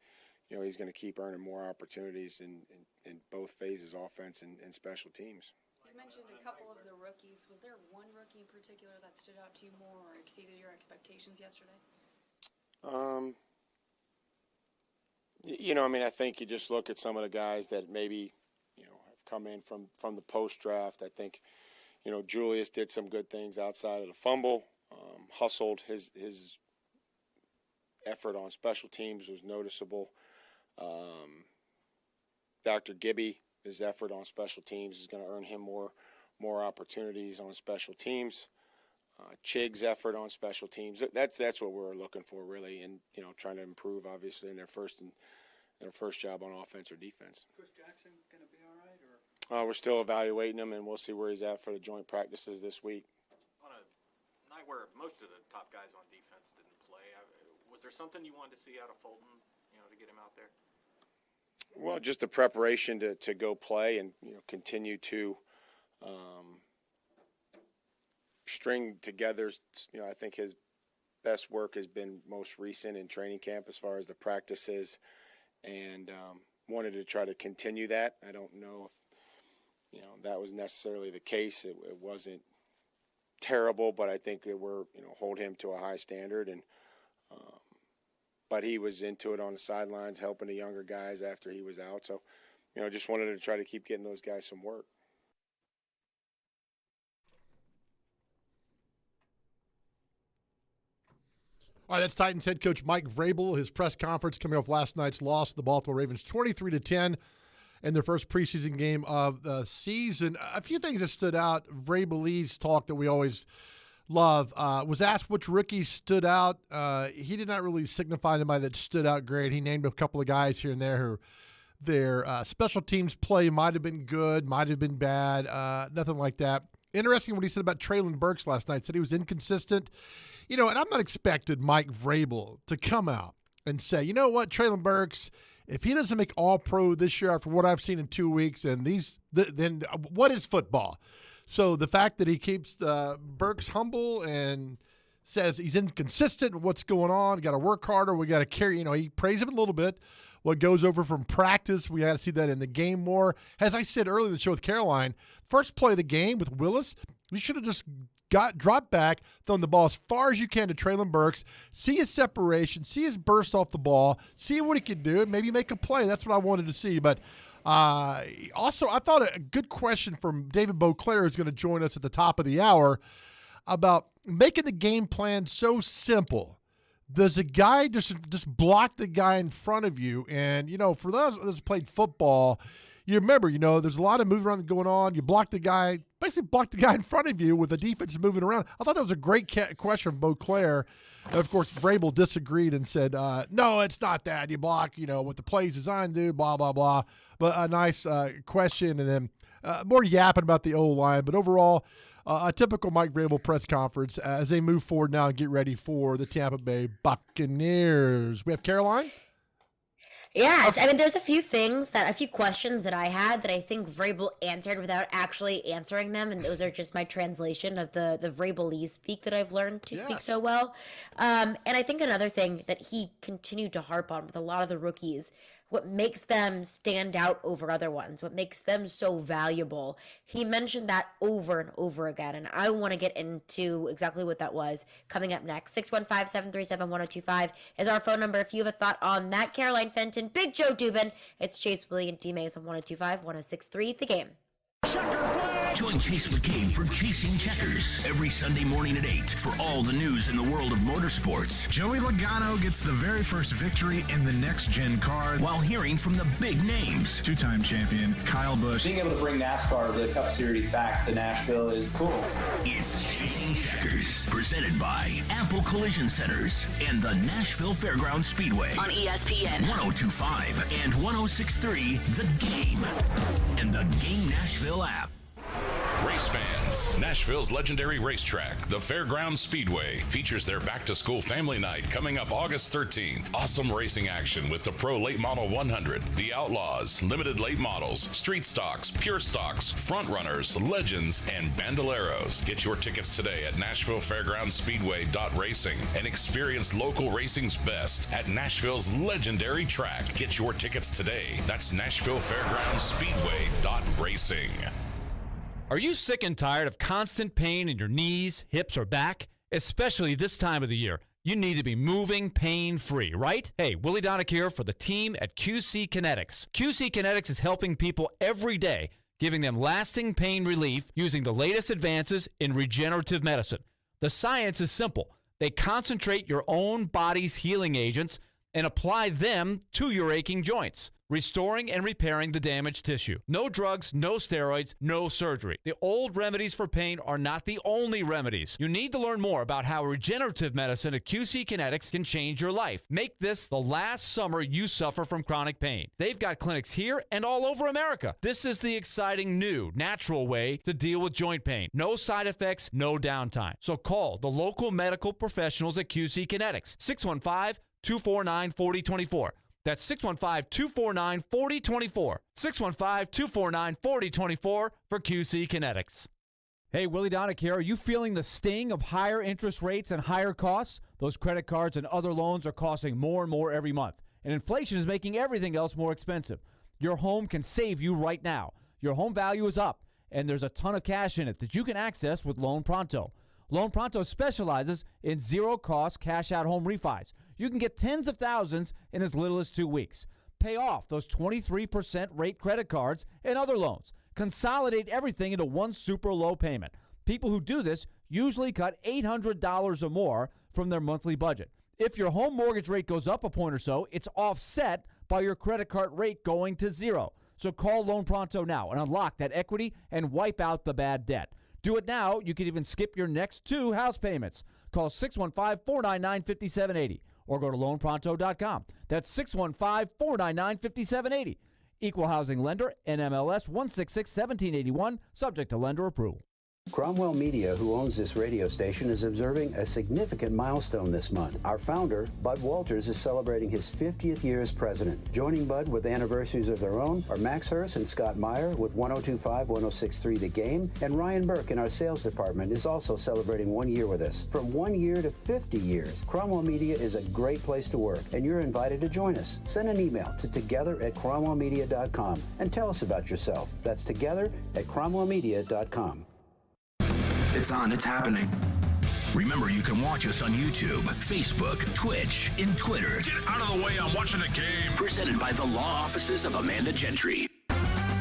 he's going to keep earning more opportunities in both phases, offense and special teams. You mentioned a couple of the rookies. Was there one rookie in particular that stood out to you more or exceeded your expectations yesterday? I think you just look at some of the guys that maybe, have come in from the post-draft. I think, Julius did some good things outside of the fumble, hustled. His effort on special teams was noticeable. Dr. Gibby, his effort on special teams is going to earn him more opportunities on special teams. Chig's effort on special teams. That's what we're looking for, really, and trying to improve, obviously, in their first job on offense or defense. Chris Jackson going to be all right, or? We're still evaluating him, and we'll see where he's at for the joint practices this week. On a night where most of the top guys on defense didn't play, was there something you wanted to see out of Fulton, to get him out there? Well, just the preparation to go play and continue to string together. I think his best work has been most recent in training camp as far as the practices, and wanted to try to continue that. I don't know if that was necessarily the case. It wasn't terrible, but I think that we're hold him to a high standard, and but he was into it on the sidelines, helping the younger guys after he was out. So, just wanted to try to keep getting those guys some work. All right, that's Titans head coach Mike Vrabel. His press conference coming off last night's loss to the Baltimore Ravens, 23-10, in their first preseason game of the season. A few things that stood out. Vrabel's talk that we always love was asked which rookies stood out. He did not really signify anybody that stood out great. He named a couple of guys here and there who their special teams play might have been good, might have been bad, nothing like that. Interesting what he said about Traylon Burks last night. Said he was inconsistent. And I'm not expecting Mike Vrabel to come out and say, you know what, Traylon Burks, if he doesn't make All-Pro this year after what I've seen in 2 weeks, then what is football? So the fact that he keeps Burks humble and says he's inconsistent in what's going on, got to work harder, we got to carry, he praised him a little bit. What goes over from practice, we got to see that in the game more. As I said earlier in the show with Caroline, first play of the game with Willis, we should have just dropped back, thrown the ball as far as you can to Traylon Burks, see his separation, see his burst off the ball, see what he can do, and maybe make a play. That's what I wanted to see. But also, I thought a good question from David Beauclair, who's going to join us at the top of the hour, about making the game plan so simple. Does a guy just block the guy in front of you? And, for those that played football, you remember, there's a lot of moving around going on. You basically block the guy in front of you with the defense moving around. I thought that was a great question from Beauclair. Of course, Vrabel disagreed and said, no, it's not that. You block, what the play's designed to do, blah, blah, blah. But a nice question, and then more yapping about the O-line. But overall, a typical Mike Vrabel press conference as they move forward now and get ready for the Tampa Bay Buccaneers. We have Caroline? Yes, there's a few questions that I had that I think Vrabel answered without actually answering them, and those are just my translation of the Vrabelese speak that I've learned to speak so well. And I think another thing that he continued to harp on with a lot of the rookies, what makes them stand out over other ones, what makes them so valuable. He mentioned that over and over again, and I want to get into exactly what that was coming up next. 615-737-1025 is our phone number if you have a thought on that. Caroline Fenton, Big Joe Dubin, it's Chase, Willy, and D-Mase on 1025, 1063, The Game. Join Chase McCabe for Chasing Checkers every Sunday morning at 8 for all the news in the world of motorsports. Joey Logano gets the very first victory in the next-gen car while hearing from the big names. Two-time champion Kyle Busch. Being able to bring NASCAR, the Cup Series, back to Nashville is cool. It's Chasing Checkers, presented by Ample Collision Centers and the Nashville Fairgrounds Speedway on ESPN 102.5 and 106.3 The Game and the Game Nashville app. Race fans, Nashville's legendary racetrack, the Fairgrounds Speedway, features their back-to-school family night coming up August 13th. Awesome racing action with the Pro Late Model 100, the Outlaws, limited late models, street stocks, pure stocks, front runners, legends, and bandoleros. Get your tickets today at NashvilleFairgroundsSpeedway.racing and experience local racing's best at Nashville's legendary track. Get your tickets today. That's NashvilleFairgroundsSpeedway.racing. Are you sick and tired of constant pain in your knees, hips, or back? Especially this time of the year, you need to be moving pain-free, right? Hey, Willy here for the team at QC Kinetics. QC Kinetics is helping people every day, giving them lasting pain relief using the latest advances in regenerative medicine. The science is simple. They concentrate your own body's healing agents and apply them to your aching joints, restoring and repairing the damaged tissue. No drugs, no steroids, no surgery. The old remedies for pain are not the only remedies. You need to learn more about how regenerative medicine at QC Kinetics can change your life. Make this the last summer you suffer from chronic pain. They've got clinics here and all over America. This is the exciting new, natural way to deal with joint pain. No side effects, no downtime. So call the local medical professionals at QC Kinetics. 615-249-4024. That's 615-249-4024. 615-249-4024 for QC Kinetics. Hey, Willy here. Are you feeling the sting of higher interest rates and higher costs? Those credit cards and other loans are costing more and more every month, and inflation is making everything else more expensive. Your home can save you right now. Your home value is up, and there's a ton of cash in it that you can access with Loan Pronto. Loan Pronto specializes in zero-cost cash-out home refis. You can get tens of thousands in as little as 2 weeks. Pay off those 23% rate credit cards and other loans. Consolidate everything into one super low payment. People who do this usually cut $800 or more from their monthly budget. If your home mortgage rate goes up a point or so, it's offset by your credit card rate going to zero. So call Loan Pronto now and unlock that equity and wipe out the bad debt. Do it now. You can even skip your next 2 house payments. Call 615-499-5780 or go to loanpronto.com. That's 615-499-5780. Equal housing lender, NMLS 166-1781, subject to lender approval. Cromwell Media, who owns this radio station, is observing a significant milestone this month. Our founder, Bud Walters, is celebrating his 50th year as president. Joining Bud with anniversaries of their own are Max Hurst and Scott Meyer with 102.5, 106.3 The Game, and Ryan Burke in our sales department is also celebrating 1 year with us. From 1 year to 50 years, Cromwell Media is a great place to work, and you're invited to join us. Send an email to together@cromwellmedia.com and tell us about yourself. That's together@cromwellmedia.com. It's on. It's happening. Remember, you can watch us on YouTube, Facebook, Twitch, and Twitter. Get out of the way. I'm watching the game. Presented by the law offices of Amanda Gentry.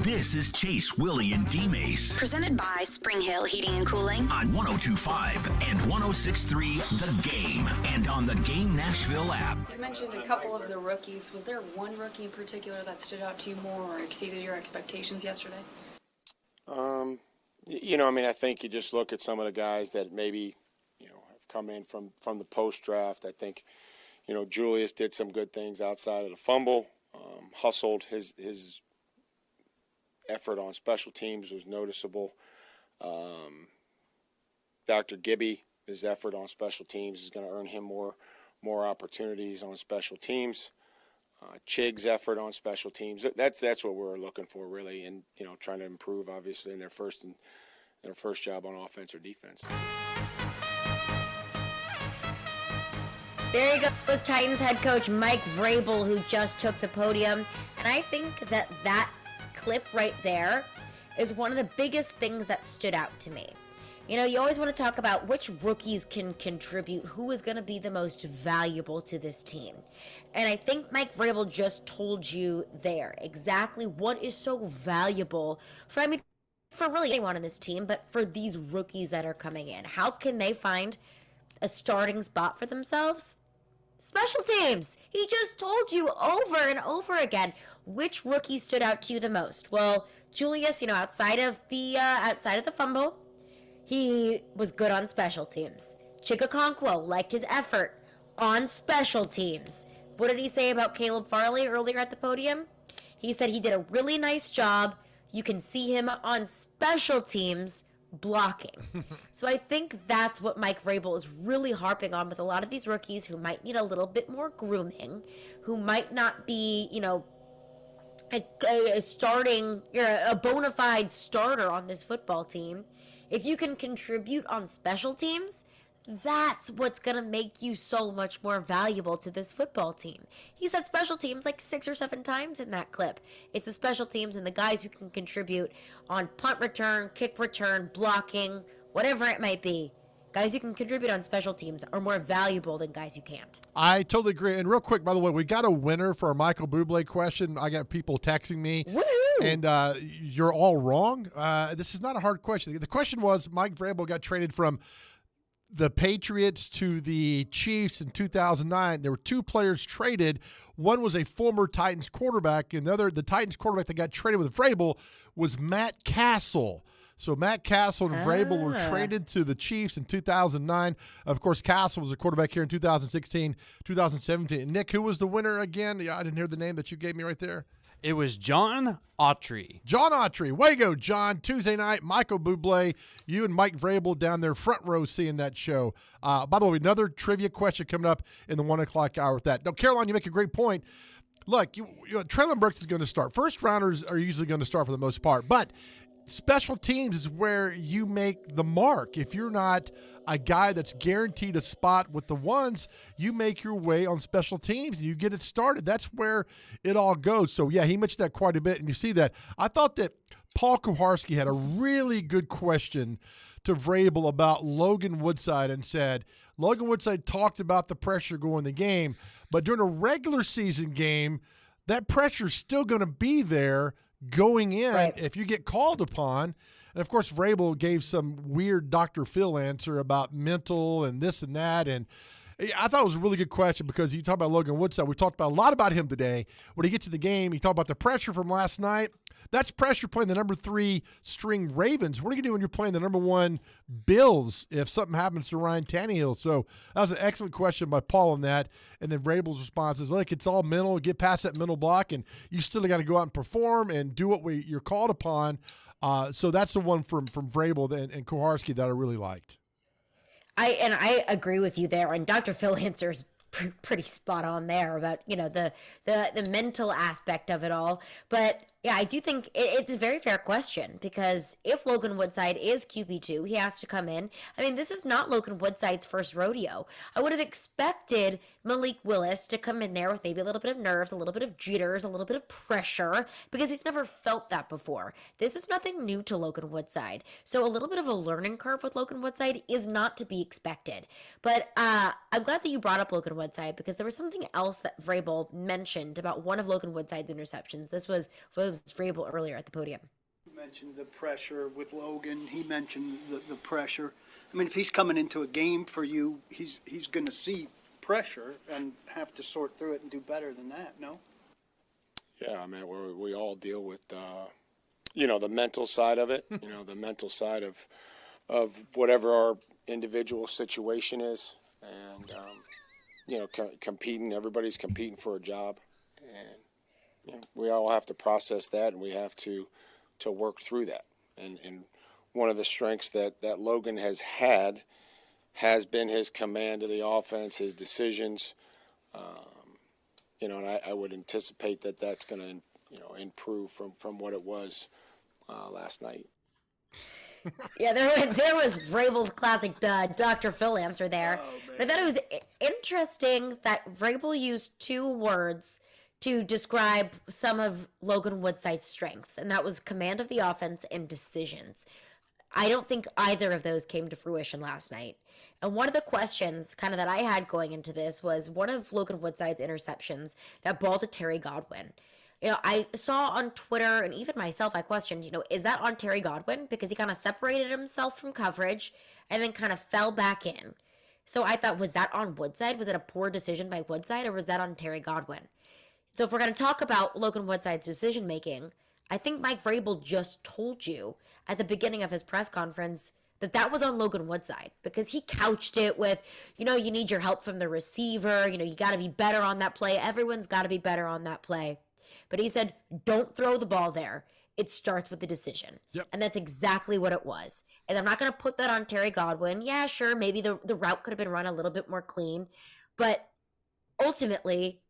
This is Chase, Willy, and D-Mase. Presented by Spring Hill Heating and Cooling on 102.5 and 106.3 The Game and on the Game Nashville app. You mentioned a couple of the rookies. Was there one rookie in particular that stood out to you more or exceeded your expectations yesterday? I think you just look at some of the guys that maybe, have come in from the post-draft. I think, Julius did some good things outside of the fumble, hustled. His effort on special teams was noticeable. Dr. Gibby, his effort on special teams is going to earn him more opportunities on special teams. Chig's effort on special teams. That's what we're looking for, really, and trying to improve, obviously, in their first job on offense or defense. There he goes, Titans head coach Mike Vrabel, who just took the podium. And I think that clip right there is one of the biggest things that stood out to me. You always want to talk about which rookies can contribute, who is going to be the most valuable to this team. And I think Mike Vrabel just told you there exactly what is so valuable for, for really anyone on this team, but for these rookies that are coming in. How can they find a starting spot for themselves? Special teams. He just told you over and over again which rookie stood out to you the most. Well, Julius, outside of the fumble, he was good on special teams. Chigakonkwo liked his effort on special teams. What did he say about Caleb Farley earlier at the podium? He said he did a really nice job. You can see him on special teams blocking. So I think that's what Mike Vrabel is really harping on with a lot of these rookies who might need a little bit more grooming, who might not be, a bona fide starter on this football team. If you can contribute on special teams, that's what's going to make you so much more valuable to this football team. He said special teams like 6 or 7 times in that clip. It's the special teams and the guys who can contribute on punt return, kick return, blocking, whatever it might be. Guys who can contribute on special teams are more valuable than guys who can't. I totally agree. And real quick, by the way, we got a winner for our Michael Bublé question. I got people texting me. Woo! And you're all wrong. This is not a hard question. The question was Mike Vrabel got traded from the Patriots to the Chiefs in 2009. There were 2 players traded. One was a former Titans quarterback, and the Titans quarterback that got traded with Vrabel was Matt Castle. So Matt Castle and Vrabel were traded to the Chiefs in 2009. Of course, Castle was a quarterback here in 2016, 2017. And Nick, who was the winner again? I didn't hear the name that you gave me right there. It was John Autry. John Autry. Way to go, John. Tuesday night, Michael Bublé, you and Mike Vrabel down there front row seeing that show. By the way, another trivia question coming up in the 1 o'clock hour with that. Now, Caroline, you make a great point. Look, Treylon Burks is going to start. First rounders are usually going to start for the most part, but special teams is where you make the mark. If you're not a guy that's guaranteed a spot with the ones, you make your way on special teams and you get it started. That's where it all goes. So, yeah, he mentioned that quite a bit, and you see that. I thought that Paul Kuharsky had a really good question to Vrabel about Logan Woodside and said, Logan Woodside talked about the pressure going the game, but during a regular season game, that pressure's still going to be there going in if you get called upon. And, of course, Vrabel gave some weird Dr. Phil answer about mental and this and that. And I thought it was a really good question because you talk about Logan Woodside. We talked about a lot about him today. When he gets to the game, he talked about the pressure from last night. That's pressure playing the number 3 string Ravens. What are you going to do when you're playing the number 1 Bills if something happens to Ryan Tannehill? So that was an excellent question by Paul on that. And then Vrabel's response is, look, it's all mental. Get past that mental block, and you still got to go out and perform and do what you're called upon. So that's the one from Vrabel and Kuharsky that I really liked. I agree with you there. And Dr. Phil answers pretty spot on there about, the mental aspect of it all. But yeah, I do think it's a very fair question because if Logan Woodside is QB2, he has to come in. I mean, this is not Logan Woodside's first rodeo. I would have expected Malik Willis to come in there with maybe a little bit of nerves, a little bit of jitters, a little bit of pressure because he's never felt that before. This is nothing new to Logan Woodside. So a little bit of a learning curve with Logan Woodside is not to be expected. But I'm glad that you brought up Logan Woodside because there was something else that Vrabel mentioned about one of Logan Woodside's interceptions. This was Vrabel earlier at the podium. You mentioned the pressure with Logan. He mentioned the pressure. I mean, if he's coming into a game for you, he's going to see pressure and have to sort through it and do better than that, no? Yeah, I mean, we all deal with, the mental side of it, the mental side of whatever our individual situation is. And, competing, everybody's competing for a job. And we all have to process that, and we have to work through that. And one of the strengths that Logan has had has been his command of the offense, his decisions. And I would anticipate that that's going to improve from what it was last night. Yeah, there was Vrabel's classic Dr. Phil answer there. But I thought it was interesting that Vrabel used 2 words to describe some of Logan Woodside's strengths, and that was command of the offense and decisions. I don't think either of those came to fruition last night. And one of the questions kind of that I had going into this was one of Logan Woodside's interceptions, that ball to Terry Godwin. I saw on Twitter, and even myself, I questioned, is that on Terry Godwin? Because he kind of separated himself from coverage and then kind of fell back in. So I thought, was that on Woodside? Was it a poor decision by Woodside, or was that on Terry Godwin? So if we're going to talk about Logan Woodside's decision-making, I think Mike Vrabel just told you at the beginning of his press conference that was on Logan Woodside, because he couched it with, you need your help from the receiver. You got to be better on that play. Everyone's got to be better on that play. But he said, don't throw the ball there. It starts with the decision. Yep. And that's exactly what it was. And I'm not going to put that on Terry Godwin. Yeah, sure, maybe the route could have been run a little bit more clean. But ultimately,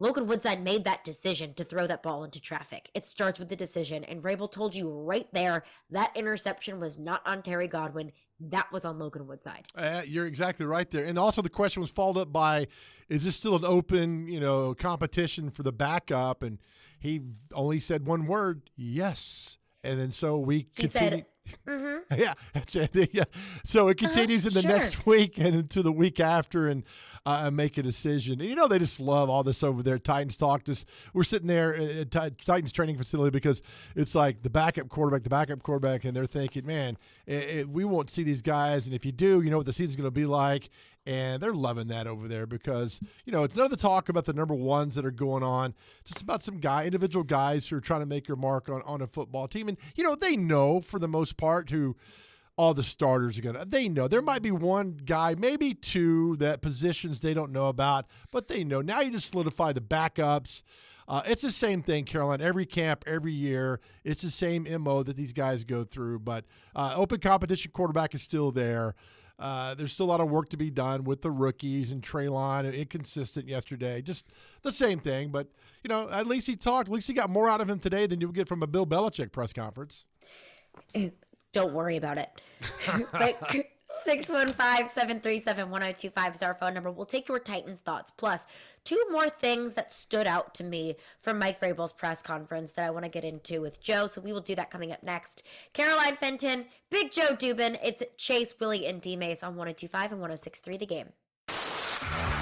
Logan Woodside made that decision to throw that ball into traffic. It starts with the decision. And Vrabel told you right there that interception was not on Terry Godwin. That was on Logan Woodside. You're exactly right there. And also the question was followed up by, is this still an open, competition for the backup? And he only said one word, yes. And then so we continue. Mm-hmm. Yeah, that's it. Yeah. So it continues in the next week and into the week after, and make a decision. And, they just love all this over there. Titans talk. We're sitting there at Titans training facility because it's like the backup quarterback, and they're thinking, man, we won't see these guys. And if you do, you know what the season's going to be like. And they're loving that over there because, it's none of the talk about the number ones that are going on. It's just about some individual guys who are trying to make their mark on a football team. And, they know for the most part who all the starters are going to. They know. There might be one guy, maybe two, that positions they don't know about, but they know. Now you just solidify the backups. It's the same thing, Caroline. Every camp, every year, it's the same MO that these guys go through. But open competition quarterback is still there. There's still a lot of work to be done with the rookies and Treylon, inconsistent yesterday. Just the same thing. But, at least he talked. At least he got more out of him today than you would get from a Bill Belichick press conference. Don't worry about it. But 615-737-1025 is our phone number. We'll take your Titans thoughts. Plus, two more things that stood out to me from Mike Vrabel's press conference that I want to get into with Joe. So we will do that coming up next. Caroline Fenton, Big Joe Dubin. It's Chase, Willy, and D-Mase on 102.5 and 106.3 The Game.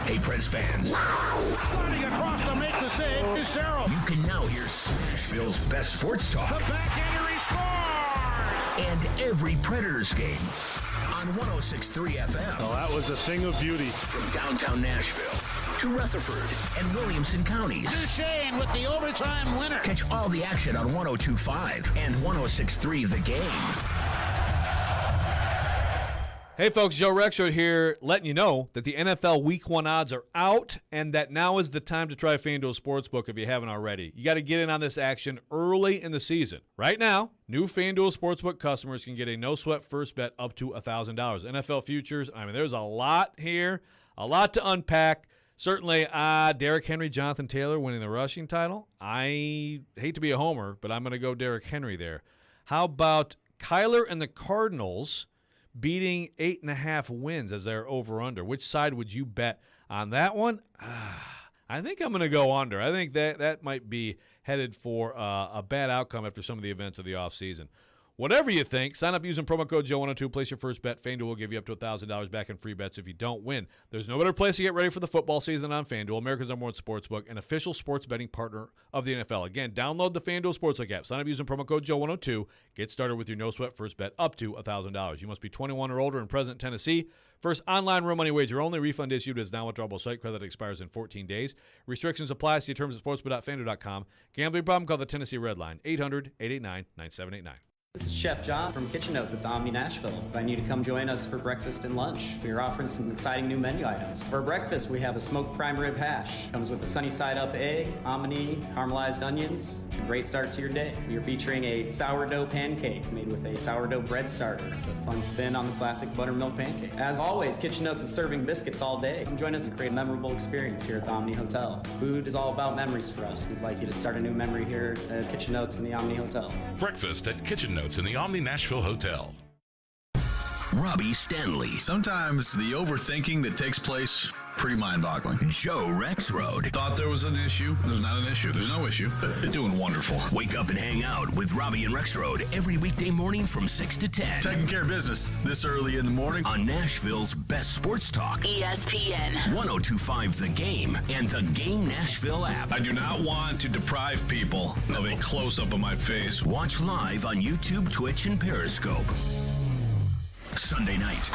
Hey, Preds fans. Running across to make the save is Sarah. You can now hear Nashville's best sports talk. The backhander, he scores! And every Predators game on 106.3 FM. Oh, that was a thing of beauty. From downtown Nashville to Rutherford and Williamson counties. Duchesne with the overtime winner. Catch all the action on 102.5 and 106.3 The Game. Hey folks, Joe Rexrode here, letting you know that the NFL Week 1 odds are out and that now is the time to try FanDuel Sportsbook if you haven't already. You got to get in on this action early in the season. Right now, new FanDuel Sportsbook customers can get a no-sweat first bet up to $1,000. NFL futures, there's a lot here, a lot to unpack. Certainly, Derrick Henry, Jonathan Taylor winning the rushing title. I hate to be a homer, but I'm going to go Derrick Henry there. How about Kyler and the Cardinals beating 8.5 wins as their over-under? Which side would you bet on that one? I think I'm going to go under. I think that might be headed for a bad outcome after some of the events of the offseason. Whatever you think, sign up using promo code Joe102. Place your first bet. FanDuel will give you up to $1,000 back in free bets if you don't win. There's no better place to get ready for the football season on FanDuel, America's #1 sportsbook, an official sports betting partner of the NFL. Again, download the FanDuel Sportsbook app. Sign up using promo code Joe102. Get started with your no-sweat first bet up to $1,000. You must be 21 or older and present in Tennessee. First online real money wager only. Refund issued is non-withdrawable site credit expires in 14 days. Restrictions apply. See terms at sportsbook.fanduel.com. Gambling problem? Call the Tennessee Red Line, 800-889-9789. This is Chef John from Kitchen Notes at the Omni Nashville. I invite you to come join us for breakfast and lunch. We are offering some exciting new menu items. For breakfast, we have a smoked prime rib hash. Comes with a sunny side up egg, hominy, caramelized onions. It's a great start to your day. We are featuring a sourdough pancake made with a sourdough bread starter. It's a fun spin on the classic buttermilk pancake. As always, Kitchen Notes is serving biscuits all day. Come join us and create a memorable experience here at the Omni Hotel. Food is all about memories for us. We'd like you to start a new memory here at Kitchen Notes in the Omni Hotel. Breakfast at Kitchen Notes in the Omni Nashville Hotel. Robbie Stanley. Sometimes the overthinking that takes place Pretty mind-boggling. Joe Rexrode. Thought there was an issue. There's not an issue. There's no issue. They're doing wonderful. Wake up and hang out with Robbie and Rexrode every weekday morning from 6 to 10. Taking care of business this early in the morning. On Nashville's best sports talk. ESPN. 1025 The Game and the Game Nashville app. I do not want to deprive people of a close-up of my face. Watch live on YouTube, Twitch, and Periscope. Sunday night.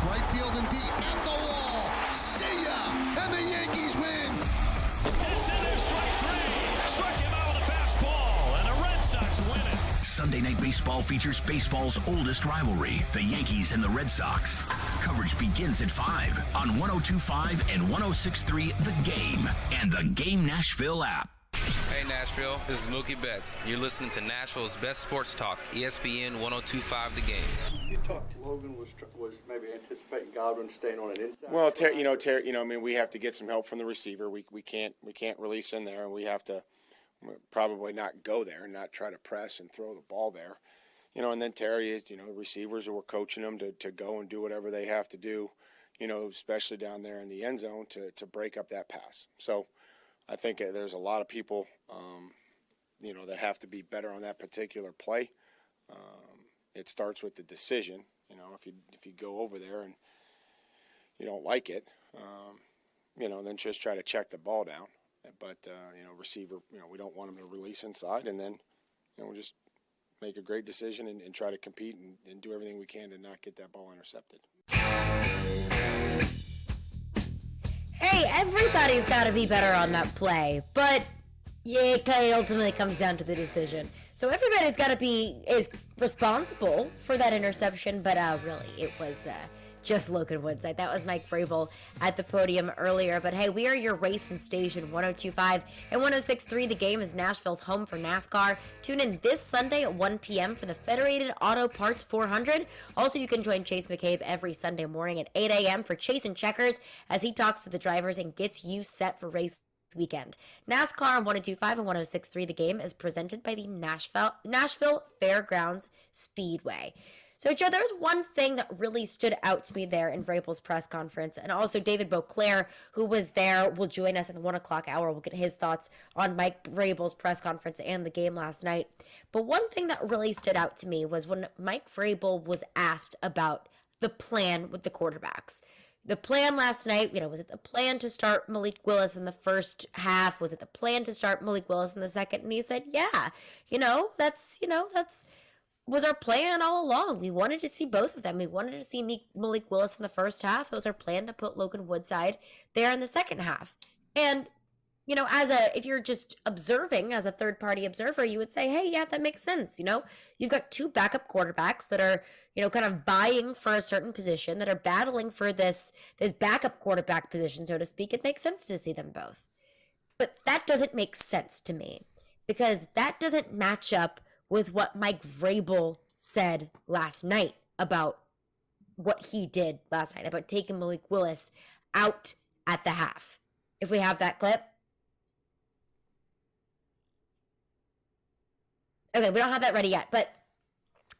Right field and deep. At the wall. See ya! And the Yankees win! It's in there, strike three. Struck him out with a fastball, and the Red Sox win it. Sunday Night Baseball features baseball's oldest rivalry, the Yankees and the Red Sox. Coverage begins at 5 on 1025 and 1063 The Game and the Game Nashville app. Hey Nashville, this is Mookie Betts. You're listening to Nashville's best sports talk, ESPN 1025 The Game. You talked to Logan was maybe anticipating Godwin staying on an inside. Well, I mean, we have to get some help from the receiver. We can't release in there, and we have to probably not go there and not try to press and throw the ball there. And then Terry, receivers who are coaching them to go and do whatever they have to do, especially down there in the end zone to break up that pass. So I think there's a lot of people, that have to be better on that particular play. It starts with the decision. If you go over there and you don't like it, then just try to check the ball down. But receiver, we don't want him to release inside, and then we'll just make a great decision and try to compete and do everything we can to not get that ball intercepted. Hey, everybody's got to be better on that play, but it ultimately comes down to the decision. So everybody's got to be responsible for that interception, but really, it was just Logan Woodside. That was Mike Vrabel at the podium earlier. But hey, we are your racing station, 1025 and 1063. The Game is Nashville's home for NASCAR. Tune in this Sunday at 1 p.m. for the Federated Auto Parts 400. Also, you can join Chase McCabe every Sunday morning at 8 a.m. for Chase and Checkers as he talks to the drivers and gets you set for race weekend. NASCAR on 1025 and 1063. The Game is presented by the Nashville Fairgrounds Speedway. So, Joe, there was one thing that really stood out to me there in Vrabel's press conference, and also David Beauclair, who was there, will join us in the 1 o'clock hour. We'll get his thoughts on Mike Vrabel's press conference and the game last night. But one thing that really stood out to me was when Mike Vrabel was asked about the plan with the quarterbacks. The plan last night, was it the plan to start Malik Willis in the first half? Was it the plan to start Malik Willis in the second? And he said, yeah, that's was our plan all along. We wanted to see both of them. We wanted to see Malik Willis in the first half. It was our plan to put Logan Woodside there in the second half. And, if you're just observing, as a third-party observer, you would say, hey, yeah, that makes sense. You've got two backup quarterbacks that are, kind of vying for a certain position, that are battling for this backup quarterback position, so to speak. It makes sense to see them both. But that doesn't make sense to me, because that doesn't match up with what Mike Vrabel said last night about what he did last night, about taking Malik Willis out at the half. If we have that clip. Okay, we don't have that ready yet, but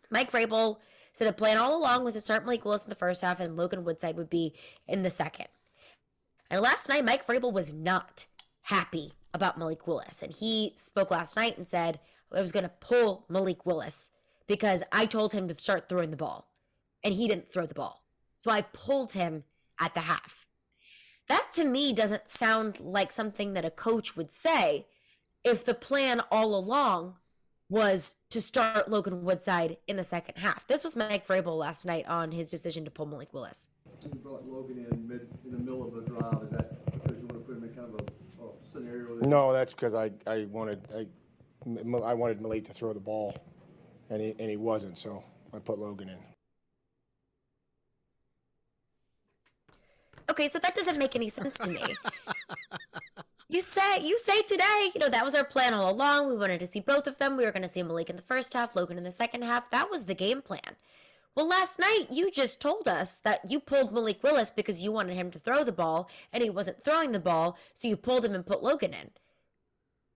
Mike Vrabel said the plan all along was to start Malik Willis in the first half and Logan Woodside would be in the second. And last night, Mike Vrabel was not happy about Malik Willis, and he spoke last night and said, I was going to pull Malik Willis because I told him to start throwing the ball, and he didn't throw the ball. So I pulled him at the half. That, to me, doesn't sound like something that a coach would say if the plan all along was to start Logan Woodside in the second half. This was Mike Vrabel last night on his decision to pull Malik Willis. You brought Logan in the middle of the drive. Is that because you want to put him in kind of a scenario? No, that's because I wanted Malik to throw the ball, and he wasn't, so I put Logan in. Okay, so that doesn't make any sense to me. You say today, that was our plan all along. We wanted to see both of them. We were going to see Malik in the first half, Logan in the second half. That was the game plan. Well, last night, you just told us that you pulled Malik Willis because you wanted him to throw the ball, and he wasn't throwing the ball, so you pulled him and put Logan in.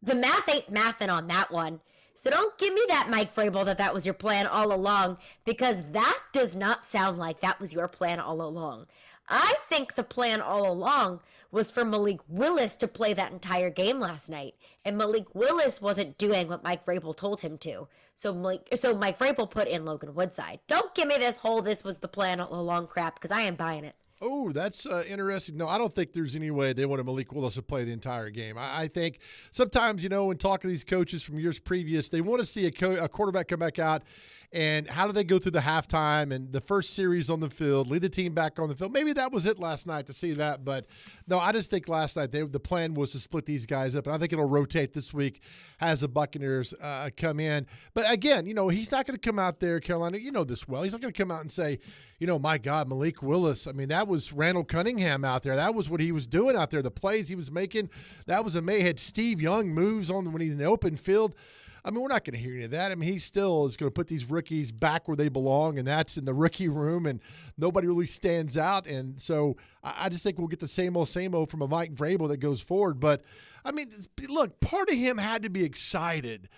The math ain't mathin' on that one. So don't give me that, Mike Vrabel, that was your plan all along, because that does not sound like that was your plan all along. I think the plan all along was for Malik Willis to play that entire game last night. And Malik Willis wasn't doing what Mike Vrabel told him to. So Mike Vrabel put in Logan Woodside. Don't give me this was the plan all along crap, because I am buying it. Oh, that's interesting. No, I don't think there's any way they wanted Malik Willis to play the entire game. I think sometimes, when talking to these coaches from years previous, they want to see a quarterback come back out and how do they go through the halftime and the first series on the field, lead the team back on the field. Maybe that was it last night to see that. But, no, I just think last night the plan was to split these guys up, and I think it'll rotate this week as the Buccaneers come in. But, again, he's not going to come out there, Carolina, this well. He's not going to come out and say, my God, Malik Willis. I mean, that was Randall Cunningham out there. That was what he was doing out there. The plays he was making, that was amazing. Had Steve Young moves on when he's in the open field. I mean, we're not going to hear any of that. I mean, he still is going to put these rookies back where they belong, and that's in the rookie room, and nobody really stands out. And so I just think we'll get the same old from a Mike Vrabel that goes forward. But, I mean, look, part of him had to be excited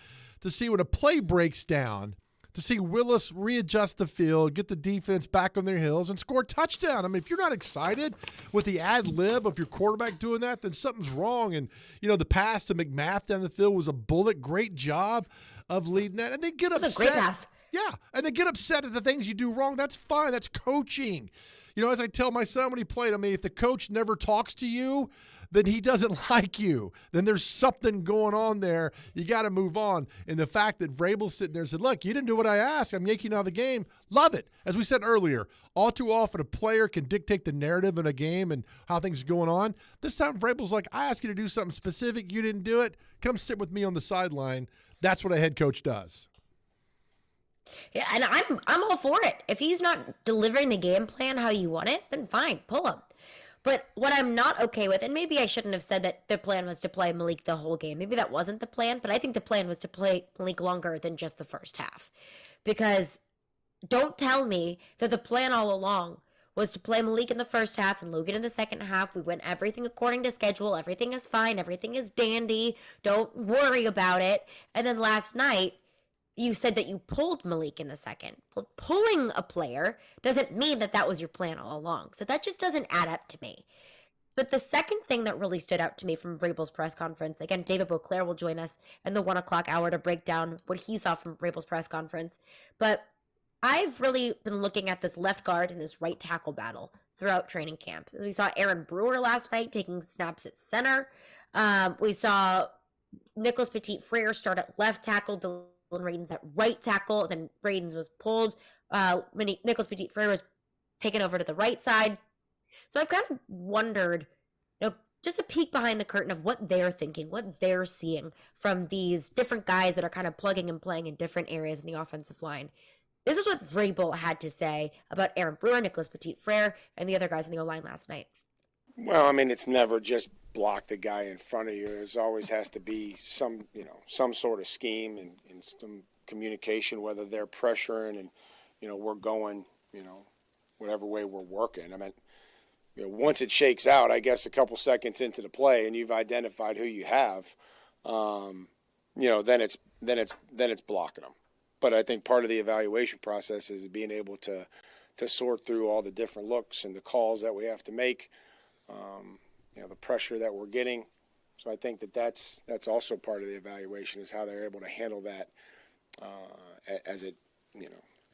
to see when a play breaks down, to see Willis readjust the field, get the defense back on their heels, and score a touchdown. I mean, if you're not excited with the ad lib of your quarterback doing that, then something's wrong. And, the pass to McMath down the field was a bullet. Great job of leading that. And they get upset. It was a great pass. Yeah, and they get upset at the things you do wrong. That's fine. That's coaching. As I tell my son when he played, I mean, if the coach never talks to you, then he doesn't like you. Then there's something going on there. You got to move on. And the fact that Vrabel's sitting there and said, look, you didn't do what I asked. I'm yanking you out of the game. Love it. As we said earlier, all too often a player can dictate the narrative in a game and how things are going on. This time Vrabel's like, I asked you to do something specific. You didn't do it. Come sit with me on the sideline. That's what a head coach does. Yeah, and I'm all for it. If he's not delivering the game plan how you want it, then fine, pull him. But what I'm not okay with, and maybe I shouldn't have said that the plan was to play Malik the whole game. Maybe that wasn't the plan, but I think the plan was to play Malik longer than just the first half. Because don't tell me that the plan all along was to play Malik in the first half and Logan in the second half. We went everything according to schedule. Everything is fine. Everything is dandy. Don't worry about it. And then last night, you said that you pulled Malik in the second. Well, pulling a player doesn't mean that that was your plan all along. So that just doesn't add up to me. But the second thing that really stood out to me from Vrabel's press conference, again, David Beauclair will join us in the 1 o'clock hour to break down what he saw from Vrabel's press conference. But I've really been looking at this left guard and this right tackle battle throughout training camp. We saw Aaron Brewer last night taking snaps at center. We saw Nicholas Petit-Frere start at left tackle, Radens at right tackle, then Radens was pulled. Nicholas Petit-Frere was taken over to the right side. So I've kind of wondered, just a peek behind the curtain of what they're thinking, what they're seeing from these different guys that are kind of plugging and playing in different areas in the offensive line. This is what Vrabel had to say about Aaron Brewer, Nicholas Petit-Frere, and the other guys in the O-line last night. Well, I mean, it's never just block the guy in front of you. There's always has to be some sort of scheme and some communication, whether they're pressuring and, we're going, whatever way we're working. I mean, once it shakes out, I guess a couple seconds into the play and you've identified who you have, then it's blocking them. But I think part of the evaluation process is being able to sort through all the different looks and the calls that we have to make. The pressure that we're getting. So I think that's also part of the evaluation is how they're able to handle that as it,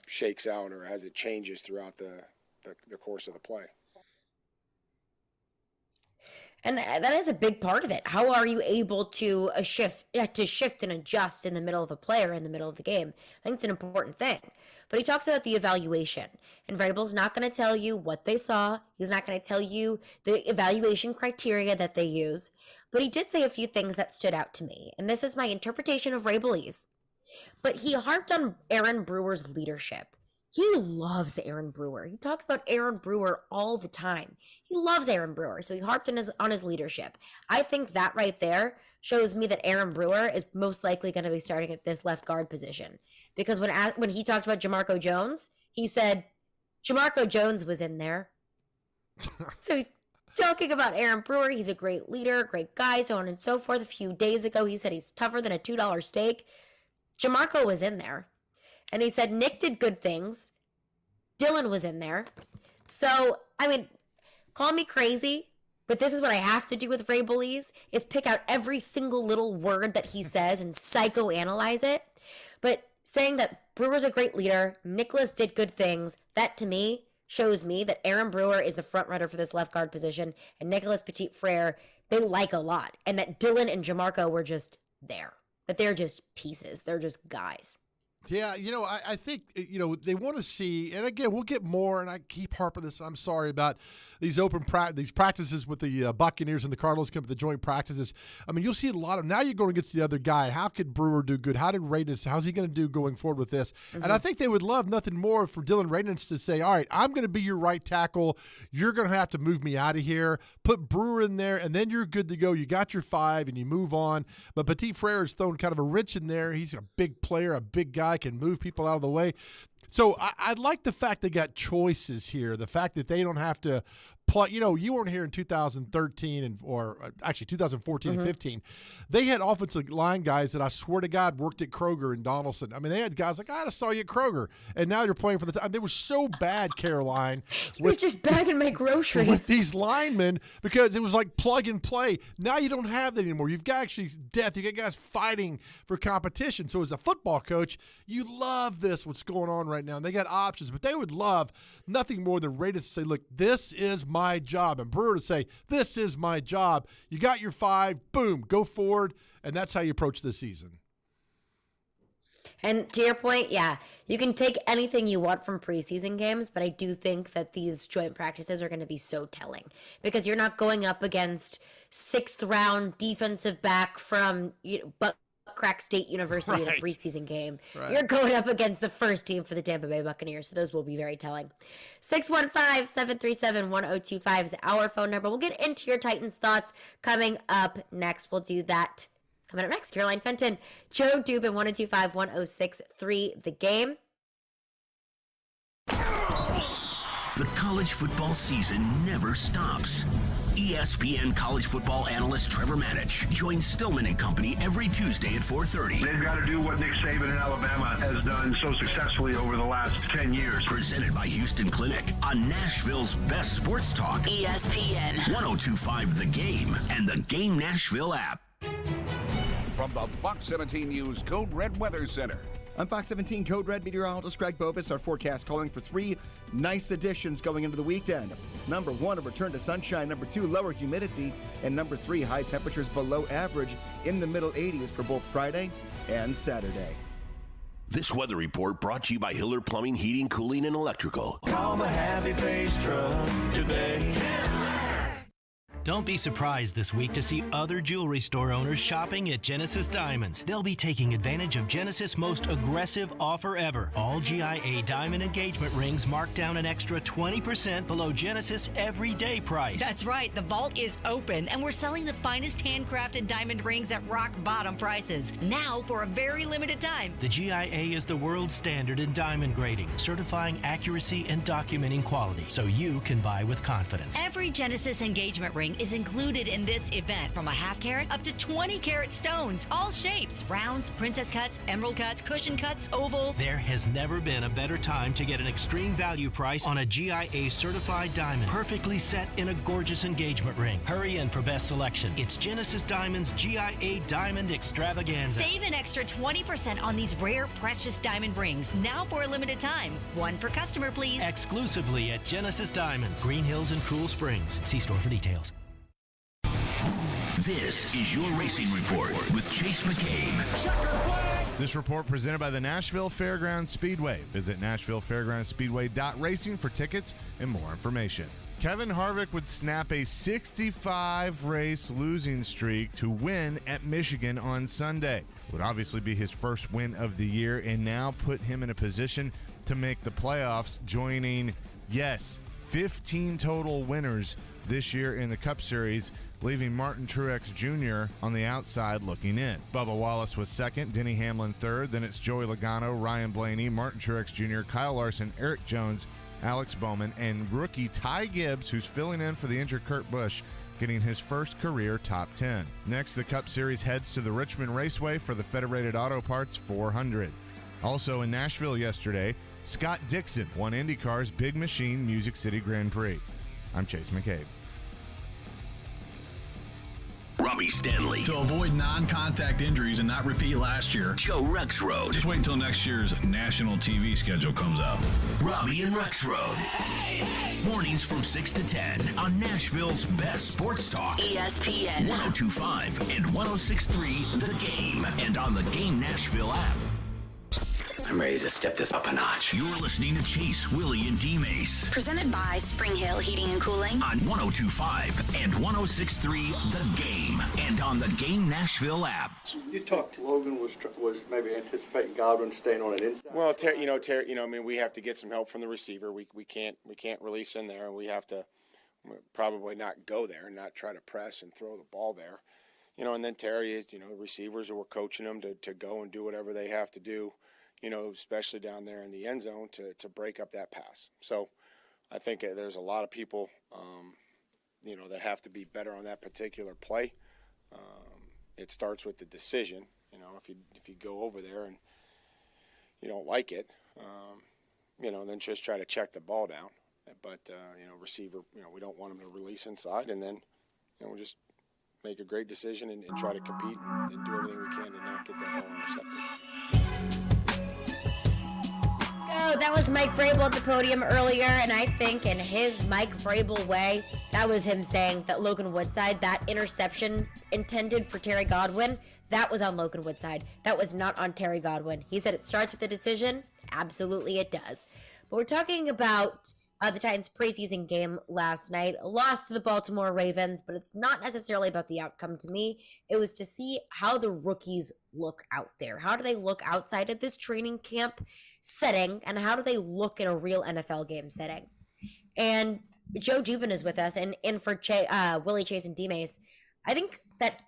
shakes out or as it changes throughout the course of the play. And that is a big part of it. How are you able to shift and adjust in the middle of a play or in the middle of the game? I think it's an important thing. But he talks about the evaluation. And Vrabel's not going to tell you what they saw. He's not going to tell you the evaluation criteria that they use. But he did say a few things that stood out to me. And this is my interpretation of Vrabelese. But he harped on Aaron Brewer's leadership. He loves Aaron Brewer. He talks about Aaron Brewer all the time. He loves Aaron Brewer, so he harped on his leadership. I think that right there shows me that Aaron Brewer is most likely going to be starting at this left guard position. Because when he talked about Jamarco Jones, he said Jamarco Jones was in there. So he's talking about Aaron Brewer. He's a great leader, great guy, so on and so forth. A few days ago, he said he's tougher than a $2 steak. Jamarco was in there. And he said Nick did good things. Dylan was in there. So, I mean, call me crazy, But this is what I have to do with Ray Bullies, is pick out every single little word that he says and psychoanalyze it. But saying that Brewer's a great leader, Nicholas did good things, that to me shows me that Aaron Brewer is the front runner for this left guard position, and Nicholas Petit-Frere they like a lot, and that Dylan and Jamarco were just there. That they're just pieces. They're just guys. Yeah, I think, they want to see, and again, we'll get more, and I keep harping this, and I'm sorry about these these practices with the Buccaneers and the Cardinals come to the joint practices. I mean, you'll see a lot of, now you're going against the other guy. How could Brewer do good? How did Radens, how's he going to do going forward with this? Mm-hmm. And I think they would love nothing more for Dylan Radens to say, all right, I'm going to be your right tackle. You're going to have to move me out of here. Put Brewer in there, and then you're good to go. You got your 5, and you move on. But Petit-Frere is throwing kind of a wrench in there. He's a big player, a big guy, can move people out of the way. So I like the fact they got choices here, the fact that they don't have to play. You weren't here in 2013 or actually 2014 and 15. They had offensive line guys that I swear to God worked at Kroger and Donaldson. I mean, they had guys like, I just saw you at Kroger, and now they're playing for the time. They were so bad, Caroline. You were just bagging my groceries. With these linemen, because it was like plug and play. Now you don't have that anymore. You've got actually death. You got guys fighting for competition. So as a football coach, you love this, what's going on right now. And they got options, but they would love nothing more than Raiders to say, look, this is my job. And Brewer to say, this is my job. You got your 5, boom, go forward. And that's how you approach this season. And to your point, yeah, you can take anything you want from preseason games, but I do think that these joint practices are going to be so telling because you're not going up against 6th-round defensive back from Crack State University in a preseason game. Right. You're going up against the first team for the Tampa Bay Buccaneers, so those will be very telling. 615-737-1025 is our phone number. We'll get into your Titans thoughts coming up next. We'll do that coming up next. Caroline Fenton, Joe Dubin, 1025-1063, The Game. The college football season never stops. ESPN college football analyst Trevor Manich joins Stillman and Company every Tuesday at 4:30. They've got to do what Nick Saban in Alabama has done so successfully over the last 10 years. Presented by Houston Clinic on Nashville's best sports talk. ESPN 1025 The Game and the Game Nashville app. From the Fox 17 News Code Red Weather Center. I'm Fox 17 Code Red meteorologist Greg Bobus. Our forecast calling for 3 nice additions going into the weekend. Number 1, a return to sunshine. Number 2, lower humidity. And number 3, high temperatures below average in the middle 80s for both Friday and Saturday. This weather report brought to you by Hiller Plumbing, Heating, Cooling, and Electrical. Call the Happy Face Truck today. Don't be surprised this week to see other jewelry store owners shopping at Genesis Diamonds. They'll be taking advantage of Genesis' most aggressive offer ever. All GIA diamond engagement rings marked down an extra 20% below Genesis' everyday price. That's right. The vault is open, and we're selling the finest handcrafted diamond rings at rock-bottom prices. Now, for a very limited time. The GIA is the world standard in diamond grading, certifying accuracy and documenting quality, so you can buy with confidence. Every Genesis engagement ring is included in this event, from a half carat up to 20 carat stones, all shapes, rounds, princess cuts, emerald cuts, cushion cuts, ovals. There has never been a better time to get an extreme value price on a GIA certified diamond, perfectly set in a gorgeous engagement ring. Hurry in for best selection. It's Genesis Diamonds GIA Diamond Extravaganza. Save an extra 20% on these rare, precious diamond rings, now for a limited time. 1 per customer, please. Exclusively at Genesis Diamonds, Green Hills and Cool Springs. See store for details. This is your Racing Report with Chase McCabe. This report presented by the Nashville Fairgrounds Speedway. Visit NashvilleFairgroundsSpeedway.racing for tickets and more information. Kevin Harvick would snap a 65-race losing streak to win at Michigan on Sunday. It would obviously be his first win of the year and now put him in a position to make the playoffs, joining, 15 total winners this year in the Cup Series, leaving Martin Truex Jr. on the outside looking in. Bubba Wallace was second, Denny Hamlin third, then it's Joey Logano, Ryan Blaney, Martin Truex Jr., Kyle Larson, Eric Jones, Alex Bowman, and rookie Ty Gibbs, who's filling in for the injured Kurt Busch, getting his first career top 10. Next, the Cup Series heads to the Richmond Raceway for the Federated Auto Parts 400. Also in Nashville yesterday, Scott Dixon won IndyCar's Big Machine Music City Grand Prix. I'm Chase McCabe. Robbie Stanley. To avoid non-contact injuries and not repeat last year. Joe Rexrode. Just wait until next year's national TV schedule comes out. Robbie and Rexrode. Mornings from 6 to 10 on Nashville's best sports talk. ESPN 102.5 and 106.3 The Game. And on the Game Nashville app. I'm ready to step this up a notch. You're listening to Chase, Willy, and D-Mase. Presented by Spring Hill Heating and Cooling. On 102.5 and 106.3 The Game. And on the Game Nashville app. You talked Logan was maybe anticipating Godwin staying on an inside. Well, I mean, we have to get some help from the receiver. We can't release in there, and we have to probably not go there and not try to press and throw the ball there. And then Terry, receivers, we're coaching them to go and do whatever they have to do, especially down there in the end zone to break up that pass. So I think there's a lot of people, that have to be better on that particular play. It starts with the decision. If you go over there and you don't like it, then just try to check the ball down. But, receiver, we don't want them to release inside, and then, we'll just make a great decision and try to compete and do everything we can to not get that ball intercepted. Oh, that was Mike Vrabel at the podium earlier, and I think in his Mike Vrabel way, that was him saying that Logan Woodside, that interception intended for Terry Godwin, that was on Logan Woodside. That was not on Terry Godwin. He said it starts with a decision. Absolutely it does. But we're talking about the Titans preseason game last night. A loss to the Baltimore Ravens, but it's not necessarily about the outcome to me. It was to see how the rookies look out there. How do they look outside of this training camp setting, and how do they look in a real NFL game setting? And Joe Jubin is with us, and in for Willy, Chase, and D-Mase. I think that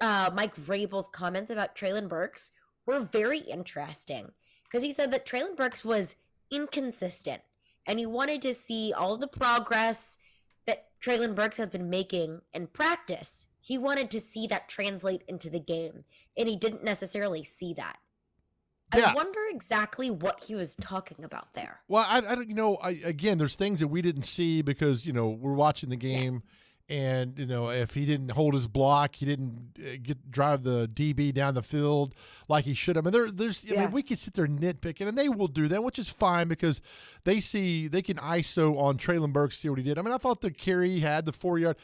Mike Vrabel's comments about Treylon Burks were very interesting, because he said that Treylon Burks was inconsistent, and he wanted to see all the progress that Treylon Burks has been making in practice. He wanted to see that translate into the game, and he didn't necessarily see that. Yeah. I wonder exactly what he was talking about there. Well, I don't, again, there's things that we didn't see because, we're watching the game. Yeah. And, if he didn't hold his block, he didn't drive the DB down the field like he should have. I mean, I mean, we could sit there nitpicking, and they will do that, which is fine because they can ISO on Treylon Burks, see what he did. I mean, I thought the carry he had, the 4-yard,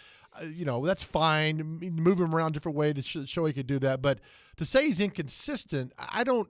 that's fine. Move him around a different way to show he could do that. But to say he's inconsistent, I don't,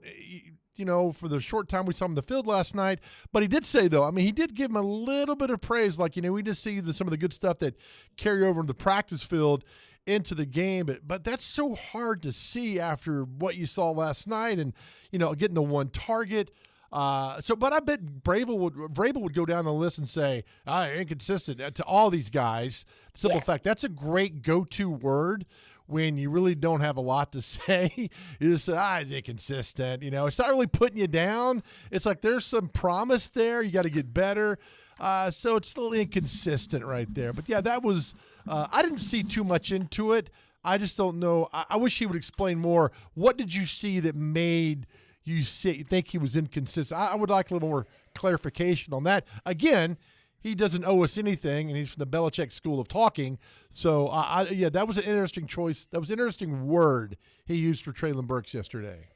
for the short time we saw him in the field last night. But he did say, though, I mean, he did give him a little bit of praise. Like, we just see some of the good stuff that carry over to the practice field into the game. But that's so hard to see after what you saw last night and, getting the one target. But I bet Vrabel would go down the list and say, inconsistent to all these guys. The simple fact, that's a great go-to word when you really don't have a lot to say. You just say, it's inconsistent. It's not really putting you down. It's like there's some promise there. You got to get better. So it's a little inconsistent right there. But, yeah, that was I didn't see too much into it. I just don't know. I wish he would explain more. What did you see that made you think he was inconsistent? I would like a little more clarification on that. Again, he doesn't owe us anything, and he's from the Belichick School of Talking. So, that was an interesting choice. That was an interesting word he used for Treylon Burks yesterday.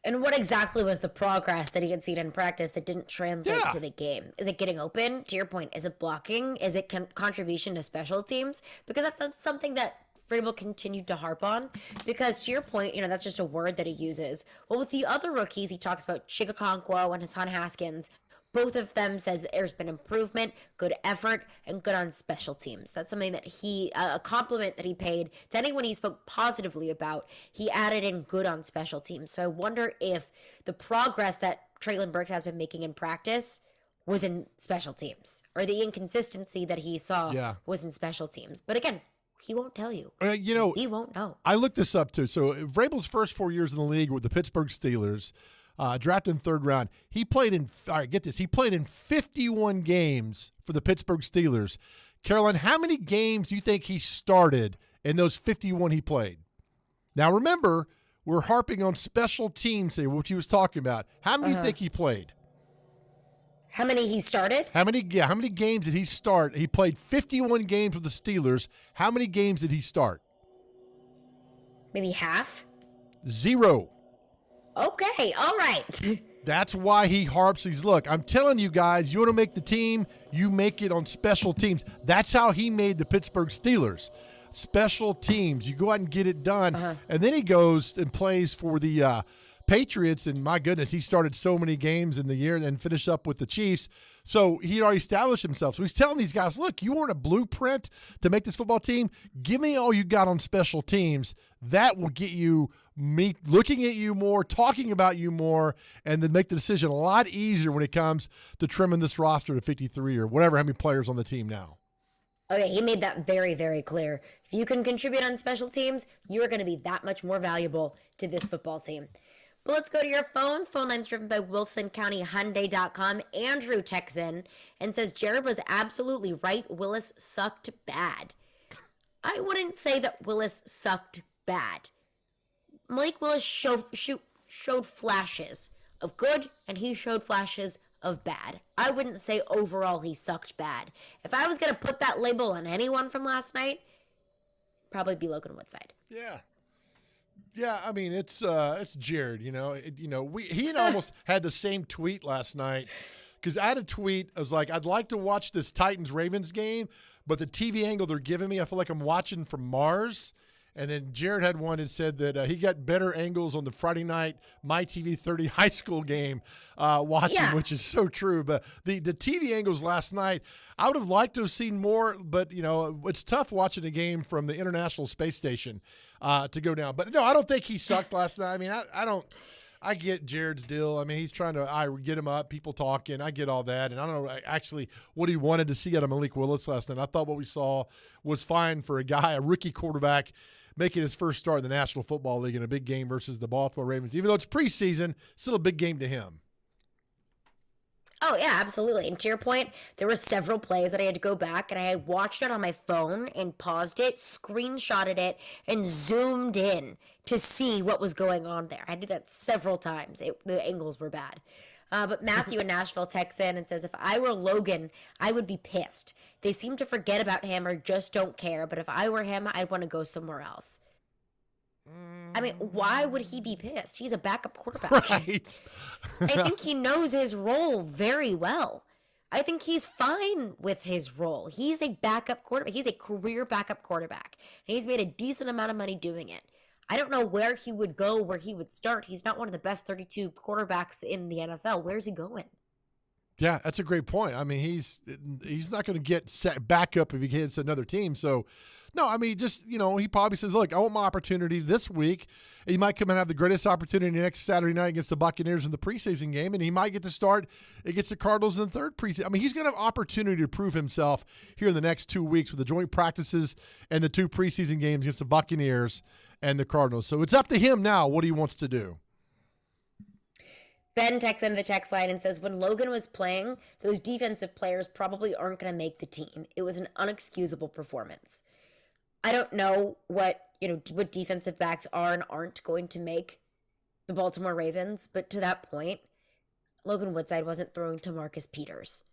And what exactly was the progress that he had seen in practice that didn't translate to the game? Is it getting open? To your point, is it blocking? Is it contribution to special teams? Because that's something that Vrabel continued to harp on, because to your point, that's just a word that he uses. Well, with the other rookies, he talks about Chigakonkwo and Hassan Haskins. Both of them says that there's been improvement, good effort, and good on special teams. That's something that a compliment that he paid to anyone he spoke positively about. He added in good on special teams. So I wonder if the progress that Treylon Burks has been making in practice was in special teams, or the inconsistency that he saw was in special teams. But again, he won't tell you. He won't know. I looked this up too. So Vrabel's first 4 years in the league with the Pittsburgh Steelers, drafted in third round. He played in, he played in 51 games for the Pittsburgh Steelers. Carolyn, how many games do you think he started in those 51 he played? Now remember, we're harping on special teams here, which he was talking about. How many do you think he played? How many he started? How many games did he start? He played 51 games with the Steelers. How many games did he start? Maybe half? 0. Okay, all right. That's why he harps. Look, I'm telling you guys, you want to make the team, you make it on special teams. That's how he made the Pittsburgh Steelers. Special teams. You go out and get it done. And then he goes and plays for the Patriots, and my goodness, he started so many games in the year and then finished up with the Chiefs. So he already established himself. So he's telling these guys, look, you want a blueprint to make this football team? Give me all you got on special teams. That will get you me looking at you more, talking about you more, and then make the decision a lot easier when it comes to trimming this roster to 53 or whatever, how many players on the team now. Okay, he made that very, very clear. If you can contribute on special teams, you're going to be that much more valuable to this football team. But let's go to your phones. Phone line's driven by WilsonCountyHyundai.com. Andrew texts in and says, Jared was absolutely right. Willis sucked bad. I wouldn't say that Willis sucked bad. Malik Willis showed flashes of good, and he showed flashes of bad. I wouldn't say overall he sucked bad. If I was going to put that label on anyone from last night, probably be Logan Woodside. Yeah. Yeah, I mean, it's Jared, he had almost had the same tweet last night because I had a tweet. I was like, I'd like to watch this Titans-Ravens game, but the TV angle they're giving me, I feel like I'm watching from Mars. And then Jared had one and said that he got better angles on the Friday night MyTV 30 high school game watching, which is so true. But the TV angles last night, I would have liked to have seen more, but, it's tough watching a game from the International Space Station to go down. But, no, I don't think he sucked last night. I mean, I get Jared's deal. I mean, he's trying to get him up, people talking. I get all that. And I don't know actually what he wanted to see out of Malik Willis last night. I thought what we saw was fine for a rookie quarterback, making his first start in the National Football League in a big game versus the Baltimore Ravens. Even though it's preseason, still a big game to him. Oh, yeah, absolutely. And to your point, there were several plays that I had to go back, and I watched it on my phone and paused it, screenshotted it, and zoomed in to see what was going on there. I had to do that several times. The angles were bad. But Matthew in Nashville texts in and says, if I were Logan, I would be pissed. They seem to forget about him or just don't care. But if I were him, I'd want to go somewhere else. I mean, why would he be pissed? He's a backup quarterback. Right. I think he knows his role very well. I think he's fine with his role. He's a backup quarterback. He's a career backup quarterback. And he's made a decent amount of money doing it. I don't know where he would go, where he would start. He's not one of the best 32 quarterbacks in the NFL. Where's he going? Yeah, that's a great point. I mean, he's not going to get set back up if he hits another team. So, no, I mean, just, he probably says, look, I want my opportunity this week. He might come and have the greatest opportunity next Saturday night against the Buccaneers in the preseason game, and he might get to start against the Cardinals in the third preseason. I mean, he's going to have opportunity to prove himself here in the next 2 weeks with the joint practices and the 2 preseason games against the Buccaneers and the Cardinals. So it's up to him now what he wants to do. Ben texts into the text line and says, when Logan was playing, those defensive players probably aren't going to make the team. It was an unexcusable performance. I don't know what defensive backs are and aren't going to make the Baltimore Ravens, but to that point, Logan Woodside wasn't throwing to Marcus Peters.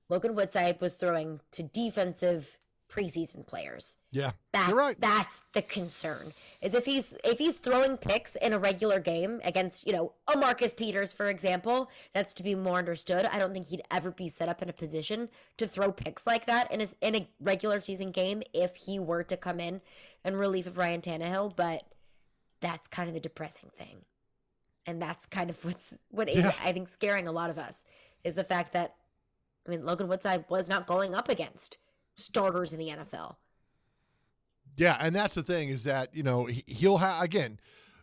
Logan Woodside was throwing to defensive preseason players. Yeah, you're right. That's the concern. Is if he's throwing picks in a regular game against, a Marcus Peters, for example, that's to be more understood. I don't think he'd ever be set up in a position to throw picks like that in a regular season game if he were to come in relief of Ryan Tannehill. But that's kind of the depressing thing. And that's kind of what is, I think, scaring a lot of us, is the fact that, Logan Woodside was not going up against starters in the NFL. Yeah, and that's the thing is that, he'll have, again,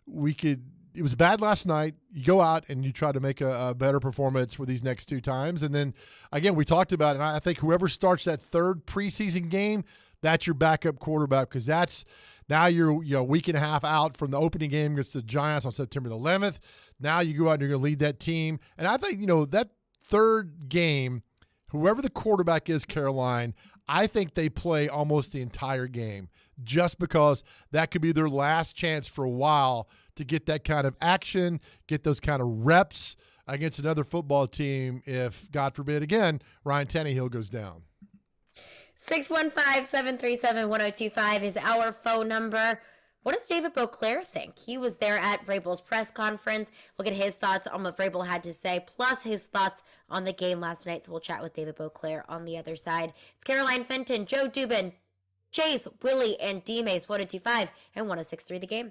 it was bad last night. You go out and you try to make a better performance for these next 2 times. And then, again, we talked about it, and I think whoever starts that third preseason game, that's your backup quarterback, because that's now you're a week and a half out from the opening game against the Giants on September the 11th. Now you go out and you're going to lead that team. And I think, that third game, whoever the quarterback is, Caroline, I think they play almost the entire game just because that could be their last chance for a while to get that kind of action, get those kind of reps against another football team if, God forbid, again, Ryan Tannehill goes down. 615-737-1025 is our phone number. What does David Beauclair think? He was there at Vrabel's press conference. We'll get his thoughts on what Vrabel had to say, plus his thoughts on the game last night. So we'll chat with David Beauclair on the other side. It's Caroline Fenton, Joe Dubin, Chase, Willy, and D-Mase, 102.5 and 106.3 The Game.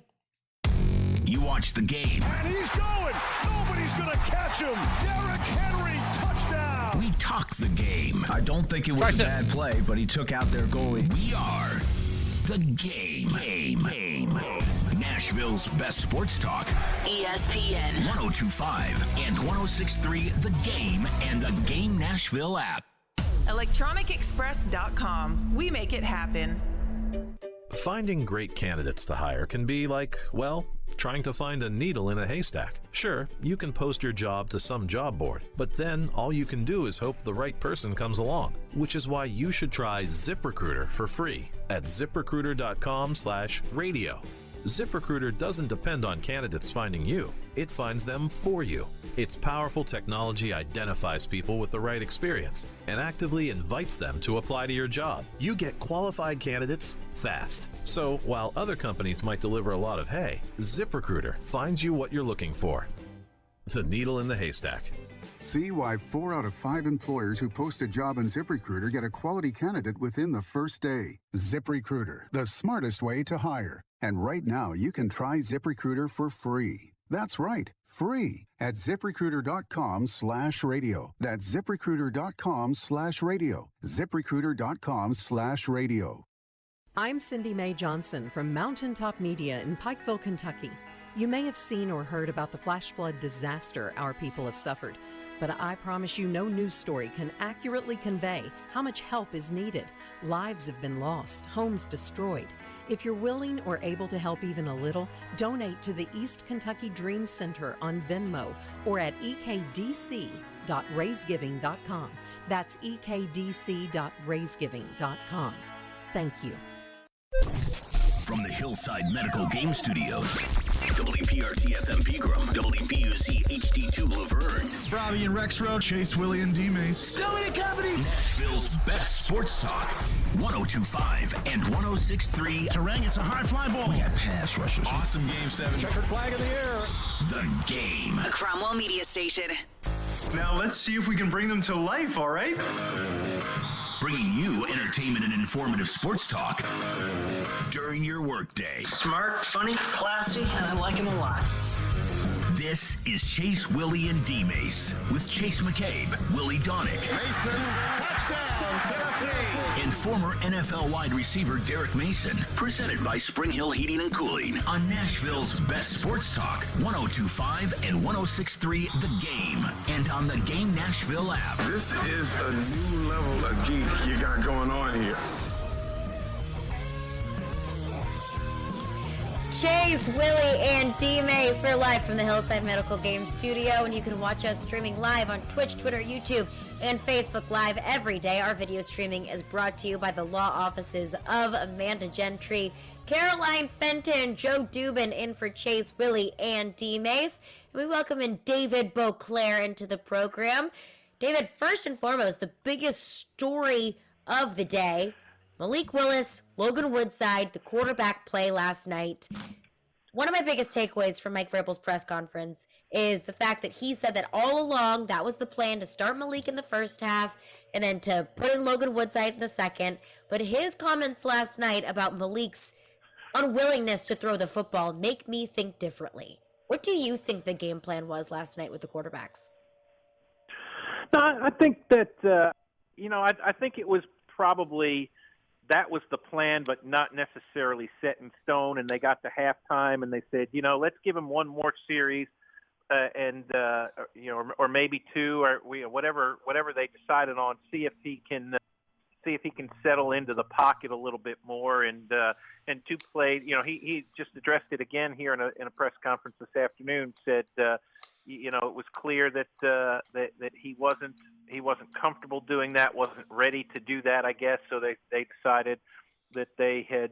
You watch the game. And he's going. Nobody's going to catch him. Derrick Henry, touchdown. We talk the game. I don't think it was a bad play, but he took out their goalie. We are the game. Nashville's best sports talk. ESPN 102.5 and 106.3 The Game and the Game Nashville app. ElectronicExpress.com. We make it happen. Finding great candidates to hire can be like, well, trying to find a needle in a haystack. Sure, you can post your job to some job board, but then all you can do is hope the right person comes along, which is why you should try ZipRecruiter for free at ZipRecruiter.com/radio. ZipRecruiter doesn't depend on candidates finding you. It finds them for you. Its powerful technology identifies people with the right experience and actively invites them to apply to your job. You get qualified candidates fast. So while other companies might deliver a lot of hay, ZipRecruiter finds you what you're looking for. The needle in the haystack. See why 4 out of 5 employers who post a job on ZipRecruiter get a quality candidate within the first day. ZipRecruiter, the smartest way to hire. And right now, you can try ZipRecruiter for free. That's right, free at ZipRecruiter.com/radio. That's ZipRecruiter.com/radio. ZipRecruiter.com/radio. I'm Cindy Mae Johnson from Mountaintop Media in Pikeville, Kentucky. You may have seen or heard about the flash flood disaster our people have suffered, but I promise you no news story can accurately convey how much help is needed. Lives have been lost, homes destroyed. If you're willing or able to help even a little, donate to the East Kentucky Dream Center on Venmo or at ekdc.raisegiving.com. That's ekdc.raisegiving.com. Thank you. From the Hillside Medical Game Studios, WPRT-FM Pegram, WPUC HD2 Laverne, Robbie and Rex Road, Chase, Willy, and D-Mase. Stilly and Company, Nashville's best sports talk, 102.5 and 106.3. Terang, it's a high fly ball. We got pass rushes. Awesome Game 7. Checkered flag in the air. The Game. A Cromwell Media Station. Now let's see if we can bring them to life, all right? Bringing you entertainment and informative sports talk during your workday. Smart, funny, classy, and I like him a lot. This is Chase, Willy, and D-Mase with Chase McCabe, Willy Donick, Mason, touchdown, Tennessee. and former NFL wide receiver Derek Mason. Presented by Spring Hill Heating and Cooling on Nashville's best sports talk, 102.5 and 106.3 The Game, and on the Game Nashville app. This is a new level of geek you got going on here. Chase, Willy, and D-Mase. We're live from the Hillside Medical Game Studio, and you can watch us streaming live on Twitch, Twitter, YouTube, and Facebook Live every day. Our video streaming is brought to you by the law offices of Amanda Gentry, Caroline Fenton, Joe Dubin in for Chase, Willy, and D-Mase. And we welcome in David Beauclair into the program. David, first and foremost, the biggest story of the day, Malik Willis, Logan Woodside, the quarterback play last night. One of my biggest takeaways from Mike Vrabel's press conference is the fact that he said that all along that was the plan, to start Malik in the first half and then to put in Logan Woodside in the second. But his comments last night about Malik's unwillingness to throw the football make me think differently. What do you think the game plan was last night with the quarterbacks? No, I think that, I think it was probably that was the plan, but not necessarily set in stone. And they got to halftime and they said, let's give him one more series, or maybe two, or whatever they decided on. See if he can settle into the pocket a little bit more, and to play. He just addressed it again here in a press conference this afternoon. Said, it was clear that he wasn't comfortable doing that, wasn't ready to do that, I guess. So they decided that they had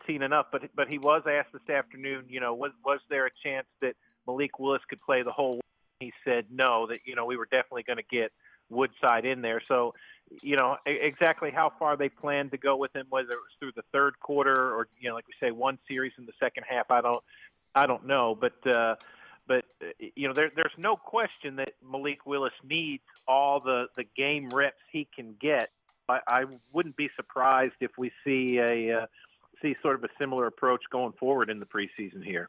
seen enough. But he was asked this afternoon, was there a chance that Malik Willis could play the whole way? He said no, that we were definitely going to get Woodside in there. So exactly how far they plan to go with him, whether it was through the third quarter or, like we say, one series in the second half. I don't know, but there's no question that Malik Willis needs all the game reps he can get. I wouldn't be surprised if we see sort of a similar approach going forward in the preseason here.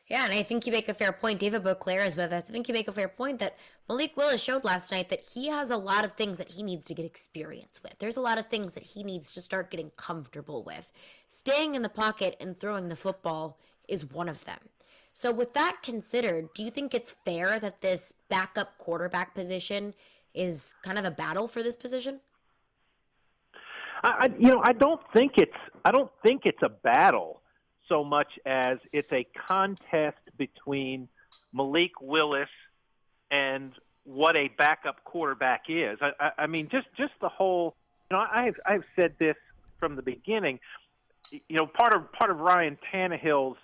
Yeah, and I think you make a fair point. David Beauclair is with us. I think you make a fair point that Malik Willis showed last night that he has a lot of things that he needs to get experience with. There's a lot of things that he needs to start getting comfortable with. Staying in the pocket and throwing the football is one of them. So with that considered, do you think it's fair that this backup quarterback position is kind of a battle for this position? I don't think it's a battle so much as it's a contest between Malik Willis and what a backup quarterback is. I mean, just the whole. I've said this from the beginning. Part of Ryan Tannehill's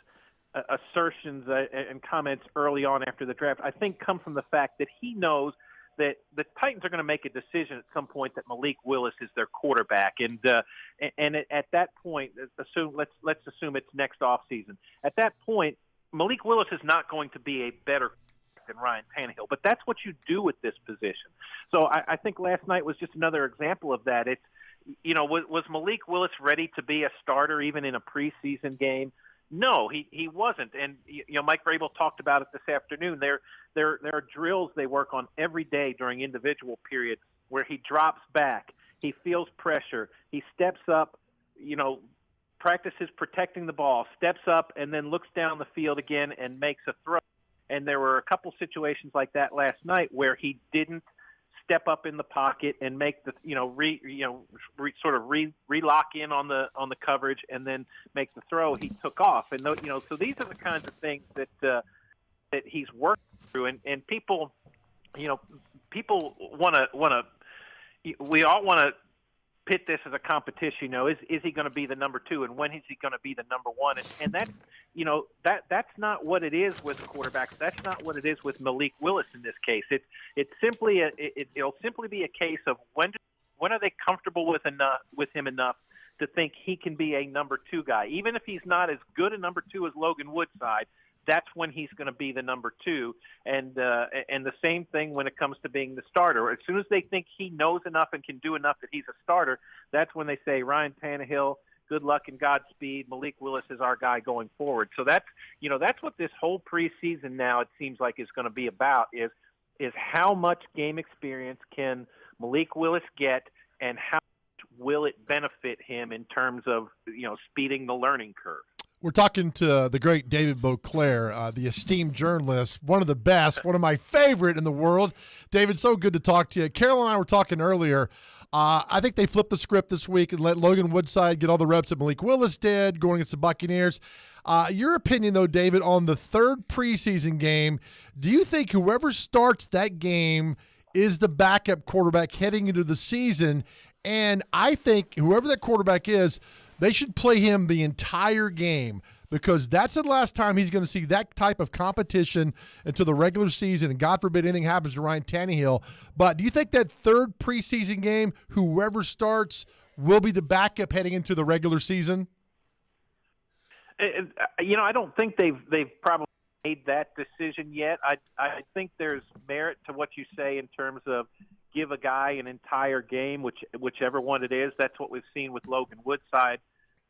assertions and comments early on after the draft, I think, come from the fact that he knows that the Titans are going to make a decision at some point that Malik Willis is their quarterback, and at that point, let's assume it's next offseason. At that point, Malik Willis is not going to be a better than Ryan Tannehill, but that's what you do with this position. So I think last night was just another example of that. It's was Malik Willis ready to be a starter even in a preseason game? No, he wasn't. And Mike Vrabel talked about it this afternoon. There are drills they work on every day during individual periods where he drops back, he feels pressure, he steps up, practices protecting the ball, steps up, and then looks down the field again and makes a throw. And there were a couple situations like that last night where he didn't step up in the pocket and make the relock in on the coverage and then make the throw. He took off, and so these are the kinds of things that he's working through, and people want to we all want to pit this as a competition. Is he going to be the number two, and when is he going to be the number one? And that's that's not what it is with quarterbacks. That's not what it is with Malik Willis in this case. It's simply it'll simply be a case of when are they comfortable with him enough to think he can be a number two guy, even if he's not as good a number two as Logan Woodside. That's when he's going to be the number two, and the same thing when it comes to being the starter. As soon as they think he knows enough and can do enough that he's a starter, that's when they say, Ryan Tannehill, good luck and Godspeed. Malik Willis is our guy going forward. So that's what this whole preseason now it seems like is going to be about is how much game experience can Malik Willis get, and how much will it benefit him in terms of speeding the learning curve. We're talking to the great David Beauclair, the esteemed journalist, one of the best, one of my favorite in the world. David, so good to talk to you. Carol and I were talking earlier. I think they flipped the script this week and let Logan Woodside get all the reps that Malik Willis did going against the Buccaneers. Your opinion, though, David, on the third preseason game, do you think whoever starts that game is the backup quarterback heading into the season? And I think whoever that quarterback is, they should play him the entire game, because that's the last time he's going to see that type of competition until the regular season, and God forbid anything happens to Ryan Tannehill. But do you think that third preseason game, whoever starts, will be the backup heading into the regular season? I don't think they've probably made that decision yet. I think there's merit to what you say in terms of give a guy an entire game, whichever one it is. That's what we've seen with Logan Woodside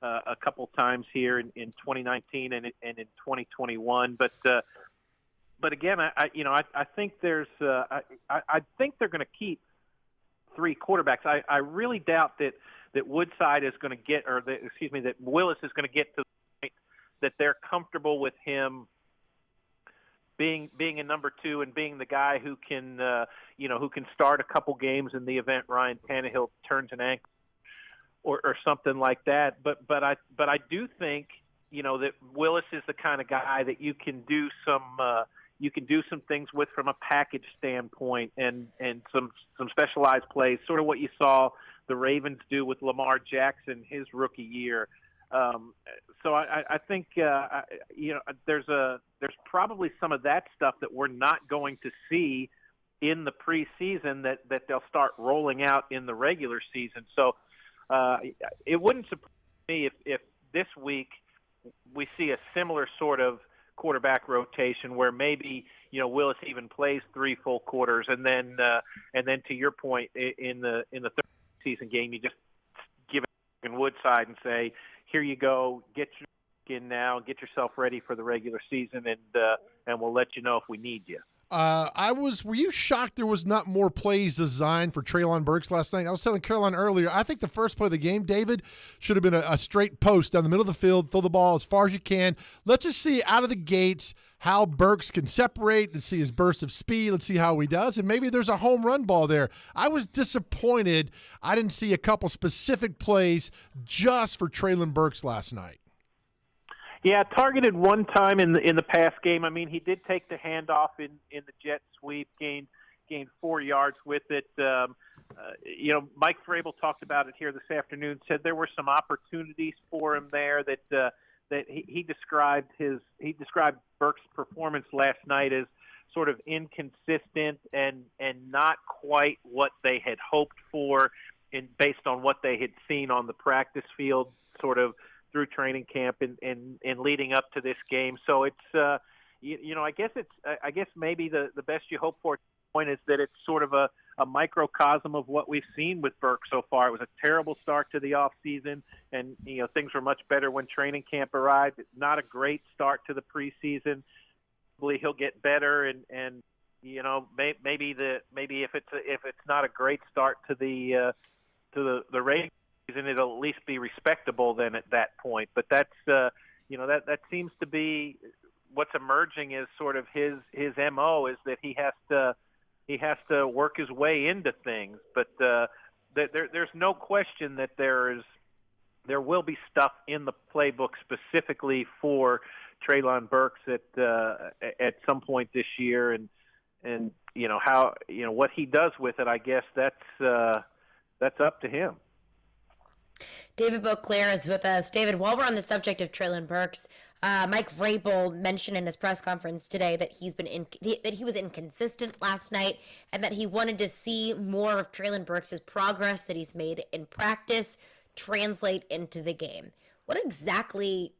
a couple times here in 2019 and in 2021. But again, I think there's I think they're going to keep three quarterbacks. I really doubt that Woodside is going to get, that Willis is going to get to the point that they're comfortable with him being a number two and being the guy who can start a couple games in the event Ryan Tannehill turns an ankle or something like that. But I do think that Willis is the kind of guy that you can do some things with from a package standpoint and some specialized plays, sort of what you saw the Ravens do with Lamar Jackson his rookie year. So I think there's probably some of that stuff that we're not going to see in the preseason that they'll start rolling out in the regular season. So it wouldn't surprise me if this week we see a similar sort of quarterback rotation where maybe Willis even plays 3 full quarters, and then to your point, in the third season game, you just give it to Logan Woodside and say, here you go, get your in now, get yourself ready for the regular season, and we'll let you know if we need you. Were you shocked there was not more plays designed for Treylon Burks last night? I was telling Caroline earlier, I think the first play of the game, David, should have been a straight post down the middle of the field, throw the ball as far as you can. Let's just see out of the gates how Burks can separate. Let's see his burst of speed. Let's see how he does. And maybe there's a home run ball there. I was disappointed I didn't see a couple specific plays just for Treylon Burks last night. Yeah, targeted one time in the pass game. I mean, he did take the handoff in the jet sweep, gained 4 yards with it. Mike Vrabel talked about it here this afternoon. Said there were some opportunities for him there that he described Burke's performance last night as sort of inconsistent and not quite what they had hoped for, based on what they had seen on the practice field, sort of through training camp and leading up to this game. So it's I guess maybe the best you hope for at this point is that it's sort of a microcosm of what we've seen with Burke so far. It was a terrible start to the off season, and things were much better when training camp arrived. Not a great start to the preseason. Hopefully he'll get better, and maybe if it's not a great start to the regular season, it'll at least be respectable then at that point. But that's that seems to be what's emerging as sort of his MO, is that he has to work his way into things. But there's no question that there will be stuff in the playbook specifically for Treylon Burks at some point this year, and how what he does with it, I guess that's up to him. David Beauclair is with us. David, while we're on the subject of Treylon Burks, Mike Vrabel mentioned in his press conference today that he was inconsistent last night, and that he wanted to see more of Treylon Burks' progress that he's made in practice translate into the game. What exactly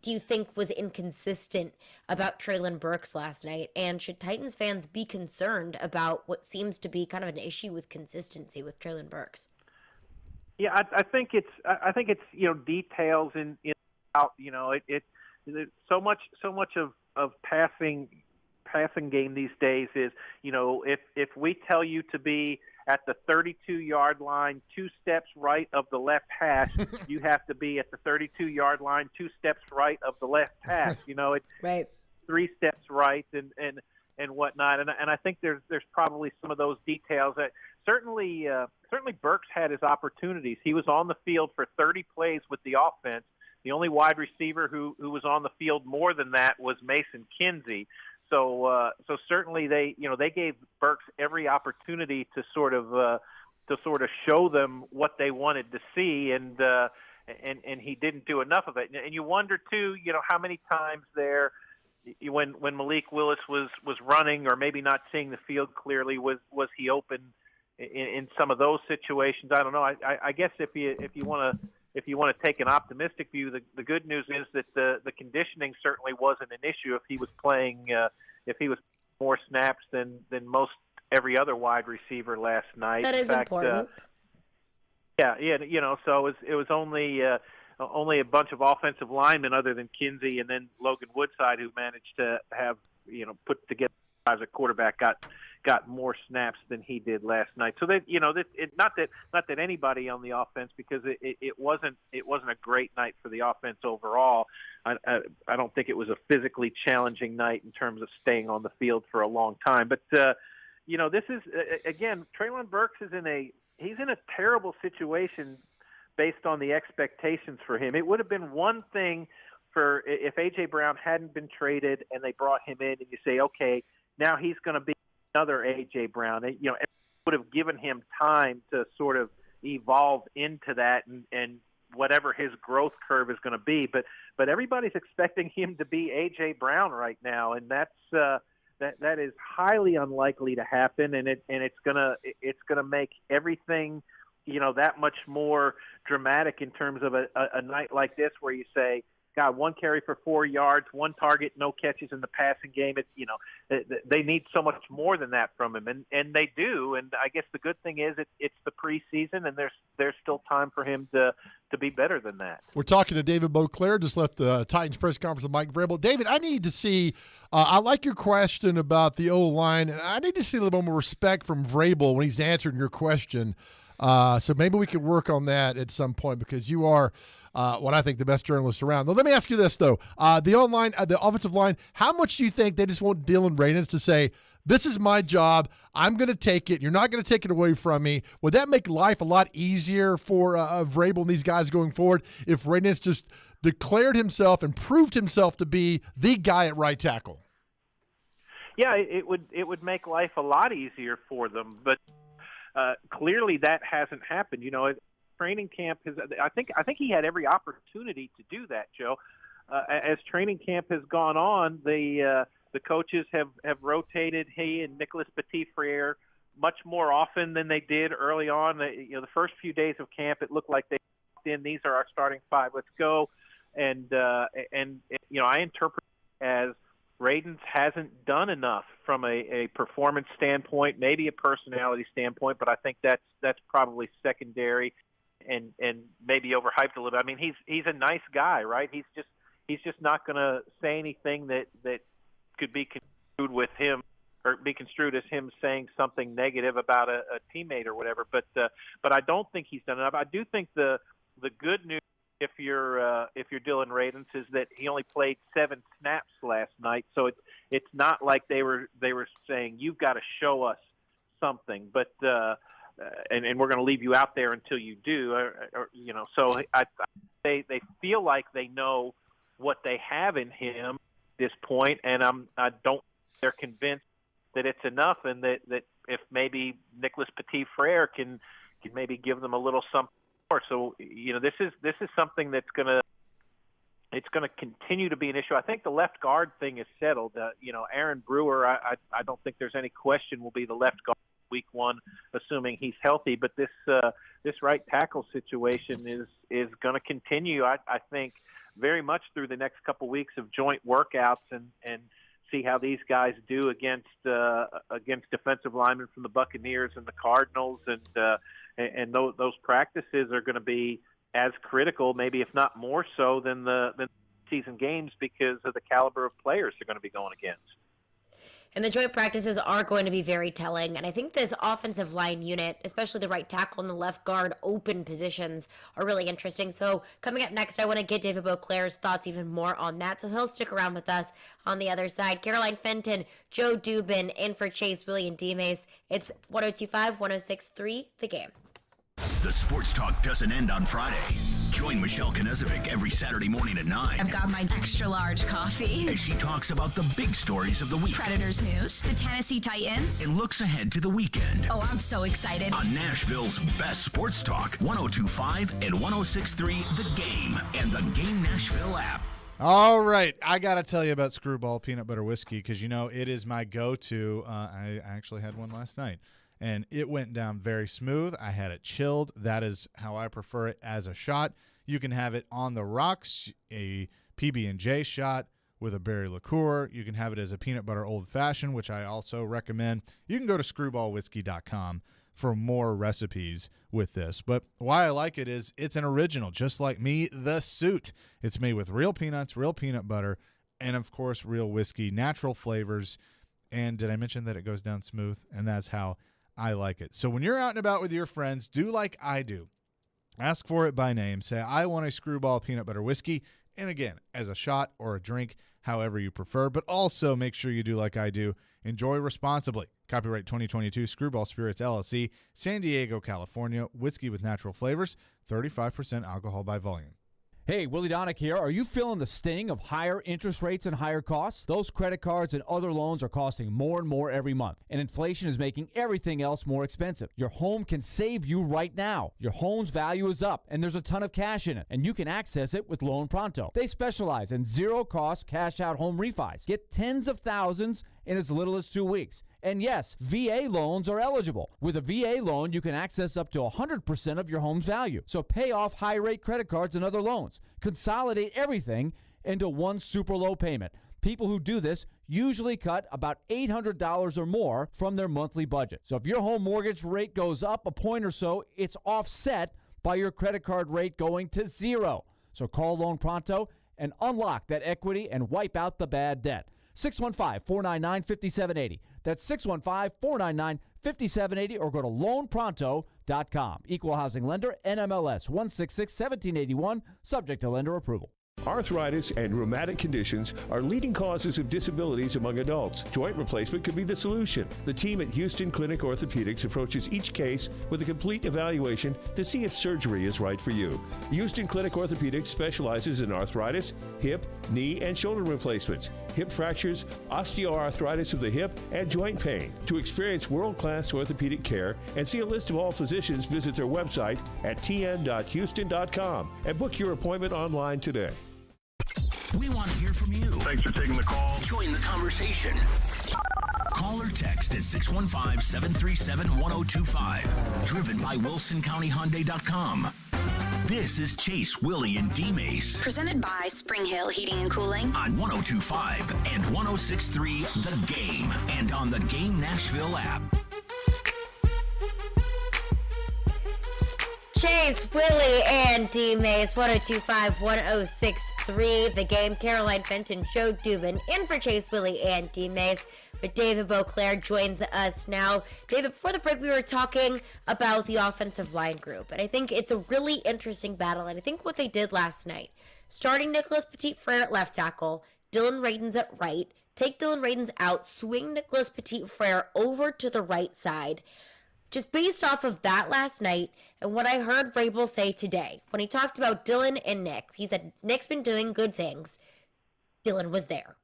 do you think was inconsistent about Treylon Burks last night? And should Titans fans be concerned about what seems to be kind of an issue with consistency with Treylon Burks? Yeah, I think it's details in out. So much of passing game these days is, if we tell you to be at the 32-yard line 2 steps right of the left hash, you have to be at the 32-yard line 2 steps right of the left hash. It's right. 3 steps right and whatnot. And I think there's probably some of those details that certainly Burks had his opportunities. He was on the field for 30 plays with the offense. The only wide receiver who was on the field more than that was Mason Kinsey. So certainly they gave Burks every opportunity to sort of show them what they wanted to see, and he didn't do enough of it. And you wonder too, how many times there, when Malik Willis was running or maybe not seeing the field clearly, was he open in some of those situations? I don't know. I guess if you want to take an optimistic view, the good news is that the conditioning certainly wasn't an issue if he was playing more snaps than most every other wide receiver last night. That is important. Yeah. So it was only a bunch of offensive linemen other than Kinsey and then Logan Woodside who managed to have put together as a quarterback got more snaps than he did last night. So that not that anybody on the offense, because it wasn't a great night for the offense overall. I don't think it was a physically challenging night in terms of staying on the field for a long time. But this is again, Treylon Burks is in a terrible situation based on the expectations for him. It would have been one thing for if A.J. Brown hadn't been traded and they brought him in, and you say, okay, now he's going to be another A.J. Brown. It would have given him time to sort of evolve into that and whatever his growth curve is going to be. But everybody's expecting him to be A.J. Brown right now, and that's That is highly unlikely to happen, and it's gonna make everything, that much more dramatic in terms of a night like this, where you say, God, 1 carry for 4 yards, 1 target, no catches in the passing game. They need so much more than that from him, and they do. And I guess the good thing is it's the preseason, and there's still time for him to be better than that. We're talking to David Beauclair, just left the Titans press conference with Mike Vrabel. David, I need to see. I like your question about the O-line, and I need to see a little bit more respect from Vrabel when he's answering your question. So maybe we could work on that at some point, because you are what I think the best journalist around. Now, let me ask you this, though. The offensive line, how much do you think they just want Dylan Radunz to say, this is my job, I'm going to take it, you're not going to take it away from me? Would that make life a lot easier for Vrabel and these guys going forward if Radunz just declared himself and proved himself to be the guy at right tackle? Yeah, it would make life a lot easier for them, but clearly that hasn't happened. Training camp I think he had every opportunity to do that, Joe. As training camp has gone on, the coaches have rotated he and Nicholas Petit-Frere much more often than they did early on. The first few days of camp, it looked like they walked in, these are our starting 5, let's go. And I interpret it as Radunz hasn't done enough from a performance standpoint, maybe a personality standpoint, but I think that's probably secondary and maybe overhyped a little bit. I mean, he's a nice guy, right? He's just not going to say anything that could be construed with him, or be construed as him saying something negative about a teammate or whatever. But I don't think he's done enough. I do think the good news, if you're Dylan Radunz, is that he only played 7 snaps last night, so it's not like they were saying, you've got to show us something, but and we're going to leave you out there until you do, So they feel like they know what they have in him at this point, and they're convinced that it's enough, and that if maybe Nicholas Petit-Frere can maybe give them a little something more. So this is something that's going to continue to be an issue. I think the left guard thing is settled. Aaron Brewer, I don't think there's any question, will be the left guard week 1, assuming he's healthy. But this right tackle situation is going to continue, I think, very much through the next couple weeks of joint workouts, and see how these guys do against defensive linemen from the Buccaneers and the Cardinals, and those practices are going to be as critical, maybe if not more so than the season games, because of the caliber of players they're going to be going against. And the joint practices are going to be very telling. And I think this offensive line unit, especially the right tackle and the left guard open positions, are really interesting. So coming up next, I want to get David Beauclair's thoughts even more on that. So he'll stick around with us on the other side. Caroline Fenton, Joe Dubin, in for Chase, Willy, and D-Mase. It's 102.5, 106.3, The Game. The Sports Talk doesn't end on Friday. Join Michelle Knezovic every Saturday morning at 9. I've got my extra large coffee. As she talks about the big stories of the week. Predators news, the Tennessee Titans. And looks ahead to the weekend. Oh, I'm so excited. On Nashville's best sports talk, 102.5 and 106.3 The Game and the Game Nashville app. All right, I got to tell you about Screwball Peanut Butter Whiskey, because it is my go-to. I actually had one last night, and it went down very smooth. I had it chilled. That is how I prefer it as a shot. You can have it on the rocks, a PB&J shot with a berry liqueur. You can have it as a peanut butter old-fashioned, which I also recommend. You can go to screwballwhiskey.com for more recipes with this. But why I like it is it's an original, just like me, The Suit. It's made with real peanuts, real peanut butter, and, of course, real whiskey, natural flavors. And did I mention that it goes down smooth? And that's how I like it. So when you're out and about with your friends, do like I do. Ask for it by name. Say, I want a Screwball Peanut Butter Whiskey. And again, as a shot or a drink, however you prefer. But also make sure you do like I do. Enjoy responsibly. Copyright 2022 Screwball Spirits LLC, San Diego, California. Whiskey with natural flavors. 35% alcohol by volume. Hey, Willie Donick here. Are you feeling the sting of higher interest rates and higher costs? Those credit cards and other loans are costing more and more every month, and inflation is making everything else more expensive. Your home can save you right now. Your home's value is up, and there's a ton of cash in it, and you can access it with Loan Pronto. They specialize in zero-cost cash-out home refis. Get tens of thousands in as little as 2 weeks. And yes, VA loans are eligible. With a VA loan, you can access up to 100% of your home's value. So pay off high-rate credit cards and other loans. Consolidate everything into one super low payment. People who do this usually cut about $800 or more from their monthly budget. So if your home mortgage rate goes up a point or so, it's offset by your credit card rate going to zero. So call Loan Pronto and unlock that equity and wipe out the bad debt. 615-499-5780. That's 615-499-5780 or go to loanpronto.com. Equal housing lender, NMLS 166-1781, subject to lender approval. Arthritis and rheumatic conditions are leading causes of disabilities among adults. Joint replacement could be the solution. The team at Houston Clinic Orthopedics approaches each case with a complete evaluation to see if surgery is right for you. Houston Clinic Orthopedics specializes in arthritis, hip, knee, and shoulder replacements, hip fractures, osteoarthritis of the hip, and joint pain. To experience world-class orthopedic care and see a list of all physicians, visit their website at tn.houston.com and book your appointment online today. We want to hear from you. Thanks for taking the call. Join the conversation. Call or text at 615-737-1025. Driven by WilsonCountyHyundai.com. This is Chase, Willy, and D-Mase. Presented by Spring Hill Heating and Cooling. On 102.5 and 106.3 The Game. And on the Game Nashville app. Chase, Willy, and D-Mase, 102.5, 106.3, The Game. Caroline Fenton, Joe Dubin, in for Chase, Willy, and D-Mase. But David Beauclair joins us now. David, before the break, we were talking about the offensive line group, and I think it's a really interesting battle, and I think what they did last night, starting Nicholas Petit-Frere at left tackle, Dylan Radins at right, take Dylan Radins out, swing Nicholas Petit-Frere over to the right side. Just based off of that last night and what I heard Vrabel say today, when he talked about Dylan and Nick, he said, Nick's been doing good things. Dylan was there.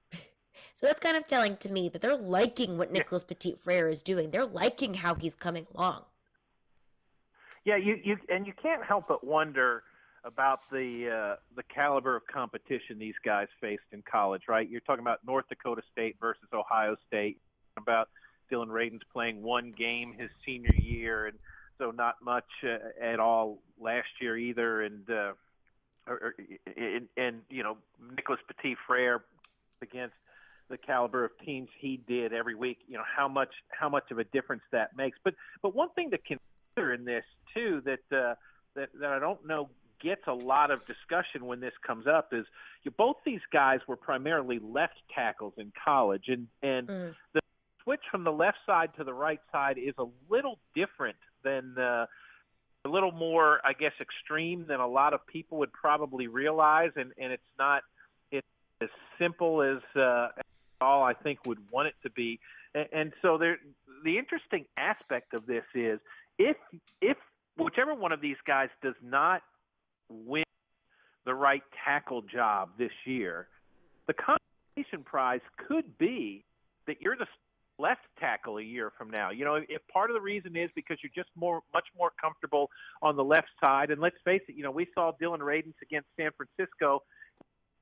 So that's kind of telling to me that they're liking what Nicholas Petit-Frere is doing. They're liking how he's coming along. Yeah, you can't help but wonder about the caliber of competition these guys faced in college, right? You're talking about North Dakota State versus Ohio State, about Dylan Radins playing one game his senior year, and so not much at all last year either. And you know, Nicholas Petit-Frere against the caliber of teams he did every week. You know how much of a difference that makes. But one thing to consider in this too that I don't know gets a lot of discussion when this comes up is both these guys were primarily left tackles in college, and the switch from the left side to the right side is a little different than a little more, I guess, extreme than a lot of people would probably realize, and it's not as simple as all I think would want it to be. And so the interesting aspect of this is if whichever one of these guys does not win the right tackle job this year, the consolation prize could be that you're the left tackle a year from now. You know, if part of the reason is because you're just much more comfortable on the left side, and let's face it, you know, we saw Dylan Radins against San Francisco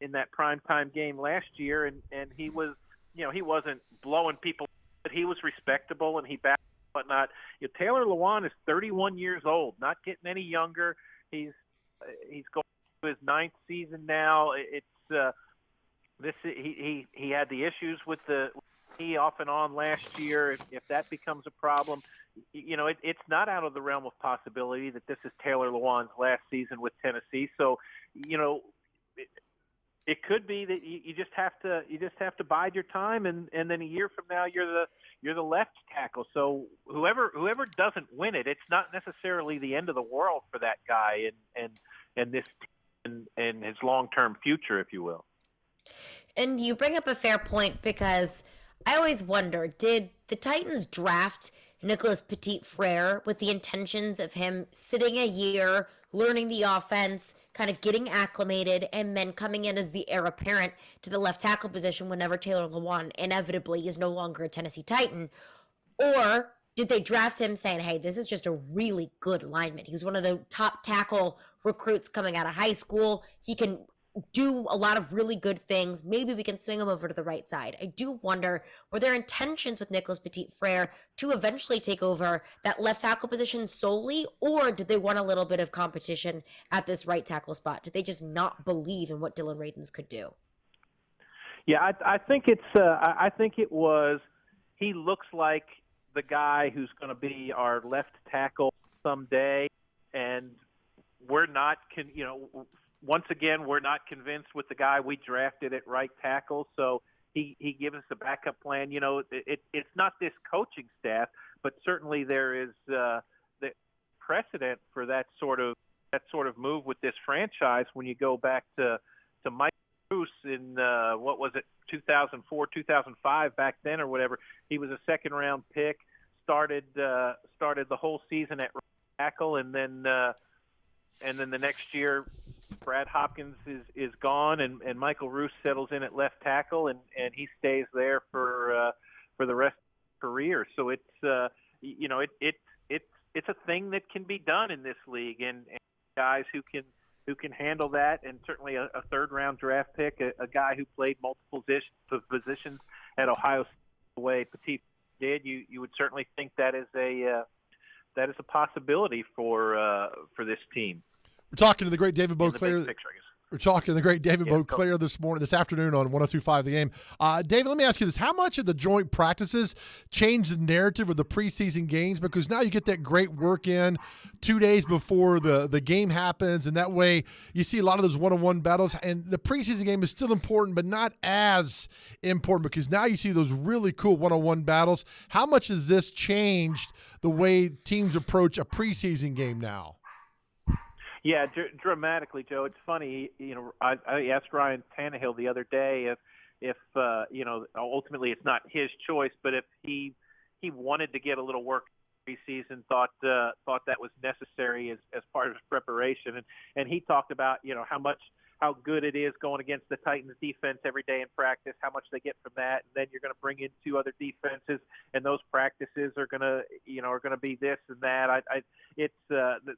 in that primetime game last year, and he was, you know, he wasn't blowing people, but he was respectable and he backed and whatnot. You know, Taylor Lewan is 31 years old, not getting any younger. He's going to his 9th season now. It's he had the issues with the knee off and on last year. If that becomes a problem, you know, it's not out of the realm of possibility that this is Taylor Lewan's last season with Tennessee. So, you know, it could be that you just have to bide your time, and then a year from now you're the left tackle. So whoever doesn't win it, it's not necessarily the end of the world for that guy and this team and his long-term future, if you will. And you bring up a fair point, because I always wonder, did the Titans draft Nicholas Petit-Frere with the intentions of him sitting a year, learning the offense, kind of getting acclimated, and then coming in as the heir apparent to the left tackle position whenever Taylor Lewan inevitably is no longer a Tennessee Titan? Or did they draft him saying, hey, this is just a really good lineman. He was one of the top tackle recruits coming out of high school. He can do a lot of really good things. Maybe we can swing him over to the right side. I do wonder, were there intentions with Nicholas Petit-Frere to eventually take over that left tackle position solely, or did they want a little bit of competition at this right tackle spot? Did they just not believe in what Dylan Radins could do? Yeah, I think I think it was. He looks like the guy who's going to be our left tackle someday, and we're not. Once again, we're not convinced with the guy we drafted at right tackle, so he gives us a backup plan. It's not this coaching staff, but certainly there is the precedent for that sort of move with this franchise. When you go back to Mike Bruce in 2004, 2005, back then or whatever, he was a second-round pick, started the whole season at right tackle, and then the next year, Brad Hopkins is gone, and Michael Roos settles in at left tackle, and he stays there for the rest of his career. So it's it's a thing that can be done in this league, and guys who can handle that, and certainly a third-round draft pick, a guy who played multiple positions at Ohio State the way Petit did. You would certainly think that is a possibility for this team. We're talking to the great David Beauclair. We're talking to the great David Beauclair this afternoon on 102.5 The Game. David, let me ask you this. How much of the joint practices change the narrative of the preseason games? Because now you get that great work in 2 days before the game happens, and that way you see a lot of those one-on-one battles. And the preseason game is still important, but not as important, because now you see those really cool one-on-one battles. How much has this changed the way teams approach a preseason game now? Yeah, dramatically, Joe. It's funny. I asked Ryan Tannehill the other day if ultimately it's not his choice, but if he wanted to get a little work preseason, thought that was necessary as part of his preparation, and he talked about how good it is going against the Titans defense every day in practice, how much they get from that, and then you're going to bring in two other defenses, and those practices are going to be this and that.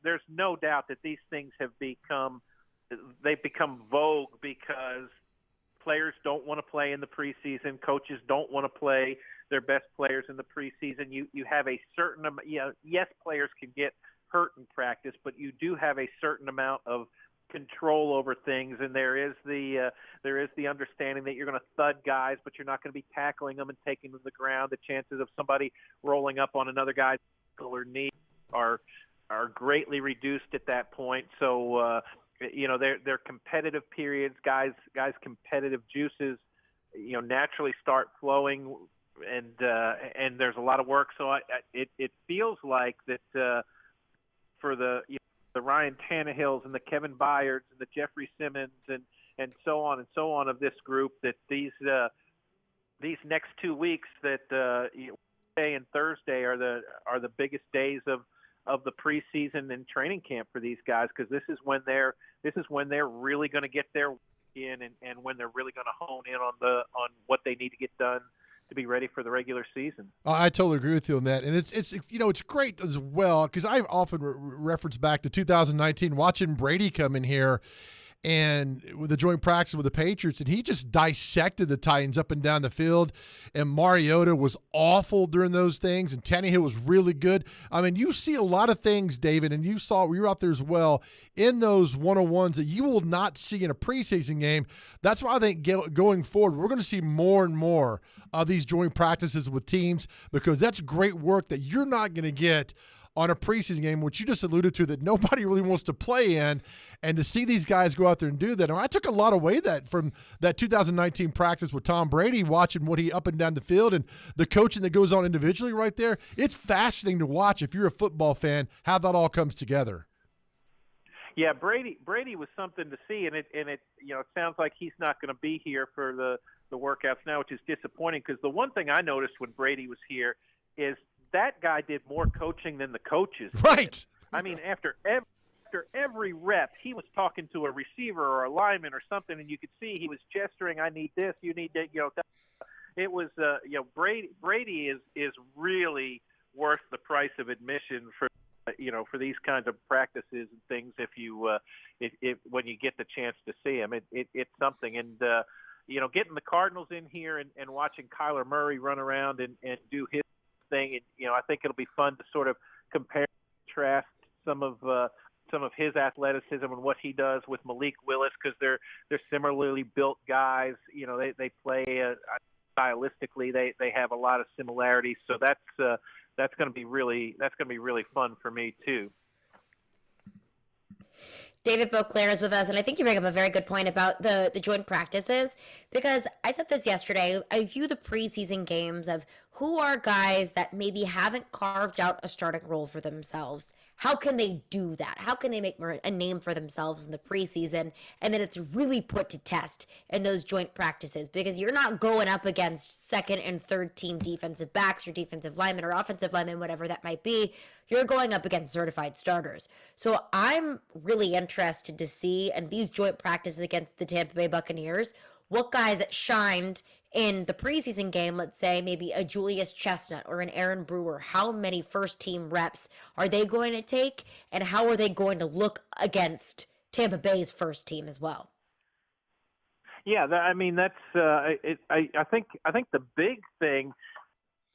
There's no doubt that these things become vogue because players don't want to play in the preseason, coaches don't want to play their best players in the preseason. You have a certain amount. Yes, players can get hurt in practice, but you do have a certain amount of control over things, and there is the understanding that you're going to thud guys, but you're not going to be tackling them and taking them to the ground. The chances of somebody rolling up on another guy's ankle or knee are greatly reduced at that point. So they're competitive periods. Guys' competitive juices naturally start flowing, and there's a lot of work. So it feels like that for the Ryan Tannehills and the Kevin Byards and the Jeffrey Simmons and so on of this group, that these next 2 weeks, that Wednesday and Thursday are the biggest days of the preseason and training camp for these guys, because this is when they're really going to get their work in, and when they're really going to hone in on what they need to get done to be ready for the regular season. I totally agree with you on that, and it's great as well, because I often reference back to 2019, watching Brady come in here and with the joint practice with the Patriots, and he just dissected the Titans up and down the field, and Mariota was awful during those things, and Tannehill was really good. I mean, you see a lot of things, David, and you were out there as well, in those one-on-ones that you will not see in a preseason game. That's why I think going forward, we're going to see more and more of these joint practices with teams, because that's great work that you're not going to get on a preseason game, which you just alluded to, that nobody really wants to play in, and to see these guys go out there and do that. And I took a lot away from that 2019 practice with Tom Brady, watching what he up and down the field and the coaching that goes on individually right there. It's fascinating to watch, if you're a football fan, how that all comes together. Yeah, Brady was something to see, and it sounds like he's not going to be here for the workouts now, which is disappointing, because the one thing I noticed when Brady was here is that guy did more coaching than the coaches did. Right. I mean, after every rep, he was talking to a receiver or a lineman or something, and you could see he was gesturing, I need this, you need that, It was, Brady is really worth the price of admission for for these kinds of practices and things, if when you get the chance to see him, it's something. And getting the Cardinals in here and watching Kyler Murray run around and do his thing, and I think it'll be fun to sort of compare and contrast some of his athleticism and what he does with Malik Willis, because they're similarly built guys. They play stylistically, they have a lot of similarities. So that's going to be really fun for me too. David Beauclair is with us, and I think you bring up a very good point about the joint practices, because I said this yesterday. I view the preseason games of who are guys that maybe haven't carved out a starting role for themselves. How can they do that? How can they make a name for themselves in the preseason? And then it's really put to test in those joint practices, because you're not going up against second and third team defensive backs or defensive linemen or offensive linemen, whatever that might be. You're going up against certified starters. So I'm really interested to see in these joint practices against the Tampa Bay Buccaneers, what guys that shined in the preseason game, let's say maybe a Julius Chestnut or an Aaron Brewer, how many first team reps are they going to take, and how are they going to look against Tampa Bay's first team as well? Yeah, that's I think the big thing,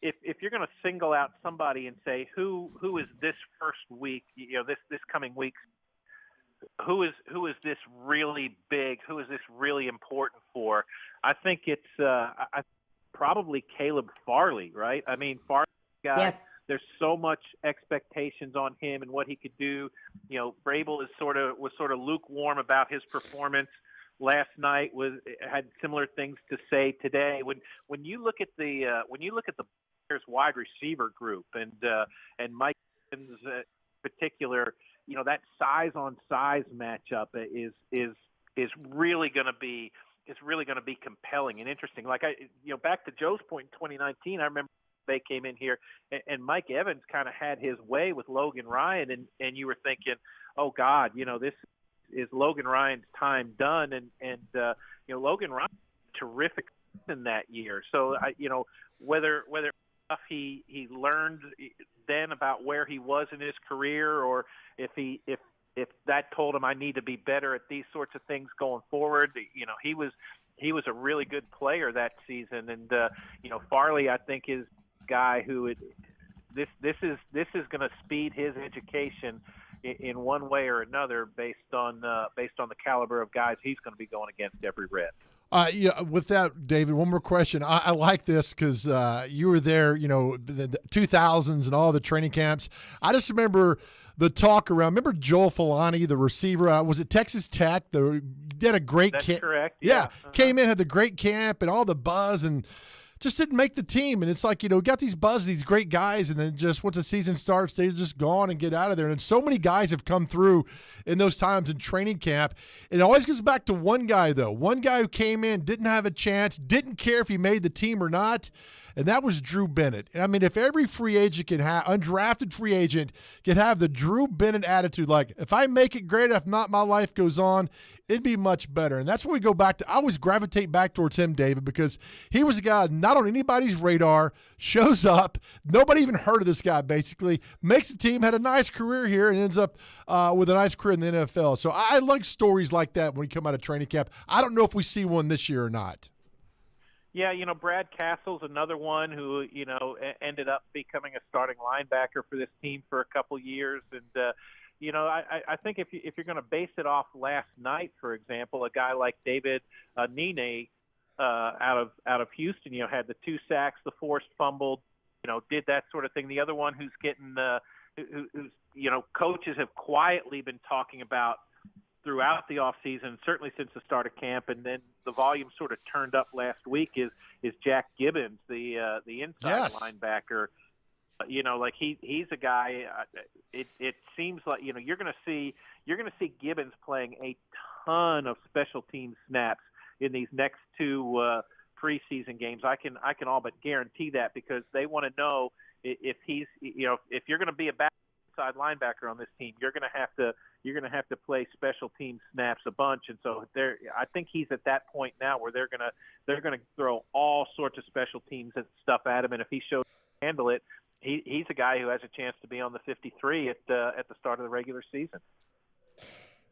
if you're going to single out somebody and say who is this first week, this coming week, who is this really big? Who is this really important for? I think it's probably Caleb Farley, right? I mean, Farley guy. Yeah. There's so much expectations on him and what he could do. Vrabel was sort of lukewarm about his performance last night. Had similar things to say today. When you look at the Bears wide receiver group and Mike Evans in particular, that size on size matchup is really going to be compelling and interesting. Like back to Joe's point in 2019, I remember they came in here and Mike Evans kind of had his way with Logan Ryan, and you were thinking, oh God, this is Logan Ryan's time done, and Logan Ryan terrific in that year. So whether he learned then about where he was in his career, or if that told him I need to be better at these sorts of things going forward, he was a really good player that season, and Farley, I think, is a guy who this is going to speed his education in one way or another based on the caliber of guys he's going to be going against every rep. With that, David, one more question. I like this because you were there, the 2000s and all the training camps. I just remember the talk around. Remember Joel Filani, the receiver? Was it Texas Tech? Did a great camp. That's correct. Yeah. Came in, had the great camp and all the buzz, and just didn't make the team. And it's like, got these buzz, these great guys, and then just once the season starts, they're just gone and get out of there. And so many guys have come through in those times in training camp. It always goes back to one guy, though. One guy who came in, didn't have a chance, didn't care if he made the team or not, and that was Drew Bennett. I mean, if every free agent can have, undrafted free agent can have the Drew Bennett attitude, like, if I make it, great. If not, my life goes on, it'd be much better. And that's what we go back to. I always gravitate back towards him, David, because he was a guy not on anybody's radar, shows up, nobody even heard of this guy, basically, makes the team, had a nice career here, and ends up with a nice career in the NFL. So I like stories like that when we come out of training camp. I don't know if we see one this year or not. Yeah, Brad Castle's another one who, ended up becoming a starting linebacker for this team for a couple years. And, I think if you're going to base it off last night, for example, a guy like David Nene out of Houston, had the 2 sacks, the forced fumble, did that sort of thing. The other one who's getting who's coaches have quietly been talking about throughout the offseason, certainly since the start of camp, and then the volume sort of turned up last week is Jack Gibbons, the inside linebacker. He's a guy. It seems like you're going to see Gibbons playing a ton of special team snaps in these next 2 preseason games. I can all but guarantee that, because they want to know if he's if you're going to be a outside linebacker on this team, you're going to have to play special team snaps a bunch. And so I think he's at that point now where they're going to throw all sorts of special teams and stuff at him, and if he shows to handle it, he's a guy who has a chance to be on the 53 at the start of the regular season.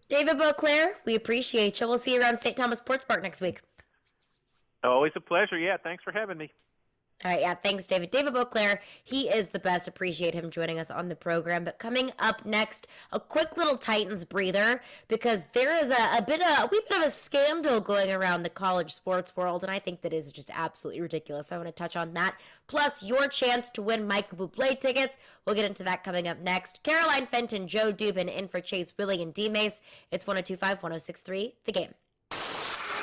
David Beauclair, we appreciate you. We'll see you around St. Thomas Sports Park next week. Always a pleasure. Yeah, thanks for having me. All right, yeah, thanks, David. David Beauclair, he is the best. Appreciate him joining us on the program. But coming up next, a quick little Titans breather, because there is a wee bit of a scandal going around the college sports world, and I think that is just absolutely ridiculous. I want to touch on that. Plus, your chance to win Michael Bublé tickets. We'll get into that coming up next. Caroline Fenton, Joe Dubin in for Chase, Willy, and D-Mase. It's 102.5, 106.3, The Game.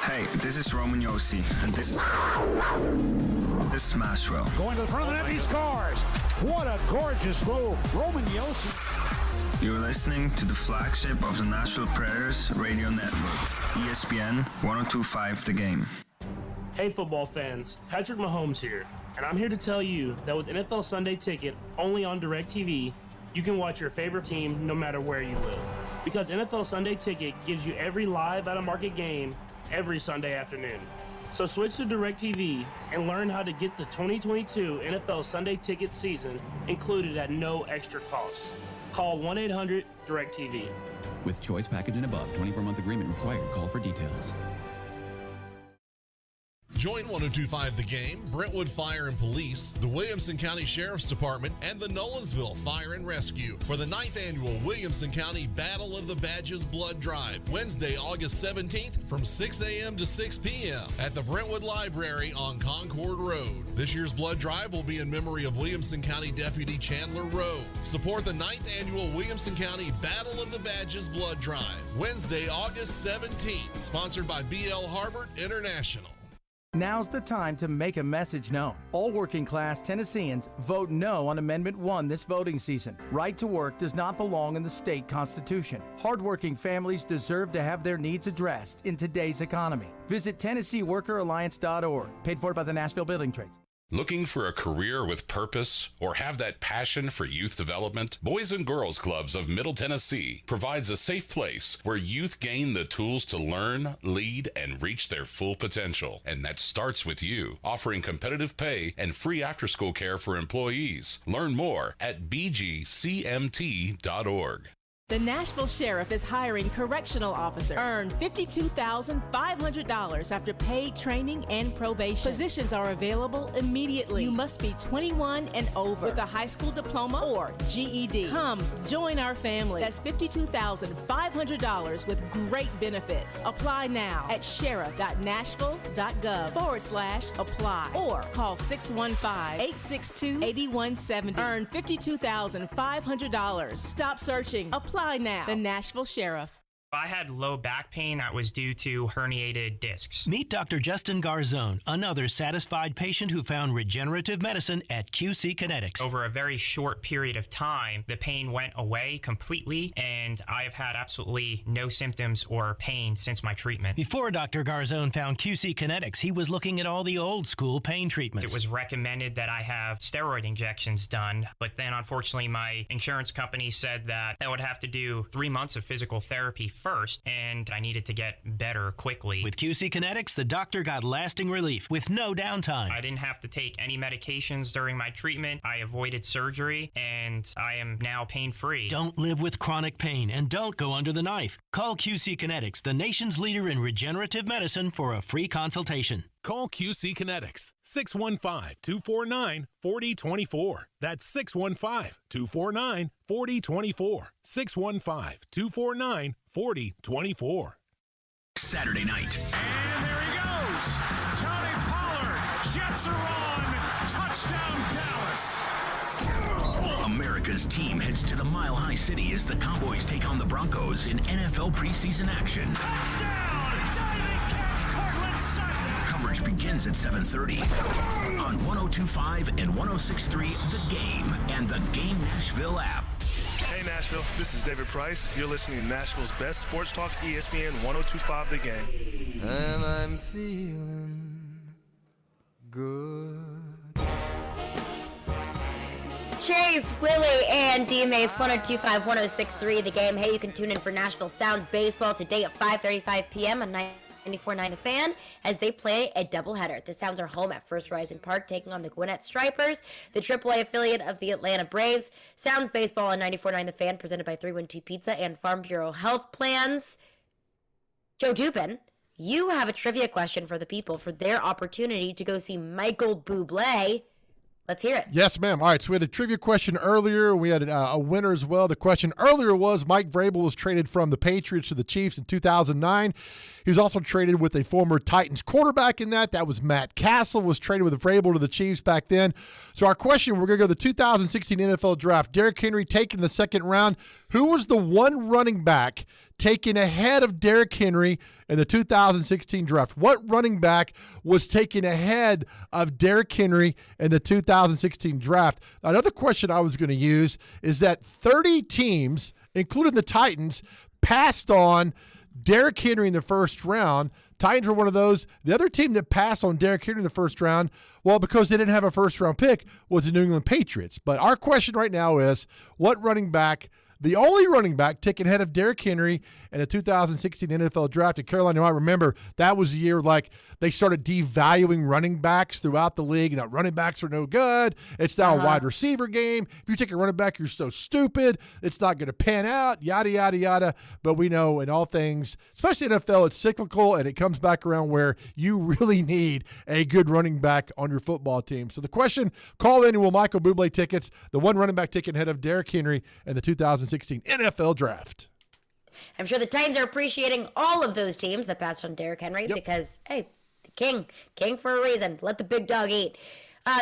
Hey, this is Roman Yossi, and this is Nashville. Going to the front of the net, he scores. What a gorgeous move. Roman Yossi. You're listening to the flagship of the Nashville Predators radio network, ESPN 102.5 The Game. Hey football fans, Patrick Mahomes here, and I'm here to tell you that with NFL Sunday Ticket only on DirecTV, you can watch your favorite team no matter where you live. Because NFL Sunday Ticket gives you every live out-of-market game every Sunday afternoon. So switch to DirecTV and learn how to get the 2022 NFL Sunday Ticket season included at no extra cost. Call 1-800-DirecTV. With choice package and above, 24-month agreement required. Call for details. Join 102.5 The Game, Brentwood Fire and Police, the Williamson County Sheriff's Department, and the Nolensville Fire and Rescue for the 9th Annual Williamson County Battle of the Badges Blood Drive, Wednesday, August 17th from 6 a.m. to 6 p.m. at the Brentwood Library on Concord Road. This year's blood drive will be in memory of Williamson County Deputy Chandler Rowe. Support the 9th Annual Williamson County Battle of the Badges Blood Drive, Wednesday, August 17th, sponsored by B.L. Harbert International. Now's the time to make a message known. All working-class Tennesseans vote no on Amendment 1 this voting season. Right to work does not belong in the state constitution. Hardworking families deserve to have their needs addressed in today's economy. Visit TennesseeWorkerAlliance.org, paid for by the Nashville Building Trades. Looking for a career with purpose or have that passion for youth development? Boys and Girls Clubs of Middle Tennessee provides a safe place where youth gain the tools to learn, lead, and reach their full potential. And that starts with you, offering competitive pay and free after-school care for employees. Learn more at bgcmt.org. The Nashville Sheriff is hiring correctional officers. Earn $52,500 after paid training and probation. Positions are available immediately. You must be 21 and over with a high school diploma or GED. Come, join our family. That's $52,500 with great benefits. Apply now at sheriff.nashville.gov/apply or call 615-862-8170. Earn $52,500. Stop searching. Apply now. The Nashville Sheriff. I had low back pain that was due to herniated discs. Meet Dr. Justin Garzone, another satisfied patient who found regenerative medicine at QC Kinetics. Over a very short period of time, the pain went away completely, and I have had absolutely no symptoms or pain since my treatment. Before Dr. Garzone found QC Kinetics, he was looking at all the old school pain treatments. It was recommended that I have steroid injections done, but then unfortunately my insurance company said that I would have to do 3 months of physical therapy first, and I needed to get better quickly. With QC Kinetics, the doctor got lasting relief with no downtime. I didn't have to take any medications during my treatment. I avoided surgery, and I am now pain-free. Don't live with chronic pain, and don't go under the knife. Call QC Kinetics, the nation's leader in regenerative medicine, for a free consultation. Call QC Kinetics, 615-249-4024. That's 615-249-4024. 615-249-4024. Saturday night. And there he goes. Tony Pollard. Jets are on. Touchdown, Dallas. America's team heads to the Mile High City as the Cowboys take on the Broncos in NFL preseason action. Touchdown. Diving catch. Cortland Sutton. Coverage begins at 7:30 on 102.5 and 106.3 The Game and the Game Nashville app. Hey Nashville, this is David Price. You're listening to Nashville's best sports talk, ESPN 102.5 The Game. And I'm feeling good. Chase, Willy, and D-Mase, 102.5, 106.3 The Game. Hey, you can tune in for Nashville Sounds Baseball today at 5:35 p.m. on 94.9 The Fan as they play a doubleheader. The Sounds are home at First Horizon Park, taking on the Gwinnett Stripers, the AAA affiliate of the Atlanta Braves. Sounds baseball on 94.9 The Fan, presented by 312 Pizza and Farm Bureau Health Plans. Joe Dupin, you have a trivia question for the people for their opportunity to go see Michael Bublé. Let's hear it. Yes, ma'am. All right, so we had a trivia question earlier. We had a winner as well. The question earlier was Mike Vrabel was traded from the Patriots to the Chiefs in 2009. He was also traded with a former Titans quarterback in that. That was Matt Castle, was traded with Vrabel to the Chiefs back then. So our question, we're going to go to the 2016 NFL Draft. Derrick Henry taken in the second round. Who was the one running back taken ahead of Derrick Henry in the 2016 draft? What running back was taken ahead of Derrick Henry in the 2016 draft? Another question I was going to use is that 30 teams, including the Titans, passed on Derrick Henry in the first round. Titans were one of those. The other team that passed on Derrick Henry in the first round, well, because they didn't have a first-round pick, was the New England Patriots. But our question right now is, what running back, the only running back taken ahead of Derrick Henry in the 2016 NFL Draft? And Carolina, I remember that was the year like they started devaluing running backs throughout the league. Now, running backs are no good. It's now a wide receiver game. If you take a running back, you're so stupid. It's not going to pan out, yada, yada, yada. But we know in all things, especially NFL, it's cyclical, and it comes back around where you really need a good running back on your football team. So the question, call in and will Michael Bublé tickets, the one running back taken ahead of Derrick Henry in the 2016 NFL Draft. I'm sure the Titans are appreciating all of those teams that passed on Derrick Henry because, hey, the king for a reason. Let the big dog eat.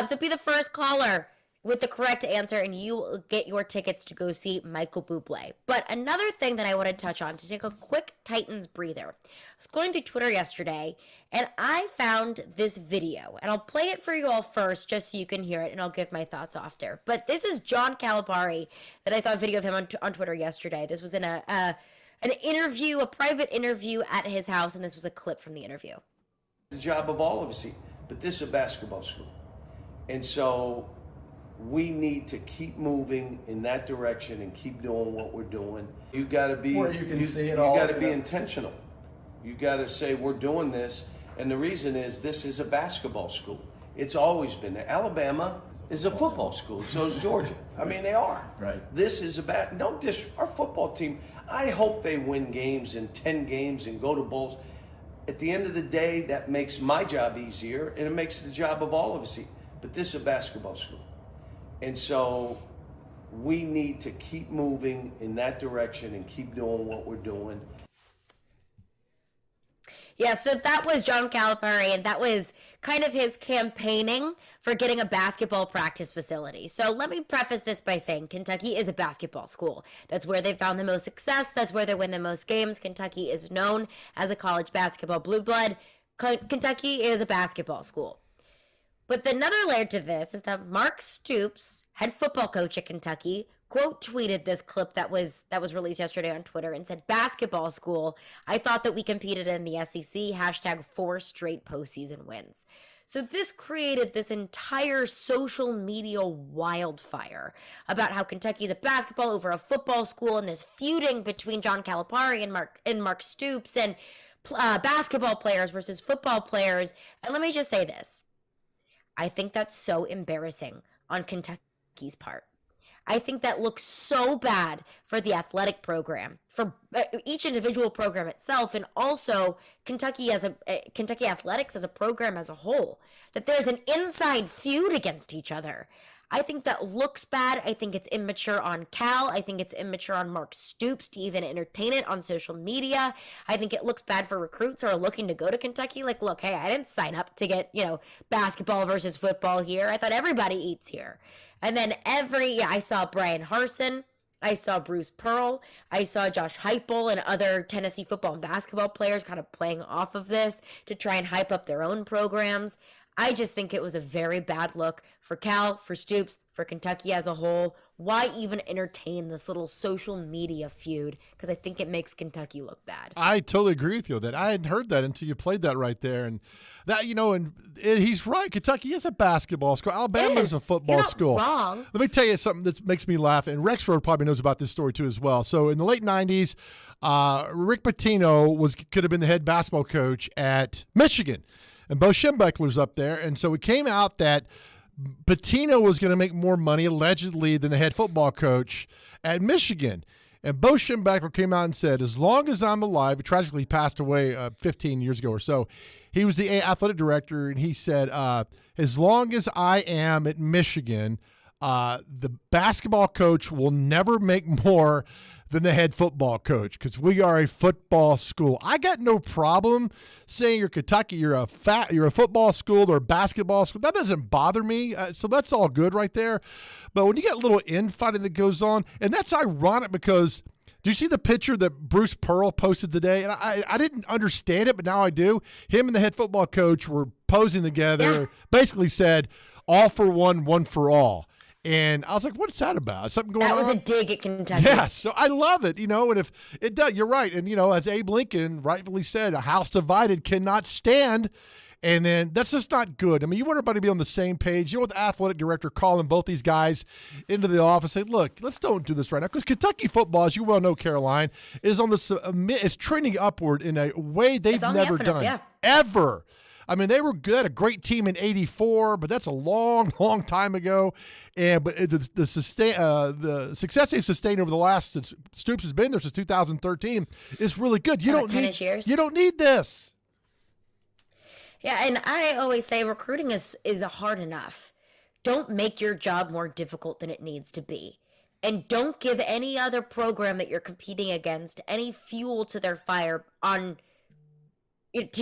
So be the first caller with the correct answer, and you will get your tickets to go see Michael Bublé. But another thing that I want to touch on, to take a quick Titans breather. I was going through Twitter yesterday, and I found this video. And I'll play it for you all first, just so you can hear it, and I'll give my thoughts after. But this is John Calipari that I saw a video of him on Twitter yesterday. This was in an interview, a private interview at his house, and this was a clip from the interview. The job of all of us, but this is a basketball school. And so we need to keep moving in that direction and keep doing what we're doing. You got to be, where you can see it all. You got to be intentional. You got to say we're doing this, and the reason is this is a basketball school. It's always been there. Alabama is a football school. So is Georgia. I mean, they are. Right. This is our football team. I hope they win games and 10 games and go to bowls. At the end of the day, that makes my job easier, and it makes the job of all of us easier. But this is a basketball school. And so we need to keep moving in that direction and keep doing what we're doing. Yeah, so that was John Calipari, and that was kind of his campaigning for getting a basketball practice facility. So let me preface this by saying Kentucky is a basketball school. That's where they've found the most success. That's where they win the most games. Kentucky is known as a college basketball blue blood. Kentucky is a basketball school. But another layer to this is that Mark Stoops, head football coach at Kentucky, quote tweeted this clip that was released yesterday on Twitter and said, "Basketball school, I thought that we competed in the SEC, #4 straight postseason wins." So this created this entire social media wildfire about how Kentucky is a basketball over a football school, and this feuding between John Calipari and Mark Stoops, and basketball players versus football players. And let me just say this. I think that's so embarrassing on Kentucky's part. I think that looks so bad for the athletic program, for each individual program itself, and also Kentucky athletics as a program as a whole, that there's an inside feud against each other. I think that looks bad. I think it's immature on Cal. I think it's immature on Mark Stoops to even entertain it on social media. I think it looks bad for recruits who are looking to go to Kentucky. Like, look, hey, I didn't sign up to get, basketball versus football here. I thought everybody eats here. And then I saw Brian Harsin. I saw Bruce Pearl. I saw Josh Heupel and other Tennessee football and basketball players kind of playing off of this to try and hype up their own programs. I just think it was a very bad look for Cal, for Stoops, for Kentucky as a whole. Why even entertain this little social media feud? Because I think it makes Kentucky look bad. I totally agree with you that I hadn't heard that until you played that right there. And that, he's right. Kentucky is a basketball school. Alabama's a football school. Wrong. Let me tell you something that makes me laugh. And Rexford probably knows about this story too as well. So in the late 90s, Rick Pitino could have been the head basketball coach at Michigan. And Bo Schembechler's up there. And so it came out that Pitino was going to make more money, allegedly, than the head football coach at Michigan. And Bo Schembechler came out and said, as long as I'm alive, tragically passed away 15 years ago or so, he was the athletic director, and he said, as long as I am at Michigan, the basketball coach will never make more than the head football coach because we are a football school. I got no problem saying you're Kentucky, you're a football school or a basketball school. That doesn't bother me. So that's all good right there. But when you get a little infighting that goes on, and that's ironic because do you see the picture that Bruce Pearl posted today? And I didn't understand it, but now I do. Him and the head football coach were posing together, basically said, all for one, one for all. And I was like, what's that about? Something going on? That was a dig at Kentucky. Yeah, so I love it, and if it does, you're right. And, as Abe Lincoln rightfully said, a house divided cannot stand. And then that's just not good. I mean, you want everybody to be on the same page. With the athletic director calling both these guys into the office, say, look, let's don't do this right now. Because Kentucky football, as you well know, Caroline, is on this is trending upward in a way they've never done, ever. I mean, they were good, a great team in '84, but that's a long, long time ago. But the success they've sustained over the last, since Stoops has been there since 2013, is really good. You don't need this. Yeah, and I always say recruiting is hard enough. Don't make your job more difficult than it needs to be. And don't give any other program that you're competing against any fuel to their fire to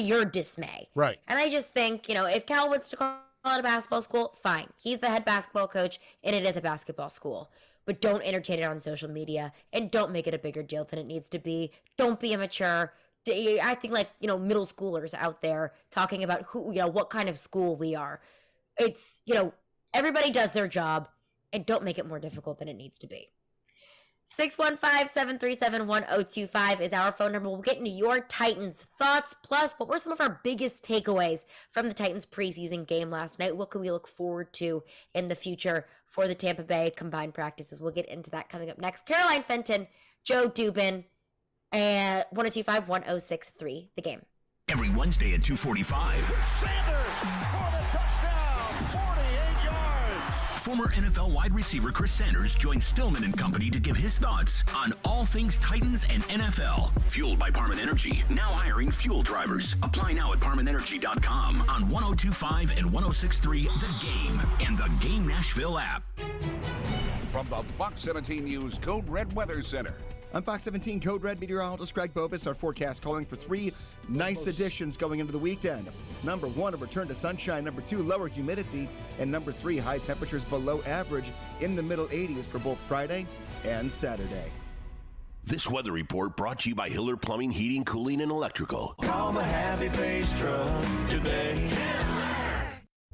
your dismay. Right. And I just think, if Cal wants to call it a basketball school, fine. He's the head basketball coach, and it is a basketball school. But don't entertain it on social media, and don't make it a bigger deal than it needs to be. Don't be immature. Acting like, middle schoolers out there talking about what kind of school we are. It's, everybody does their job, and don't make it more difficult than it needs to be. 615-737-1025 is our phone number. We'll get into your Titans thoughts. Plus, what were some of our biggest takeaways from the Titans preseason game last night? What can we look forward to in the future for the Tampa Bay combined practices? We'll get into that coming up next. Caroline Fenton, Joe Dubin, and 102.5-1063, The Game. Every Wednesday at 2:45. Sanders for the touchdown, 48 yards. Former NFL wide receiver Chris Sanders joins Stillman and Company to give his thoughts on all things Titans and NFL. Fueled by Parman Energy, now hiring fuel drivers. Apply now at ParmanEnergy.com on 102.5 and 106.3 The Game and the Game Nashville app. From the Fox 17 News Code Red Weather Center. I'm Fox 17 Code Red meteorologist Greg Bobus. Our forecast calling for three nice additions going into the weekend. Number 1, a return to sunshine. Number 2, lower humidity. And number 3, high temperatures below average in the middle 80s for both Friday and Saturday. This weather report brought to you by Hiller Plumbing, Heating, Cooling, and Electrical. Call the Happy Face Truck today.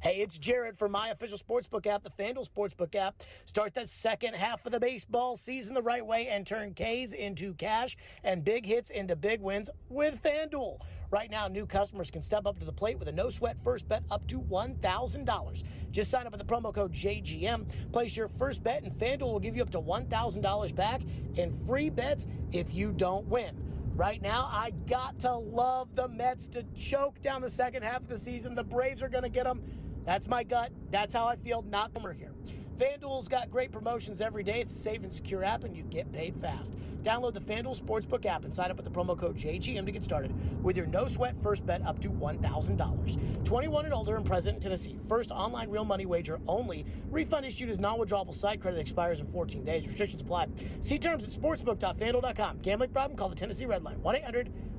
Hey, it's Jared from my official sportsbook app, the FanDuel Sportsbook app. Start the second half of the baseball season the right way and turn K's into cash and big hits into big wins with FanDuel. Right now, new customers can step up to the plate with a no-sweat first bet up to $1,000. Just sign up with the promo code JGM, place your first bet, and FanDuel will give you up to $1,000 back in free bets if you don't win. Right now, I got to love the Mets to choke down the second half of the season. The Braves are going to get them. That's my gut. That's how I feel. Not Bummer here. FanDuel's got great promotions every day. It's a safe and secure app, and you get paid fast. Download the FanDuel Sportsbook app and sign up with the promo code JGM to get started with your no-sweat first bet up to $1,000. 21 and older and present in Tennessee. First online real money wager only. Refund issued as non-withdrawable site credit expires in 14 days. Restrictions apply. See terms at sportsbook.fanduel.com. Gambling problem? Call the Tennessee Red Line.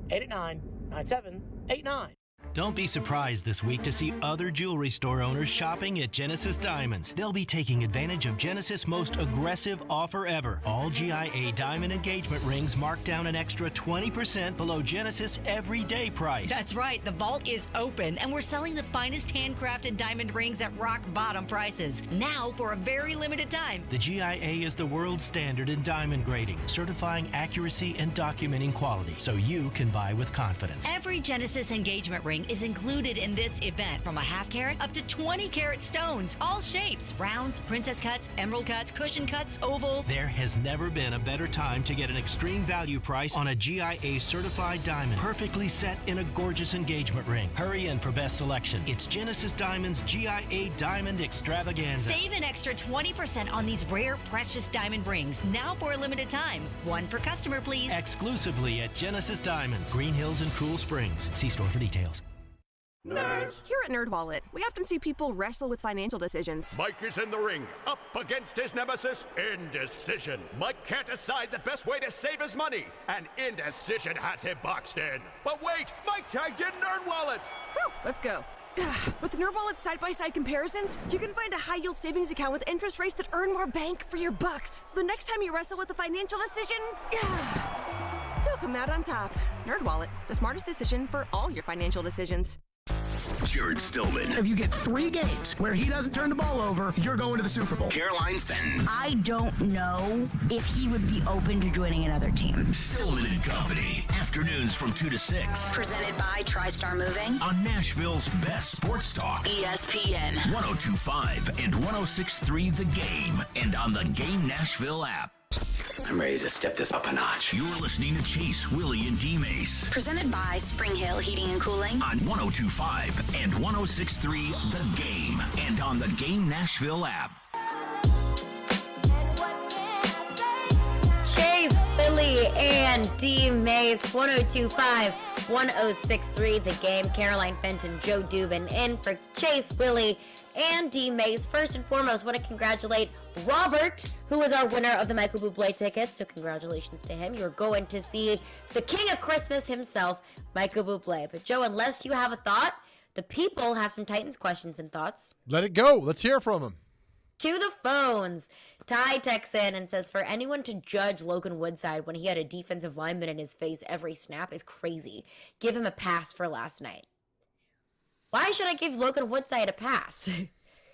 1-800-889-9789. Don't be surprised this week to see other jewelry store owners shopping at Genesis Diamonds. They'll be taking advantage of Genesis' most aggressive offer ever. All GIA diamond engagement rings marked down an extra 20% below Genesis' everyday price. That's right. The vault is open, and we're selling the finest handcrafted diamond rings at rock bottom prices. Now for a very limited time. The GIA is the world standard in diamond grading, certifying accuracy and documenting quality so you can buy with confidence. Every Genesis engagement ring is included in this event, from a half carat up to 20 carat stones, all shapes, rounds, princess cuts, emerald cuts, cushion cuts, ovals. There has never been a better time to get an extreme value price on a GIA certified diamond, perfectly set in a gorgeous engagement ring. Hurry in for best selection. It's Genesis Diamonds GIA Diamond Extravaganza. Save an extra 20% on these rare, precious diamond rings, now for a limited time. One per customer, please. Exclusively at Genesis Diamonds, Green Hills and Cool Springs. See store for details. Nerds! Here at NerdWallet, we often see people wrestle with financial decisions. Mike is in the ring, up against his nemesis, indecision. Mike can't decide the best way to save his money, and indecision has him boxed in. But wait, Mike tagged in NerdWallet! Whew, let's go. With NerdWallet side-by-side comparisons, you can find a high-yield savings account with interest rates that earn more bank for your buck. So the next time you wrestle with a financial decision, you'll come out on top. NerdWallet, the smartest decision for all your financial decisions. Jared Stillman. If you get 3 games where he doesn't turn the ball over, you're going to the Super Bowl. Caroline Fenton. I don't know if he would be open to joining another team. Stillman and Company. Afternoons from 2 to 6. Presented by TriStar Moving. On Nashville's best sports talk. ESPN. 102.5 and 106.3 The Game. And on the Game Nashville app. I'm ready to step this up a notch. You're listening to Chase, Willy, and D-Mase. Presented by Spring Hill Heating and Cooling. On 102.5 and 106.3 The Game. And on the Game Nashville app. Chase, Willy, and D-Mase. 102.5, 106.3 The Game. Caroline Fenton, Joe Dubin in for Chase, Willy, and D-Mase. First and foremost, want to congratulate Robert, who was our winner of the Michael Bublé tickets. So congratulations to him. You're going to see the King of Christmas himself, Michael Bublé. But Joe, unless you have a thought, the people have some Titans questions and thoughts. Let it go. Let's hear from them. To the phones. Ty texts in and says, for anyone to judge Logan Woodside when he had a defensive lineman in his face every snap is crazy. Give him a pass for last night. Why should I give Logan Woodside a pass?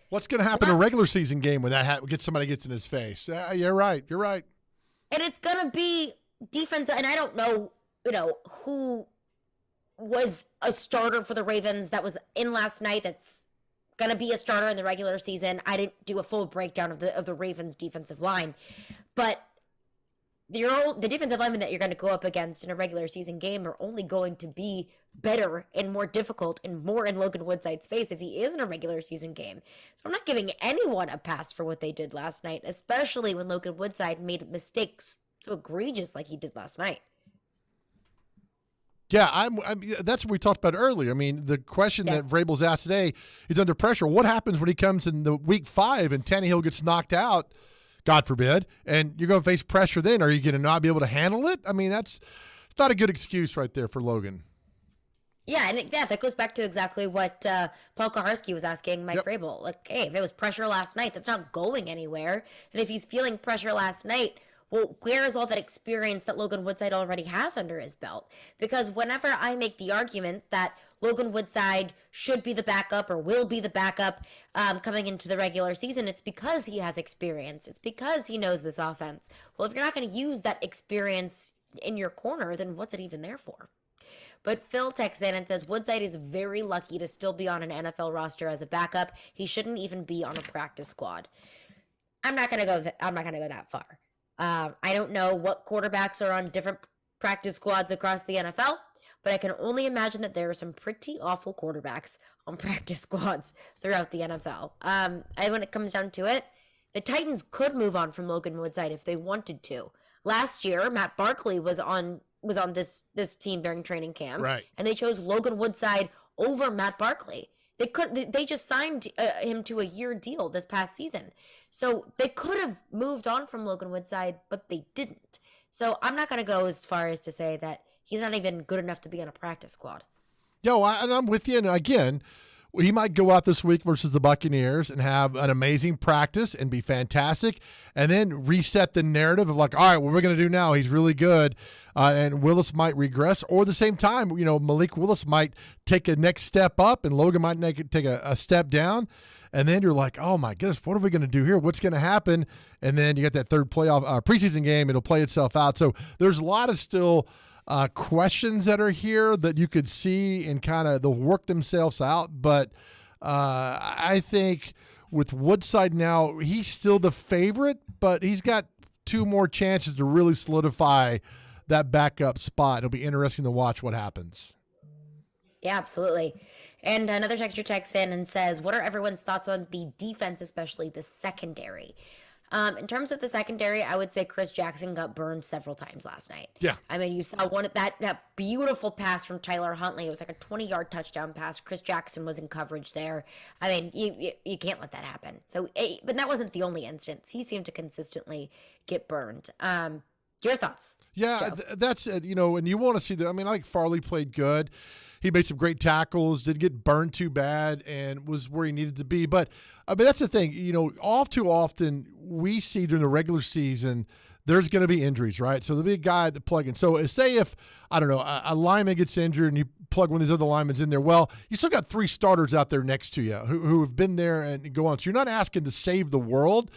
What's going to happen in a regular season game when somebody gets in his face? You're right. You're right. And it's going to be defense. And I don't know, who was a starter for the Ravens that was in last night that's going to be a starter in the regular season. I didn't do a full breakdown of the Ravens defensive line. But the defensive linemen that you're going to go up against in a regular season game are only going to be better and more difficult and more in Logan Woodside's face if he is in a regular season game. So I'm not giving anyone a pass for what they did last night, especially when Logan Woodside made mistakes so egregious like he did last night. Yeah, that's what we talked about earlier. I mean, the question that Vrabel's asked today is under pressure. What happens when he comes in the week 5 and Tannehill gets knocked out, God forbid, and you're going to face pressure then? Are you going to not be able to handle it? I mean, it's not a good excuse right there for Logan. Yeah, and that goes back to exactly what Paul Kaharski was asking Mike Vrabel. Like, hey, if it was pressure last night, that's not going anywhere. And if he's feeling pressure last night, well, where is all that experience that Logan Woodside already has under his belt? Because whenever I make the argument that Logan Woodside should be the backup or will be the backup coming into the regular season, it's because he has experience. It's because he knows this offense. Well, if you're not going to use that experience in your corner, then what's it even there for? But Phil texts in and says, Woodside is very lucky to still be on an NFL roster as a backup. He shouldn't even be on a practice squad. I'm not gonna go that far. I don't know what quarterbacks are on different practice squads across the NFL, but I can only imagine that there are some pretty awful quarterbacks on practice squads throughout the NFL. And when it comes down to it, the Titans could move on from Logan Woodside if they wanted to. Last year, Matt Barkley was on this team during training camp, right? And they chose Logan Woodside over Matt Barkley. They just signed him to a year deal this past season. So they could have moved on from Logan Woodside, but they didn't. So I'm not going to go as far as to say that he's not even good enough to be on a practice squad. Yo, and I'm with you. And again, he might go out this week versus the Buccaneers and have an amazing practice and be fantastic, and then reset the narrative of like, all right, what we're going to do now? He's really good, and Willis might regress. Or at the same time, Malik Willis might take a next step up, and Logan might take a step down. And then you're like, oh, my goodness, what are we going to do here? What's going to happen? And then you got that third playoff preseason game. It'll play itself out. So there's a lot of still questions that are here that you could see and kind of they'll work themselves out. But I think with Woodside now, he's still the favorite, but he's got 2 more chances to really solidify that backup spot. It'll be interesting to watch what happens. Yeah, absolutely. And another texter texts in and says, what are everyone's thoughts on the defense, especially the secondary? In terms of the secondary, I would say Chris Jackson got burned several times last night. Yeah. I mean, you saw one of that beautiful pass from Tyler Huntley. It was like a 20-yard touchdown pass. Chris Jackson was in coverage there. I mean, you can't let that happen. So, but that wasn't the only instance. He seemed to consistently get burned. Your thoughts? Yeah, that's it. And you want to see that. I mean, like Farley played good. He made some great tackles, didn't get burned too bad, and was where he needed to be. But, I mean, that's the thing. All too often we see during the regular season there's going to be injuries, right? So there'll be a guy that plug in. So say if, I don't know, a lineman gets injured and you plug one of these other linemen in there, well, you still got 3 starters out there next to you who have been there and go on. So you're not asking to save the world.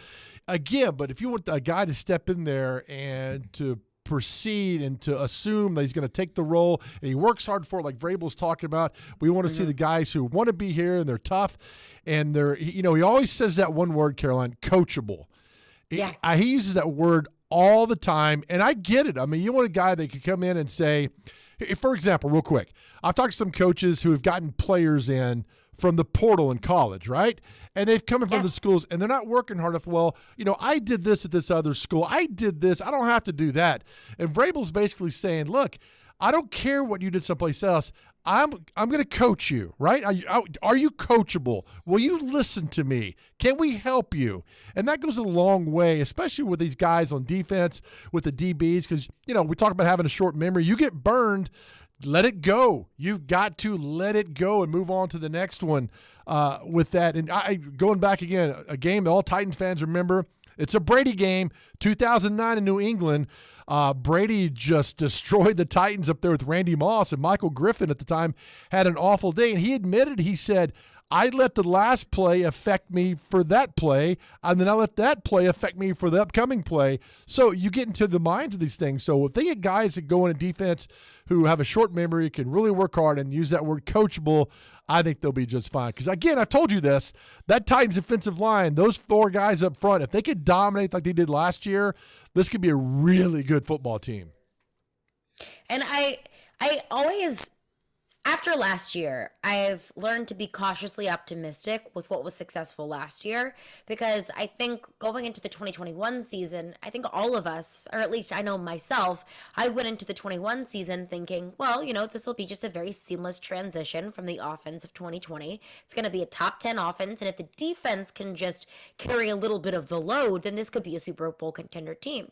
Again, but if you want a guy to step in there and to proceed and to assume that he's going to take the role and he works hard for it, like Vrabel's talking about, we want to see the guys who want to be here and they're tough and they're, he always says that one word, Caroline, coachable. Yeah. He uses that word all the time, and I get it. I mean, you want a guy that could come in and say, for example, real quick, I've talked to some coaches who have gotten players in from the portal in college, right? And they've come in from the schools, and they're not working hard enough. Well, I did this at this other school. I did this. I don't have to do that. And Vrabel's basically saying, look, I don't care what you did someplace else. I'm going to coach you, right? Are you coachable? Will you listen to me? Can we help you? And that goes a long way, especially with these guys on defense, with the DBs, because, we talk about having a short memory. You get burned, let it go. You've got to let it go and move on to the next one with that. And going back again, a game that all Titans fans remember, it's a Brady game, 2009 in New England. Brady just destroyed the Titans up there with Randy Moss, and Michael Griffin at the time had an awful day. And he admitted, he said, I let the last play affect me for that play, and then I let that play affect me for the upcoming play. So you get into the minds of these things. So if they get guys that go in a defense who have a short memory, can really work hard and use that word coachable, I think they'll be just fine. Because, again, I've told you this, that Titans offensive line, those 4 guys up front, if they could dominate like they did last year, this could be a really good football team. And I always, after last year, I've learned to be cautiously optimistic with what was successful last year, because I think going into the 2021 season, I think all of us, or at least I know myself, I went into the 21 season thinking, well, this will be just a very seamless transition from the offense of 2020. It's going to be a top 10 offense, and if the defense can just carry a little bit of the load, then this could be a Super Bowl contender team.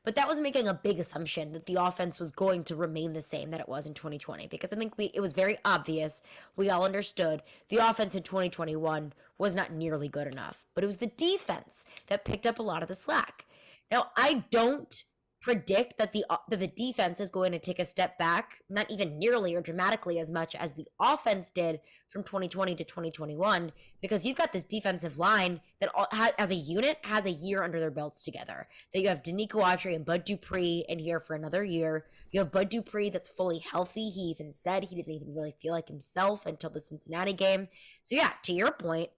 But that was making a big assumption that the offense was going to remain the same that it was in 2020, because I think it was very obvious. We all understood the offense in 2021 was not nearly good enough, but it was the defense that picked up a lot of the slack. Now, I don't predict that the defense is going to take a step back, not even nearly or dramatically as much as the offense did from 2020 to 2021, because you've got this defensive line that as a unit has a year under their belts together. That you have Danico Autry and Bud Dupree in here for another year. You have Bud Dupree that's fully healthy. He even said he didn't even really feel like himself until the Cincinnati game. So yeah, to your point,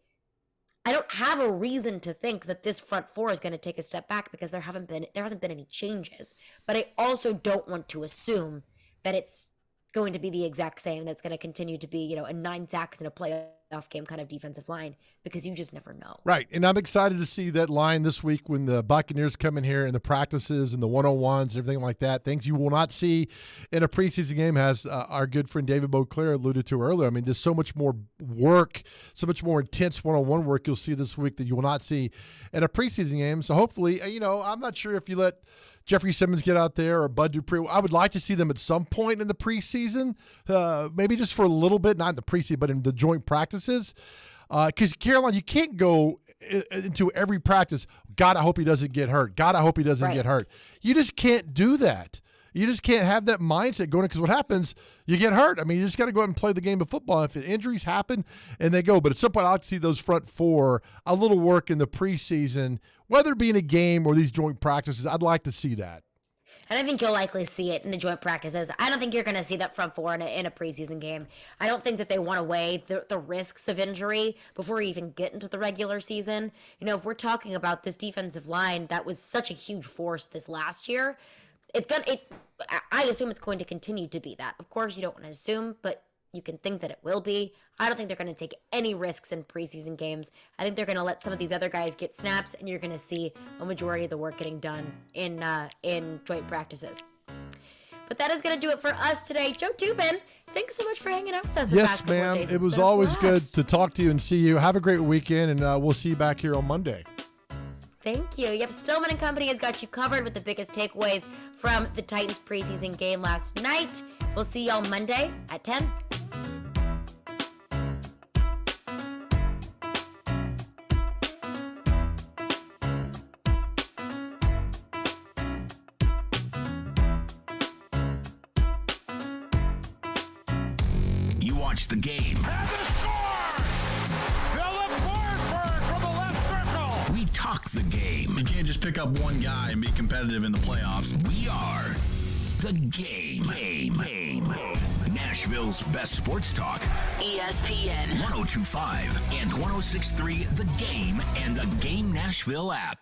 I don't have a reason to think that this front 4 is going to take a step back, because there hasn't been any changes. But I also don't want to assume that it's going to be the exact same. That's going to continue to be, a 9 sacks and a playoff game kind of defensive line because you just never know. Right, and I'm excited to see that line this week when the Buccaneers come in here and the practices and the one-on-ones and everything like that, things you will not see in a preseason game, as our good friend David Beauclair alluded to earlier. I mean, there's so much more work, so much more intense one-on-one work you'll see this week that you will not see in a preseason game. So hopefully, I'm not sure if you let Jeffrey Simmons get out there or Bud Dupree. I would like to see them at some point in the preseason, maybe just for a little bit, not in the preseason, but in the joint practices. Because, Caroline, you can't go into every practice, God, I hope he doesn't get hurt. God, I hope he doesn't get hurt. You just can't do that. You just can't have that mindset going in, because what happens, you get hurt. I mean, you just got to go out and play the game of football. If injuries happen, and they go. But at some point, I like to see those front four, a little work in the preseason, whether it be in a game or these joint practices. I'd like to see that. And I think you'll likely see it in the joint practices. I don't think you're going to see that front four in a preseason game. I don't think that they want to weigh the risks of injury before we even get into the regular season. If we're talking about this defensive line that was such a huge force this last year, I assume it's going to continue to be that. Of course, you don't want to assume, but you can think that it will be. I don't think they're going to take any risks in preseason games. I think they're going to let some of these other guys get snaps, and you're going to see a majority of the work getting done in joint practices. But that is going to do it for us today. Joe Tubin, thanks so much for hanging out with us the past couple of days. Yes, ma'am. It was always good to talk to you and see you. Have a great weekend, and we'll see you back here on Monday. Thank you. Yep, Stillman & Company has got you covered with the biggest takeaways from the Titans preseason game last night. We'll see y'all Monday at 10. You watch the game. We talk the game. You can't just pick up one guy and be competitive in the playoffs. We are the game. Nashville's best sports talk. ESPN 102.5 and 106.3 The Game and the Game Nashville app.